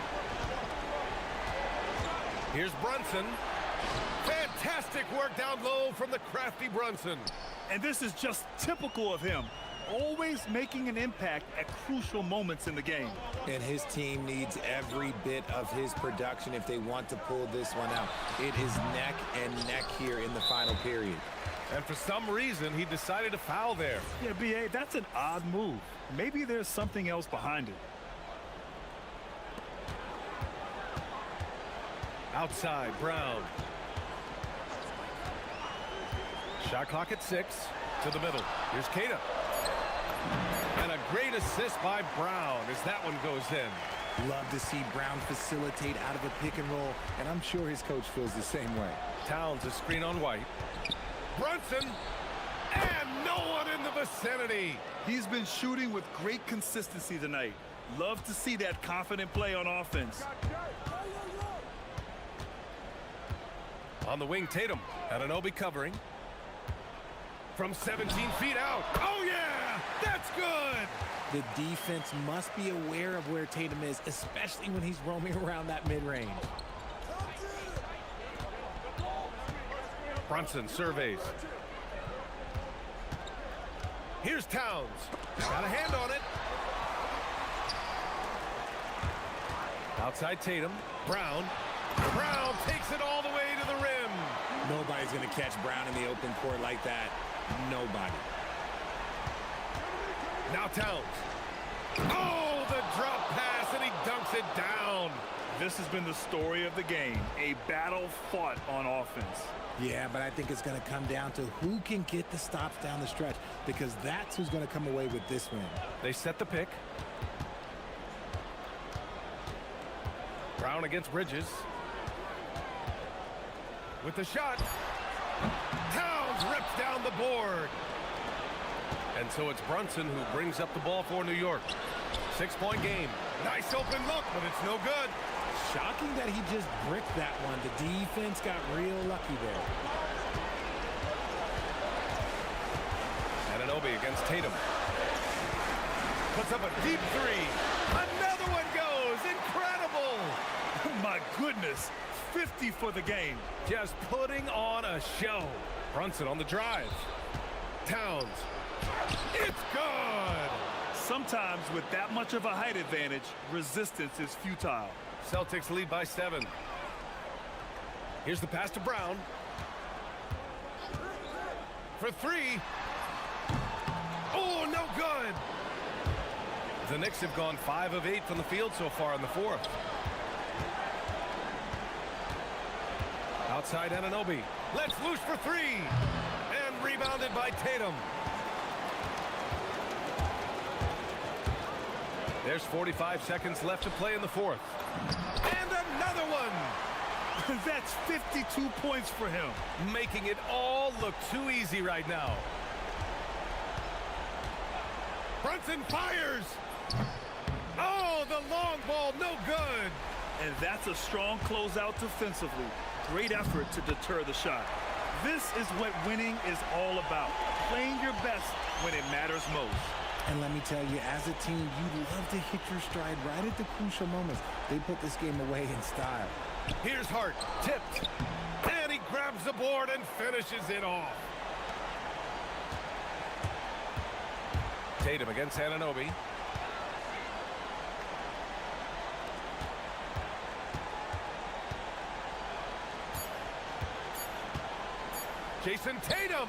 Here's Brunson. Fantastic work down low from the crafty Brunson. And this is just typical of him. Always making an impact at crucial moments in the game. And his team needs every bit of his production if they want to pull this one out. It is neck and neck here in the final period. And for some reason, he decided to foul there. Yeah, B.A., that's an odd move. Maybe there's something else behind it. Outside, Brown. Shot clock at 6. To the middle. Here's Kata. And a great assist by Brown as that one goes in. Love to see Brown facilitate out of a pick and roll, and I'm sure his coach feels the same way. Towns a screen on White. Brunson. And no one in the vicinity. He's been shooting with great consistency tonight. Love to see that confident play on offense. On the wing, Tatum. Anunoby covering. From 17 feet out. Oh, yeah! That's good! The defense must be aware of where Tatum is, especially when he's roaming around that mid-range. Brunson surveys. Here's Towns. Got a hand on it. Outside Tatum. Brown. Brown takes it all the way to the rim. Nobody's going to catch Brown in the open court like that. Nobody. Now Towns. Oh, the drop pass, and he dunks it down. This has been the story of the game. A battle fought on offense. Yeah, but I think it's going to come down to who can get the stops down the stretch, because that's who's going to come away with this win. They set the pick. Brown against Bridges. With the shot. Towns rips down the board. And so it's Brunson who brings up the ball for New York. 6-point game. Nice open look, but it's no good. Shocking that he just bricked that one. The defense got real lucky there. Anunoby against Tatum. Puts up a deep three. Another one goes. Incredible. My goodness. 50 for the game. Just putting on a show. Brunson on the drive. Towns. It's good. Sometimes with that much of a height advantage, resistance is futile. Celtics lead by 7. Here's the pass to Brown. For 3. Oh, no good. The Knicks have gone 5 of 8 from the field so far in the fourth. Outside Anunoby. Let's loose for 3. And rebounded by Tatum. There's 45 seconds left to play in the fourth. And another one. That's 52 points for him. Making it all look too easy right now. Brunson fires. Oh, the long ball, no good. And that's a strong closeout defensively. Great effort to deter the shot. This is what winning is all about. Playing your best when it matters most. And let me tell you, as a team, you love to hit your stride right at the crucial moments. They put this game away in style. Here's Hart, tipped. And he grabs the board and finishes it off. Tatum against Anunoby. Jason Tatum.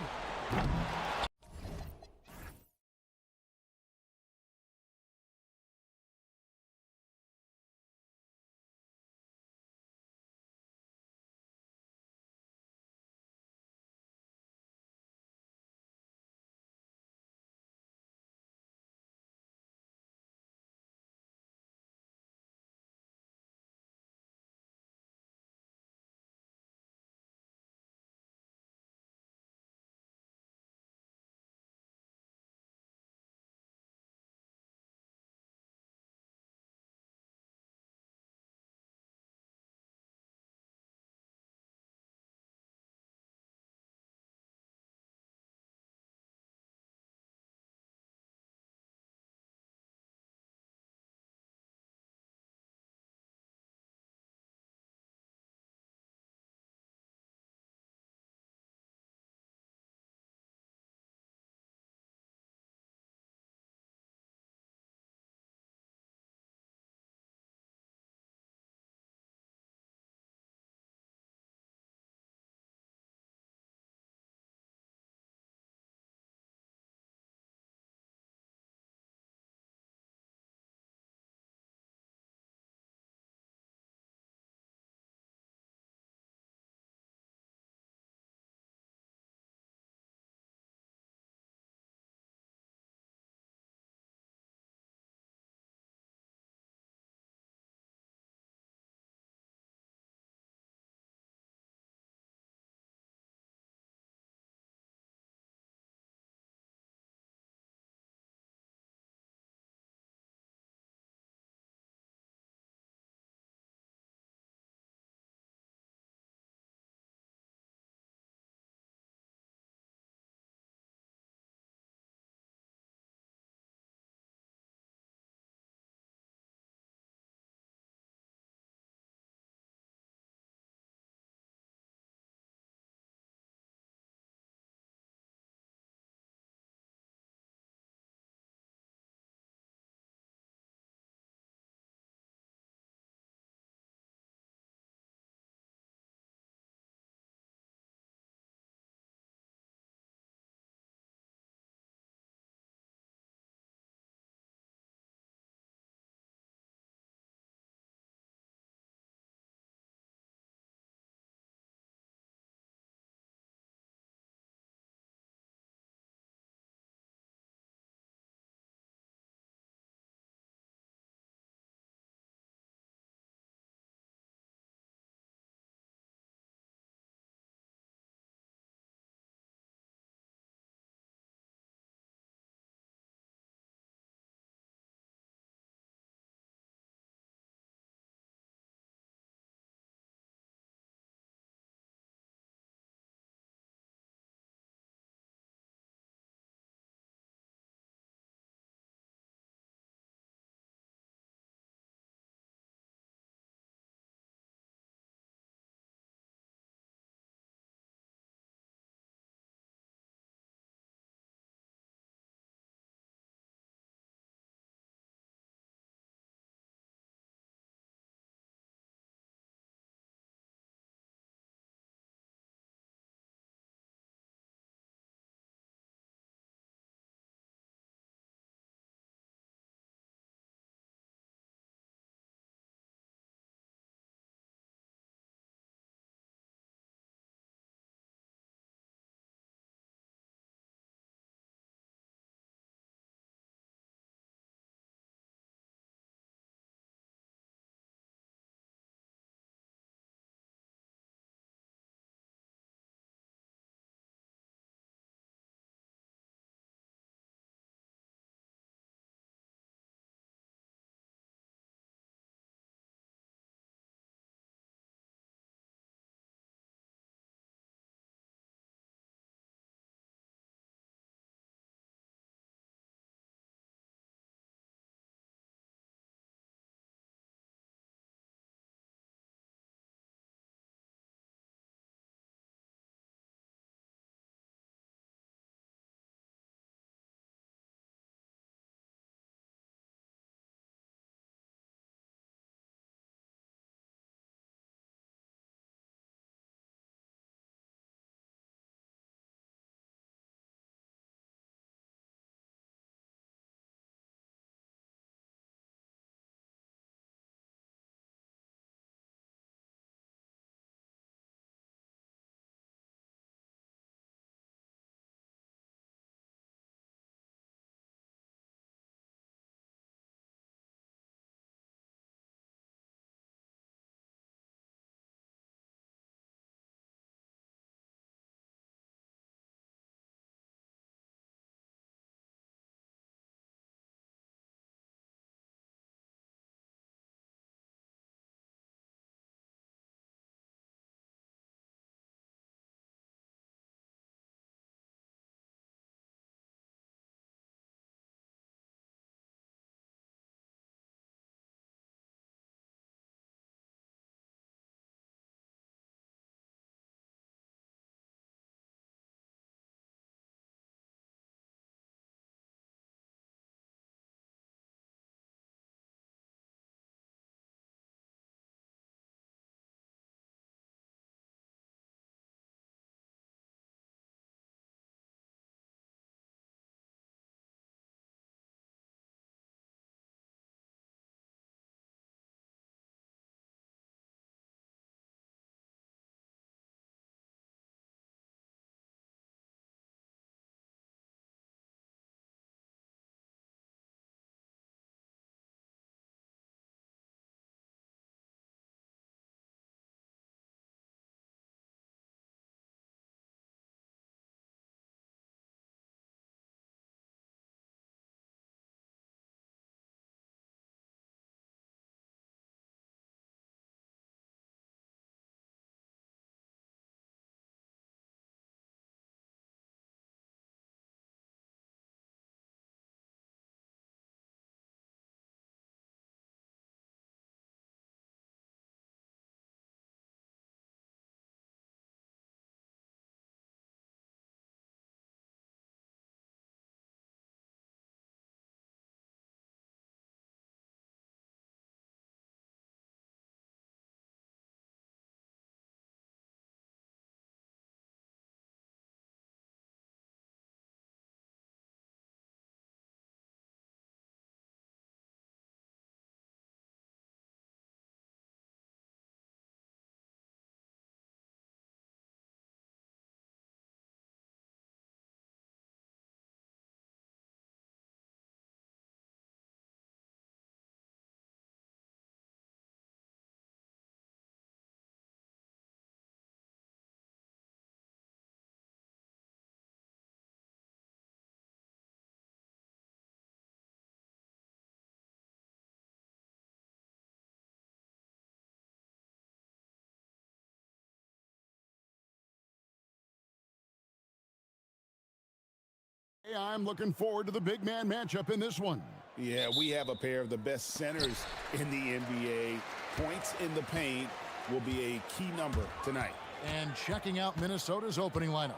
I'm looking forward to the big man matchup in this one. Yeah, we have a pair of the best centers in the NBA. Points in the paint will be a key number tonight. And checking out Minnesota's opening lineup.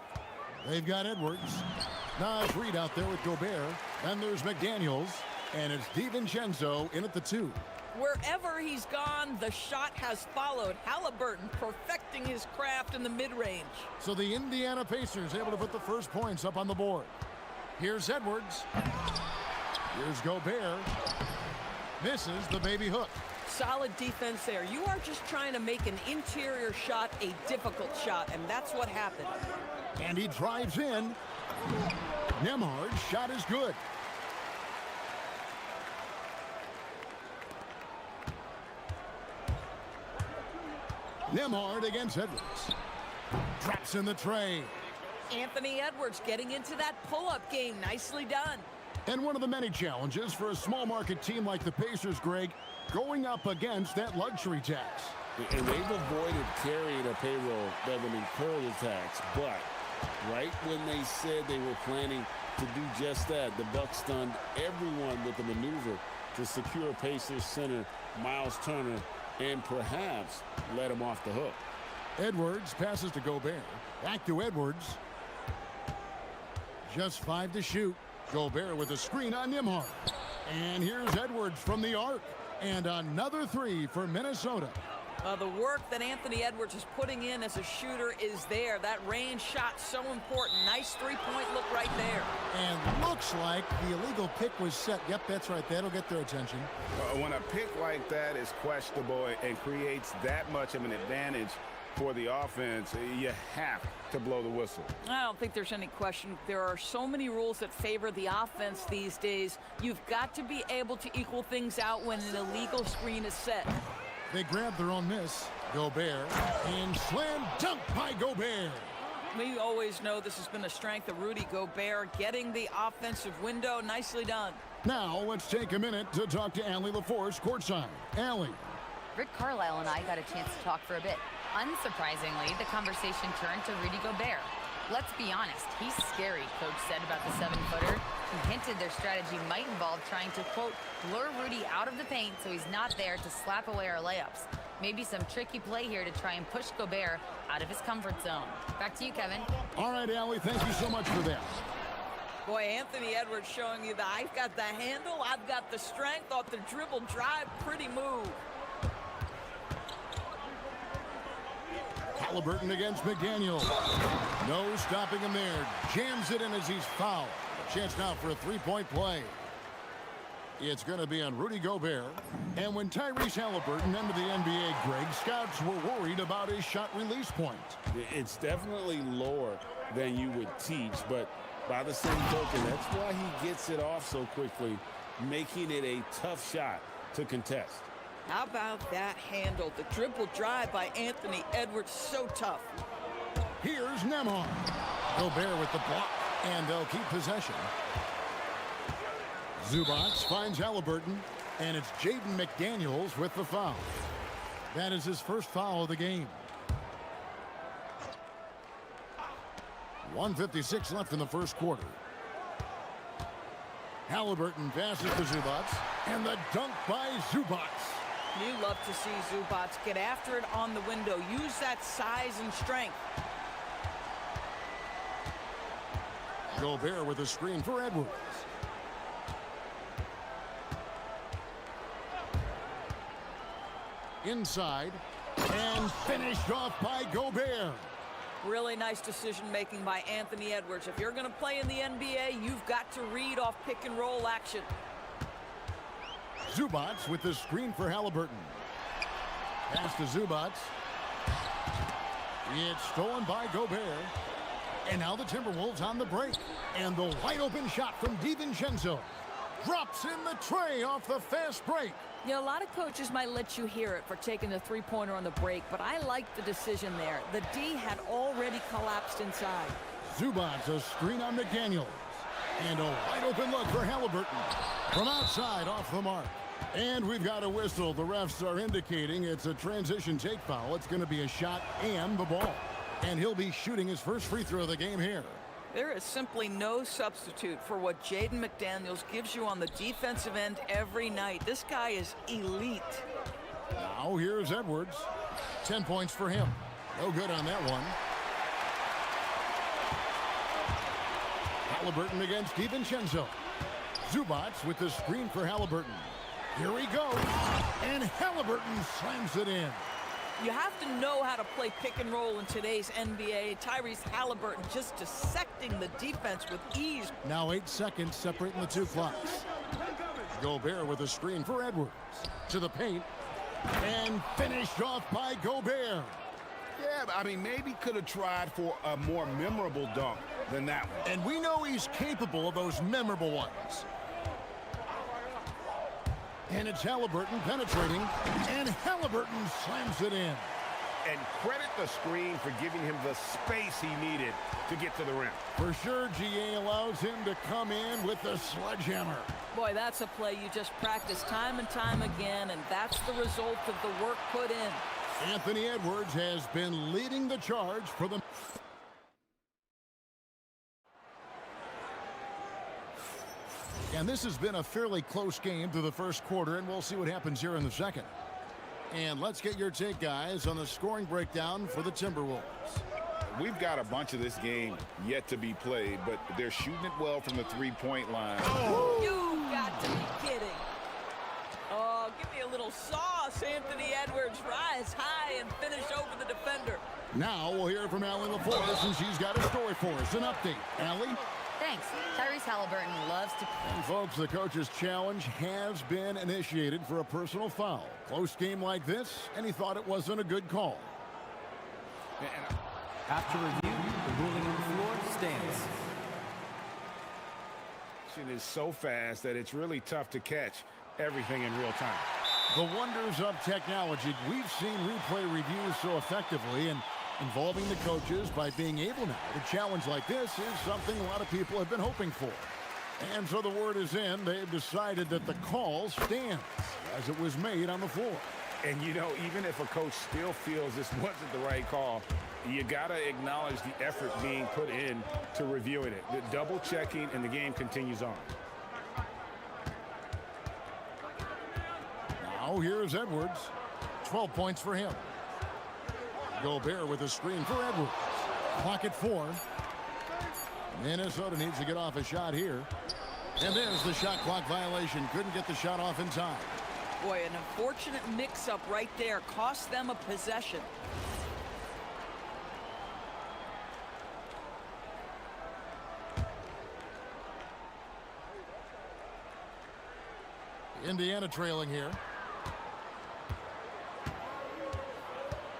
They've got Edwards. Nas Reed out there with Gobert. Then there's McDaniels. And it's DiVincenzo in at the 2. Wherever he's gone, the shot has followed. Halliburton perfecting his craft in the mid-range. So the Indiana Pacers able to put the first points up on the board. Here's Edwards. Here's Gobert. Misses the baby hook. Solid defense there. You are just trying to make an interior shot a difficult shot, and that's what happened. And he drives in. Nembhard's shot is good. Nembhard against Edwards. Drops in the tray. Anthony Edwards getting into that pull-up game. Nicely done. And one of the many challenges for a small market team like the Pacers, Greg, going up against that luxury tax. And they've avoided carrying a payroll that would incur the tax. But right when they said they were planning to do just that, the Bucks stunned everyone with the maneuver to secure Pacers center Miles Turner and perhaps let him off the hook. Edwards passes to Gobert. Back to Edwards. Just 5 to shoot. Gobert with a screen on Nembhard. And here's Edwards from the arc. And another 3 for Minnesota. The work that Anthony Edwards is putting in as a shooter is there. That range shot so important. Nice three-point look right there. And looks like the illegal pick was set. Yep, that's right. That'll get their attention. When a pick like that is questionable and creates that much of an advantage for the offense, you have to blow the whistle. I don't think there's any question. There are so many rules that favor the offense these days. You've got to be able to equal things out when an illegal screen is set. They grab their own miss. Gobert. And slam dunk by Gobert. We always know this has been a strength of Rudy Gobert, getting the offensive window. Nicely done. Now let's take a minute to talk to Allie LaForce courtside. Allie. Rick Carlisle and I got a chance to talk for a bit. Unsurprisingly, the conversation turned to Rudy Gobert. Let's be honest, he's scary, Coach said about the 7-footer. He hinted their strategy might involve trying to, quote, lure Rudy out of the paint so he's not there to slap away our layups. Maybe some tricky play here to try and push Gobert out of his comfort zone. Back to you, Kevin. All right, Allie, thank you so much for that. Boy, Anthony Edwards showing you that I've got the handle, I've got the strength off the dribble drive. Pretty move. Halliburton against McDaniel. No stopping him there. Jams it in as he's fouled. Chance now for a three-point play. It's going to be on Rudy Gobert. And when Tyrese Halliburton entered the NBA, Greg, scouts were worried about his shot release point. It's definitely lower than you would teach, but by the same token, that's why he gets it off so quickly, making it a tough shot to contest. How about that handle? The dribble drive by Anthony Edwards, so tough. Here's Nembhard. Gobert with the block, and they'll keep possession. Zubac finds Halliburton, and it's Jaden McDaniels with the foul. That is his first foul of the game. 1:56 left in the first quarter. Halliburton passes to Zubac, and the dunk by Zubac. You love to see Zubac get after it on the window. Use that size and strength. Gobert with a screen for Edwards. Inside, and finished off by Gobert. Really nice decision-making by Anthony Edwards. If you're going to play in the NBA, you've got to read off pick-and-roll action. Zubac with the screen for Halliburton. Pass to Zubac. It's stolen by Gobert. And now the Timberwolves on the break. And the wide-open shot from DiVincenzo. Drops in the tray off the fast break. You know, a lot of coaches might let you hear it for taking the three-pointer on the break, but I like the decision there. The D had already collapsed inside. Zubac, a screen on McDaniels. And a wide-open look for Halliburton. From outside, off the mark. And we've got a whistle. The refs are indicating it's a transition take foul. It's going to be a shot and the ball. And he'll be shooting his first free throw of the game here. There is simply no substitute for what Jaden McDaniels gives you on the defensive end every night. This guy is elite. Now here's Edwards. 10 points for him. No good on that one. Halliburton against DiVincenzo. Zubats with the screen for Halliburton. Here he goes. And Halliburton slams it in. You have to know how to play pick and roll in today's NBA. Tyrese Halliburton just dissecting the defense with ease. Now 8 seconds separating the two clocks. Gobert with a screen for Edwards. To the paint. And finished off by Gobert. Yeah, I mean, maybe could have tried for a more memorable dunk than that one. And we know he's capable of those memorable ones. And it's Halliburton penetrating, and Halliburton slams it in. And credit the screen for giving him the space he needed to get to the rim. For sure, GA allows him to come in with the sledgehammer. Boy, that's a play you just practice time and time again, and that's the result of the work put in. Anthony Edwards has been leading the charge for the... And this has been a fairly close game through the first quarter, and we'll see what happens here in the second. And let's get your take, guys, on the scoring breakdown for the Timberwolves. We've got a bunch of this game yet to be played, but they're shooting it well from the three-point line. Oh. You got to be kidding. Oh, give me a little sauce, Anthony Edwards. Rise high and finish over the defender. Now we'll hear from Allie LaForest, and she's got a story for us. An update. Allie? Thanks. Tyrese Halliburton loves to... And folks, the coach's challenge has been initiated for a personal foul. Close game like this, and he thought it wasn't a good call. After review, the ruling on the floor stands. It is so fast that it's really tough to catch everything in real time. The wonders of technology. We've seen replay reviews so effectively, and involving the coaches by being able now to challenge like this is something a lot of people have been hoping for. And so the word is in. They've decided that the call stands as it was made on the floor. And, you know, even if a coach still feels this wasn't the right call, you got to acknowledge the effort being put in to reviewing it. The double checking, and the game continues on. Now here's Edwards. 12 points for him. Gobert with a screen for Edwards. Clock at 4. Minnesota needs to get off a shot here. And there's the shot clock violation. Couldn't get the shot off in time. Boy, an unfortunate mix-up right there cost them a possession. Indiana trailing here.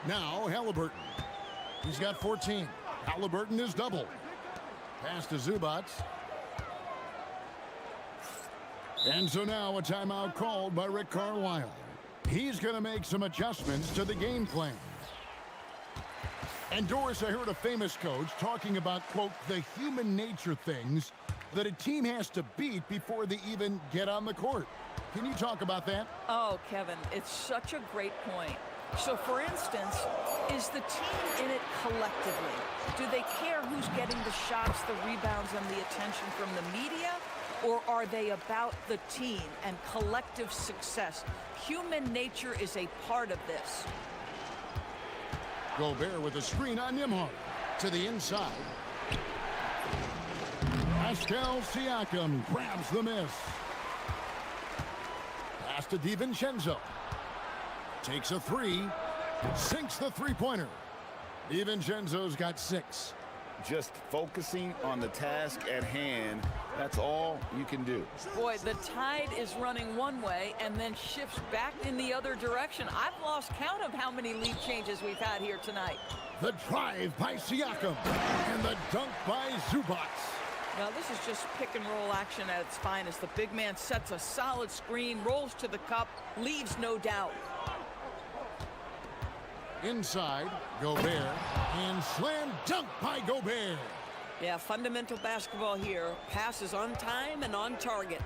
Now Halliburton. He's got 14. Halliburton is double. Pass to Zubats. And so now a timeout called by Rick Carlisle. He's going to make some adjustments to the game plan. And Doris, I heard a famous coach talking about, quote, the human nature things that a team has to beat before they even get on the court. Can you talk about that? Oh, Kevin, it's such a great point. So, for instance, is the team in it collectively? Do they care who's getting the shots, the rebounds, and the attention from the media? Or are they about the team and collective success? Human nature is a part of this. Gobert with a screen on Nimhard. To the inside. Pascal Siakam grabs the miss. Pass to DiVincenzo. Takes a three. Sinks the three-pointer. DiVincenzo's got 6. Just focusing on the task at hand, that's all you can do. Boy, the tide is running one way and then shifts back in the other direction. I've lost count of how many lead changes we've had here tonight. The drive by Siakam and the dunk by Zubats. Now, this is just pick and roll action at its finest. The big man sets a solid screen, rolls to the cup, leaves no doubt. Inside, Gobert, and slam dunk by Gobert. Yeah, fundamental basketball here. Passes on time and on target.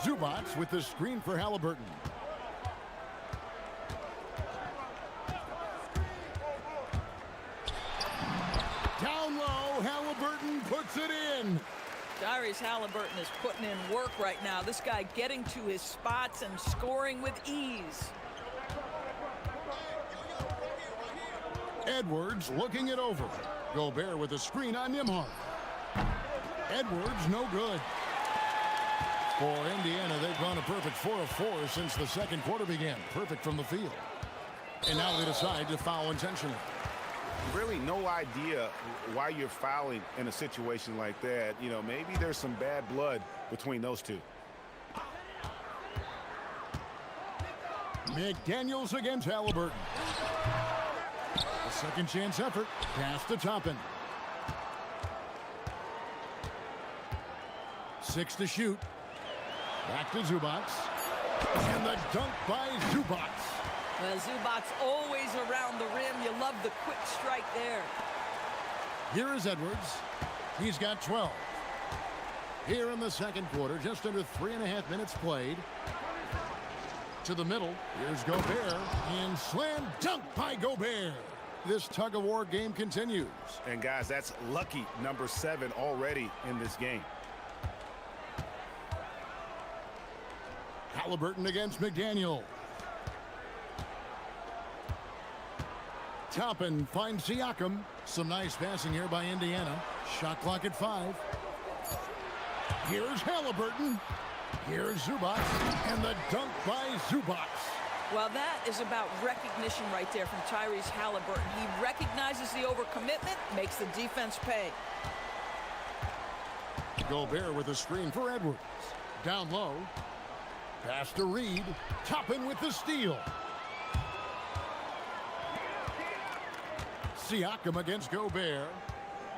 Zubats with the screen for Halliburton. puts it in. Tyrese Halliburton is putting in work right now. This guy getting to his spots and scoring with ease. Edwards looking it over. Gobert with a screen on Nembhard. Edwards no good. For Indiana, they've gone a perfect 4 of 4 since the second quarter began. Perfect from the field. And now they decide to foul intentionally. Really no idea why you're fouling in a situation like that. You know, maybe there's some bad blood between those two. McDaniels against Halliburton. A second chance effort. Pass to Toppin. 6 to shoot. Back to Zubac. And the dunk by Zubac. Well, Zubac's always around the rim. You love the quick strike there. Here is Edwards. He's got 12. Here in the second quarter, just under 3.5 minutes played. To the middle. Here's Gobert. And slam dunk by Gobert. This tug-of-war game continues. And guys, that's lucky number 7 already in this game. Halliburton against McDaniel. Toppin finds Siakam. Some nice passing here by Indiana. Shot clock at 5. Here's Halliburton. Here's Zubac. And the dunk by Zubac. Well, that is about recognition right there from Tyrese Halliburton. He recognizes the overcommitment, makes the defense pay. Gobert with a screen for Edwards. Down low. Pass to Reed. Toppin with the steal. Siakam against Gobert.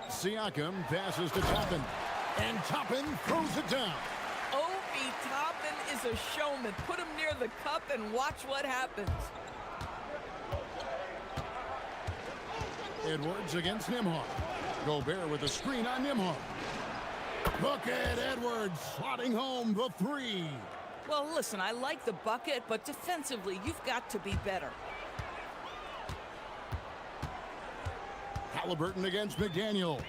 Siakam passes to Toppin. And Toppin throws it down. Obi Toppin is a showman. Put him near the cup and watch what happens. Edwards against Nembhard. Gobert with a screen on Nembhard. Look at Edwards slotting home the 3. Well, listen, I like the bucket, but defensively, you've got to be better. Halliburton against McDaniel.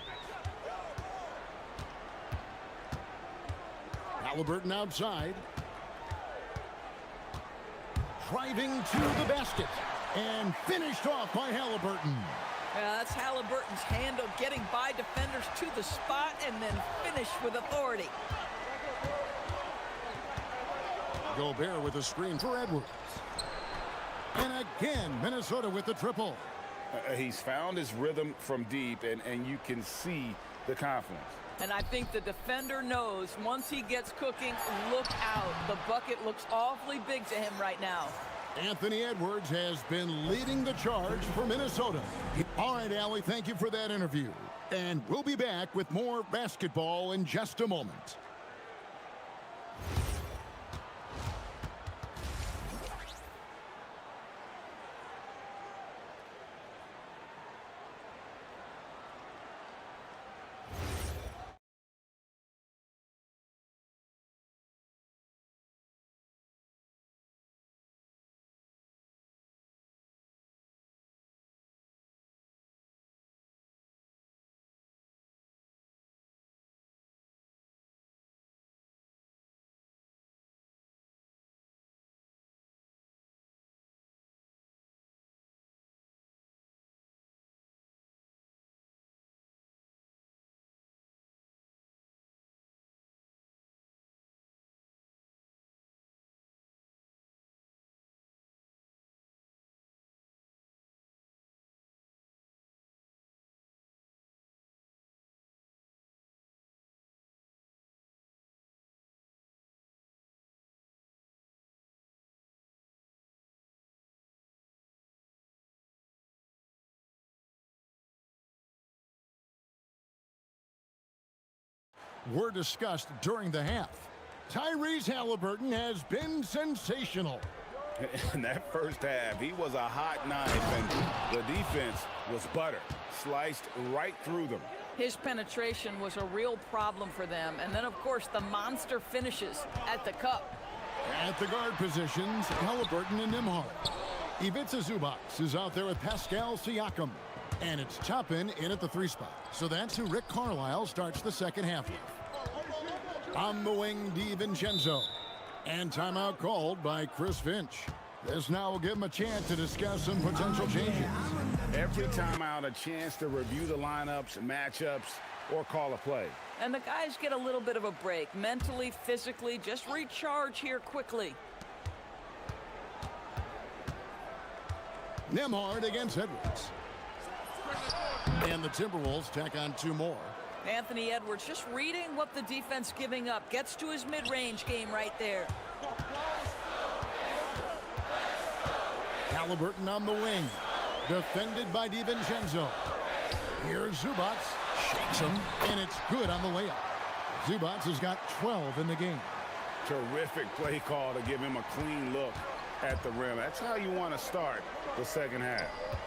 Halliburton outside. Driving to the basket. And finished off by Halliburton. Yeah, that's Halliburton's handle, getting by defenders to the spot and then finish with authority. Gobert with a screen for Edwards. And again, Minnesota with the triple. He's found his rhythm from deep, and you can see the confidence. And I think the defender knows once he gets cooking, look out. The bucket looks awfully big to him right now. Anthony Edwards has been leading the charge for Minnesota. All right, Allie, thank you for that interview. And we'll be back with more basketball in just a moment. Were discussed during the half. Tyrese Halliburton has been sensational. In that first half, he was a hot knife, and the defense was butter. Sliced right through them. His penetration was a real problem for them. And then, of course, the monster finishes at the cup. At the guard positions, Halliburton and Nembhard. Ivica Zubac is out there with Pascal Siakam. And it's Toppin in at the 3 spot. So that's who Rick Carlisle starts the second half with. On the wing, DiVincenzo. And timeout called by Chris Finch. This now will give him a chance to discuss some potential changes. Every timeout, a chance to review the lineups, matchups, or call a play. And the guys get a little bit of a break. Mentally, physically, just recharge here quickly. Nembhard against Edwards. And the Timberwolves tack on 2 more. Anthony Edwards just reading what the defense giving up. Gets to his mid-range game right there. Halliburton on the wing. Defended by DiVincenzo. Here's Zubac. Shakes him, and it's good on the layup. Zubac has got 12 in the game. Terrific play call to give him a clean look at the rim. That's how you want to start the second half.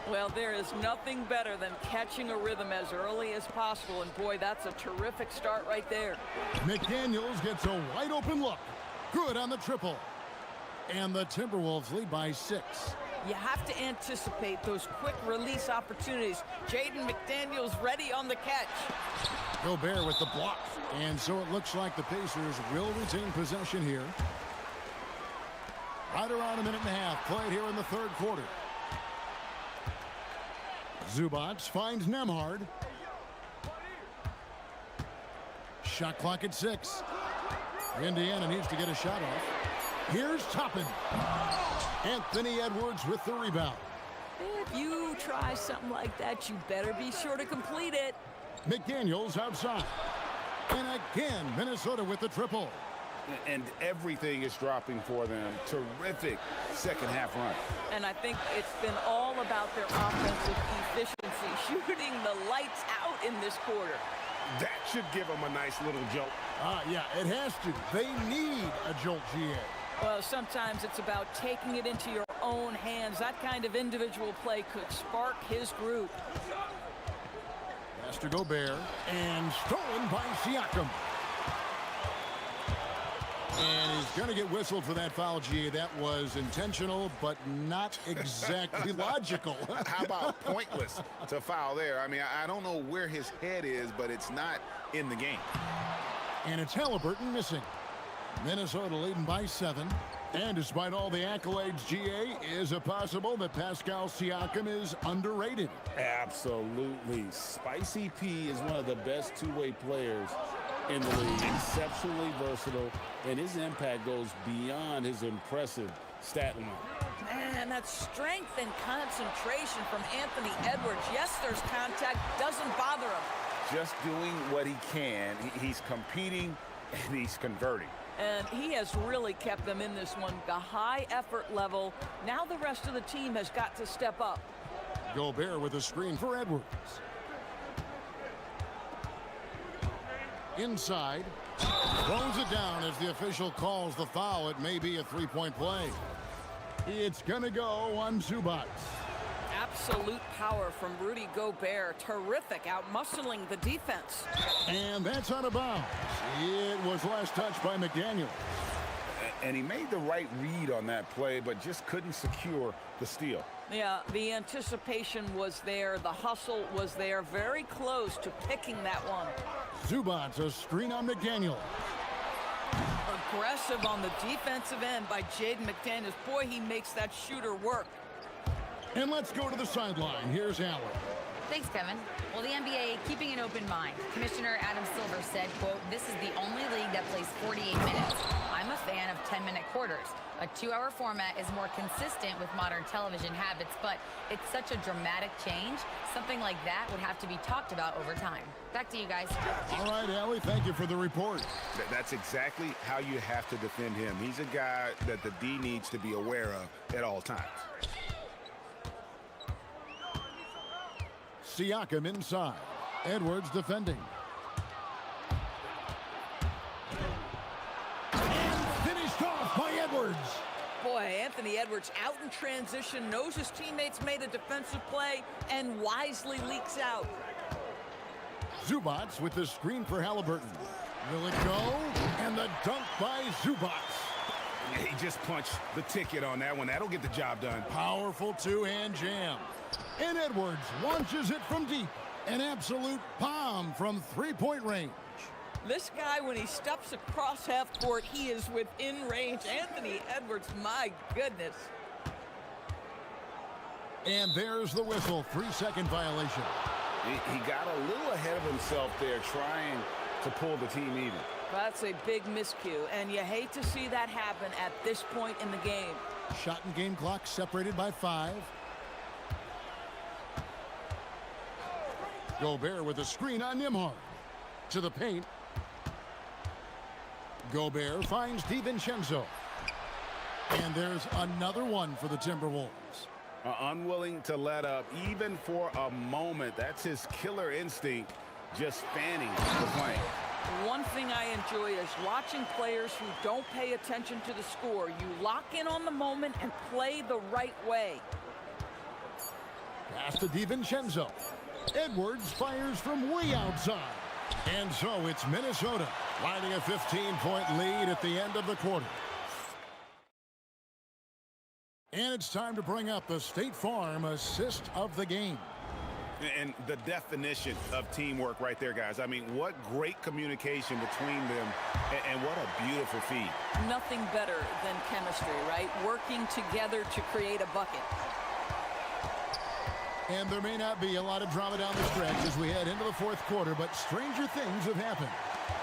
Well, there is nothing better than catching a rhythm as early as possible, and boy, that's a terrific start right there. McDaniels gets a wide open look. Good on the triple. And the Timberwolves lead by 6. You have to anticipate those quick release opportunities. Jaden McDaniels ready on the catch. Gobert with the block. And so it looks like the Pacers will retain possession here. Right around a minute and a half played here in the third quarter. Zubac finds Nembhard. Shot clock at 6. Indiana needs to get a shot off. Here's Toppin. Anthony Edwards with the rebound. If you try something like that, you better be sure to complete it. McDaniels outside. And again, Minnesota with the triple. And everything is dropping for them. Terrific second half run. And I think it's been all about their offensive efficiency, shooting the lights out in this quarter. That should give them a nice little jolt. Yeah, it has to. They need a jolt, GA. Well, sometimes it's about taking it into your own hands. That kind of individual play could spark his group. Pass to Gobert, and stolen by Siakam. And he's going to get whistled for that foul, GA. That was intentional, but not exactly logical. How about pointless to foul there? I mean, I don't know where his head is, but it's not in the game. And it's Halliburton missing. Minnesota leading by 7. And despite all the accolades, GA, is it possible that Pascal Siakam is underrated? Absolutely. Spicy P is one of the best two-way players in the league. Exceptionally versatile, and his impact goes beyond his impressive stat line. Man, that strength and concentration from Anthony Edwards. Yes, there's contact. Doesn't bother him. Just doing what he can. He's competing, and he's converting. And he has really kept them in this one. The high effort level. Now the rest of the team has got to step up. Gobert with a screen for Edwards. Inside. Throws it down as the official calls the foul. It may be a three-point play. It's going to go on Zubac. Absolute power from Rudy Gobert. Terrific, out-muscling the defense. And that's out of bounds. It was last touched by McDaniels. And he made the right read on that play, but just couldn't secure the steal. Yeah, the anticipation was there. The hustle was there. Very close to picking that one. Zubac, a screen on McDaniel. Aggressive on the defensive end by Jaden McDaniels. Boy, he makes that shooter work. And let's go to the sideline. Here's Allen. Thanks, Kevin. Well, the NBA keeping an open mind. Commissioner Adam Silver said, quote, "This is the only league that plays 48 minutes. I'm a fan of 10-minute quarters. A 2-hour format is more consistent with modern television habits, but it's such a dramatic change. Something like that would have to be talked about over time." Back to you guys. All right, Allie, thank you for the report. That's exactly how you have to defend him. He's a guy that the D needs to be aware of at all times. Siakam inside. Edwards defending. And finished off by Edwards. Boy, Anthony Edwards out in transition, knows his teammates made a defensive play, and wisely leaks out. Zubac with the screen for Halliburton. Will it go? And the dunk by Zubac. He just punched the ticket on that one. That'll get the job done. Powerful two-hand jam. And Edwards launches it from deep. An absolute bomb from three-point range. This guy, when he steps across half court, he is within range. Anthony Edwards, my goodness. And there's the whistle. 3-second violation. He got a little ahead of himself there trying to pull the team even. That's a big miscue, and you hate to see that happen at this point in the game. Shot and game clock separated by 5. Gobert with a screen on Nembhard. To the paint. Gobert finds DiVincenzo. And there's another one for the Timberwolves. Unwilling to let up even for a moment. That's his killer instinct, just fanning the flank. One thing I enjoy is watching players who don't pay attention to the score. You lock in on the moment and play the right way. Pass to DiVincenzo. Edwards fires from way outside. And so it's Minnesota riding a 15-point lead at the end of the quarter. And it's time to bring up the State Farm assist of the game. And the definition of teamwork right there, guys. I mean, what great communication between them, and what a beautiful feed. Nothing better than chemistry, right? Working together to create a bucket. And there may not be a lot of drama down the stretch as we head into the fourth quarter, but stranger things have happened.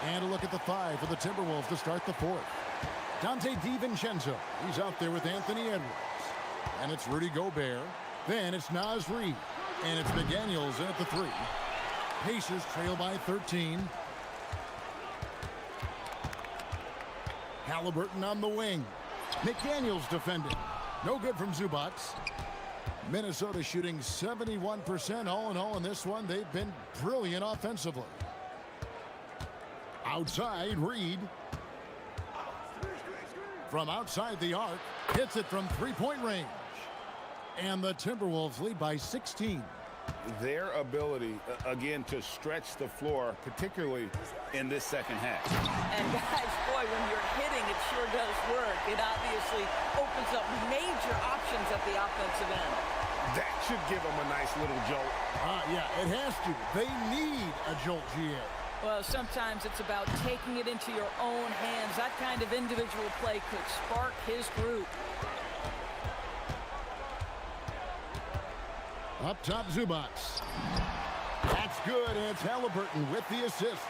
And a look at the 5 for the Timberwolves to start the fourth. Dante DiVincenzo, he's out there with Anthony Edwards. And it's Rudy Gobert. Then it's Naz Reid. And it's McDaniels in at the 3. Pacers trail by 13. Halliburton on the wing. McDaniels defending. No good from Zubac. Minnesota shooting 71% all in all in this one. They've been brilliant offensively. Outside, Reid. From outside the arc, hits it from three-point range. And the Timberwolves lead by 16. Their ability, again, to stretch the floor, particularly in this second half. And guys, boy, when you're hitting, it sure does work. It obviously opens up major options at the offensive end. That should give them a nice little jolt. Yeah, it has to. They need a jolt, GA. Well, sometimes it's about taking it into your own hands. That kind of individual play could spark his group. Up top, Zubac. That's good, and it's Halliburton with the assist.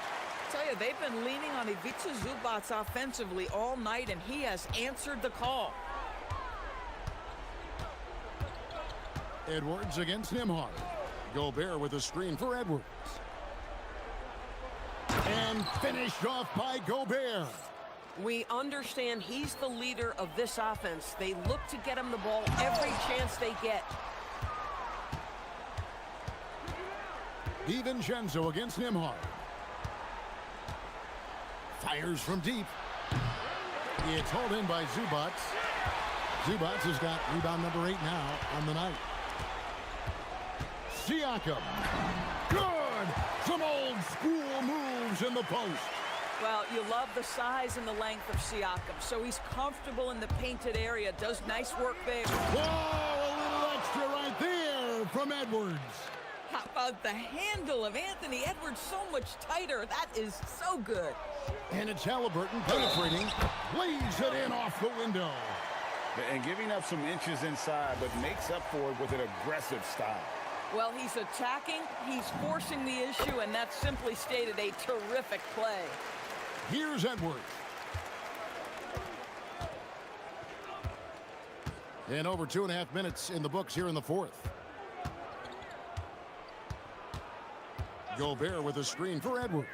I tell you, they've been leaning on Ivica Zubac offensively all night, and he has answered the call. Edwards against Nembhard. Gobert with a screen for Edwards. And finished off by Gobert. We understand he's the leader of this offense. They look to get him the ball every chance they get. DiVincenzo against Nembhard. Fires from deep. It's hauled in by Zubac. Zubac has got rebound number 8 now on the night. Siakam. Good! Some old school moves in the post. Well, you love the size and the length of Siakam. So he's comfortable in the painted area. Does nice work there. Whoa! A little extra right there from Edwards. How about the handle of Anthony Edwards? So much tighter. That is so good. And it's Halliburton penetrating. Lays it in off the window. And giving up some inches inside, but makes up for it with an aggressive style. Well, he's attacking, he's forcing the issue, and that's simply stated a terrific play. Here's Edwards. And over 2.5 minutes in the books here in the fourth. Gobert with a screen for Edwards.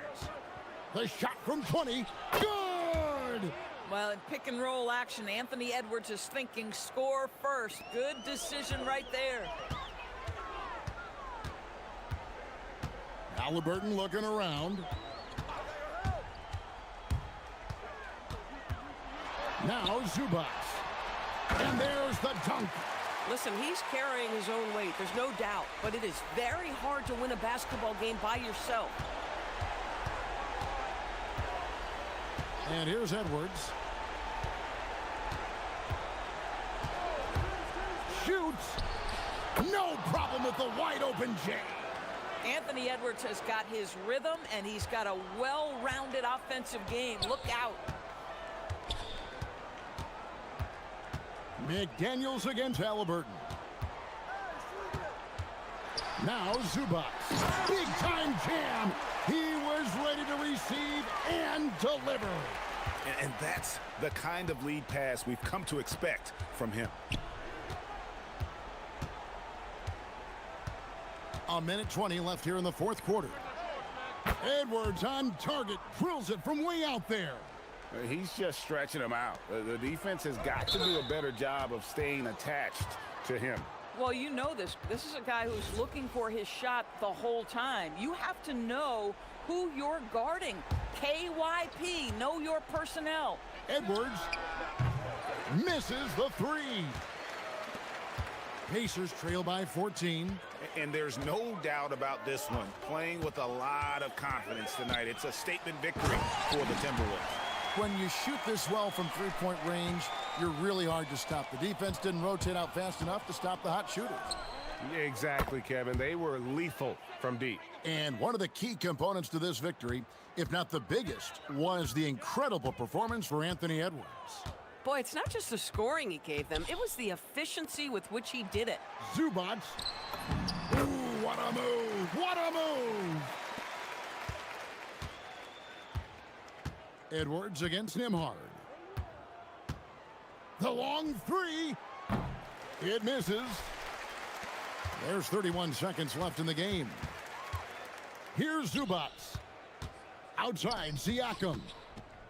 The shot from 20. Good! Well, in pick and roll action, Anthony Edwards is thinking score first. Good decision right there. Halliburton looking around. Now Zubac. And there's the dunk. Listen, he's carrying his own weight. There's no doubt. But it is very hard to win a basketball game by yourself. And here's Edwards. shoots. No problem with the wide open J. Anthony Edwards has got his rhythm, and he's got a well-rounded offensive game. Look out. McDaniels against Halliburton. Now Zubac. Big time jam. He was ready to receive and deliver. And that's the kind of lead pass we've come to expect from him. A minute 20 left here in the fourth quarter. Edwards on target. Drills it from way out there. He's just stretching him out. The defense has got to do a better job of staying attached to him. Well, you know this. This is a guy who's looking for his shot the whole time. You have to know who you're guarding. KYP, know your personnel. Edwards misses the three. Pacers trail by 14. And there's no doubt about this one. Playing with a lot of confidence tonight. It's a statement victory for the Timberwolves. When you shoot this well from three-point range, you're really hard to stop. The defense didn't rotate out fast enough to stop the hot shooters. Exactly, Kevin. They were lethal from deep. And one of the key components to this victory, if not the biggest, was the incredible performance for Anthony Edwards. Boy, it's not just the scoring he gave them. It was the efficiency with which he did it. Zubac. Ooh, what a move! What a move! Edwards against Nimhard. The long three. It misses. There's 31 seconds left in the game. Here's Zubac. Outside, Siakam.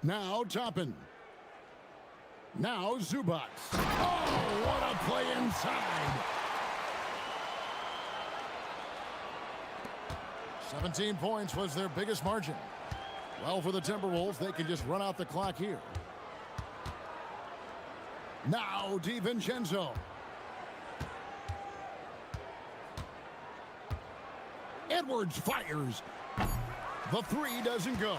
Now Toppin. Now Zubac. Oh, what a play inside. 17 points was their biggest margin. Well, for the Timberwolves, they can just run out the clock here. Now DiVincenzo. Edwards fires. The three doesn't go.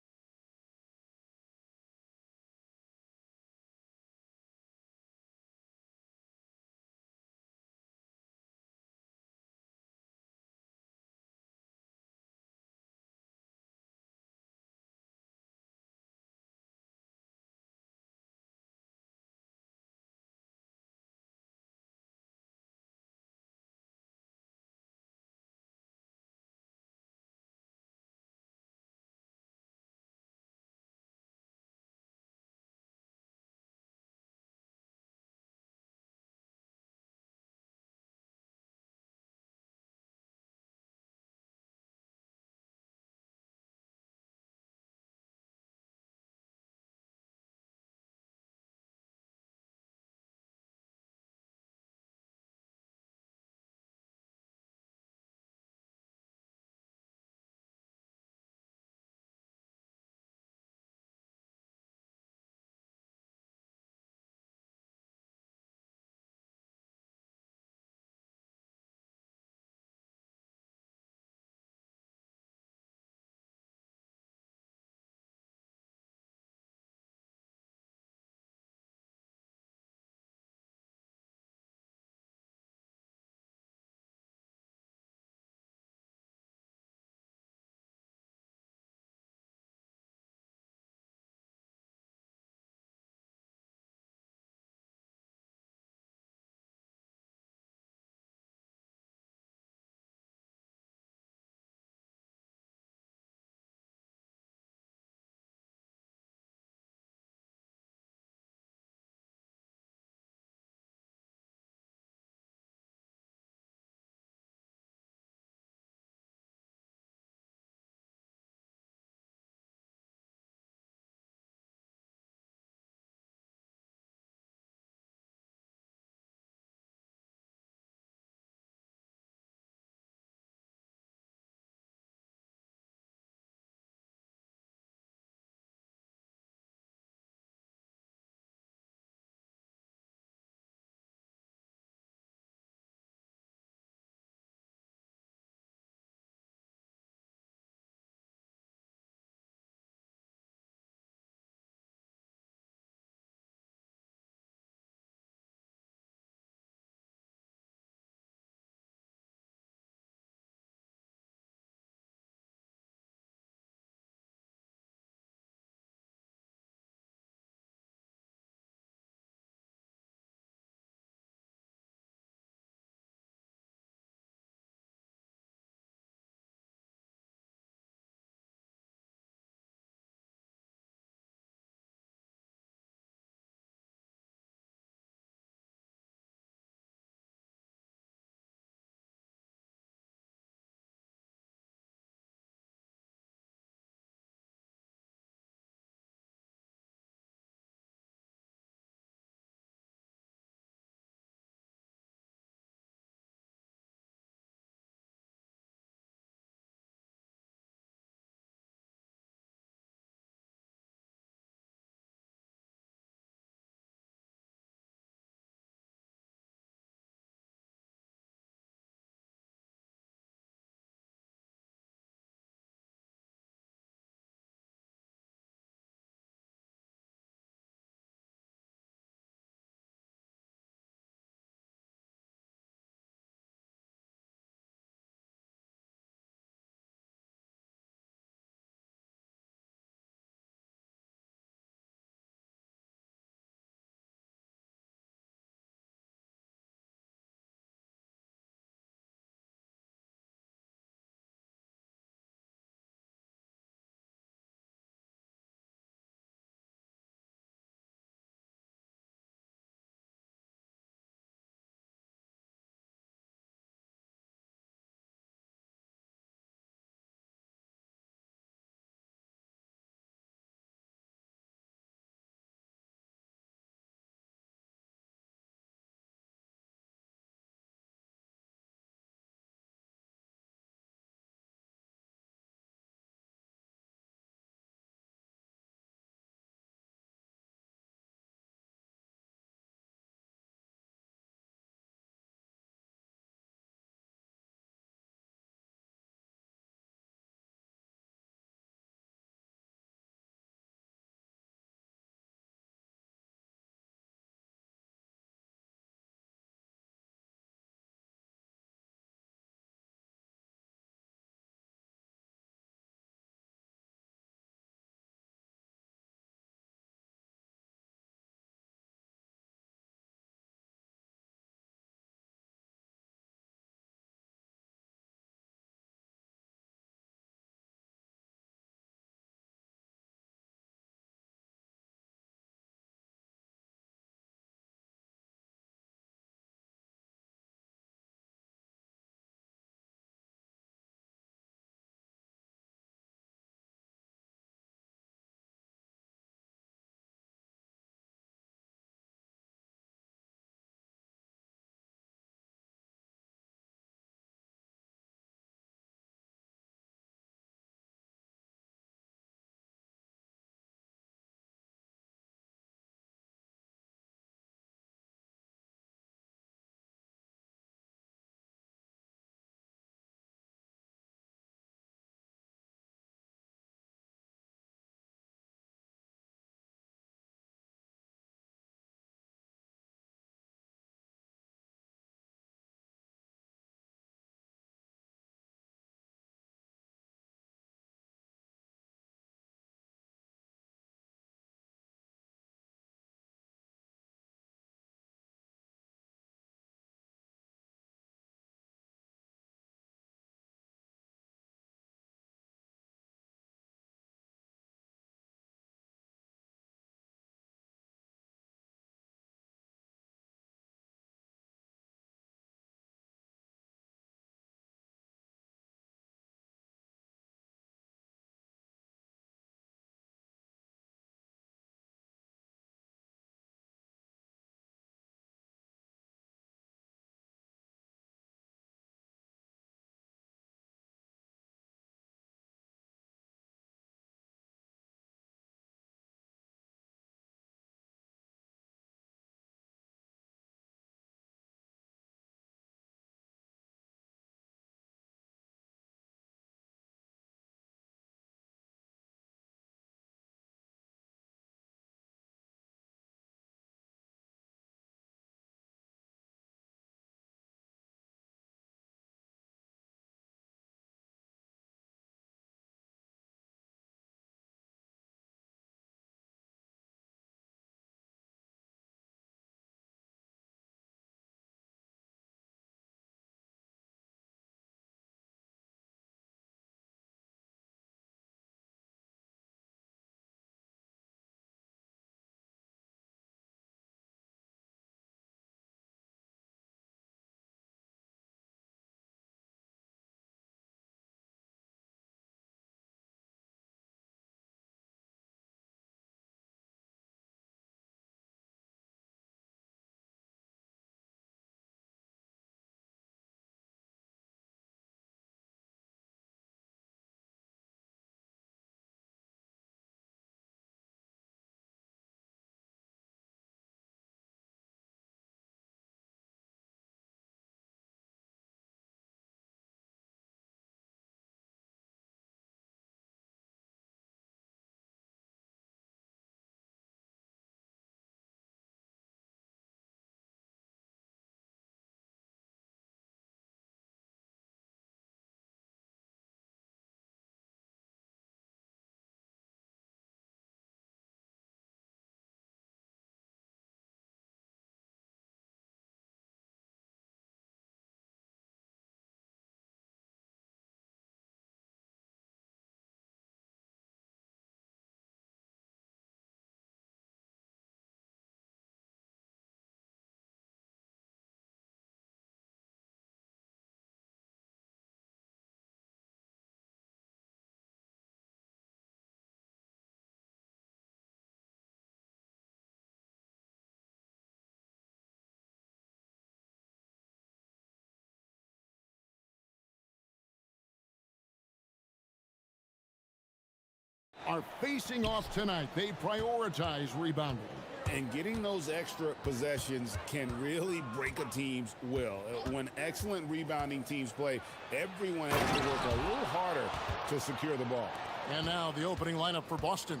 are facing off tonight. They prioritize rebounding. And getting those extra possessions can really break a team's will. When excellent rebounding teams play, everyone has to work a little harder to secure the ball. And now the opening lineup for Boston.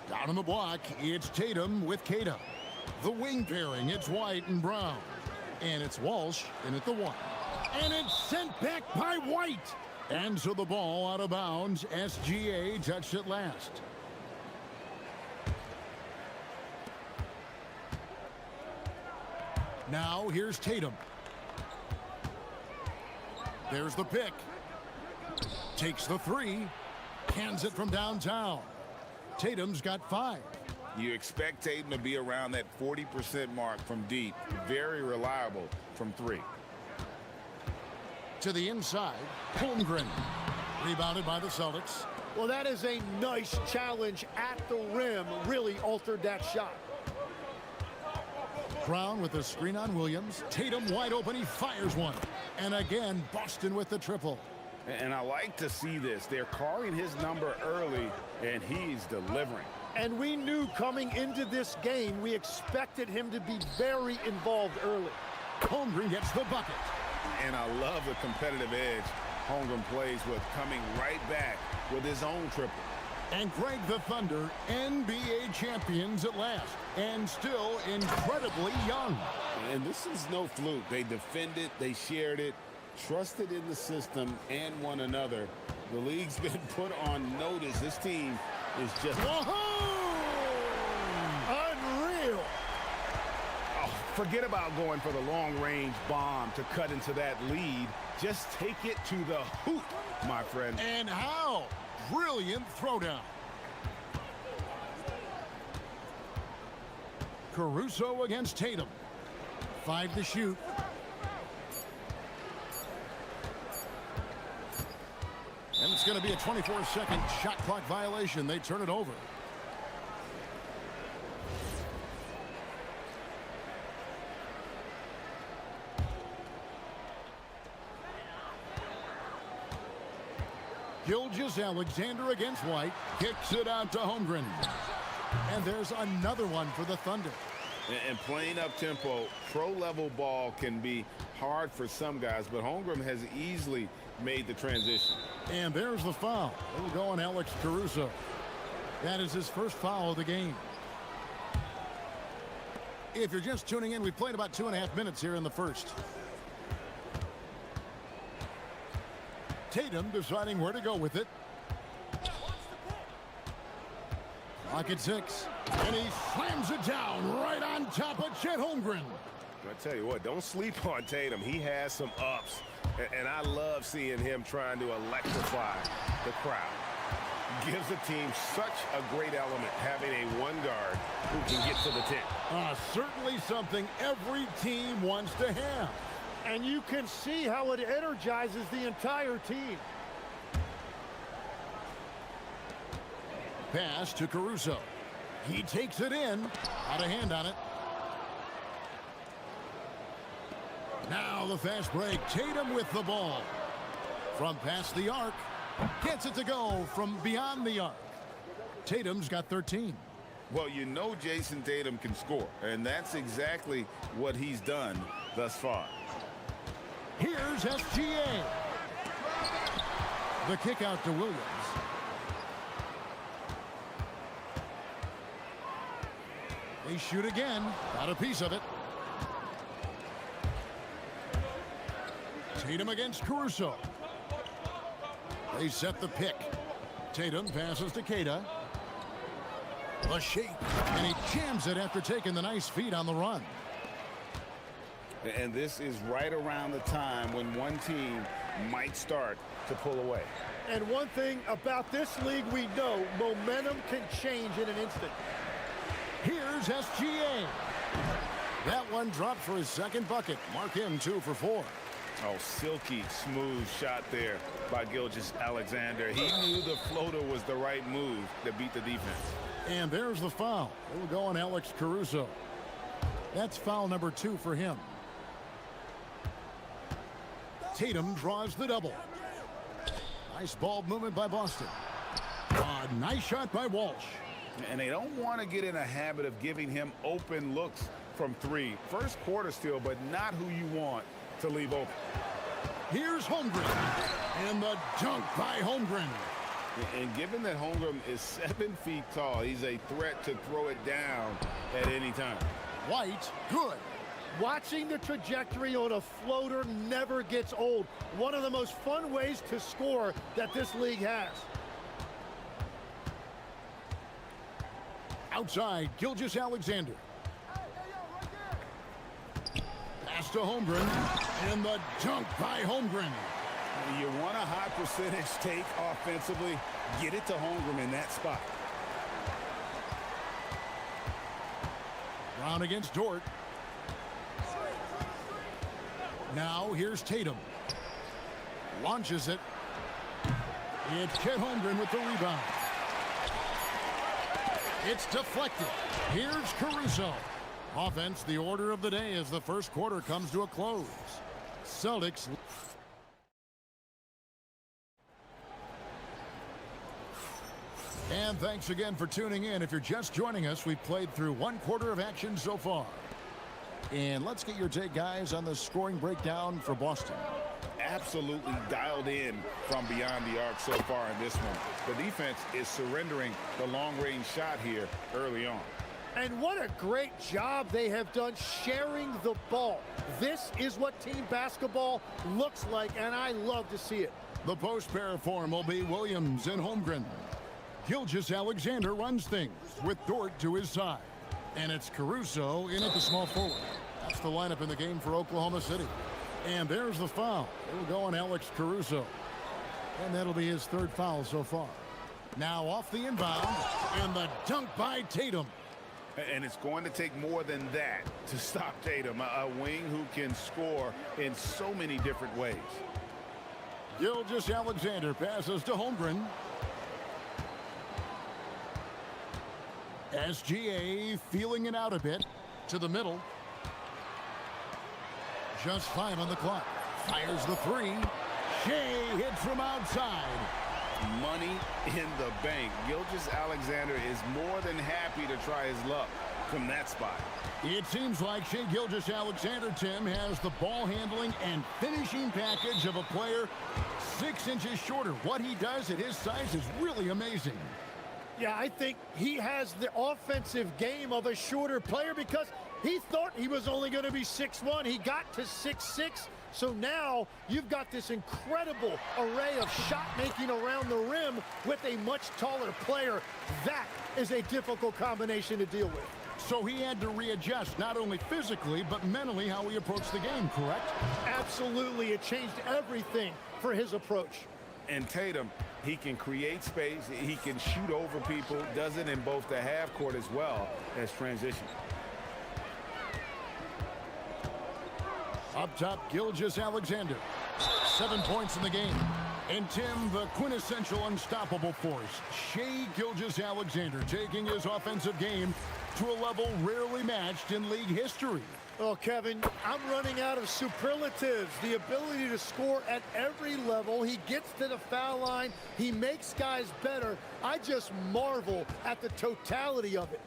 Down in the block, it's Tatum with Keita. The wing pairing, it's White and Brown. And it's Walsh in at the one. And it's sent back by White. And so the ball out of bounds. SGA touched it last. Now here's Tatum. There's the pick. Takes the three. Hands it from downtown. Tatum's got 5. You expect Tatum to be around that 40% mark from deep. Very reliable from 3. To the inside, Holmgren. Rebounded by the Celtics. Well, that is a nice challenge at the rim. Really altered that shot. Brown with the screen on Williams. Tatum wide open. He fires one. And again, Boston with the triple. And I like to see this. They're calling his number early, and he's delivering. And we knew coming into this game, we expected him to be very involved early. Holmgren gets the bucket. And I love the competitive edge Holmgren plays with, coming right back with his own triple. And Greg, the Thunder, NBA champions at last, and still incredibly young. And this is no fluke. They defended, they shared it, trusted in the system and one another. The league's been put on notice. This team is just... Unreal! Oh, forget about going for the long-range bomb to cut into that lead. Just take it to the hoop, my friend. And how? Brilliant throwdown. Caruso against Tatum. 5 to shoot. And it's going to be a 24-second shot clock violation. They turn it over. Gilgeous-Alexander against White. Kicks it out to Holmgren. And there's another one for the Thunder. And playing up-tempo, pro-level ball can be hard for some guys, but Holmgren has easily made the transition. And there's the foul. It'll go on Alex Caruso. That is his first foul of the game. If you're just tuning in, we played about 2.5 minutes here in the first. Tatum deciding where to go with it. Clock at 6. And he slams it down right on top of Chet Holmgren. I tell you what, don't sleep on Tatum. He has some ups. And I love seeing him trying to electrify the crowd. Gives the team such a great element, having a one guard who can get to the 10. Certainly something every team wants to have. And you can see how it energizes the entire team. Pass to Caruso. He takes it in. Out of hand on it. Now the fast break. Tatum with the ball. From past the arc. Gets it to go from beyond the arc. Tatum's got 13. Well, you know Jason Tatum can score, and that's exactly what he's done thus far. Here's SGA. The kick out to Williams. They shoot again. Got a piece of it. Tatum against Caruso. They set the pick. Tatum passes to Keita. A shake. And he jams it after taking the nice feed on the run. And this is right around the time when one team might start to pull away. And one thing about this league we know, momentum can change in an instant. Here's SGA. That one dropped for his second bucket. Mark him 2 for 4. Oh, silky smooth shot there by Gilgeous-Alexander. He knew the floater was the right move to beat the defense. And there's the foul. It will go on Alex Caruso. That's foul number 2 for him. Tatum draws the double. Nice ball movement by Boston. Nice shot by Walsh. And they don't want to get in a habit of giving him open looks from three. First quarter still, but not who you want to leave open. Here's Holmgren. And the dunk by Holmgren. And given that Holmgren is 7 feet tall, he's a threat to throw it down at any time. White, good. Watching the trajectory on a floater never gets old. One of the most fun ways to score that this league has. Outside, Gilgeous-Alexander. Pass to Holmgren. And the dunk by Holmgren. You want a high percentage take offensively, get it to Holmgren in that spot. Brown against Dort. Now here's Tatum. Launches it. It's Chet Holmgren with the rebound. It's deflected. Here's Caruso. Offense, the order of the day as the first quarter comes to a close. Celtics. And thanks again for tuning in. If you're just joining us, we've played through 1 quarter of action so far. And let's get your take, guys, on the scoring breakdown for Boston. Absolutely dialed in from beyond the arc so far in this one. The defense is surrendering the long-range shot here early on. And what a great job they have done sharing the ball. This is what team basketball looks like, and I love to see it. The post pair form will be Williams and Holmgren. Gilgeous-Alexander runs things with Dort to his side. And it's Caruso in at the small forward. That's the lineup in the game for Oklahoma City. And there's the foul. It'll go on Alex Caruso. And that'll be his 3rd foul so far. Now off the inbound, and the dunk by Tatum. And it's going to take more than that to stop Tatum, a wing who can score in so many different ways. Gilgeous-Alexander passes to Holmgren. SGA feeling it out a bit to the middle. Just 5 on the clock. Fires the 3. Shea hits from outside. Money in the bank. Gilgeous-Alexander is more than happy to try his luck from that spot. It seems like Shea Gilgeous-Alexander, Tim, has the ball handling and finishing package of a player 6 inches shorter. What he does at his size is really amazing. Yeah, I think he has the offensive game of a shorter player because he thought he was only going to be 6'1". He got to 6'6". So now you've got this incredible array of shot making around the rim with a much taller player. That is a difficult combination to deal with. So he had to readjust not only physically but mentally how he approached the game, correct? Absolutely. It changed everything for his approach. And Tatum, he can create space, he can shoot over people, does it in both the half court as well as transition. Up top, Gilgeous-Alexander. 7 points in the game. And Tim, the quintessential unstoppable force, Shea Gilgeous-Alexander, taking his offensive game to a level rarely matched in league history. Oh, Kevin, I'm running out of superlatives. The ability to score at every level. He gets to the foul line. He makes guys better. I just marvel at the totality of it.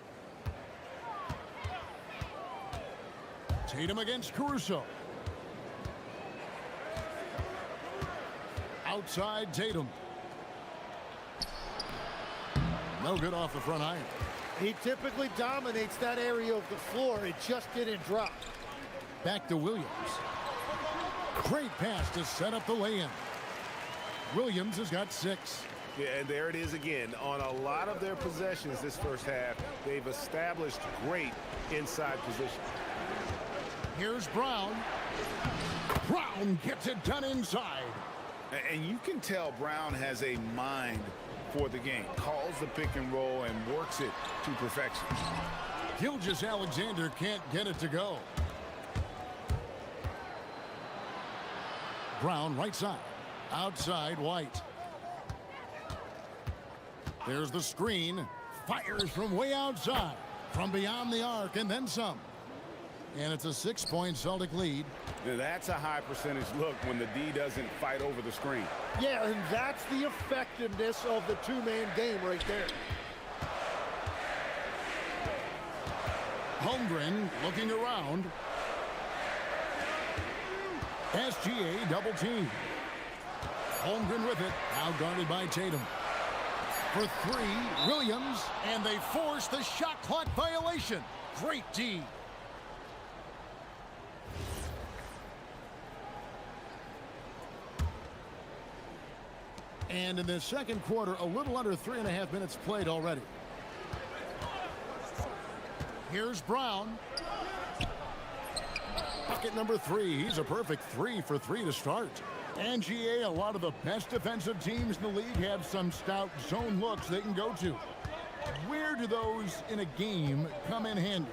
Tatum against Caruso. Outside Tatum. No good off the front iron. He typically dominates that area of the floor. It just didn't drop. Back to Williams. Great pass to set up the lay-in. Williams has got 6. Yeah, and there it is again. On a lot of their possessions this first half, they've established great inside position. Here's Brown. Brown gets it done inside. And you can tell Brown has a mind for the game. Calls the pick and roll and works it to perfection. Gilgeous-Alexander can't get it to go. Brown right side. Outside White. There's the screen. Fires from way outside. From beyond the arc and then some. And it's a 6-point Celtic lead. Now, that's a high percentage look when the D doesn't fight over the screen. Yeah, and that's the effectiveness of the two-man game right there. Holmgren looking around. SGA double team. Holmgren with it, now guarded by Tatum. For three, Williams, and they force the shot clock violation. Great D. And in the second quarter, a little under 3.5 minutes played already. Here's Brown. Bucket number 3. He's a perfect 3 for 3 to start. And GA, a lot of the best defensive teams in the league have some stout zone looks they can go to. Where do those in a game come in handy?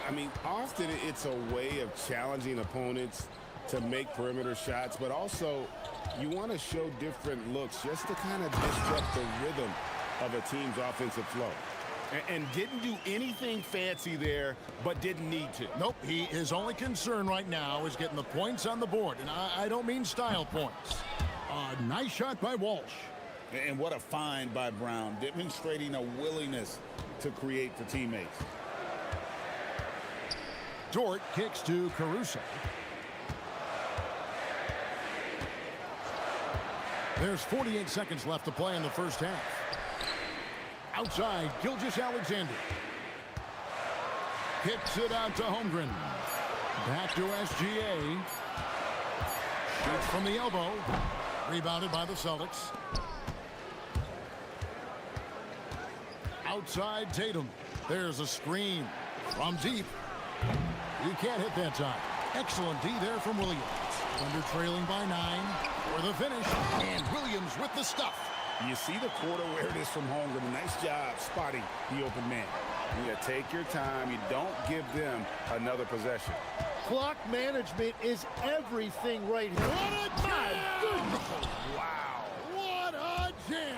I mean, often it's a way of challenging opponents to make perimeter shots, but also you want to show different looks just to kind of disrupt the rhythm of a team's offensive flow. And didn't do anything fancy there, but didn't need to. Nope, his only concern right now is getting the points on the board, and I don't mean style points. Nice shot by Walsh. And what a find by Brown, demonstrating a willingness to create for teammates. Dort kicks to Caruso. There's 48 seconds left to play in the first half. Outside, Gilgeous-Alexander. Kicks it out to Holmgren. Back to SGA. Shoots from the elbow. Rebounded by the Celtics. Outside, Tatum. There's a screen from deep. You can't hit that time. Excellent D there from Williams. Under trailing by 9 for the finish. And Williams with the stuff. You see the court awareness from Holmgren. Nice job spotting the open man. You take your time. You don't give them another possession. Clock management is everything right here. What a jam! Wow. What a jam!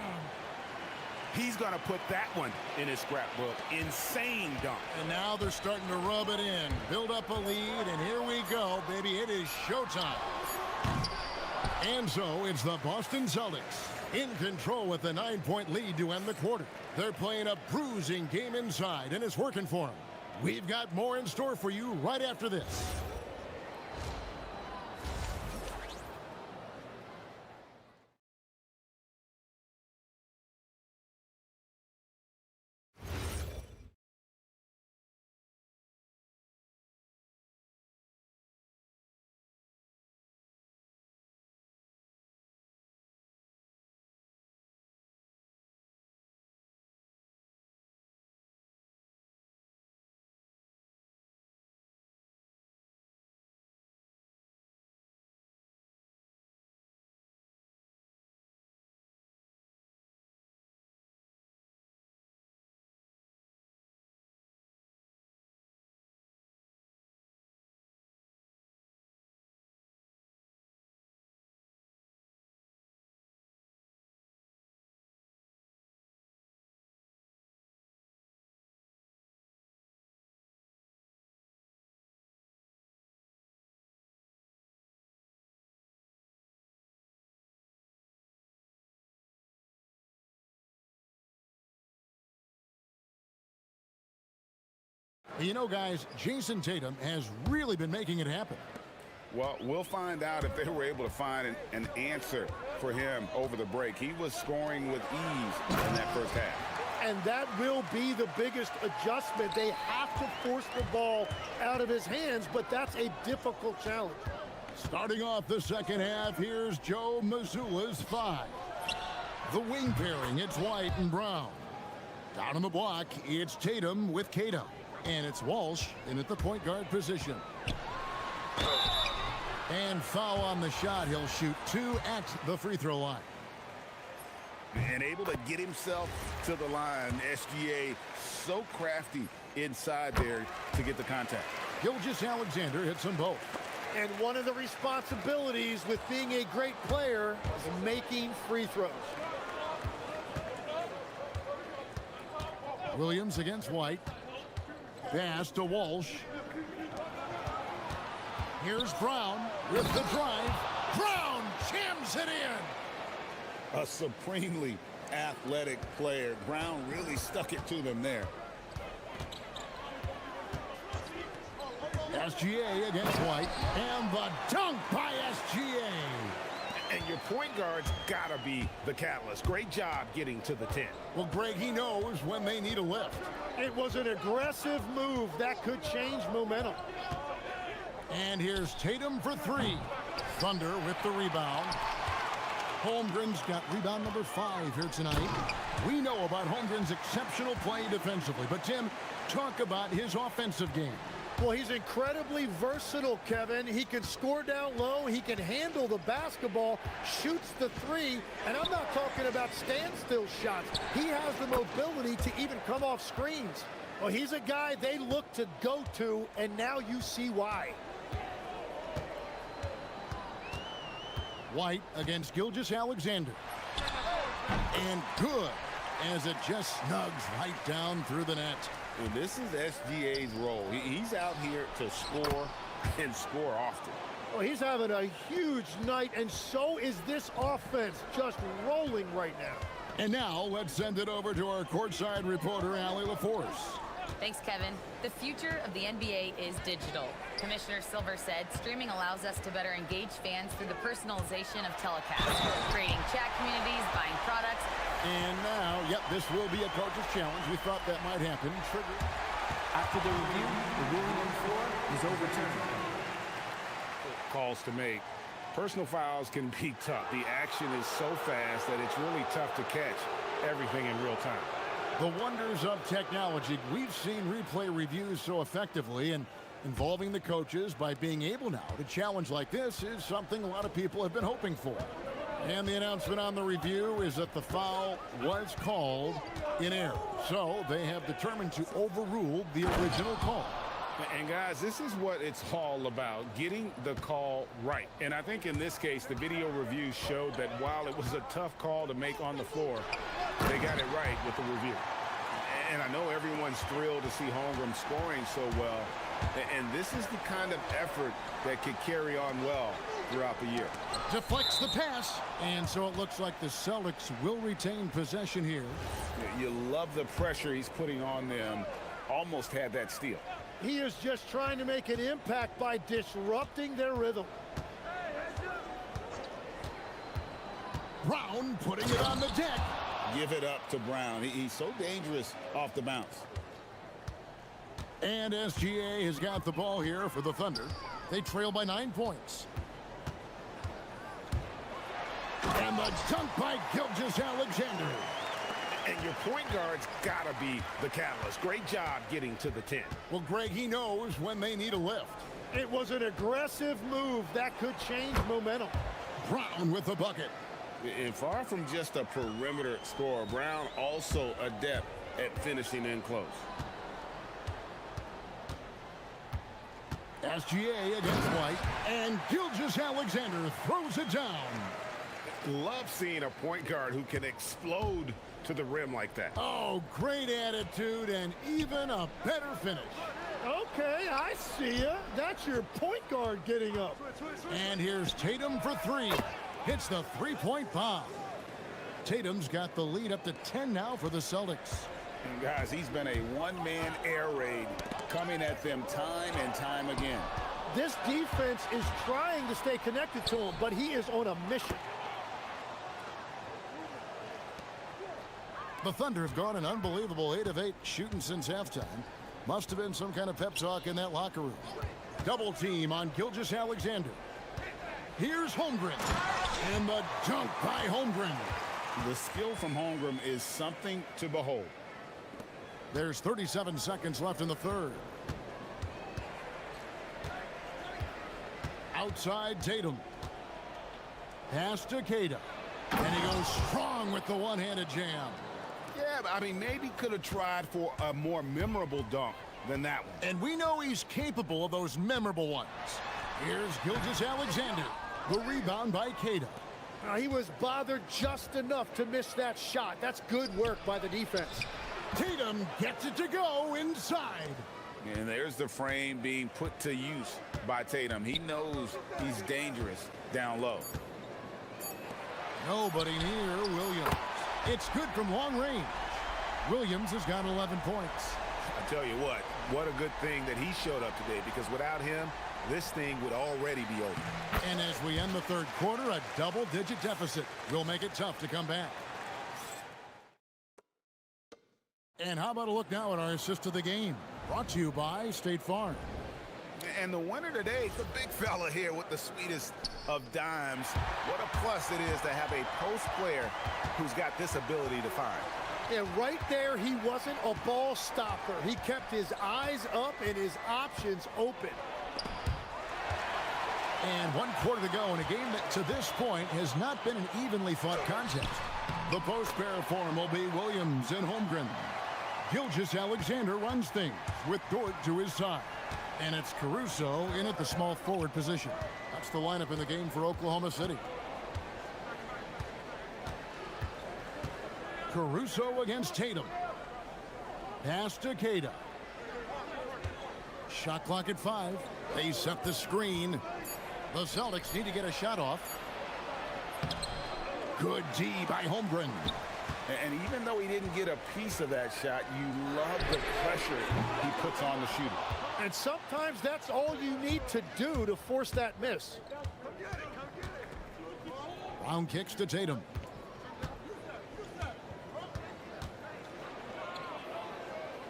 He's going to put that one in his scrapbook. Insane dunk. And now they're starting to rub it in. Build up a lead, and here we go, baby. It is showtime. And so it's the Boston Celtics in control with the 9-point lead to end the quarter. They're playing a bruising game inside, and it's working for them. We've got more in store for you right after this. You know, guys, Jason Tatum has really been making it happen. Well, we'll find out if they were able to find an answer for him over the break. He was scoring with ease in that first half. And that will be the biggest adjustment. They have to force the ball out of his hands, but that's a difficult challenge. Starting off the second half, here's Joe Mazzulla's 5. The wing pairing, it's White and Brown. Down on the block, it's Tatum with Cato. And it's Walsh in at the point guard position. And foul on the shot. He'll shoot 2 at the free throw line. And able to get himself to the line. SGA so crafty inside there to get the contact. Gilgeous-Alexander hits them both. And one of the responsibilities with being a great player is making free throws. Williams against White. Pass to Walsh. Here's Brown. with the drive. Brown jams it in. A supremely athletic player. Brown really stuck it to them there. SGA against White, and the dunk by SGA. And your point guard's gotta be the catalyst. Great job getting to the 10. Well, Greg, he knows when they need a lift. It was an aggressive move that could change momentum. And here's Tatum for three. Thunder with the rebound. Holmgren's got rebound number 5 here tonight. We know about Holmgren's exceptional play defensively, but Tim, talk about his offensive game. Well, he's incredibly versatile, Kevin. He can score down low. He can handle the basketball, shoots the three, and I'm not talking about standstill shots. He has the mobility to even come off screens. Well, he's a guy they look to go to, and now you see why. White against Gilgeous-Alexander. And good, as it just snugs right down through the net. And this is SGA's role. He's out here to score and score often. Well, he's having a huge night, and so is this offense, just rolling right now. And now let's send it over to our courtside reporter, Allie LaForce. Thanks, Kevin. The future of the NBA is digital. Commissioner Silver said streaming allows us to better engage fans through the personalization of telecasts, creating chat communities, buying products. And now, yep, this will be a coach's challenge. We thought that might happen. Trigger. After the review, the ruling on the floor is overturned. Calls to make. Personal fouls can be tough. The action is so fast that it's really tough to catch everything in real time. The wonders of technology. We've seen replay reviews so effectively, and involving the coaches by being able now to challenge like this is something a lot of people have been hoping for. And the announcement on the review is that the foul was called in error. So they have determined to overrule the original call. And guys, this is what it's all about, getting the call right. And I think in this case, the video review showed that while it was a tough call to make on the floor, they got it right with the review. And I know everyone's thrilled to see Holmgren scoring so well. And this is the kind of effort that could carry on well throughout the year. Deflects the pass, and so it looks like the Celtics will retain possession here. You love the pressure he's putting on them. Almost had that steal. He is just trying to make an impact by disrupting their rhythm. Brown putting it on the deck. Give it up to Brown. He's so dangerous off the bounce. And SGA has got the ball here for the Thunder. They trail by 9 points. And the dunk by Gilgeous-Alexander. And your point guard's got to be the catalyst. Great job getting to the 10. Well, Greg, he knows when they need a lift. It was an aggressive move that could change momentum. Brown with the bucket. And far from just a perimeter scorer, Brown also adept at finishing in close. SGA against White, and Gilgeous-Alexander throws it down. Love seeing a point guard who can explode to the rim like that. Oh, great attitude and even a better finish. Okay, I see ya. That's your point guard getting up. And here's Tatum for three. Hits the three-point bomb. Tatum's got the lead up to 10 now for the Celtics. And guys, he's been a one-man air raid coming at them time and time again. This defense is trying to stay connected to him, but he is on a mission. The Thunder have gone an unbelievable 8 of 8 shooting since halftime. Must have been some kind of pep talk in that locker room. Double team on Gilgeous-Alexander. Here's Holmgren. And the dunk by Holmgren. The skill from Holmgren is something to behold. There's 37 seconds left in the third. Outside Tatum. Pass to Keita. And he goes strong with the one-handed jam. Yeah, but I mean, maybe could have tried for a more memorable dunk than that one. And we know he's capable of those memorable ones. Here's Gilgeous-Alexander. The rebound by Keita. He was bothered just enough to miss that shot. That's good work by the defense. Tatum gets it to go inside. And there's the frame being put to use. by Tatum. He knows he's dangerous down low. Nobody near Williams. It's good from long range. Williams has got 11 points. I tell you what a good thing that he showed up today, because without him, this thing would already be over. And as we end the third quarter, a double-digit deficit will make it tough to come back. And how about a look now at our assist of the game? Brought to you by State Farm. And the winner today, the big fella here with the sweetest of dimes. What a plus it is to have a post player who's got this ability to find. And right there, he wasn't a ball stopper. He kept his eyes up and his options open. And 1 quarter to go in a game that to this point has not been an evenly fought contest. The post pair form will be Williams and Holmgren. Gilgeous-Alexander runs things with Dort to his side. And it's Caruso in at the small forward position. That's the lineup in the game for Oklahoma City. Caruso against Tatum. Pass to Queta. Shot clock at 5. They set the screen. The Celtics need to get a shot off. Good D by Holmgren. And even though he didn't get a piece of that shot, you love the pressure he puts on the shooter. And sometimes that's all you need to do to force that miss. Brown kicks to Tatum.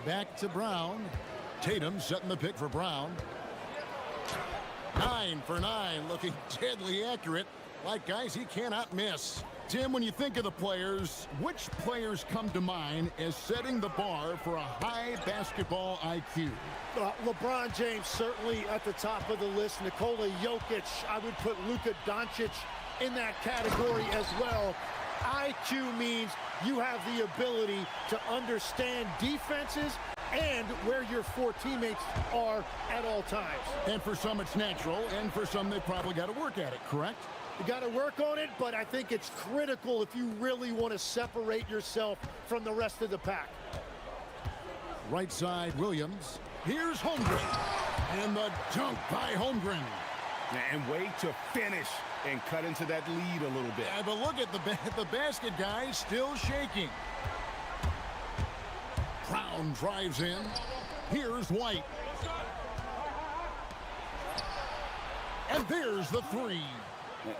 Back to Brown. Tatum setting the pick for Brown. 9 for 9, looking deadly accurate. Like guys he cannot miss. Tim, when you think of the players, which players come to mind as setting the bar for a high basketball IQ? LeBron James certainly at the top of the list. Nikola Jokic, I would put Luka Doncic in that category as well. IQ means you have the ability to understand defenses and where your 4 teammates are at all times. And for some it's natural, and for some they probably got to work at it, correct? You got to work on it, but I think it's critical if you really want to separate yourself from the rest of the pack. Right side, Williams. Here's Holmgren. And the dunk by Holmgren. And way to finish and cut into that lead a little bit. Yeah, but look at the basket guy still shaking. Brown drives in. Here's White. And there's the 3.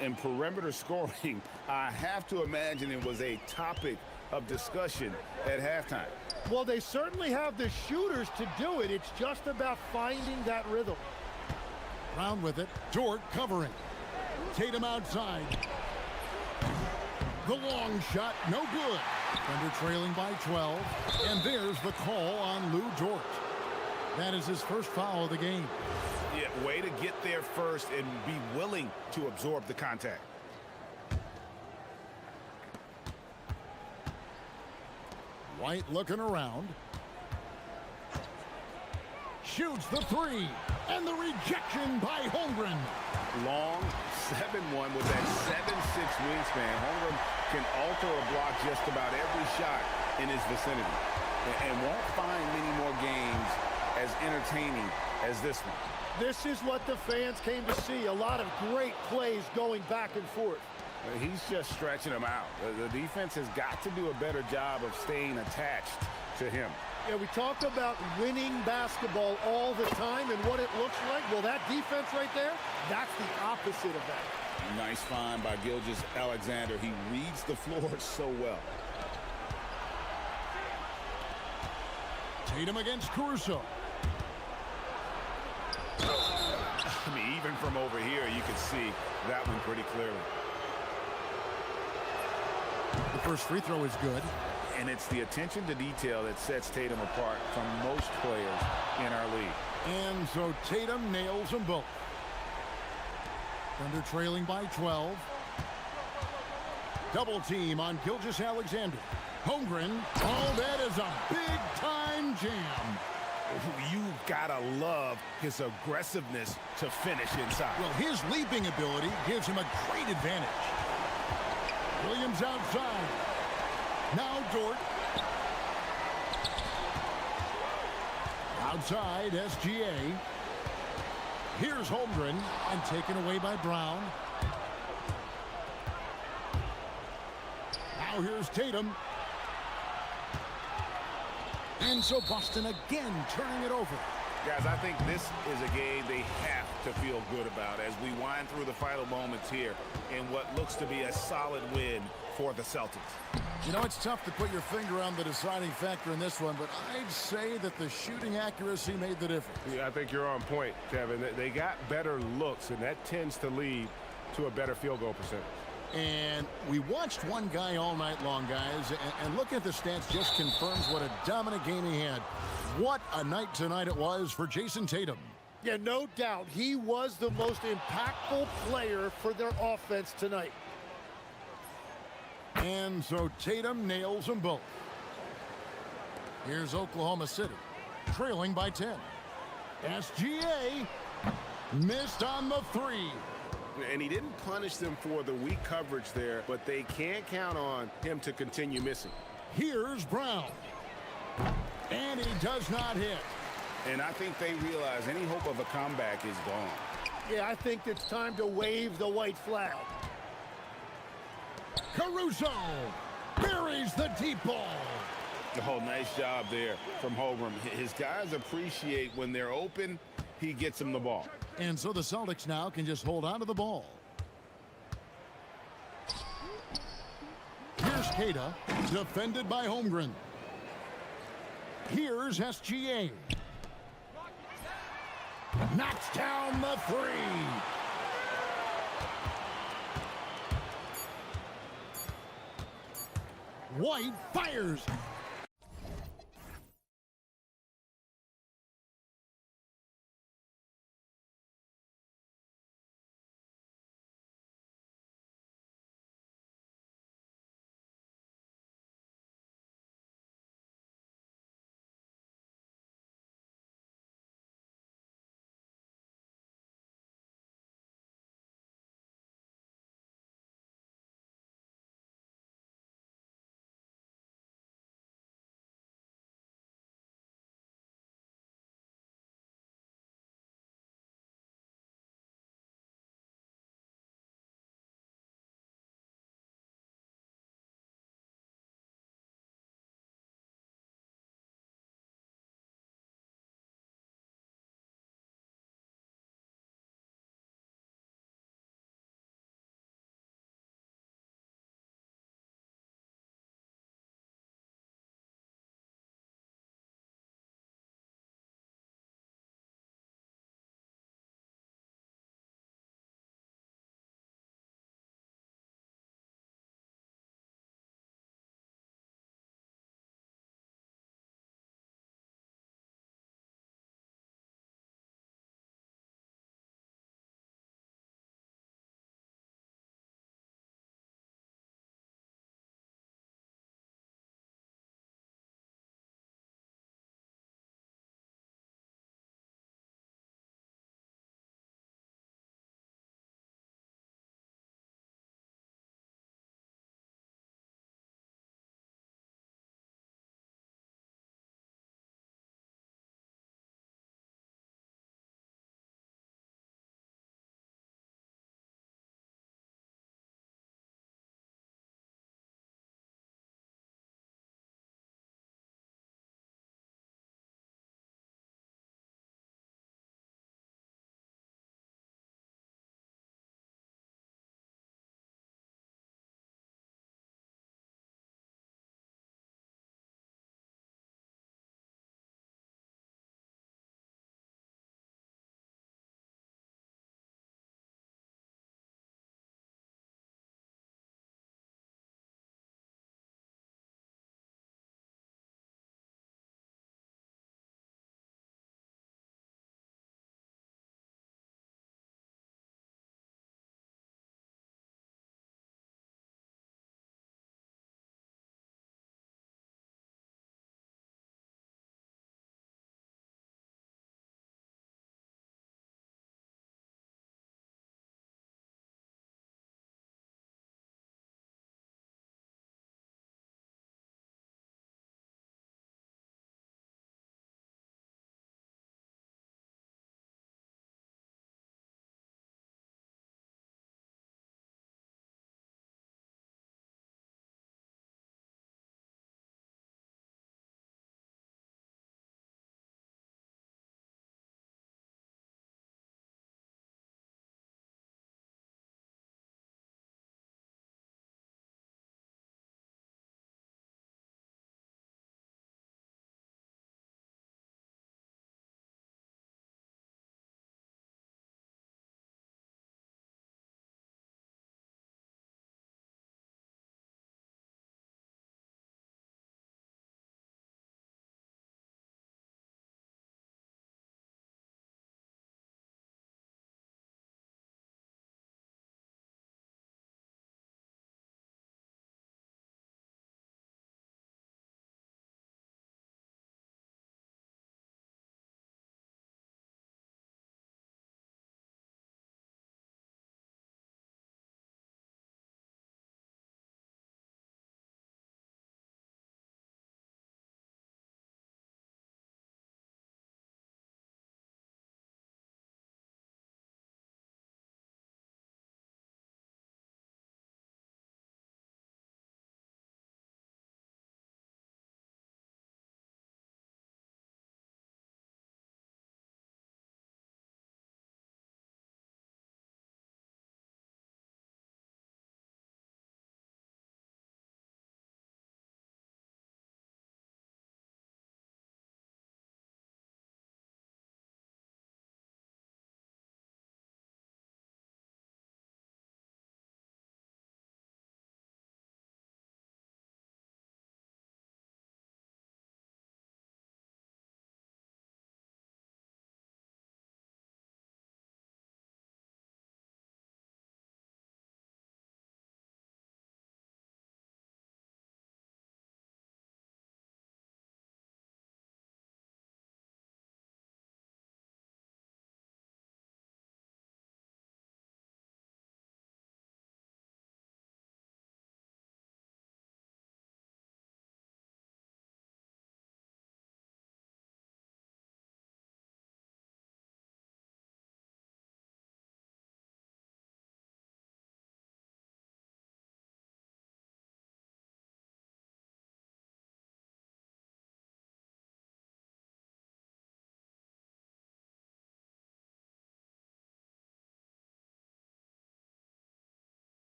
In perimeter scoring, I have to imagine it was a topic of discussion at halftime. Well, they certainly have the shooters to do it. It's just about finding that rhythm. Brown with it. Dort covering. Tatum outside. The long shot, no good. Thunder trailing by 12. And there's the call on Lou Dort. That is his first foul of the game. Yeah, way to get there first and be willing to absorb the contact. White looking around. Shoots the 3. And the rejection by Holmgren. Long 7-1 with that 7'6" wingspan. Holmgren can alter a block just about every shot in his vicinity. And won't find many more games as entertaining as this one. This is what the fans came to see. A lot of great plays going back and forth. He's just stretching them out. The defense has got to do a better job of staying attached to him. Yeah, we talk about winning basketball all the time and what it looks like. Well, that defense right there, that's the opposite of that. Nice find by Gilgeous-Alexander. He reads the floor so well. Tatum against Caruso. I mean, even from over here, you can see that one pretty clearly. The first free throw is good. And it's the attention to detail that sets Tatum apart from most players in our league. And so Tatum nails them both. Thunder trailing by 12. Double team on Gilgeous-Alexander. Holmgren. Oh, that is a big-time jam. You gotta love his aggressiveness to finish inside. Well, his leaping ability gives him a great advantage. Williams outside. Now Dort. Outside, SGA. Here's Holmgren, and taken away by Brown. Now here's Tatum. And so Boston again turning it over. Guys, I think this is a game they have to feel good about as we wind through the final moments here in what looks to be a solid win for the Celtics. You know, it's tough to put your finger on the deciding factor in this one, but I'd say that the shooting accuracy made the difference. Yeah, I think you're on point, Kevin. They got better looks, and that tends to lead to a better field goal percentage. And we watched one guy all night long, guys, and looking at the stats just confirms what a dominant game he had. What a night tonight it was for Jason Tatum. Yeah, no doubt. He was the most impactful player for their offense tonight. And so Tatum nails them both. Here's Oklahoma City, trailing by 10. SGA missed on the three. And he didn't punish them for the weak coverage there, but they can't count on him to continue missing. Here's Brown. And he does not hit. And I think they realize any hope of a comeback is gone. Yeah, I think it's time to wave the white flag. Caruso buries the deep ball. Oh, nice job there from Holmgren. His guys appreciate when they're open, he gets them the ball. And so the Celtics now can just hold on to the ball. Here's Kata, defended by Holmgren. Here's SGA. Knocks down the three. White fires.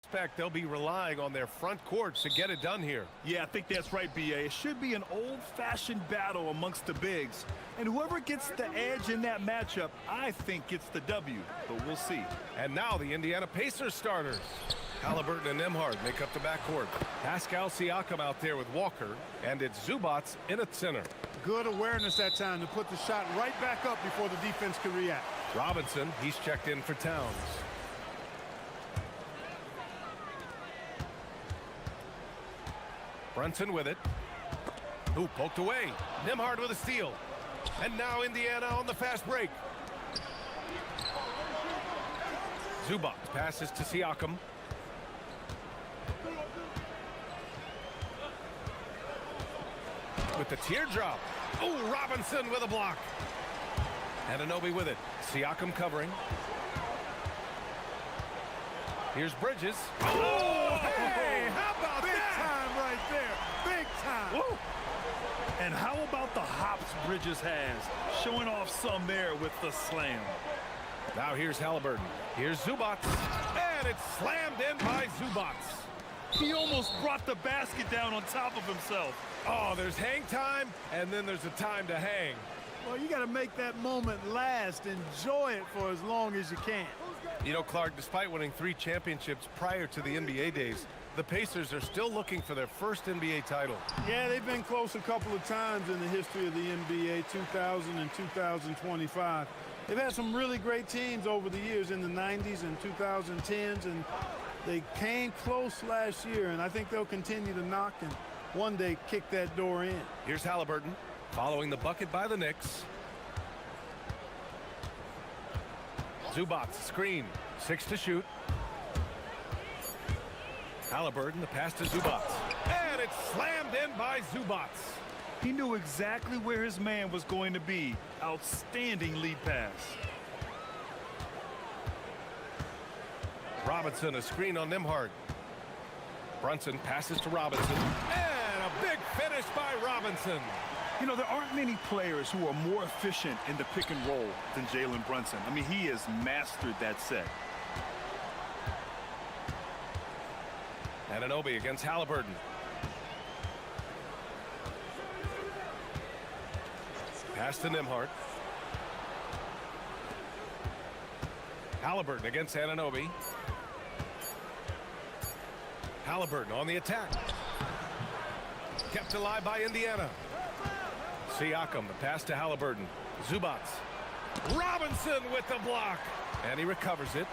expect they'll be relying on their front courts to get it done here. Yeah, I think that's right, B.A. It should be an old-fashioned battle amongst the bigs. And whoever gets the edge in that matchup, I think gets the W. But we'll see. And now the Indiana Pacers starters. Halliburton and Nembhard make up the backcourt. Pascal Siakam out there with Walker. And it's Zubats in at center. Good awareness that time to put the shot right back up before the defense could react. Robinson, he's checked in for Towns. Brunson with it. Ooh, poked away. Nembhard with a steal. And now Indiana on the fast break. Zubac passes to Siakam. With the teardrop. Oh, Robinson with a block. Anunoby with it. Siakam covering. Here's Bridges. Oh, hey, how about Big that? time right there. Big time. Woo! And how about the hops Bridges has? Showing off some there with the slam. Now here's Halliburton. Here's Zubats. And it's slammed in by Zubats. He almost brought the basket down on top of himself. Oh, there's hang time, and then there's a time to hang. Well, you got to make that moment last. Enjoy it for as long as you can. You know, Clark, despite winning 3 championships prior to the NBA days, the Pacers are still looking for their first NBA title. Yeah, they've been close a couple of times in the history of the NBA, 2000 and 2025. They've had some really great teams over the years in the 90s and 2010s, and they came close last year, and I think they'll continue to knock and one day kick that door in. Here's Halliburton, following the bucket by the Knicks. Zubats, screen, 6 to shoot. Halliburton, the pass to Zubats. And it's slammed in by Zubats. He knew exactly where his man was going to be. Outstanding lead pass. Robinson, a screen on Nembhard. Brunson passes to Robinson. And a big finish by Robinson. You know, there aren't many players who are more efficient in the pick and roll than Jalen Brunson. I mean, he has mastered that set. Anunoby against Halliburton. Pass to Nembhard. Halliburton against Anunoby. Halliburton on the attack. Kept alive by Indiana. Siakam, the pass to Halliburton. Zubats. Robinson with the block. And he recovers it.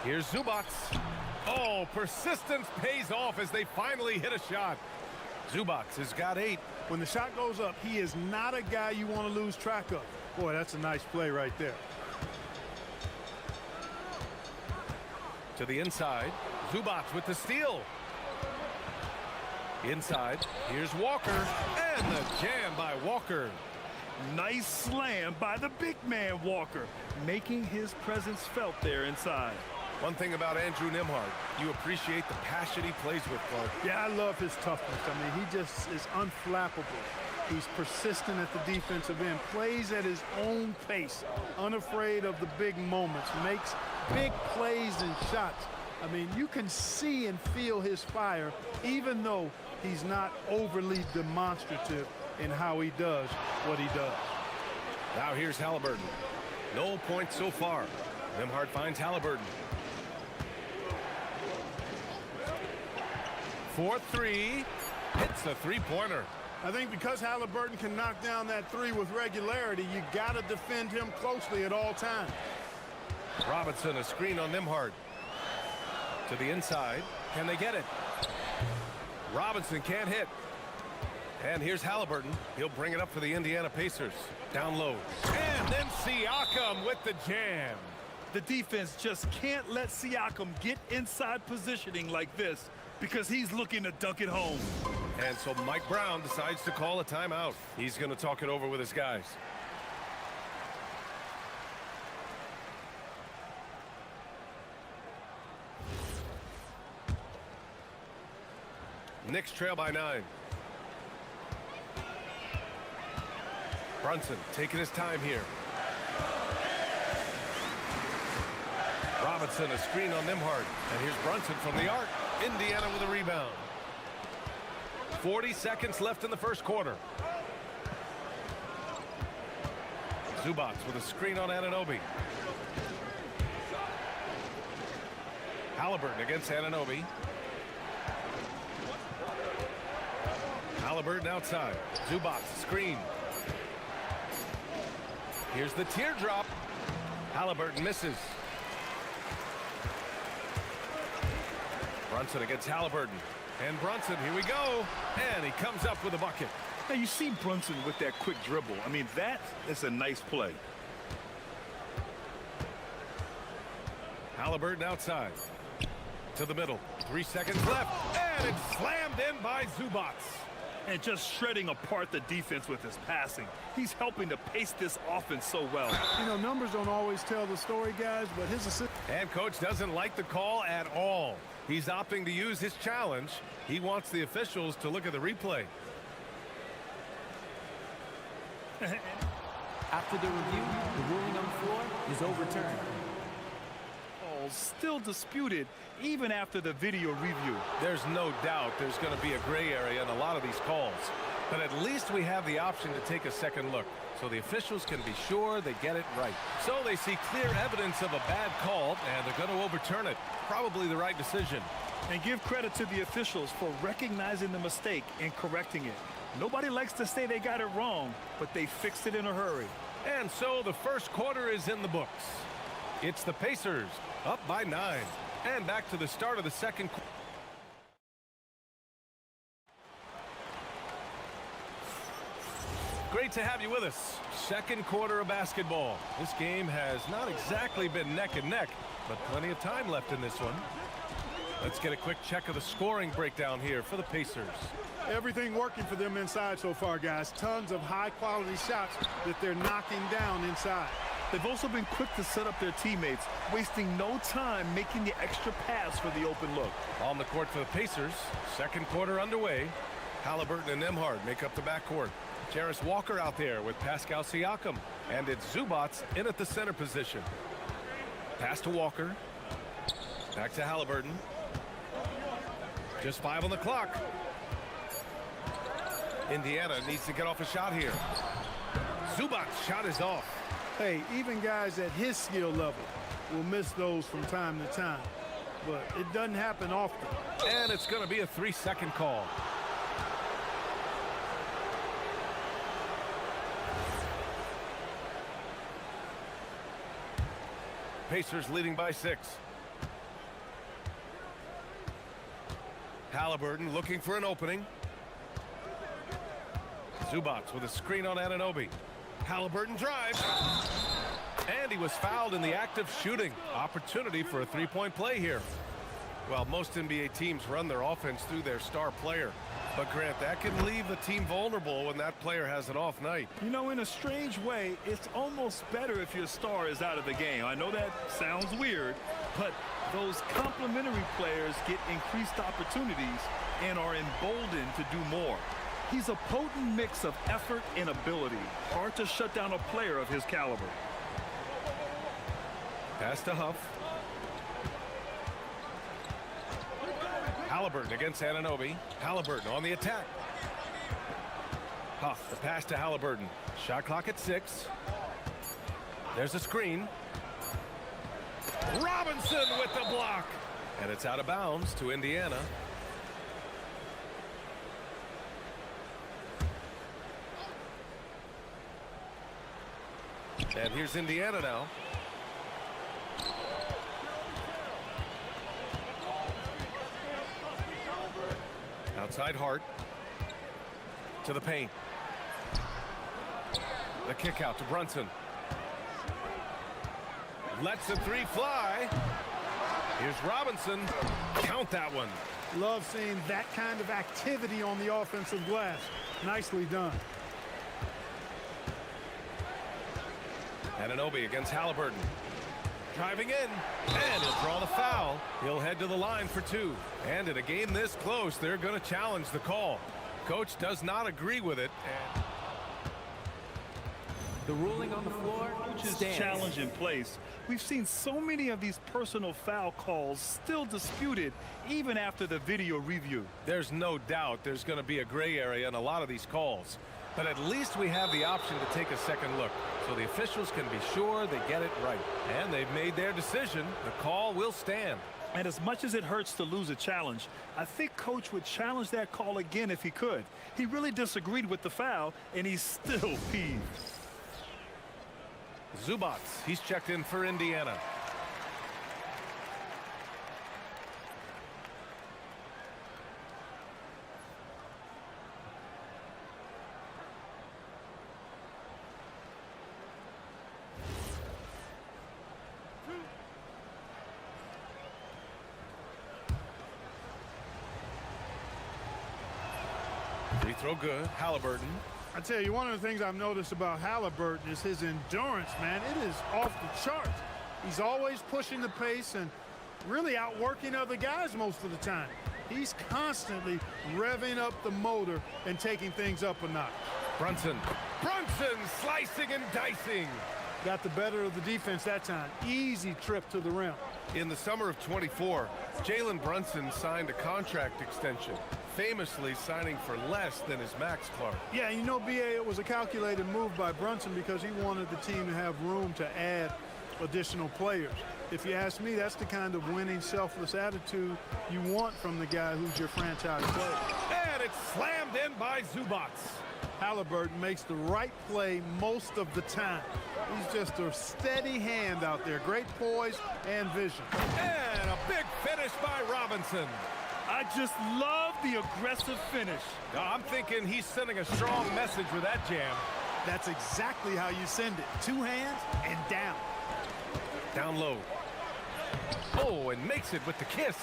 Here's Zubats. Oh, persistence pays off as they finally hit a shot. Zubats has got 8. When the shot goes up, he is not a guy you want to lose track of. Boy, that's a nice play right there. To the inside. Zubats with the steal. Inside. Here's Walker. And the jam by Walker. Nice slam by the big man Walker, making his presence felt there inside. One thing about Andrew Nembhard, you appreciate the passion he plays with, Clark. Yeah, I love his toughness. I mean, he just is unflappable. He's persistent at the defensive end, plays at his own pace, unafraid of the big moments, makes big plays and shots. I mean, you can see and feel his fire, even though he's not overly demonstrative in how he does what he does. Now here's Halliburton. No points so far. Nembhard finds Halliburton. 4-3. Hits the three-pointer. I think because Halliburton can knock down that 3 with regularity, you got to defend him closely at all times. Robinson, a screen on Nembhard. To the inside. Can they get it? Robinson can't hit. And here's Halliburton. He'll bring it up for the Indiana Pacers. Down low. And then Siakam with the jam. The defense just can't let Siakam get inside positioning like this because he's looking to dunk it home. And so Mike Brown decides to call a timeout. He's going to talk it over with his guys. Knicks trail by 9. Brunson taking his time here. Robinson, a screen on Nimhard. And here's Brunson from the arc. Indiana with a rebound. 40 seconds left in the first quarter. Zubats with a screen on Anunoby. Halliburton against Anunoby. Halliburton outside. Zubats screen. Here's the teardrop. Halliburton misses. Brunson against Halliburton. And Brunson, here we go. And he comes up with a bucket. Now, you see Brunson with that quick dribble. I mean, that is a nice play. Halliburton outside. To the middle. 3 seconds left. And it's slammed in by Zubats. And just shredding apart the defense with his passing. He's helping to pace this offense so well. You know, numbers don't always tell the story, guys, but his assist... And coach doesn't like the call at all. He's opting to use his challenge. He wants the officials to look at the replay. After the review, the ruling on the floor is overturned. Still disputed even after the video review. There's no doubt there's going to be a gray area in a lot of these calls. But at least we have the option to take a second look, so the officials can be sure they get it right. So they see clear evidence of a bad call, and they're going to overturn it. Probably the right decision. And give credit to the officials for recognizing the mistake and correcting it. Nobody likes to say they got it wrong, but they fixed it in a hurry. And so the first quarter is in the books. It's the Pacers up by 9. And back to the start of the second quarter. Great to have you with us. Second quarter of basketball. This game has not exactly been neck and neck, but plenty of time left in this one. Let's get a quick check of the scoring breakdown here for the Pacers. Everything working for them inside so far, guys. Tons of high-quality shots that they're knocking down inside. They've also been quick to set up their teammates, wasting no time making the extra pass for the open look. On the court for the Pacers, second quarter underway. Halliburton and Nimhard make up the backcourt. Jarris Walker out there with Pascal Siakam. And it's Zubats in at the center position. Pass to Walker. Back to Halliburton. Just 5 on the clock. Indiana needs to get off a shot here. Zubats' shot is off. Hey, even guys at his skill level will miss those from time to time. But it doesn't happen often. And it's going to be a 3-second call. Pacers leading by 6. Halliburton looking for an opening. Zubats with a screen on Anunoby. Halliburton drives. And he was fouled in the act of shooting. Opportunity for a three-point play here. Well, most NBA teams run their offense through their star player. But, Grant, that can leave the team vulnerable when that player has an off night. You know, in a strange way, it's almost better if your star is out of the game. I know that sounds weird, but those complementary players get increased opportunities and are emboldened to do more. He's a potent mix of effort and ability. Hard to shut down a player of his caliber. Pass to Huff. Halliburton against Anunoby. Halliburton on the attack. Huff, the pass to Halliburton. Shot clock at 6. There's a screen. Robinson with the block. And it's out of bounds to Indiana. And here's Indiana now. Outside Hart. To the paint. The kick out to Brunson. Lets the three fly. Here's Robinson. Count that one. Love seeing that kind of activity on the offensive glass. Nicely done. Anunoby against Halliburton. Driving in. And he'll draw the foul. He'll head to the line for 2. And in a game this close, they're going to challenge the call. Coach does not agree with it. The ruling on the floor Coach's stands. challenge in place. We've seen so many of these personal foul calls still disputed even after the video review. There's no doubt there's going to be a gray area in a lot of these calls. But at least we have the option to take a second look, so the officials can be sure they get it right. And they've made their decision. The call will stand. And as much as it hurts to lose a challenge, I think Coach would challenge that call again if he could. He really disagreed with the foul, and he's still peeved. Zubats, he's checked in for Indiana. Free throw good. Halliburton. I tell you, one of the things I've noticed about Halliburton is his endurance, man. It is off the charts. He's always pushing the pace and really outworking other guys most of the time. He's constantly revving up the motor and taking things up a notch. Brunson. Brunson slicing and dicing. Got the better of the defense that time. Easy trip to the rim. In the summer of 24, Jalen Brunson signed a contract extension, famously signing for less than his max, Clark. Yeah, you know, BA, it was a calculated move by Brunson because he wanted the team to have room to add additional players. If you ask me, that's the kind of winning, selfless attitude you want from the guy who's your franchise player. And it's slammed in by Zubats. Halliburton makes the right play most of the time. He's just a steady hand out there. Great poise and vision. And a big finish by Robinson. I just love the aggressive finish. I'm thinking he's sending a strong message with that jam. That's exactly how you send it. Two hands and down. Down low. Oh, and makes it with the kiss.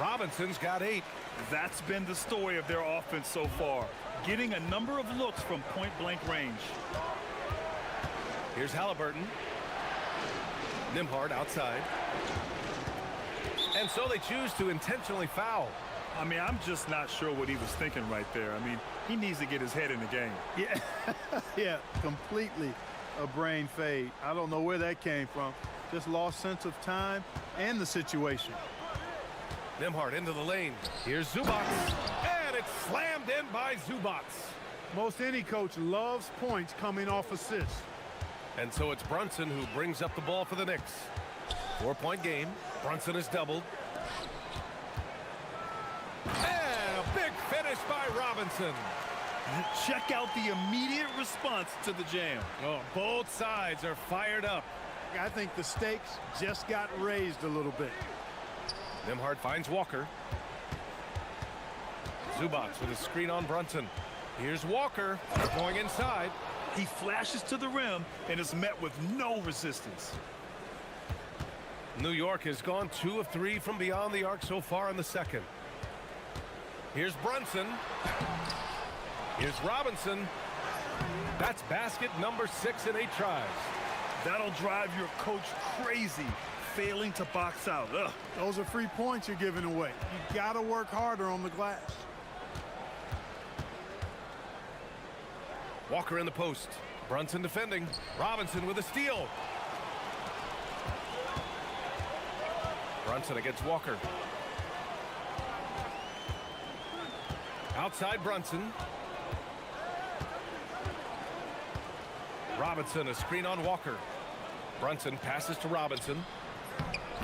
Robinson's got 8. That's been the story of their offense so far, getting a number of looks from point-blank range. Here's Halliburton. Nembhard outside. And so they choose to intentionally foul. I mean, I'm just not sure what he was thinking right there. I mean, he needs to get his head in the game. Yeah, yeah, completely a brain fade. I don't know where that came from. Just lost sense of time and the situation. Nembhard into the lane. Here's Zubats. And it's slammed in by Zubats. Most any coach loves points coming off assists. And so it's Brunson who brings up the ball for the Knicks. 4-point game. Brunson is doubled. And a big finish by Robinson. Check out the immediate response to the jam. Oh, both sides are fired up. I think the stakes just got raised a little bit. Nembhard finds Walker. Zubats with a screen on Brunson. Here's Walker going inside. He flashes to the rim and is met with no resistance. New York has gone 2 of 3 from beyond the arc so far in the second. Here's Brunson. Here's Robinson. That's basket number 6 in 8 tries. That'll drive your coach crazy, failing to box out. Ugh. Those are free points you're giving away. You got to work harder on the glass. Walker in the post. Brunson defending. Robinson with a steal. Brunson against Walker. Outside Brunson. Robinson, a screen on Walker. Brunson passes to Robinson.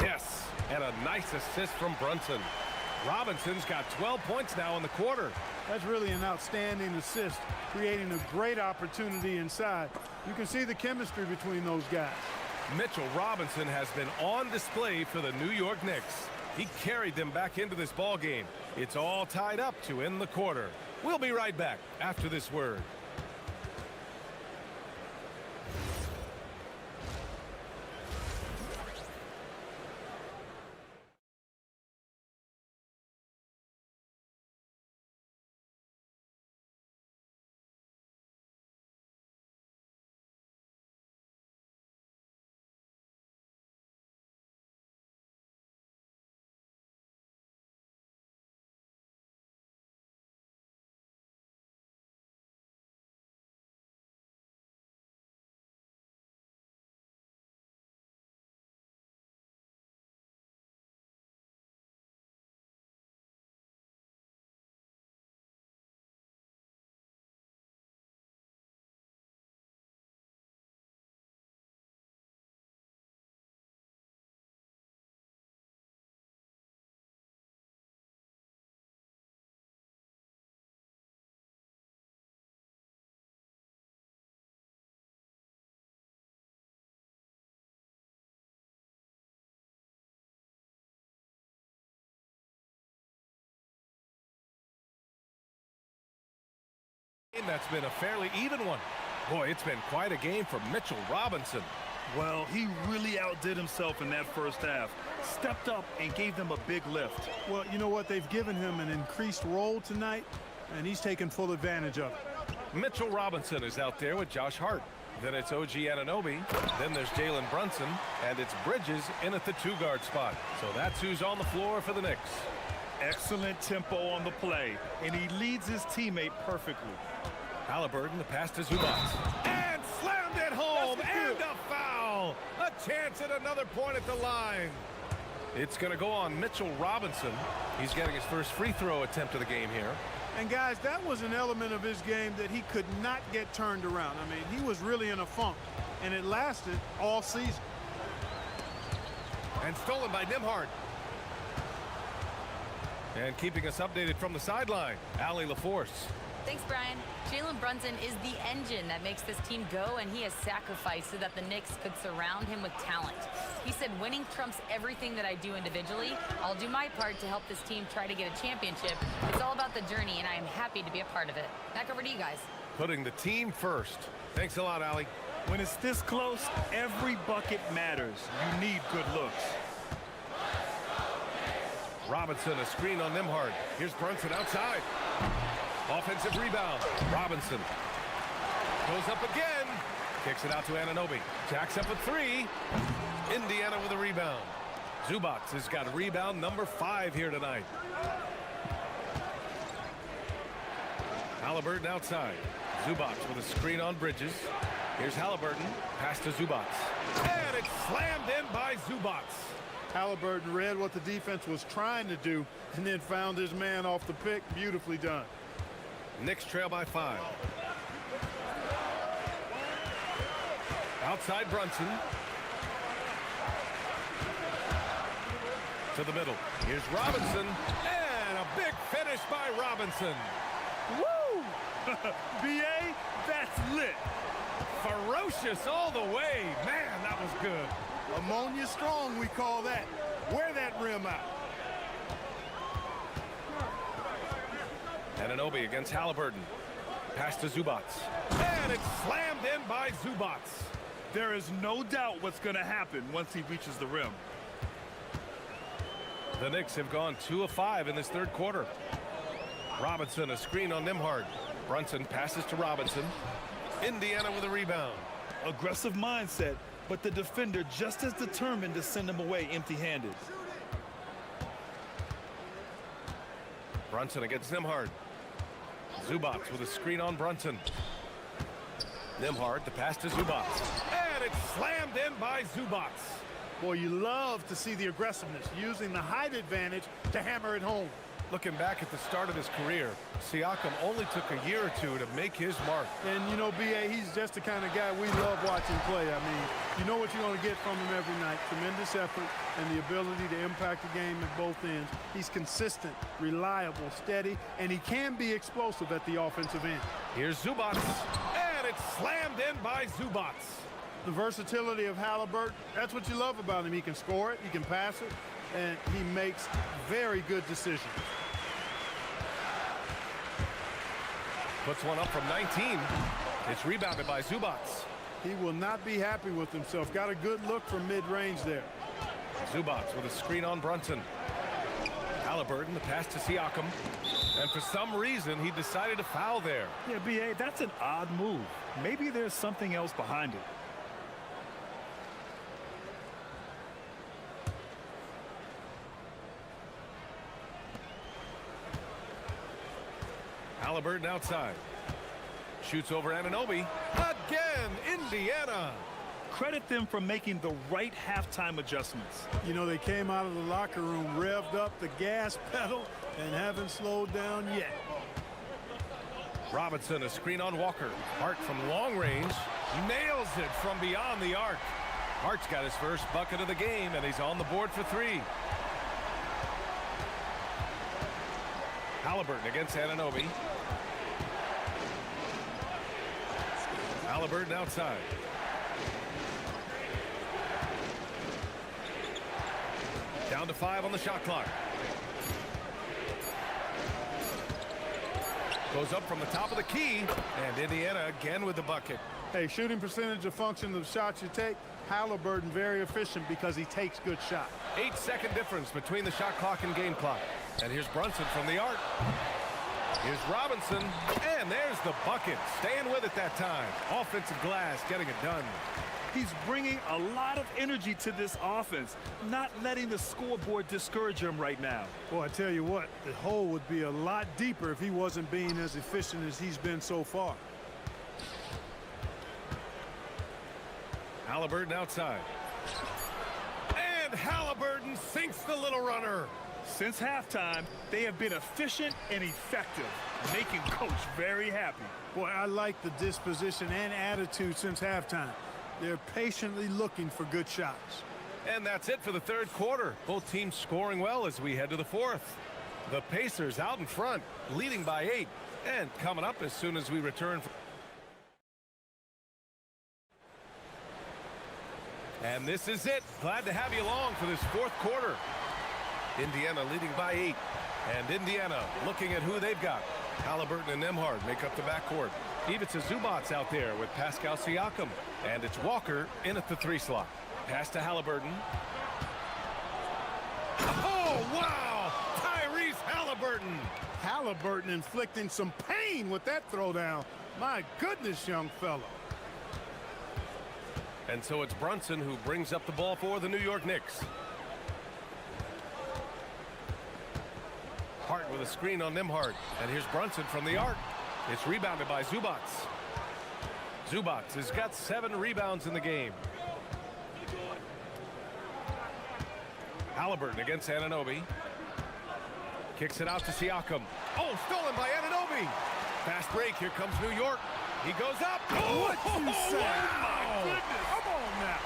Yes, and a nice assist from Brunson. Robinson's got 12 points now in the quarter. That's really an outstanding assist, creating a great opportunity inside. You can see the chemistry between those guys. Mitchell Robinson has been on display for the New York Knicks. He carried them back into this ball game. It's all tied up to end the quarter. We'll be right back after this word. That's been a fairly even one. Boy, it's been quite a game for Mitchell Robinson. Well, he really outdid himself in that first half. Stepped up and gave them a big lift. Well, you know what? They've given him an increased role tonight, and he's taken full advantage of it. Mitchell Robinson is out there with Josh Hart. Then it's OG Anunoby. Then there's Jalen Brunson. And it's Bridges in at the two-guard spot. So that's who's on the floor for the Knicks. Excellent tempo on the play, and he leads his teammate perfectly. Halliburton, the pass to Zubac. And slammed it home, and a foul! A chance at another point at the line. It's going to go on Mitchell Robinson. He's getting his first free throw attempt of the game here. And guys, that was an element of his game that he could not get turned around. I mean, he was really in a funk, and it lasted all season. And stolen by Nimhard. And keeping us updated from the sideline, Allie LaForce. Thanks, Brian. Jalen Brunson is the engine that makes this team go, and he has sacrificed so that the Knicks could surround him with talent. He said, winning trumps everything that I do individually. I'll do my part to help this team try to get a championship. It's all about the journey, and I am happy to be a part of it. Back over to you guys. Putting the team first. Thanks a lot, Allie. When it's this close, every bucket matters. You need good looks. Robinson, a screen on Nimhard. Here's Brunson outside. Offensive rebound. Robinson goes up again. Kicks it out to Anunoby. Jacks up a three. Indiana with a rebound. Zubac has got rebound number 5 here tonight. Halliburton outside. Zubac with a screen on Bridges. Here's Halliburton. Pass to Zubac. And it's slammed in by Zubac. Halliburton read what the defense was trying to do and then found his man off the pick. Beautifully done. Knicks trail by 5. Outside Brunson. To the middle. Here's Robinson. And a big finish by Robinson. Woo! B.A., that's lit. Ferocious all the way. Man, that was good. Ammonia strong, we call that. Wear that rim out. Anunoby against Halliburton. Pass to Zubac. And it's slammed in by Zubac. There is no doubt what's going to happen once he reaches the rim. The Knicks have gone 2 of 5 in this third quarter. Robinson, a screen on Nimhard. Brunson passes to Robinson. Indiana with a rebound. Aggressive mindset, but the defender just as determined to send him away empty-handed. Brunson against Nimhard. Zubac with a screen on Brunson. Nimhard, the pass to Zubac. And it's slammed in by Zubac. Boy, you love to see the aggressiveness, using the height advantage to hammer it home. Looking back at the start of his career, Siakam only took a year or two to make his mark. And, you know, B.A., he's just the kind of guy we love watching play. I mean, you know what you're going to get from him every night. Tremendous effort and the ability to impact the game at both ends. He's consistent, reliable, steady, and he can be explosive at the offensive end. Here's Zubac, and it's slammed in by Zubac. The versatility of Halliburton, that's what you love about him. He can score it, he can pass it, and he makes very good decisions. Puts one up from 19. It's rebounded by Zubac. He will not be happy with himself. Got a good look from mid-range there. Zubac with a screen on Brunson. Halliburton, the pass to Siakam. And for some reason, he decided to foul there. Yeah, B.A., that's an odd move. Maybe there's something else behind it. Halliburton outside. Shoots over Anunoby. Again, Indiana. Credit them for making the right halftime adjustments. You know, they came out of the locker room, revved up the gas pedal, and haven't slowed down yet. Robinson, a screen on Walker. Hart from long range. Nails it from beyond the arc. Hart's got his first bucket of the game, and he's on the board for 3. Halliburton against Anunoby. Halliburton outside. Down to 5 on the shot clock. Goes up from the top of the key, and Indiana again with the bucket. Hey, shooting percentage a function of the shots you take. Halliburton very efficient because he takes good shots. 8-second difference between the shot clock and game clock. And here's Brunson from the arc. Here's Robinson, and there's the bucket. Staying with it that time. Offensive glass getting it done. He's bringing a lot of energy to this offense, not letting the scoreboard discourage him right now. Well, I tell you what, the hole would be a lot deeper if he wasn't being as efficient as he's been so far. Halliburton outside. And Halliburton sinks the little runner. Since halftime, they have been efficient and effective, making Coach very happy. Boy, I like the disposition and attitude since halftime. They're patiently looking for good shots. And that's it for the third quarter. Both teams scoring well as we head to the fourth. The Pacers out in front, leading by 8. And coming up as soon as we return. And this is it. Glad to have you along for this fourth quarter. Indiana leading by 8. And Indiana looking at who they've got. Halliburton and Nembhard make up the backcourt. Ivica Zubac's out there with Pascal Siakam. And it's Walker in at the 3 slot. Pass to Halliburton. Oh, wow! Tyrese Halliburton! Halliburton inflicting some pain with that throwdown. My goodness, young fellow. And so it's Brunson who brings up the ball for the New York Knicks. Hart with a screen on Nembhard. And here's Brunson from the arc. It's rebounded by Zubac. Zubac has got 7 rebounds in the game. Halliburton against Anunoby. Kicks it out to Siakam. Oh, stolen by Anunoby. Fast break. Here comes New York. He goes up. Oh, what you say? Oh, my goodness. Come on now.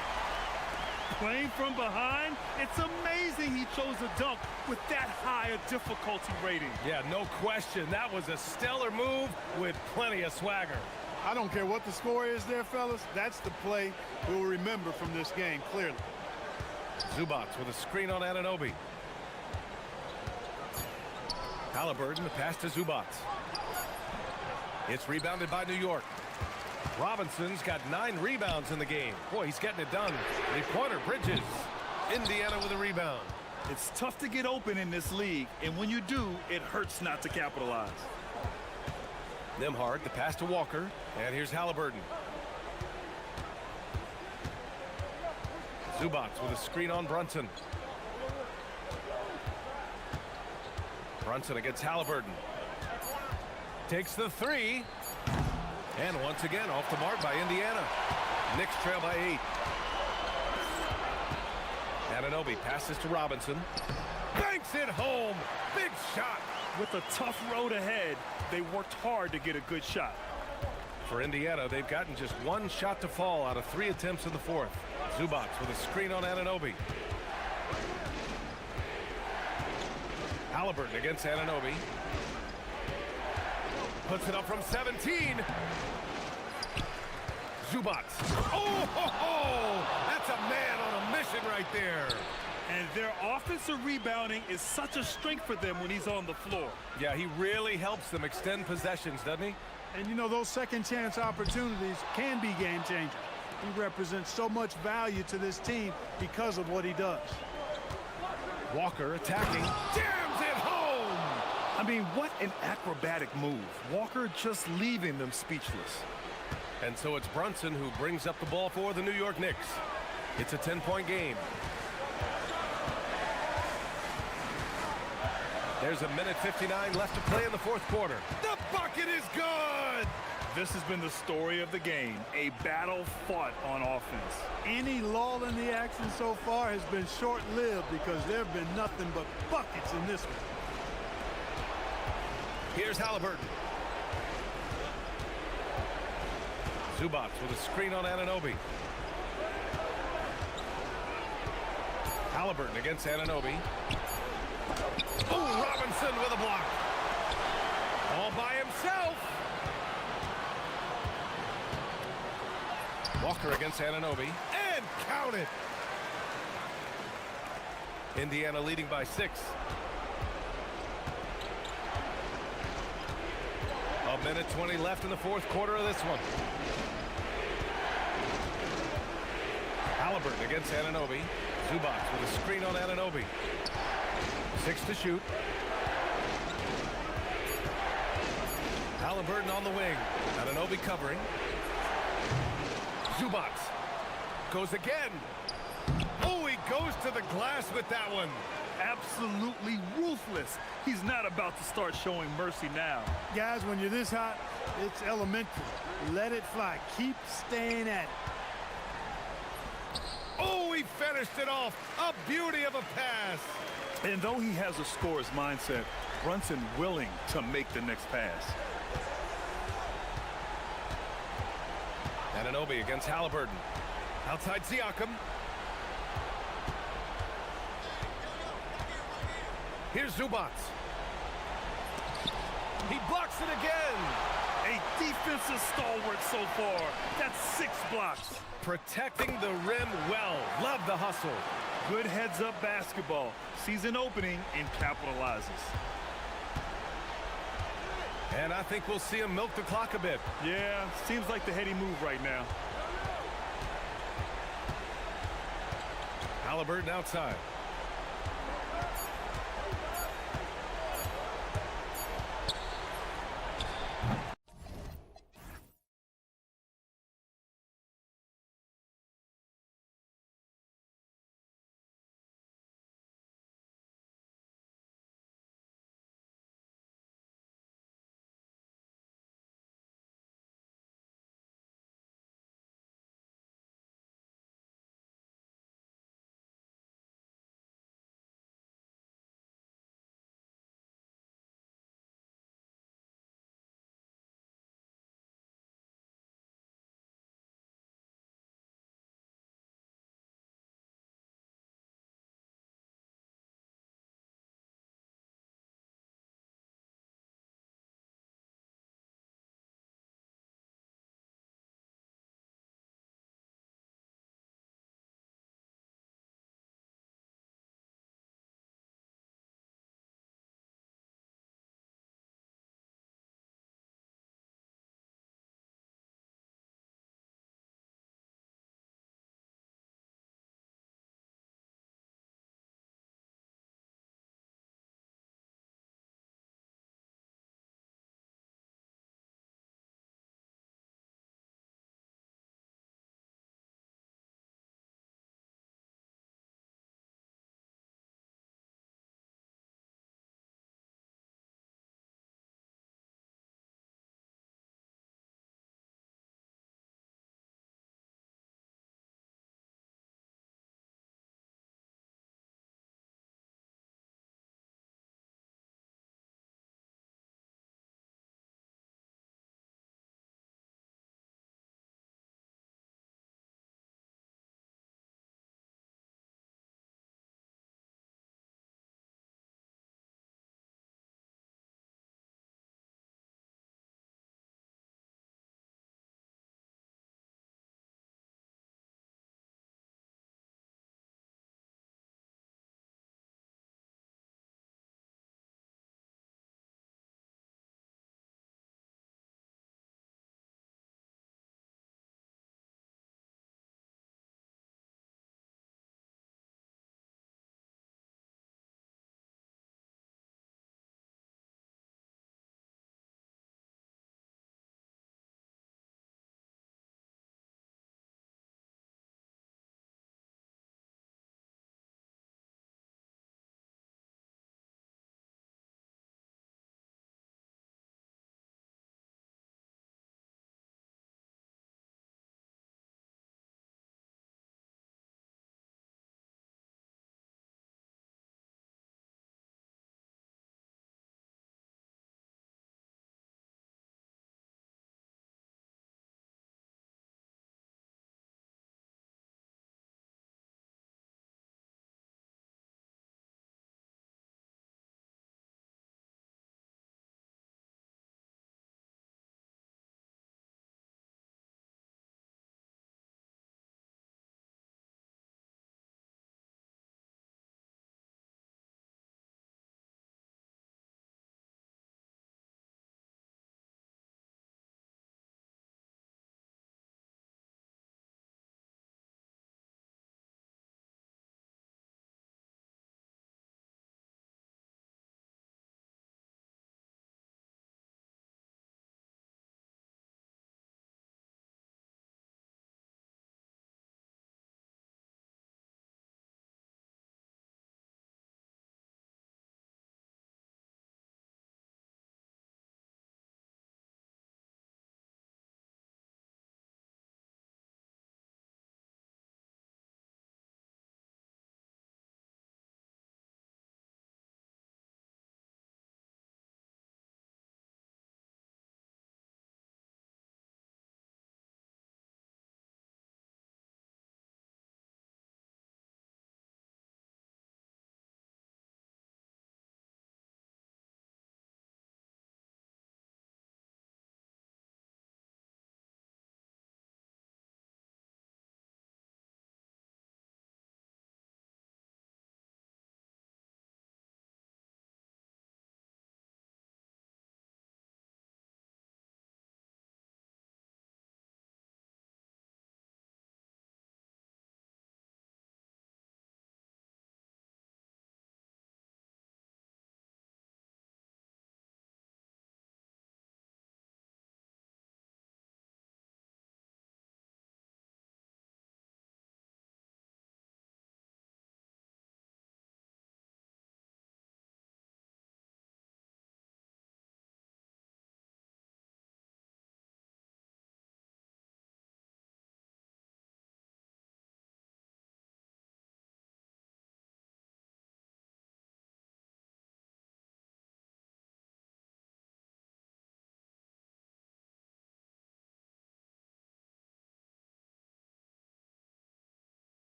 Playing from behind, it's amazing he chose a dunk with that high a difficulty rating. Yeah, no question. That was a stellar move with plenty of swagger. I don't care what the score is there, fellas. That's the play we'll remember from this game, clearly. Zubac with a screen on Anunoby. Halliburton, the pass to Zubac. It's rebounded by New York. Robinson's got 9 rebounds in the game. Boy, he's getting it done. Three-pointer, Bridges. Indiana with a rebound. It's tough to get open in this league, and when you do, it hurts not to capitalize. Nembhard, the pass to Walker, and here's Halliburton. Zubac with a screen on Brunson. Brunson against Halliburton. Takes the 3. And once again, off the mark by Indiana. Knicks trail by 8. Anunoby passes to Robinson. Banks it home. Big shot. With a tough road ahead, they worked hard to get a good shot. For Indiana, they've gotten just 1 shot to fall out of 3 attempts in the fourth. Zubac with a screen on Anunoby. Halliburton against Anunoby. Puts it up from 17. Zubac. Oh, ho, ho! That's a man on a mission right there. And their offensive rebounding is such a strength for them when he's on the floor. Yeah, he really helps them extend possessions, doesn't he? And, you know, those second chance opportunities can be game changers. He represents so much value to this team because of what he does. Walker attacking. Jams it home! I mean, what an acrobatic move. Walker just leaving them speechless. And so it's Brunson who brings up the ball for the New York Knicks. It's a 10-point game. There's a minute 59 left to play in the fourth quarter. The bucket is good! This has been the story of the game, a battle fought on offense. Any lull in the action so far has been short-lived because there have been nothing but buckets in this one. Here's Halliburton. Zubac with a screen on Anunoby. Halliburton against Anunoby. Oh, Robinson with a block. All by himself. Walker against Anunoby. And count it. Indiana leading by 6. A minute 20 left in the fourth quarter of this one. Halliburton against Anunoby. Zubac with a screen on Anunoby. 6 to shoot. Halliburton on the wing. Anunoby covering. Zubac goes again. Oh, he goes to the glass with that one. Absolutely ruthless. He's not about to start showing mercy now. Guys, when you're this hot, it's elementary. Let it fly. Keep staying at it. Oh, he finished it off. A beauty of a pass. And though he has a scorer's mindset, Brunson willing to make the next pass. Anunoby against Halliburton. Outside Siakam. Here's Zubac. He blocks it again. A defensive stalwart so far. That's 6 blocks. Protecting the rim well. Love the hustle. Good heads-up basketball. Sees an opening and capitalizes. And I think we'll see him milk the clock a bit. Yeah, seems like the heady move right now. Halliburton outside.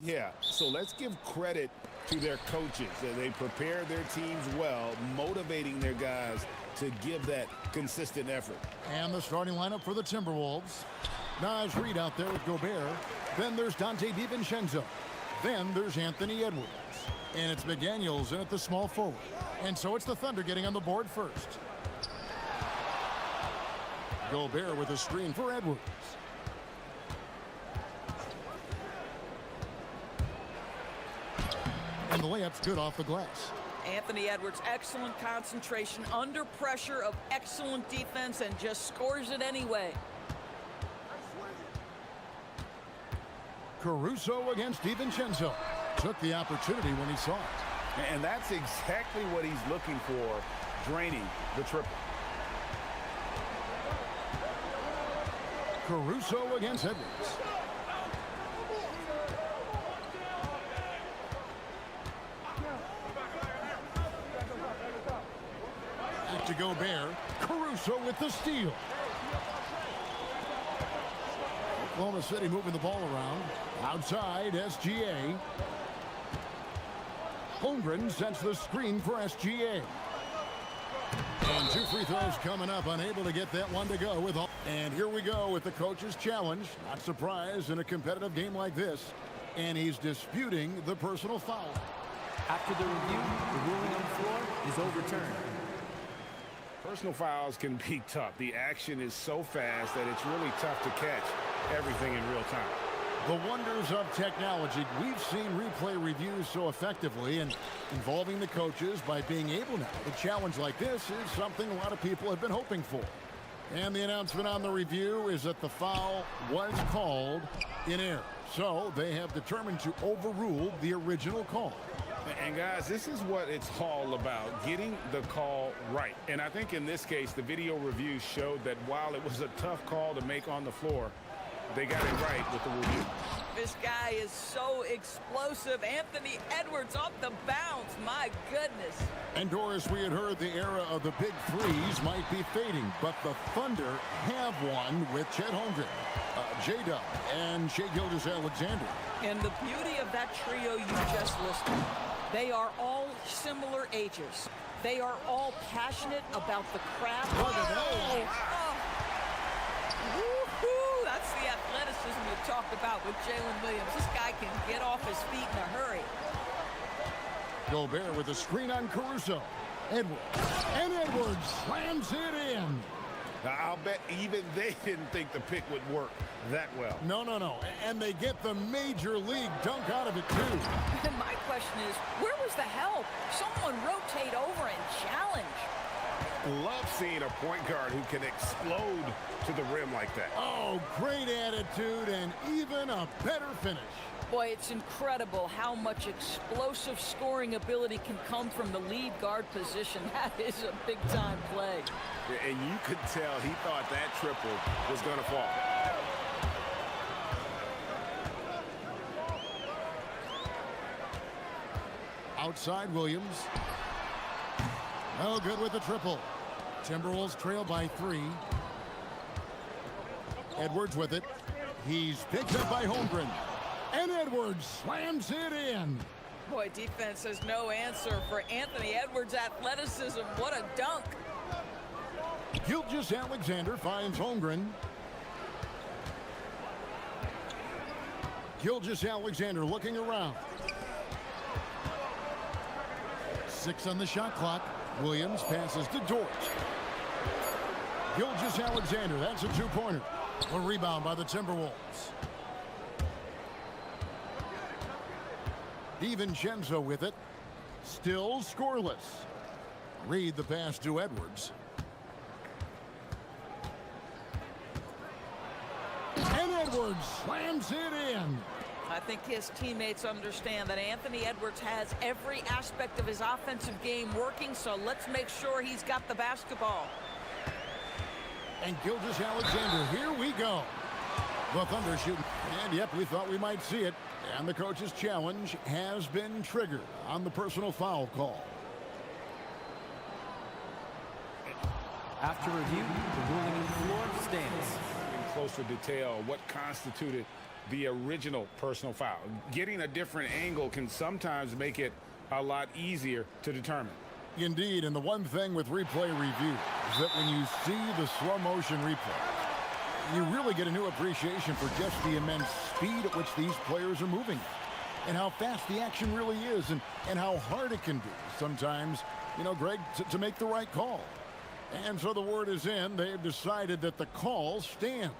Yeah, so let's give credit to their coaches. They prepare their teams well, motivating their guys to give that consistent effort. And the starting lineup for the Timberwolves. Nas Reed out there with Gobert. Then there's Dante DiVincenzo. Then there's Anthony Edwards. And it's McDaniels in at the small forward. And so it's the Thunder getting on the board first. Gobert with a screen for Edwards. And the layup's good off the glass. Anthony Edwards, excellent concentration, under pressure of excellent defense, and just scores it anyway. Caruso against DiVincenzo. Took the opportunity when he saw it. And that's exactly what he's looking for, draining the triple. Caruso against Edwards. Back to Gobert. Caruso with the steal. Oklahoma City moving the ball around. Outside, SGA. Holmgren sets the screen for SGA. And 2 free throws coming up, unable to get that one to go with all. And here we go with the coach's challenge. Not surprised in a competitive game like this. And he's disputing the personal foul. After the review, the ruling on the floor is overturned. Personal fouls can be tough. The action is so fast that it's really tough to catch everything in real time. The wonders of technology. We've seen replay reviews so effectively and involving the coaches by being able now. A challenge like this is something a lot of people have been hoping for. And the announcement on the review is that the foul was called in error. So they have determined to overrule the original call. And guys, this is what it's all about, getting the call right. And I think in this case, the video review showed that while it was a tough call to make on the floor, they got it right with the review. This guy is so explosive. Anthony Edwards off the bounce. My goodness. And Doris, we had heard the era of the big threes might be fading, but the Thunder have one with Chet Holmgren, J-Dub, and Shai Gilgeous-Alexander. And the beauty of that trio you just listed, they are all similar ages. They are all passionate about the craft. Woo-hoo! That's the athleticism you talked about with Jalen Williams. This guy can get off his feet in a hurry. Gobert with a screen on Caruso. Edwards. And Edwards slams it in. Now, I'll bet even they didn't think the pick would work that well. No. And they get the major league dunk out of it, too. And my question is, where was the help? Someone rotate over and challenge. Love seeing a point guard who can explode to the rim like that. Oh, great attitude and even a better finish. Boy, it's incredible how much explosive scoring ability can come from the lead guard position. That is a big-time play. And you could tell he thought that triple was going to fall. Outside Williams. Oh, good with the triple. Timberwolves trail by 3. Edwards with it. He's picked up by Holmgren. And Edwards slams it in. Boy, defense has no answer for Anthony Edwards' athleticism. What a dunk. Gilgeous-Alexander finds Holmgren. Gilgeous-Alexander looking around. 6 on the shot clock. Williams passes to Dort. Gilgeous-Alexander, that's a 2-pointer. A rebound by the Timberwolves. DiVincenzo with it. Still scoreless. Reed the pass to Edwards. And Edwards slams it in. I think his teammates understand that Anthony Edwards has every aspect of his offensive game working, so let's make sure he's got the basketball. And Gilgeous-Alexander, here we go. The Thunder shooting. And yep, we thought we might see it. And the coach's challenge has been triggered on the personal foul call. After review, the ruling on the floor stands. closer detail what constituted the original personal foul. Getting a different angle can sometimes make it a lot easier to determine. Indeed, and the one thing with replay review is that when you see the slow motion replay, you really get a new appreciation for just the immense speed at which these players are moving and how fast the action really is and how hard it can be sometimes, you know, Greg, to make the right call. And so the word is in. They've decided that the call stands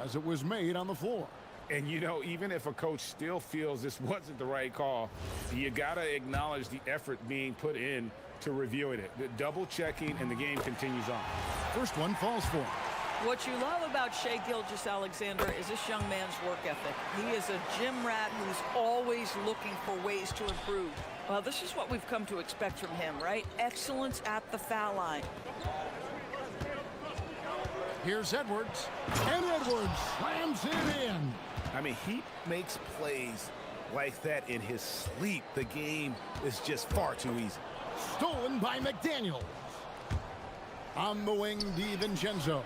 as it was made on the floor. And, you know, even if a coach still feels this wasn't the right call, you got to acknowledge the effort being put in to reviewing it. The double checking, and the game continues on. First one falls for him. What you love about Shai Gilgeous-Alexander is this young man's work ethic. He is a gym rat who's always looking for ways to improve. Well, this is what we've come to expect from him, right? Excellence at the foul line. Here's Edwards, and Edwards slams it in. I mean, he makes plays like that in his sleep. The game is just far too easy. Stolen by McDaniels. On the wing, DiVincenzo.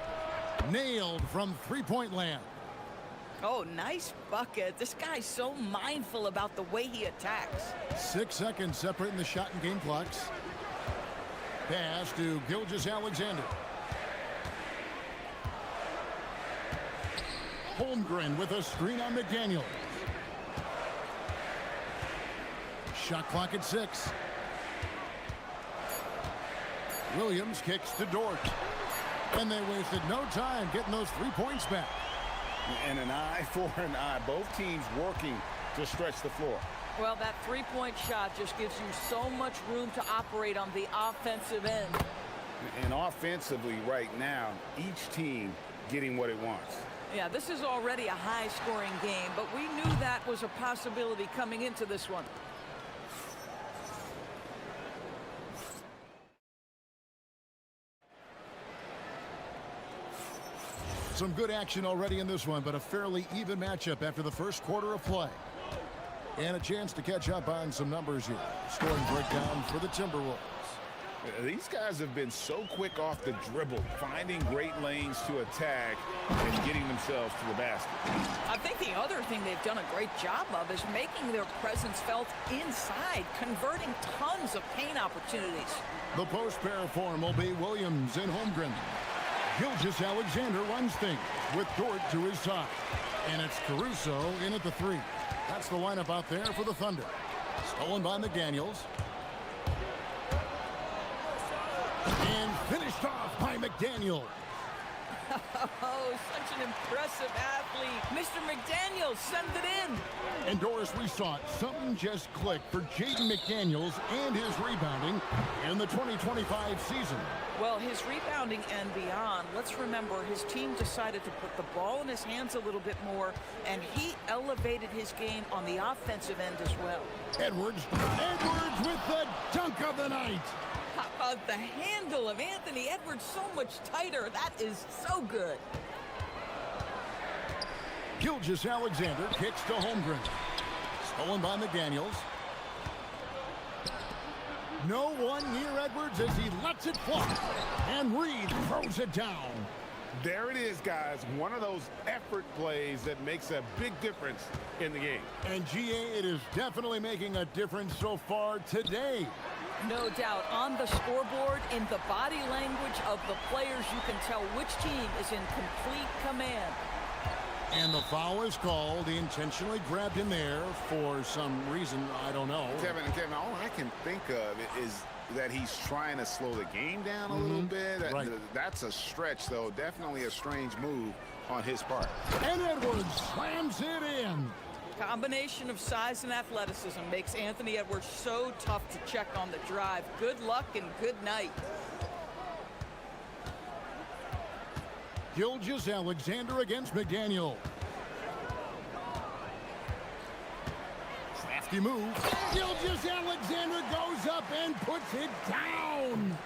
Nailed from three-point land. Oh, nice bucket. This guy's so mindful about the way he attacks. 6 seconds separating the shot and game clocks. Pass to Gilgeous-Alexander. Holmgren with a screen on McDaniel. Shot clock at 6. Williams kicks to Dort. And they wasted no time getting those 3 points back. And an eye for an eye. Both teams working to stretch the floor. Well, that three-point shot just gives you so much room to operate on the offensive end. And offensively right now, each team getting what it wants. Yeah, this is already a high-scoring game, but we knew that was a possibility coming into this one. Some good action already in this one, but a fairly even matchup after the first quarter of play. And a chance to catch up on some numbers here. Scoring breakdown for the Timberwolves. These guys have been so quick off the dribble, finding great lanes to attack and getting themselves to the basket. I think the other thing they've done a great job of is making their presence felt inside, converting tons of paint opportunities. The post pair form will be Williams and Holmgren. Gilgeous-Alexander runs things with Dort to his side. And it's Caruso in at the 3. That's the lineup out there for the Thunder. Stolen by McDaniels. And finished off by McDaniel. Oh, such an impressive athlete. Mr. McDaniels, send it in. And Doris, we saw it. Something just clicked for Jaden McDaniels and his rebounding in the 2025 season. Well, his rebounding and beyond, let's remember his team decided to put the ball in his hands a little bit more, and he elevated his game on the offensive end as well. Edwards with the dunk of the night. How about the handle of Anthony Edwards so much tighter? That is so good. Gilgeous-Alexander kicks to Holmgren. Stolen by McDaniels. No one near Edwards as he lets it fly. And Reed throws it down. There it is, guys. One of those effort plays that makes a big difference in the game. And GA, it is definitely making a difference so far today. No doubt. On the scoreboard, in the body language of the players, you can tell which team is in complete command. And the foul is called. He intentionally grabbed him there for some reason. I don't know. Kevin, all I can think of is that he's trying to slow the game down a little bit. Right. That's a stretch, though. Definitely a strange move on his part. And Edwards slams it in. Combination of size and athleticism makes Anthony Edwards so tough to check on the drive. Good luck and good night. Gilgeous-Alexander against McDaniel. Crafty move. Gilgeous-Alexander goes up and puts it down.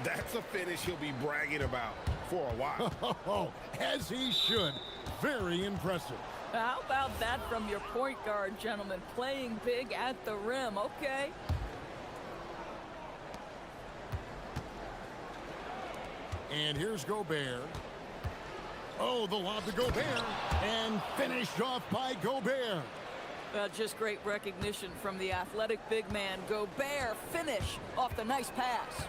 That's a finish he'll be bragging about for a while. As he should. Very impressive. How about that from your point guard, gentlemen? Playing big at the rim, okay? And here's Gobert. Oh, the lob to Gobert, and finished off by Gobert. Just great recognition from the athletic big man. Gobert finish off the nice pass.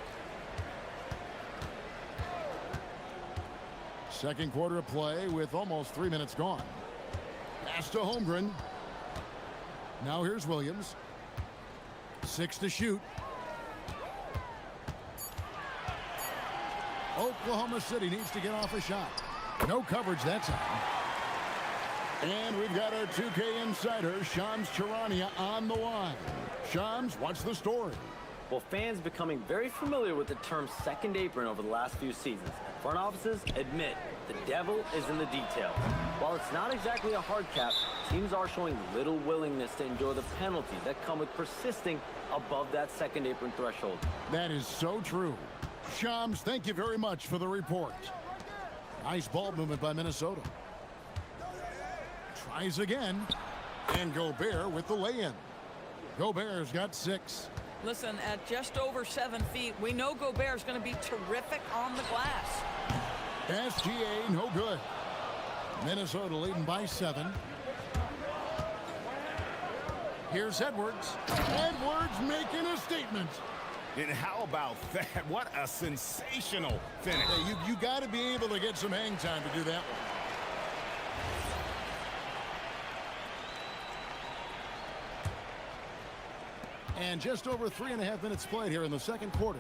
Second quarter of play with almost 3 minutes gone. Pass to Holmgren. Now here's Williams. 6 to shoot. Oklahoma City needs to get off a shot. No coverage that time. And we've got our 2K insider, Shams Charania, on the line. Shams, what's the story? Well, fans becoming very familiar with the term second apron over the last few seasons. Front offices admit the devil is in the details. While it's not exactly a hard cap, teams are showing little willingness to endure the penalties that come with persisting above that second apron threshold. That is so true. Shams, thank you very much for the report. Nice ball movement by Minnesota. Tries again. And Gobert with the lay-in. Gobert's got 6. Listen, at just over 7 feet, we know Gobert's going to be terrific on the glass. SGA, no good. Minnesota leading by 7. Here's Edwards. Edwards making a statement. And how about that? What a sensational finish. Hey, you got to be able to get some hang time to do that one. And just over 3.5 minutes played here in the second quarter.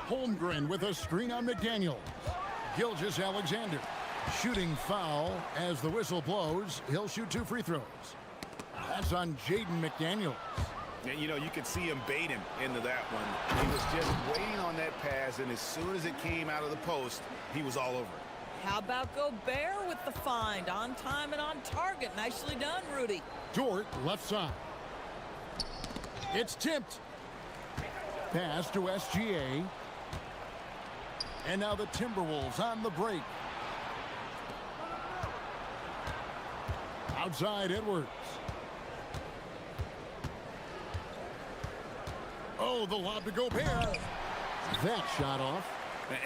Holmgren with a screen on McDaniels. Gilgeous Alexander shooting foul as the whistle blows. He'll shoot 2 free throws. That's on Jaden McDaniels. And, you know, you could see him bait him into that one. He was just waiting on that pass, and as soon as it came out of the post, he was all over it. How about Gobert with the find? On time and on target. Nicely done, Rudy. Dort left side. It's tipped. Pass to SGA. And now the Timberwolves on the break. Outside Edwards. Oh, the lob to Gobert. That shot off.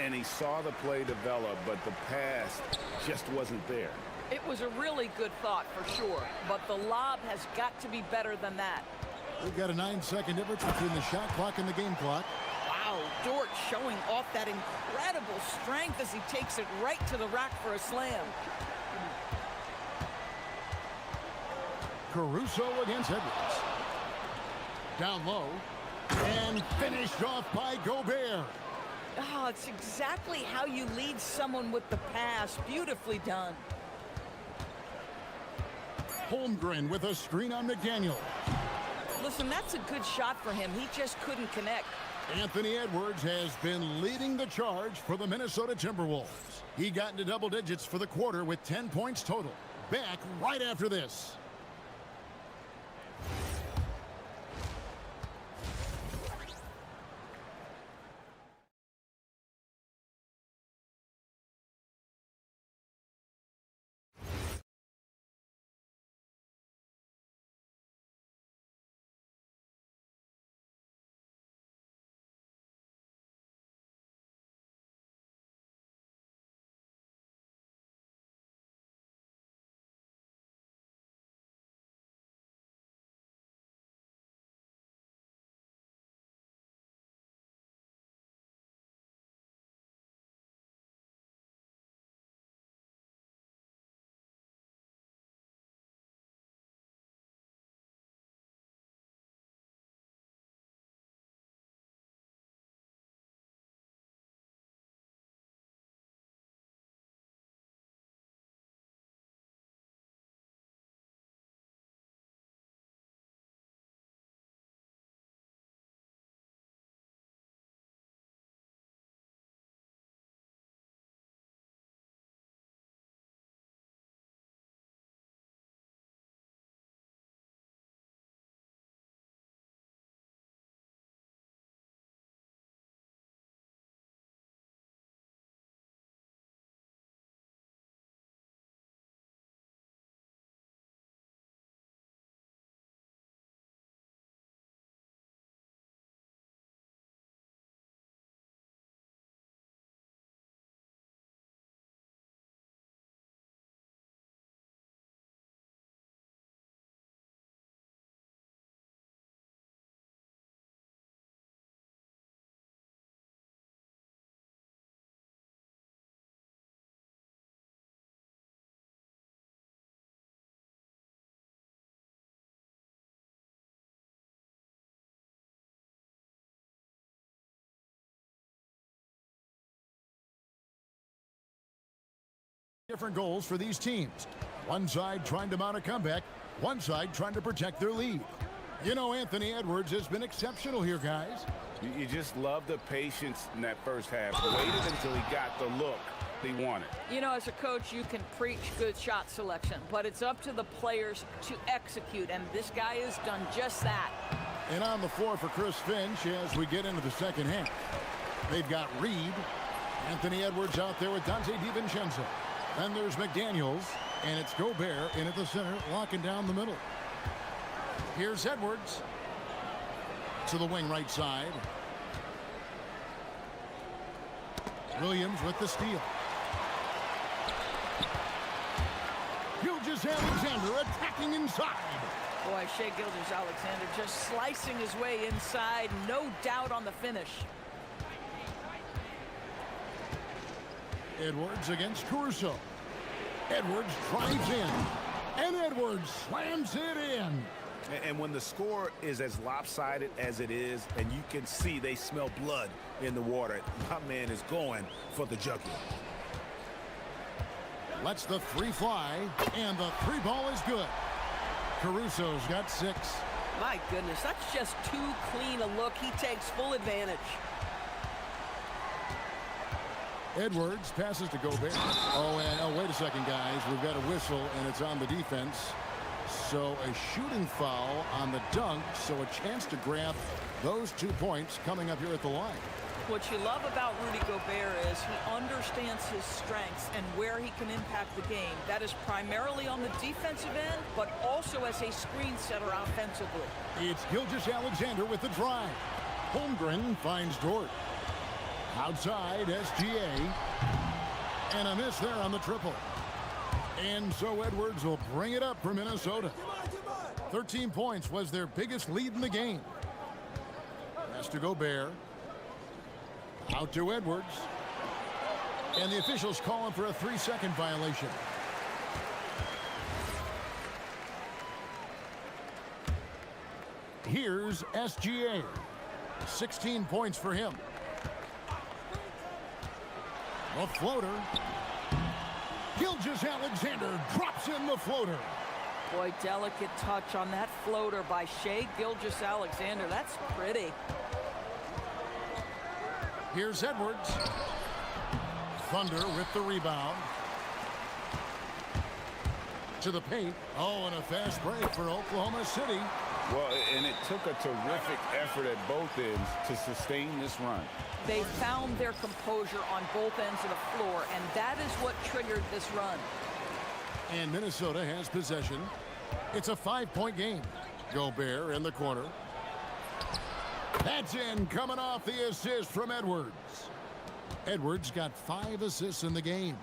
And he saw the play develop, but the pass just wasn't there. It was a really good thought for sure, but the lob has got to be better than that. We've got a 9-second difference between the shot clock and the game clock. Wow, Dort showing off that incredible strength as he takes it right to the rack for a slam. Caruso against Edwards. Down low. And finished off by Gobert. Oh, it's exactly how you lead someone with the pass. Beautifully done. Holmgren with a screen on McDaniel. Listen, that's a good shot for him. He just couldn't connect. Anthony Edwards has been leading the charge for the Minnesota Timberwolves. He got into double digits for the quarter with 10 points total. Back right after this. Different goals for these teams. One side trying to mount a comeback, one side trying to protect their lead. You know, Anthony Edwards has been exceptional here, guys. You just love the patience in that first half. Waited until he got the look he wanted. You know, as a coach, you can preach good shot selection, but it's up to the players to execute, and this guy has done just that. And on the floor for Chris Finch as we get into the second half. They've got Reed, Anthony Edwards out there with Dante DiVincenzo. Then there's McDaniels, and it's Gobert in at the center, locking down the middle. Here's Edwards to the wing right side. Williams with the steal. Gilgeous-Alexander attacking inside. Boy, Shai Gilgeous-Alexander just slicing his way inside. No doubt on the finish. Edwards against Caruso. Edwards drives in. And Edwards slams it in. And when the score is as lopsided as it is, and you can see they smell blood in the water, my man is going for the jugular. Lets the three fly, and the three ball is good. Caruso's got 6. My goodness, that's just too clean a look. He takes full advantage. Edwards passes to Gobert. Oh, wait a second, guys. We've got a whistle, and it's on the defense. So a shooting foul on the dunk, so a chance to grab those 2 points coming up here at the line. What you love about Rudy Gobert is he understands his strengths and where he can impact the game. That is primarily on the defensive end, but also as a screen setter offensively. It's Gilgeous-Alexander with the drive. Holmgren finds Dort. Outside, SGA. And a miss there on the triple. And so Edwards will bring it up for Minnesota. 13 points was their biggest lead in the game. Pass to Gobert. Out to Edwards. And the officials call him for a 3-second violation. Here's SGA. 16 points for him. A floater. Gilgeous-Alexander drops in the floater. Boy, delicate touch on that floater by Shai Gilgeous-Alexander. That's pretty. Here's Edwards. Thunder with the rebound. To the paint. Oh, and a fast break for Oklahoma City. Well, and it took a terrific effort at both ends to sustain this run. They found their composure on both ends of the floor, and that is what triggered this run. And Minnesota has possession. It's a 5-point game. Gobert in the corner. That's in, coming off the assist from Edwards. Edwards got 5 assists in the game.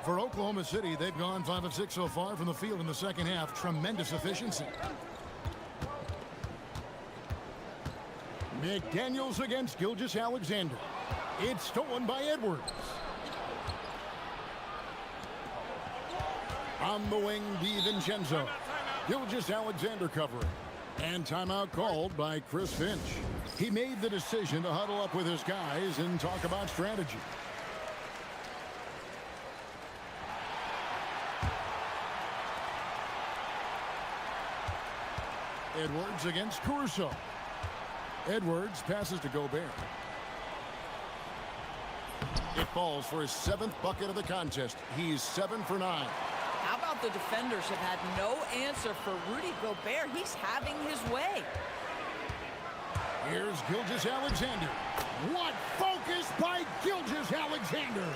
For Oklahoma City, they've gone 5 of 6 so far from the field in the second half. Tremendous efficiency. McDaniels against Gilgeous-Alexander. It's stolen by Edwards. On the wing, DiVincenzo. Gilgeous-Alexander covering. And timeout called by Chris Finch. He made the decision to huddle up with his guys and talk about strategy. Edwards against Caruso. Edwards passes to Gobert. It falls for his 7th bucket of the contest. He's 7 for 9. How about the defenders have had no answer for Rudy Gobert? He's having his way. Here's Gilgeous-Alexander. What focus by Gilgeous-Alexander.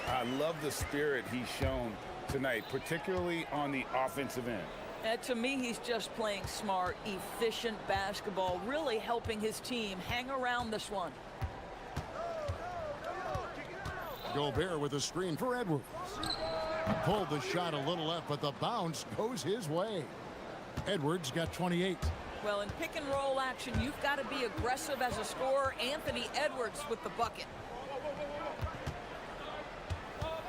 I love the spirit he's shown tonight, particularly on the offensive end. To me, he's just playing smart, efficient basketball, really helping his team hang around this one. Gobert with a screen for Edwards. Pulled the shot a little left, but the bounce goes his way. Edwards got 28. Well, in pick and roll action, you've got to be aggressive as a scorer. Anthony Edwards with the bucket.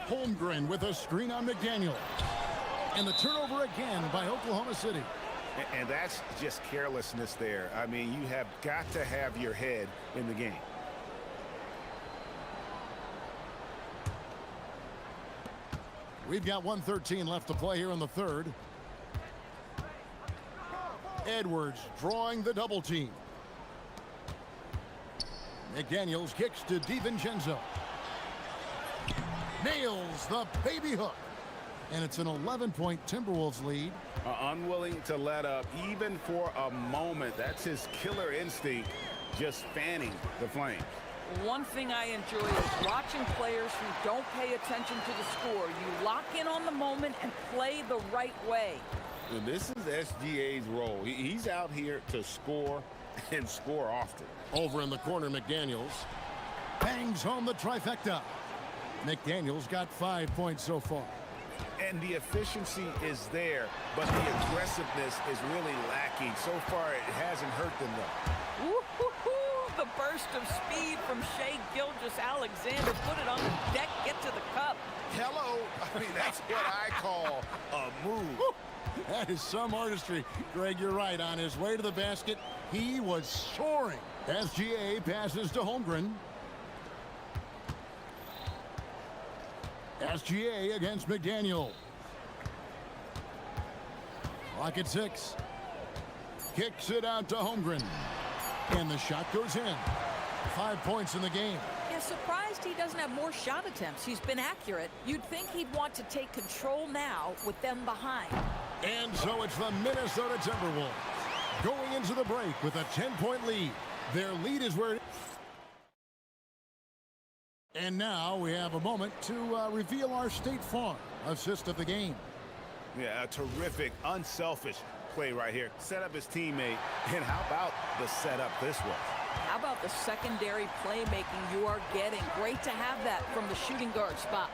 Holmgren with a screen on McDaniels. And the turnover again by Oklahoma City. And that's just carelessness there. I mean, you have got to have your head in the game. We've got 1:13 left to play here in the third. Edwards drawing the double team. McDaniels kicks to DiVincenzo. Nails the baby hook. And it's an 11-point Timberwolves lead. Unwilling to let up even for a moment. That's his killer instinct, just fanning the flames. One thing I enjoy is watching players who don't pay attention to the score. You lock in on the moment and play the right way. And this is SGA's role. He's out here to score and score often. Over in the corner, McDaniels bangs home the trifecta. McDaniels got 5 points so far. And the efficiency is there, but the aggressiveness is really lacking. So far, it hasn't hurt them, though. Woo-hoo-hoo! The burst of speed from Shai Gilgeous-Alexander. Put it on the deck, get to the cup. Hello. I mean, that's what I call a move. That is some artistry. Greg, you're right. On his way to the basket, he was soaring. SGA passes to Holmgren. SGA against McDaniel. Clock at 6. Kicks it out to Holmgren. And the shot goes in. 5 points in the game. Yeah, surprised he doesn't have more shot attempts. He's been accurate. You'd think he'd want to take control now with them behind. And so it's the Minnesota Timberwolves going into the break with a 10-point lead. Their lead is where it is. And now we have a moment to reveal our State Farm assist of the game. Yeah, a terrific, unselfish play right here. Set up his teammate. And how about the setup this was? How about the secondary playmaking you are getting? Great to have that from the shooting guard spot.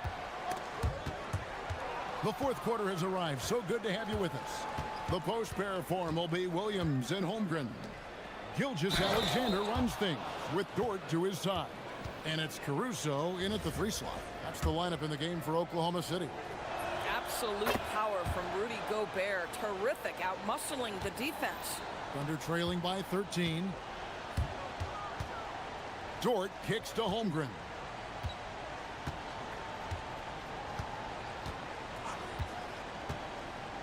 The fourth quarter has arrived. So good to have you with us. The post pair form will be Williams and Holmgren. Gilgeous-Alexander runs things with Dort to his side. And it's Caruso in at the 3 slot. That's the lineup in the game for Oklahoma City. Absolute power from Rudy Gobert. Terrific, out-muscling the defense. Thunder trailing by 13. Dort kicks to Holmgren.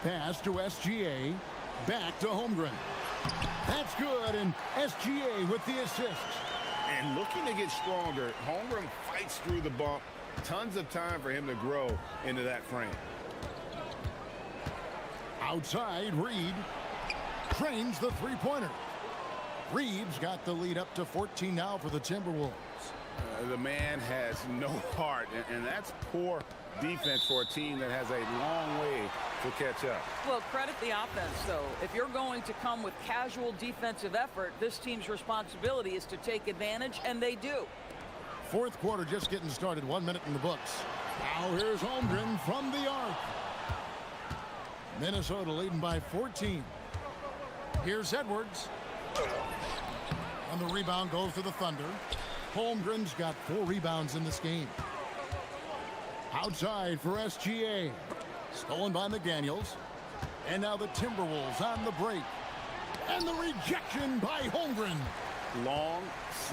Pass to SGA. Back to Holmgren. That's good, and SGA with the assist. And looking to get stronger, Holmgren fights through the bump. Tons of time for him to grow into that frame. Outside, Reed trains the three-pointer. Reed's got the lead up to 14 now for the Timberwolves. The man has no heart, and that's poor defense for a team that has a long way to catch up. Well, credit the offense, though. If you're going to come with casual defensive effort, this team's responsibility is to take advantage, and they do. Fourth quarter just getting started. 1 minute in the books. Now here's Holmgren from the arc. Minnesota leading by 14. Here's Edwards. And the rebound goes to the Thunder. Holmgren's got 4 rebounds in this game. Outside for SGA. Stolen by McDaniels. And now the Timberwolves on the break. And the rejection by Holmgren. Long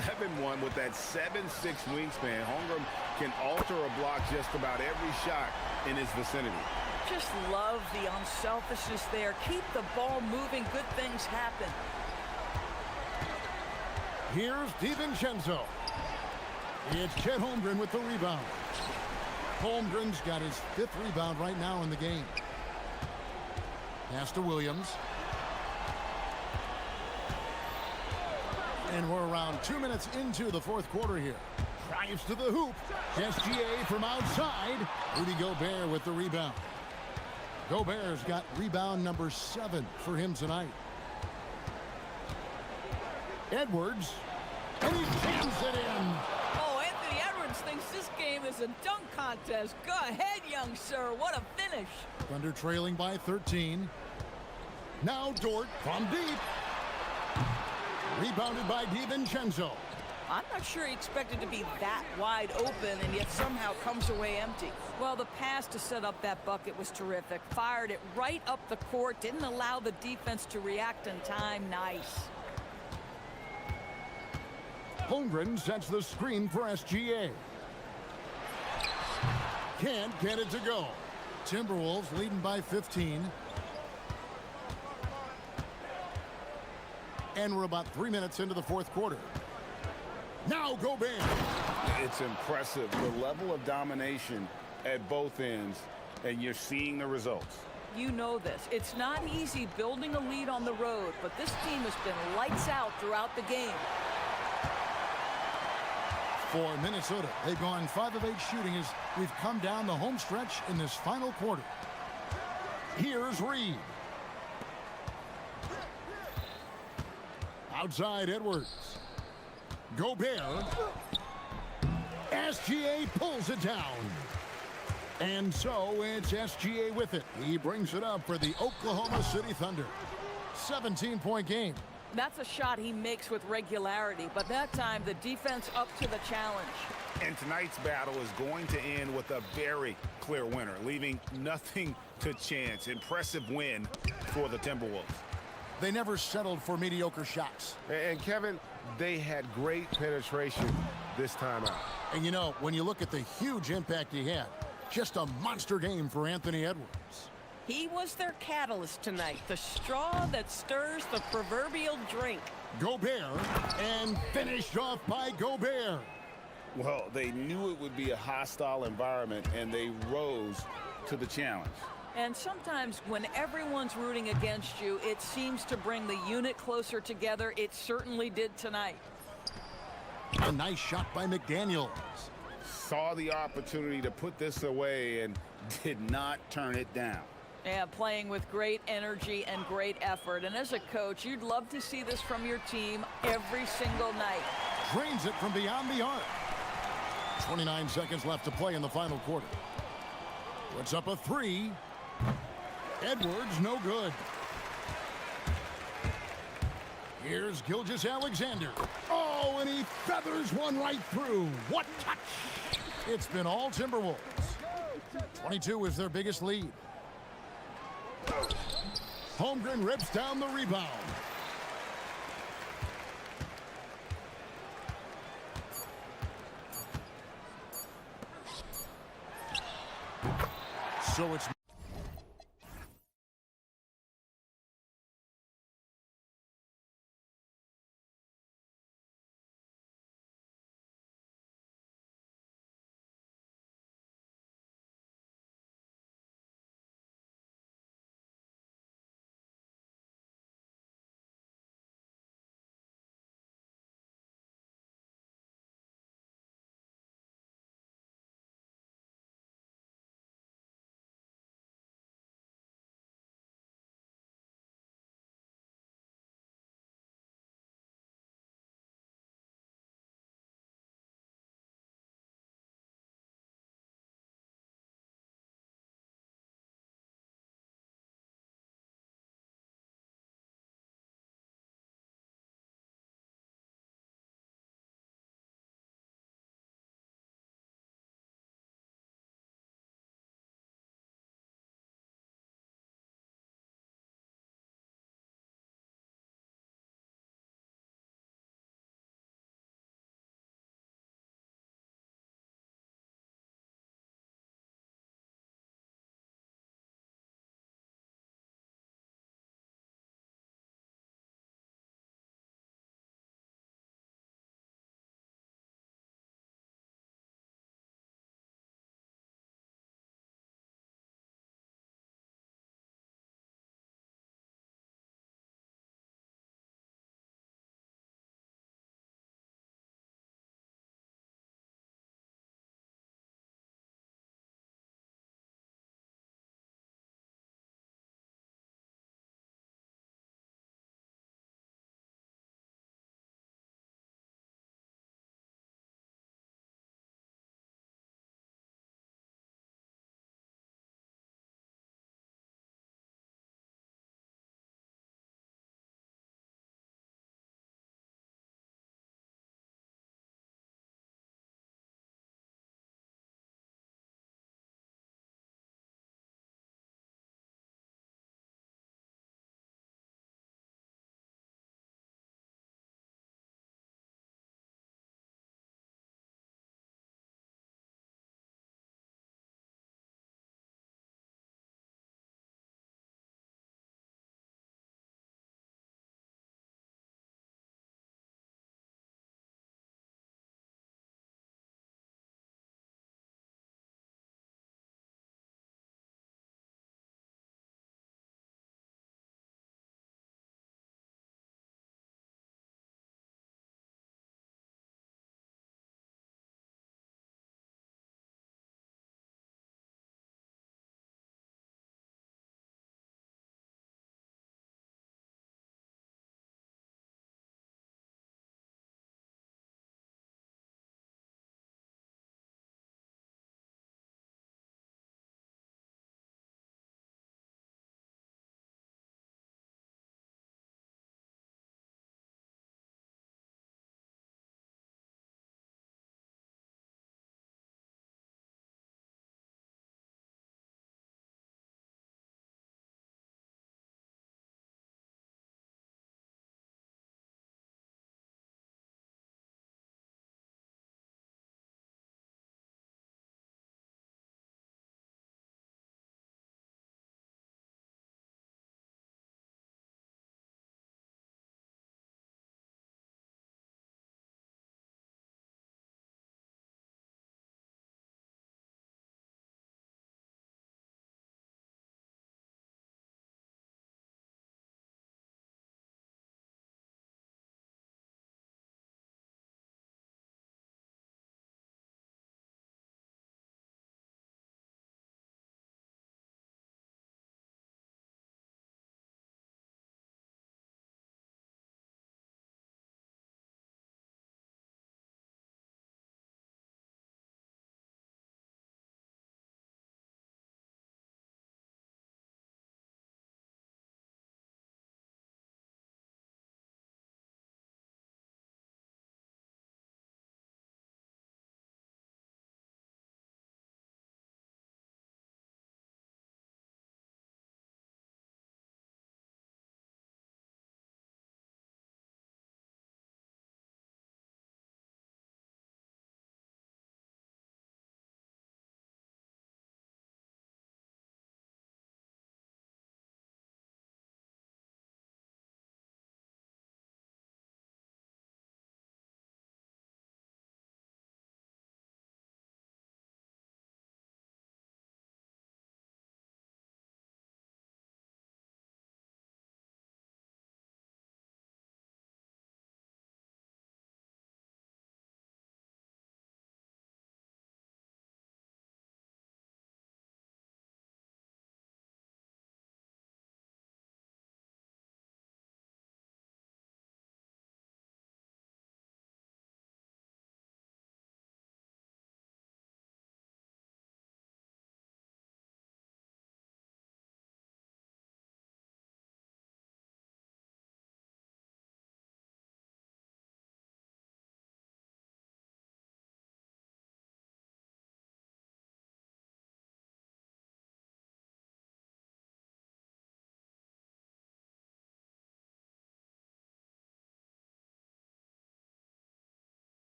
7-1 with that 7'6" wingspan. Holmgren can alter a block just about every shot in his vicinity. Just love the unselfishness there. Keep the ball moving. Good things happen. Here's DiVincenzo. It's Chet Holmgren with the rebound. Holmgren's got his 5th rebound right now in the game. Pass to Williams. And we're around 2 minutes into the fourth quarter here. Drives to the hoop. SGA from outside. Rudy Gobert with the rebound. Gobert's got rebound number 7 for him tonight. Edwards. And he jams it in. Oh, Anthony Edwards thinks this game is a dunk contest. Go ahead, young sir. What a finish. Thunder trailing by 13. Now Dort from deep. Rebounded by DiVincenzo. I'm not sure he expected to be that wide open and yet somehow comes away empty. Well, the pass to set up that bucket was terrific. Fired it right up the court. Didn't allow the defense to react in time. Nice. Holmgren sets the screen for SGA. Can't get it to go. Timberwolves leading by 15. And we're about 3 minutes into the fourth quarter. Now Gobert. It's impressive, the level of domination at both ends, and you're seeing the results. You know this. It's not easy building a lead on the road, but this team has been lights out throughout the game. For Minnesota, they've gone 5 of 8 shooting as we've come down the home stretch in this final quarter. Here's Reed. Outside Edwards. Gobert. SGA pulls it down. And so it's SGA with it. He brings it up for the Oklahoma City Thunder. 17-point game. That's a shot he makes with regularity, but that time the defense up to the challenge. And tonight's battle is going to end with a very clear winner, leaving nothing to chance. Impressive win for the Timberwolves. They never settled for mediocre shots. And Kevin, they had great penetration this time out. And you know, when you look at the huge impact he had, just a monster game for Anthony Edwards. He was their catalyst tonight, the straw that stirs the proverbial drink. Gobert, and finished off by Gobert. Well, they knew it would be a hostile environment, and they rose to the challenge. And sometimes when everyone's rooting against you, it seems to bring the unit closer together. It certainly did tonight. A nice shot by McDaniels. Saw the opportunity to put this away and did not turn it down. Yeah, playing with great energy and great effort. And as a coach, you'd love to see this from your team every single night. Drains it from beyond the arc. 29 seconds left to play in the final quarter. Puts up a 3. Edwards, no good. Here's Gilgeous-Alexander. Oh, and he feathers one right through. What touch! It's been all Timberwolves. 22 is their biggest lead. Holmgren rips down the rebound. So it's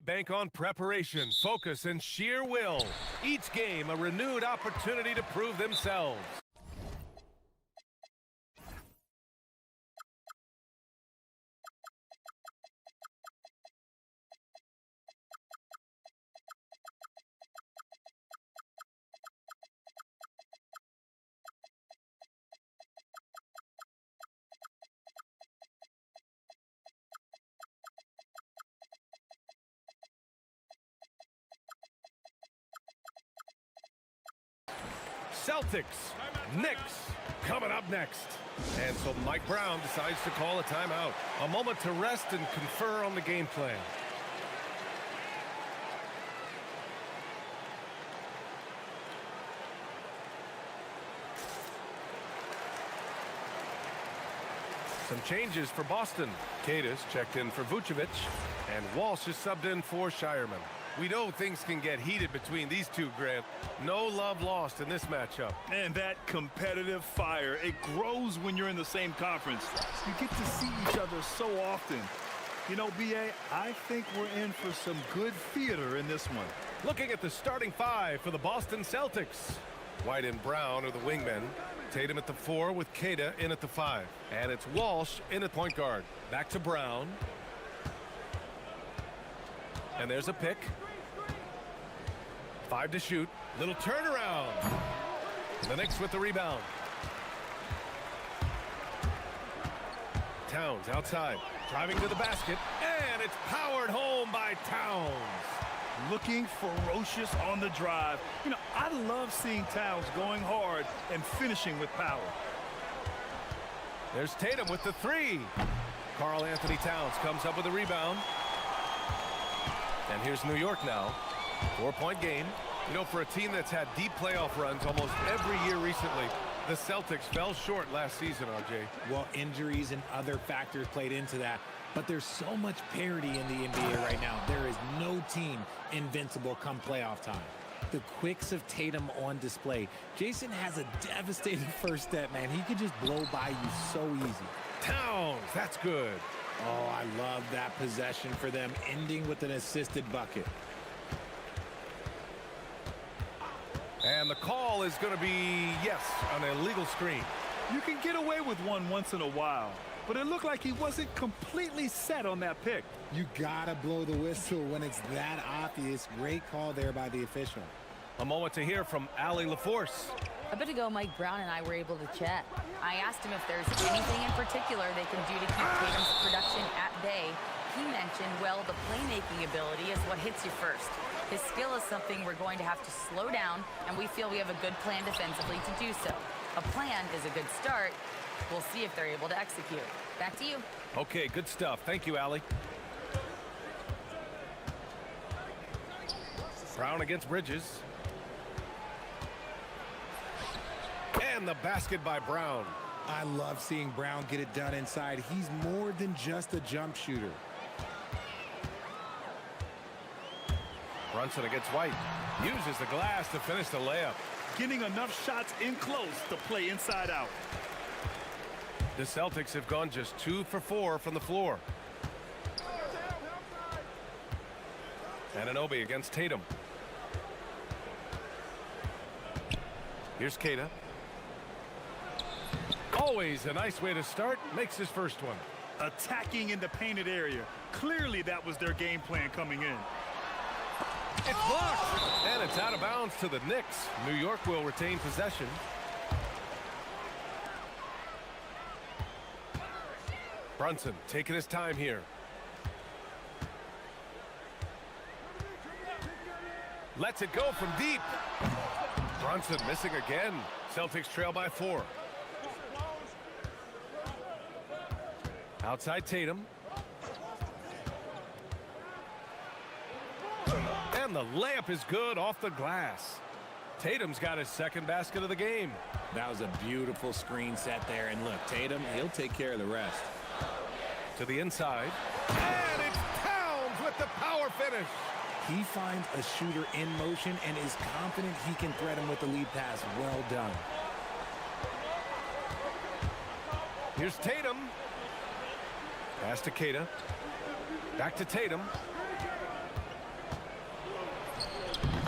Bank on preparation, focus, and sheer will. Each game a renewed opportunity to prove themselves. Celtics, Knicks, coming up next. And so Mike Brown decides to call a timeout. A moment to rest and confer on the game plan. Some changes for Boston. Kadis checked in for Vucevic, and Walsh is subbed in for Shireman. We know things can get heated between these two, Grant. No love lost in this matchup. And that competitive fire, it grows when you're in the same conference. You get to see each other so often. You know, B.A., I think we're in for some good theater in this one. Looking at the starting five for the Boston Celtics. White and Brown are the wingmen. Tatum at the 4 with Queta in at the 5. And it's Walsh in at point guard. Back to Brown. And there's a pick. 5 to shoot. Little turnaround. The Knicks with the rebound. Towns outside. Driving to the basket. And it's powered home by Towns. Looking ferocious on the drive. You know, I love seeing Towns going hard and finishing with power. There's Tatum with the 3. Karl Anthony Towns comes up with a rebound. And here's New York now. 4-point game. You know, for a team that's had deep playoff runs almost every year recently, the Celtics fell short last season, RJ. Well, injuries and other factors played into that. But there's so much parity in the NBA right now. There is no team invincible come playoff time. The quicks of Tatum on display. Jason has a devastating first step, man. He could just blow by you so easy. Towns, that's good. Oh, I love that possession for them, ending with an assisted bucket. And the call is going to be, yes, an illegal screen. You can get away with one once in a while, but it looked like he wasn't completely set on that pick. You gotta blow the whistle when it's that obvious. Great call there by the official. A moment to hear from Allie LaForce. A bit ago, Mike Brown and I were able to chat. I asked him if there's anything in particular they can do to keep Tatum's production at bay. He mentioned, well, the playmaking ability is what hits you first. His skill is something we're going to have to slow down, and we feel we have a good plan defensively to do so. A plan is a good start. We'll see if they're able to execute. Back to you. Okay, good stuff. Thank you, Allie. Brown against Bridges. And the basket by Brown. I love seeing Brown get it done inside. He's more than just a jump shooter. Brunson against White. Uses the glass to finish the layup. Getting enough shots in close to play inside out. The Celtics have gone just 2 for 4 from the floor. Anunoby against Tatum. Here's Queta. Always a nice way to start. Makes his first one. Attacking in the painted area. Clearly that was their game plan coming in. It's blocked. And it's out of bounds to the Knicks. New York will retain possession. Brunson taking his time here. Lets it go from deep. Brunson missing again. Celtics trail by 4. Outside Tatum. And the layup is good off the glass. Tatum's got his second basket of the game. That was a beautiful screen set there. And look, Tatum, he'll take care of the rest. To the inside. And it's Towns with the power finish. He finds a shooter in motion and is confident he can thread him with the lead pass. Well done. Here's Tatum. Pass to Queta. Back to Tatum.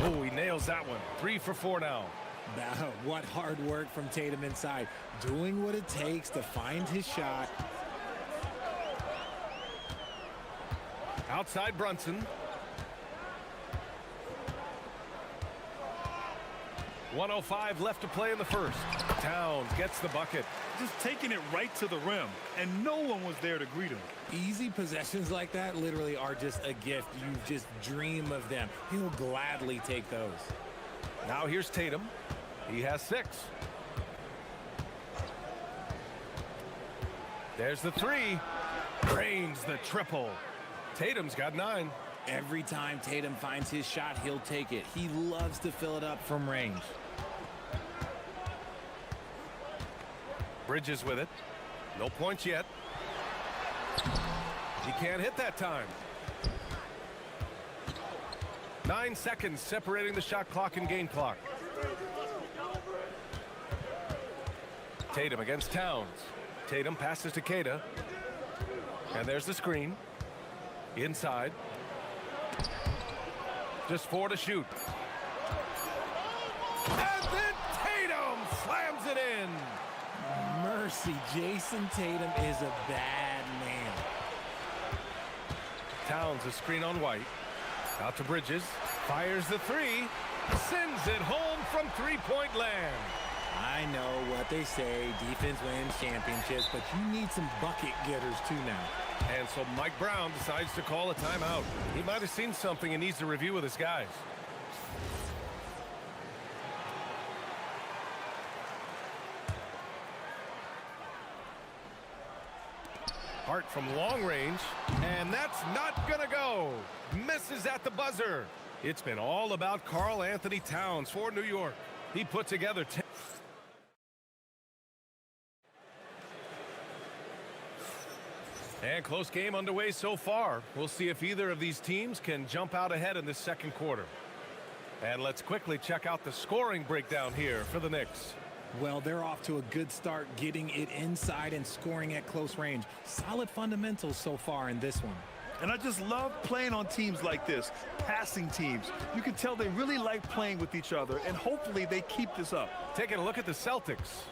Oh, he nails that one. 3 for 4 now. What hard work from Tatum inside. Doing what it takes to find his shot. Outside Brunson. 1:05 left to play in the first. Towns gets the bucket. Just taking it right to the rim, and no one was there to greet him. Easy possessions like that literally are just a gift. You just dream of them. He'll gladly take those. Now here's Tatum. He has 6. There's the 3. Drains the triple. Tatum's got 9. Every time Tatum finds his shot, he'll take it. He loves to fill it up from range. Bridges with it. No points yet. He can't hit that time. 9 seconds separating the shot clock and game clock. Tatum against Towns. Tatum passes to Keita. And there's the screen. Inside. Just 4 to shoot. And then Tatum slams it in. Mercy, Jason Tatum is a bad man. Towns a screen on White. Out to Bridges. Fires the 3. Sends it home from three-point land. I know what they say, defense wins championships, but you need some bucket getters too now. And so Mike Brown decides to call a timeout. He might have seen something and needs to review with his guys. Hart from long range, and that's not gonna go. Misses at the buzzer. It's been all about Karl Anthony Towns for New York. He put together 10. And close game underway so far. We'll see if either of these teams can jump out ahead in this second quarter. And let's quickly check out the scoring breakdown here for the Knicks. Well, they're off to a good start, getting it inside and scoring at close range. Solid fundamentals so far in this one. And I just love playing on teams like this, passing teams. You can tell they really like playing with each other, and hopefully they keep this up. Taking a look at the Celtics.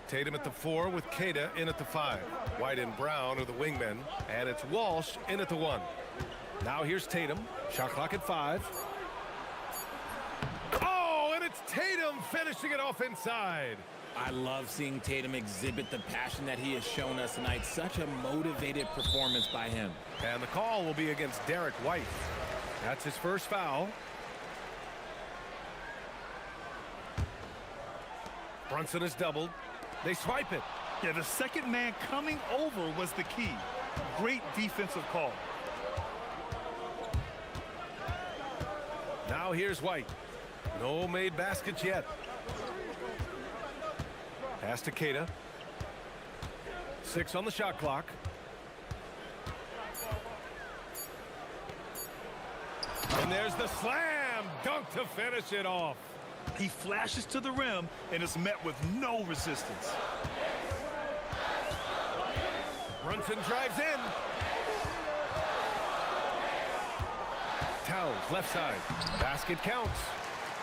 Tatum at the 4 with Keita in at the 5. White and Brown are the wingmen, and it's Walsh in at the 1. Now here's Tatum. Shot clock at 5. Oh, and it's Tatum finishing it off inside. I love seeing Tatum exhibit the passion that he has shown us tonight. Such a motivated performance by him. And the call will be against Derek White. That's his first foul. Brunson is doubled. They swipe it. Yeah, the second man coming over was the key. Great defensive call. Now here's White. No made baskets yet. Pass to Keita. 6 on the shot clock. And there's the slam dunk to finish it off. He flashes to the rim and is met with no resistance. Brunson drives in. Towns left side. Basket counts.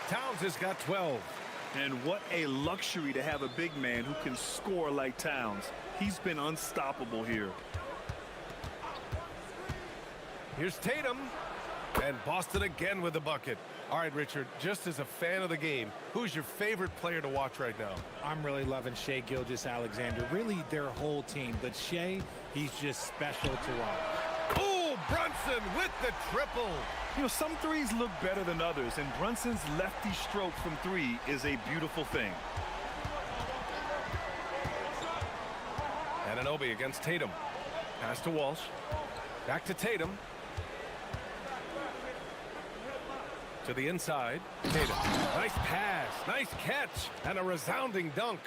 Towns has got 12. And what a luxury to have a big man who can score like Towns. He's been unstoppable here. Here's Tatum. And Boston again with the bucket. All right, Richard, just as a fan of the game, who's your favorite player to watch right now? I'm really loving Shai Gilgeous-Alexander. Really their whole team. But Shai, he's just special to watch. Oh, Brunson with the triple. You know, some threes look better than others, and Brunson's lefty stroke from 3 is a beautiful thing. Anunoby against Tatum. Pass to Walsh. Back to Tatum. To the inside. Tatum. Nice pass. Nice catch. And a resounding dunk.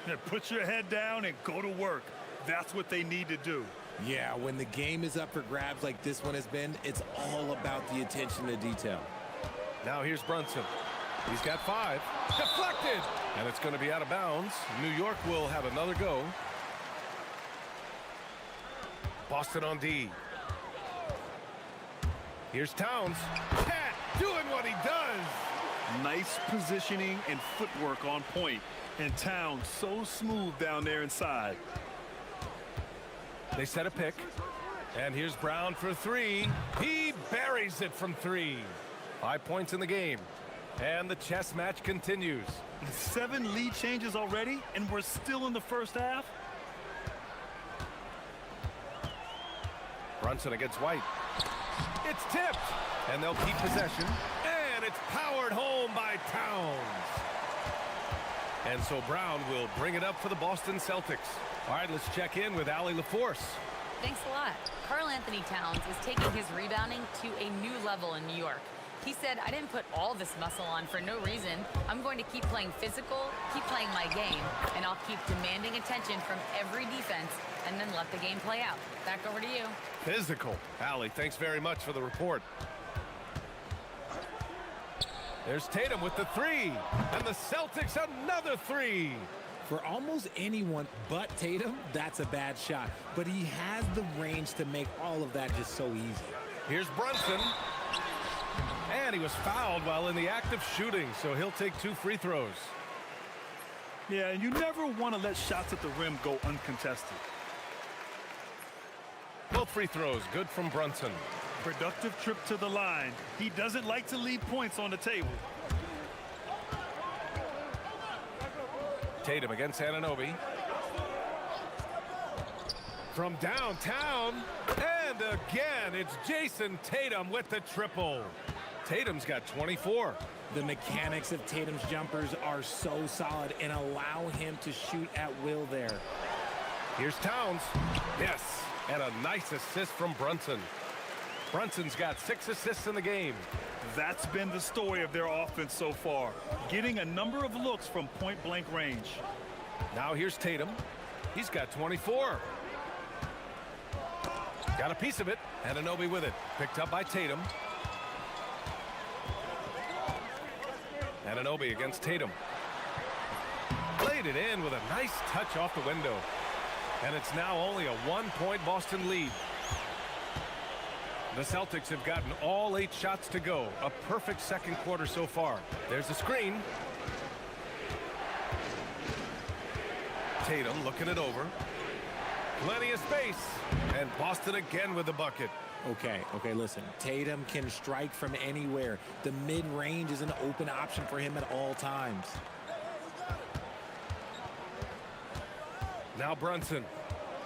Now put your head down and go to work. That's what they need to do. Yeah, when the game is up for grabs like this one has been, it's all about the attention to detail. Now here's Brunson. He's got 5. Deflected. And it's going to be out of bounds. New York will have another go. Boston on D. Here's Towns. Cat doing what he does. Nice positioning and footwork on point. And Towns so smooth down there inside. They set a pick. And here's Brown for three. He buries it from three. 5 points in the game. And the chess match continues. 7 lead changes already, and we're still in the first half. Brunson against White. It's tipped. And they'll keep possession. And it's powered home by Towns. And so Brown will bring it up for the Boston Celtics. All right, let's check in with Allie LaForce. Thanks a lot. Karl Anthony Towns is taking his rebounding to a new level in New York. He said, I didn't put all this muscle on for no reason. I'm going to keep playing physical, keep playing my game, and I'll keep demanding attention from every defense and then let the game play out. Back over to you. Physical. Allie, thanks very much for the report. There's Tatum with the three. And the Celtics another three. For almost anyone but Tatum, that's a bad shot. But he has the range to make all of that just so easy. Here's Brunson. And he was fouled while in the act of shooting, so he'll take 2 free throws. Yeah, and you never want to let shots at the rim go uncontested. Both free throws good from Brunson. Productive trip to the line. He doesn't like to leave points on the table. Tatum against Anunoby. From downtown. And again, it's Jason Tatum with the triple. Tatum's got 24. The mechanics of Tatum's jumpers are so solid and allow him to shoot at will there. Here's Towns. Yes, and a nice assist from Brunson. Brunson's got 6 assists in the game. That's been the story of their offense so far, getting a number of looks from point-blank range. Now here's Tatum. He's got 24. Got a piece of it. Anunoby with it. Picked up by Tatum. Anunoby against Tatum. Played it in with a nice touch off the window. And it's now only a 1-point Boston lead. The Celtics have gotten all 8 shots to go. A perfect second quarter so far. There's the screen. Tatum looking it over. Plenty of space. And Boston again with the bucket. Okay, listen. Tatum can strike from anywhere. The mid-range is an open option for him at all times. Now Brunson.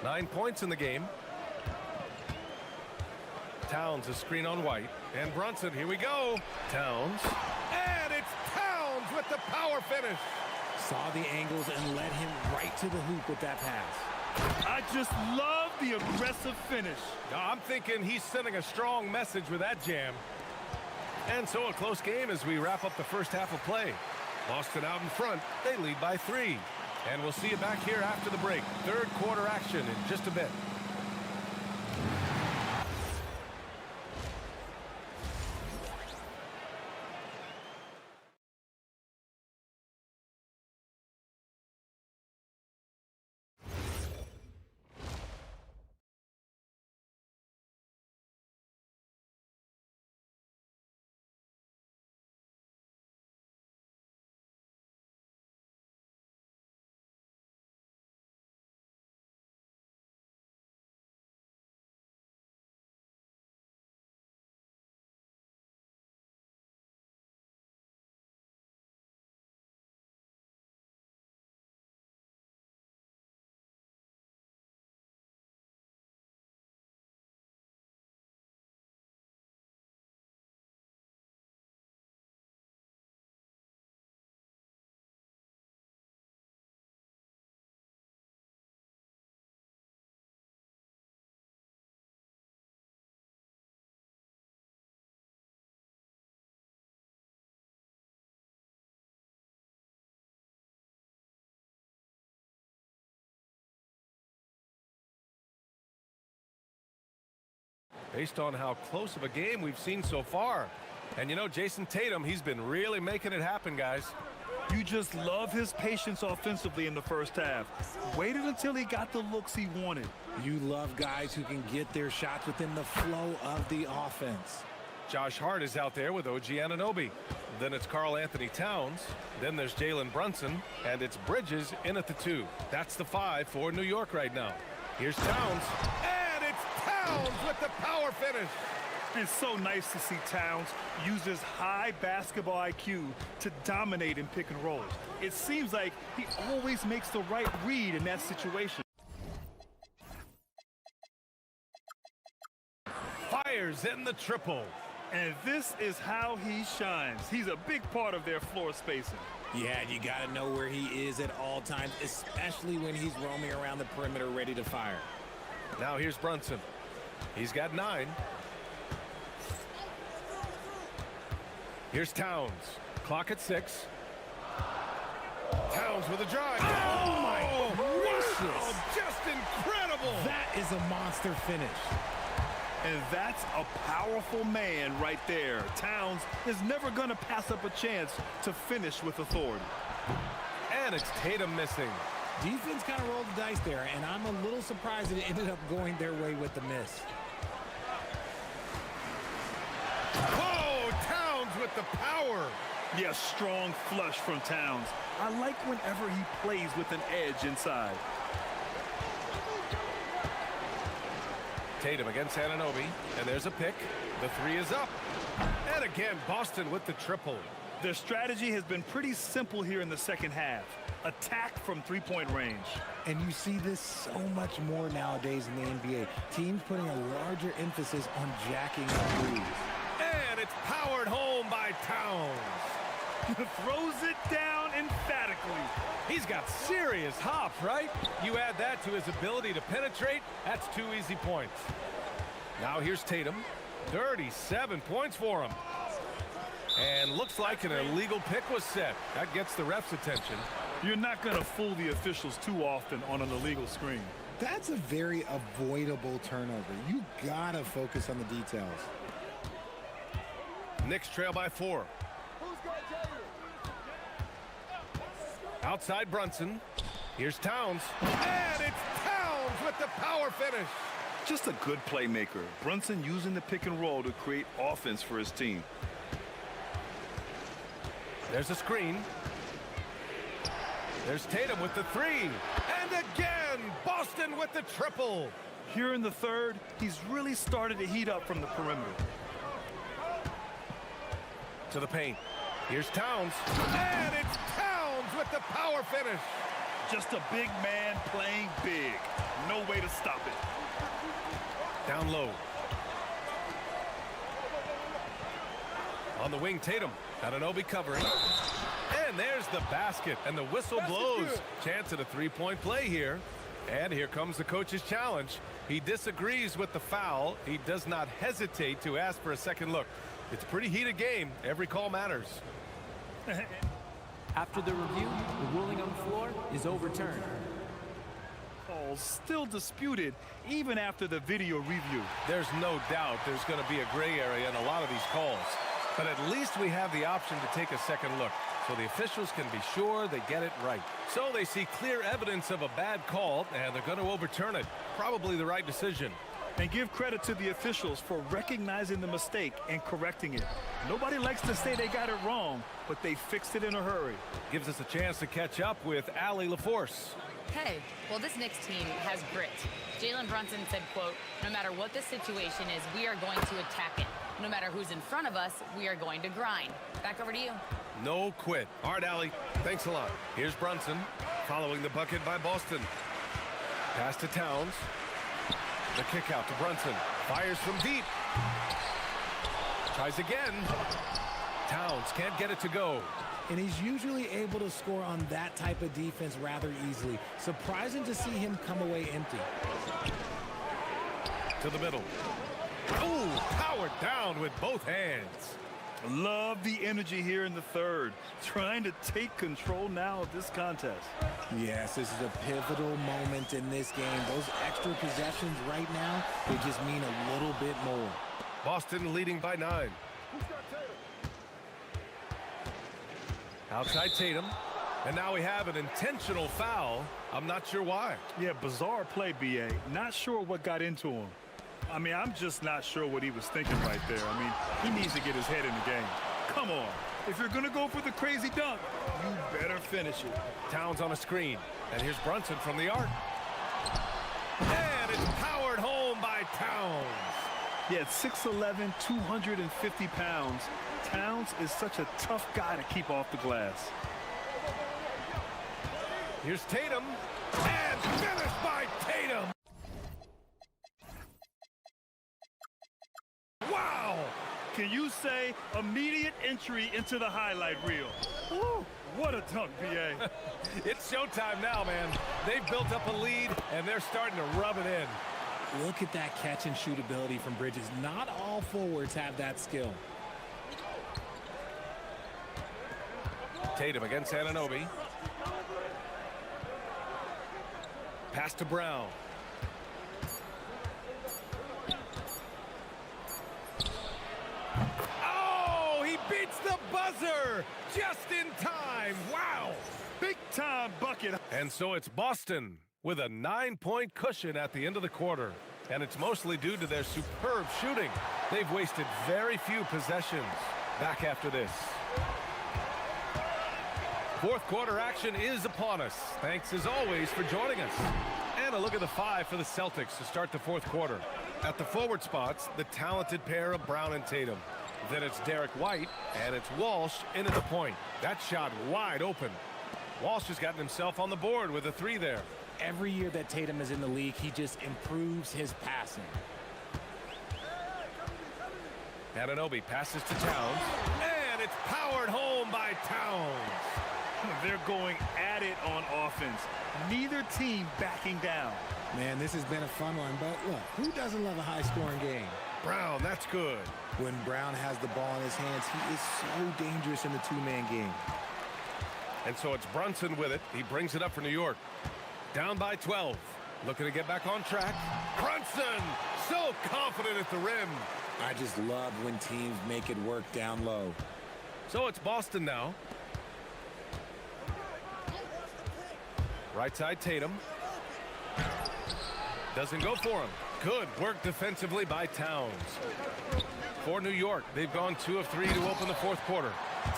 9 points in the game. Towns a screen on White. And Brunson, here we go. Towns. And it's Towns with the power finish. Saw the angles and led him right to the hoop with that pass. I just love the aggressive finish. I'm thinking he's sending a strong message with that jam. And so a close game as we wrap up the first half of play. Boston out in front. They lead by 3. And we'll see you back here after the break. Third quarter action in just a bit. Based on how close of a game we've seen so far. And you know, Jason Tatum, he's been really making it happen, guys. You just love his patience offensively in the first half. Waited until he got the looks he wanted. You love guys who can get their shots within the flow of the offense. Josh Hart is out there with OG Anunoby. Then it's Karl Anthony Towns. Then there's Jalen Brunson. And it's Bridges in at the 2. That's the 5 for New York right now. Here's Towns. And it's Towns with the power finish. It's so nice to see Towns use his high basketball IQ to dominate in pick and rolls. It seems like he always makes the right read in that situation. Fires in the triple. And this is how he shines. He's a big part of their floor spacing. Yeah, you got to know where he is at all times, especially when he's roaming around the perimeter ready to fire. Now here's Brunson. He's got 9. Here's Towns. Clock at 6. Towns with a drive. Oh, my gracious. Oh, just incredible. That is a monster finish. And that's a powerful man right there. Towns is never going to pass up a chance to finish with authority. And it's Tatum missing. Defense kind of rolled the dice there, and I'm a little surprised that it ended up going their way with the miss. Whoa, Towns with the power. Yes, strong flush from Towns. I like whenever he plays with an edge inside. Tatum against Anunoby, and there's a pick. The 3 is up. And again, Boston with the triple. Their strategy has been pretty simple here in the second half. Attack from three-point range. And you see this so much more nowadays in the NBA. Teams putting a larger emphasis on jacking up threes. And it's powered home by Towns. Throws it down emphatically. He's got serious hops, right? You add that to his ability to penetrate, that's 2 easy points. Now here's Tatum. 37 points for him. And looks like an illegal pick was set. That gets the ref's attention. You're not going to fool the officials too often on an illegal screen. That's a very avoidable turnover. You gotta focus on the details. Knicks trail by 4. Outside Brunson. Here's Towns. And it's Towns with the power finish. Just a good playmaker. Brunson using the pick and roll to create offense for his team. There's a screen. There's Tatum with the 3. And again, Boston with the triple. Here in the third, he's really started to heat up from the perimeter. To the paint. Here's Towns. And it's Towns with the power finish. Just a big man playing big. No way to stop it. Down low. On the wing, Tatum. Anunoby covering. And there's the basket. And the whistle blows. Chance at a 3-point play here. And here comes the coach's challenge. He disagrees with the foul. He does not hesitate to ask for a second look. It's a pretty heated game. Every call matters. After the review, the ruling on the floor is overturned. Calls still disputed even after the video review. There's no doubt there's going to be a gray area in a lot of these calls. But at least we have the option to take a second look, so the officials can be sure they get it right. So they see clear evidence of a bad call, and they're going to overturn it. Probably the right decision. And give credit to the officials for recognizing the mistake and correcting it. Nobody likes to say they got it wrong, but they fixed it in a hurry. Gives us a chance to catch up with Allie LaForce. Hey, well, this Knicks team has grit. Jalen Brunson said, quote, no matter what the situation is, we are going to attack it. No matter who's in front of us, we are going to grind. Back over to you. No quit. All right, Allie. Thanks a lot. Here's Brunson, following the bucket by Boston. Pass to Towns. The kick out to Brunson. Fires from deep. Tries again. Towns can't get it to go. And he's usually able to score on that type of defense rather easily. Surprising to see him come away empty. To the middle. Ooh, powered down with both hands. Love the energy here in the third. Trying to take control now of this contest. Yes, this is a pivotal moment in this game. Those extra possessions right now, they just mean a little bit more. Boston leading by 9. Outside Tatum. And now we have an intentional foul. I'm not sure why. Yeah, bizarre play, B.A. Not sure what got into him. I mean, I'm just not sure what he was thinking right there. I mean, he needs to get his head in the game. Come on. If you're going to go for the crazy dunk, you better finish it. Towns on a screen. And here's Brunson from the arc. And it's powered home by Towns. Yeah, at 6'11", 250 pounds, Towns is such a tough guy to keep off the glass. Here's Tatum. And finished by Tatum. Wow! Can you say immediate entry into the highlight reel? Woo, what a dunk, B.A. It's showtime now, man. They've built up a lead, and they're starting to rub it in. Look at that catch and shoot ability from Bridges. Not all forwards have that skill. Tatum against Anunoby. Pass to Brown. Oh, he beats the buzzer just in time. Wow. Big time bucket. And so it's Boston with a 9-point cushion at the end of the quarter. And it's mostly due to their superb shooting. They've wasted very few possessions. Back after this. Fourth quarter action is upon us. Thanks as always for joining us. And a look at the five for the Celtics to start the fourth quarter. At the forward spots, the talented pair of Brown and Tatum. Then it's Derek White, and it's Walsh in at the point. That shot wide open. Walsh has gotten himself on the board with a three there. Every year that Tatum is in the league, he just improves his passing. Anunoby passes to Towns, and it's powered home by Towns. They're going at it on offense. Neither team backing down. Man, this has been a fun one, but look, who doesn't love a high-scoring game? Brown, that's good. When Brown has the ball in his hands, he is so dangerous in the two-man game. And so it's Brunson with it. He brings it up for New York. Down by 12. Looking to get back on track. Brunson, so confident at the rim. I just love when teams make it work down low. So it's Boston now. Right side Tatum. Doesn't go for him. Good work defensively by Towns. For New York, they've gone 2 of 3 to open the fourth quarter.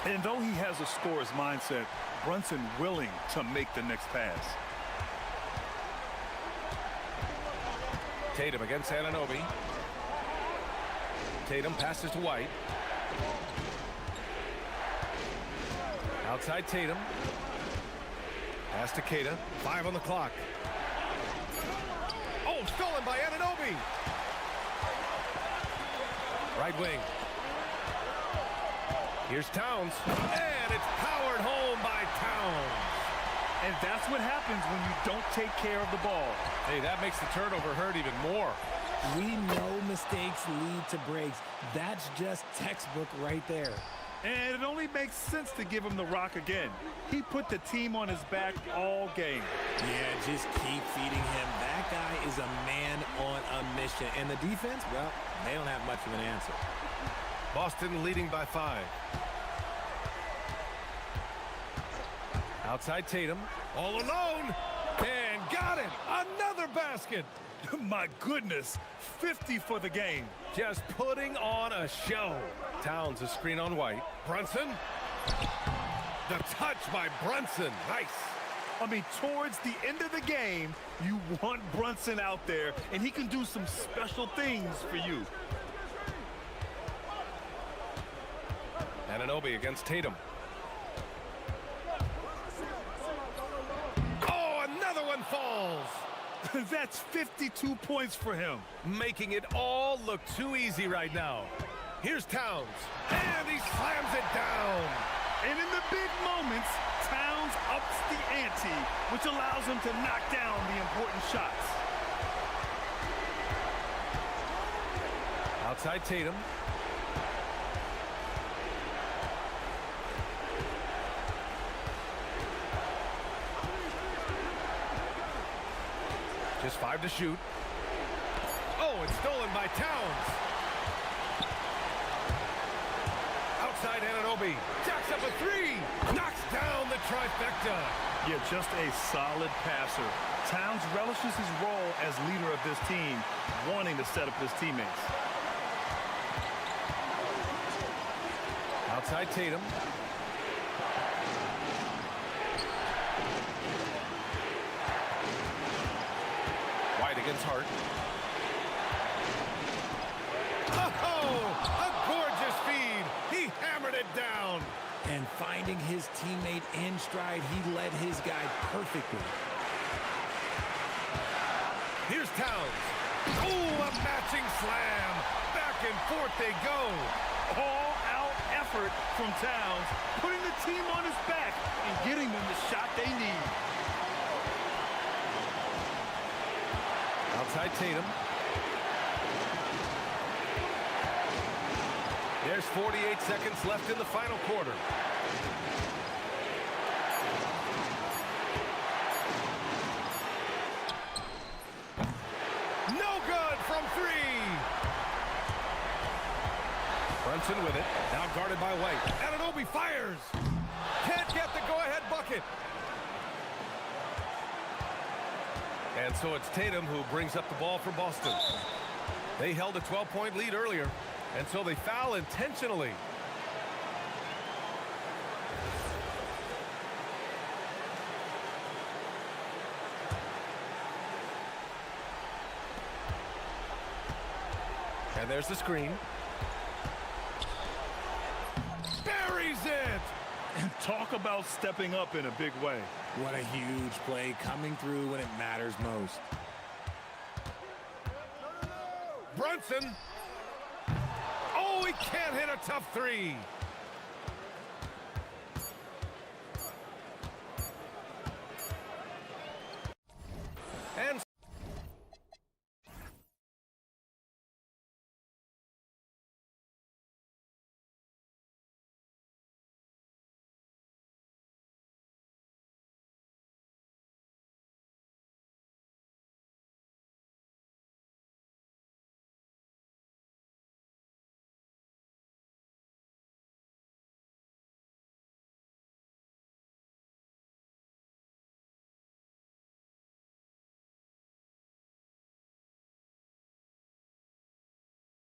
And though he has a scorer's mindset, Brunson willing to make the next pass. Tatum against Anunoby. Tatum passes to White. Outside Tatum. Pass to Keita. 5 on the clock. Oh, stolen by Anunoby. Right wing. Here's Towns. And it's powered home by Towns. And that's what happens when you don't take care of the ball. Hey, that makes the turnover hurt even more. We know mistakes lead to breaks. That's just textbook right there. And it only makes sense to give him the rock again. He put the team on his back all game. Yeah, just keep feeding him. That guy is a man on a mission. And the defense, well, they don't have much of an answer. Boston leading by 5. Outside Tatum, all alone, and got it. Another basket. My goodness, 50 for the game. Just putting on a show. Towns a screen on White. Brunson. The touch by Brunson. Nice. I mean, towards the end of the game, you want Brunson out there, and he can do some special things for you. Anunoby against Tatum. Oh, another one falls. That's 52 points for him. Making it all look too easy right now. Here's Towns. And he slams it down. And in the big moments, Towns ups the ante, which allows him to knock down the important shots. Outside Tatum. Just 5 to shoot. Oh, it's stolen by Towns. Outside Anunoby. Jacks up a 3. Knocks down the trifecta. Yeah, just a solid passer. Towns relishes his role as leader of this team, wanting to set up his teammates. Outside Tatum. White against Hart. Oh, a gorgeous feed. He hammered it down. And finding his teammate in stride, he led his guy perfectly. Here's Towns. Oh, a matching slam. Back and forth they go. All-out effort from Towns, putting the team on his back and getting them the shot they need. Outside Tatum. There's 48 seconds left in the final quarter. No good from three. Brunson with it. Now guarded by White. Anunoby fires. Can't get the go-ahead bucket. And so it's Tatum who brings up the ball for Boston. They held a 12-point lead earlier, and so they foul intentionally. And there's the screen. Buries it! And talk about stepping up in a big way. What a huge play, coming through when it matters most. Brunson. Oh, he can't hit a tough three.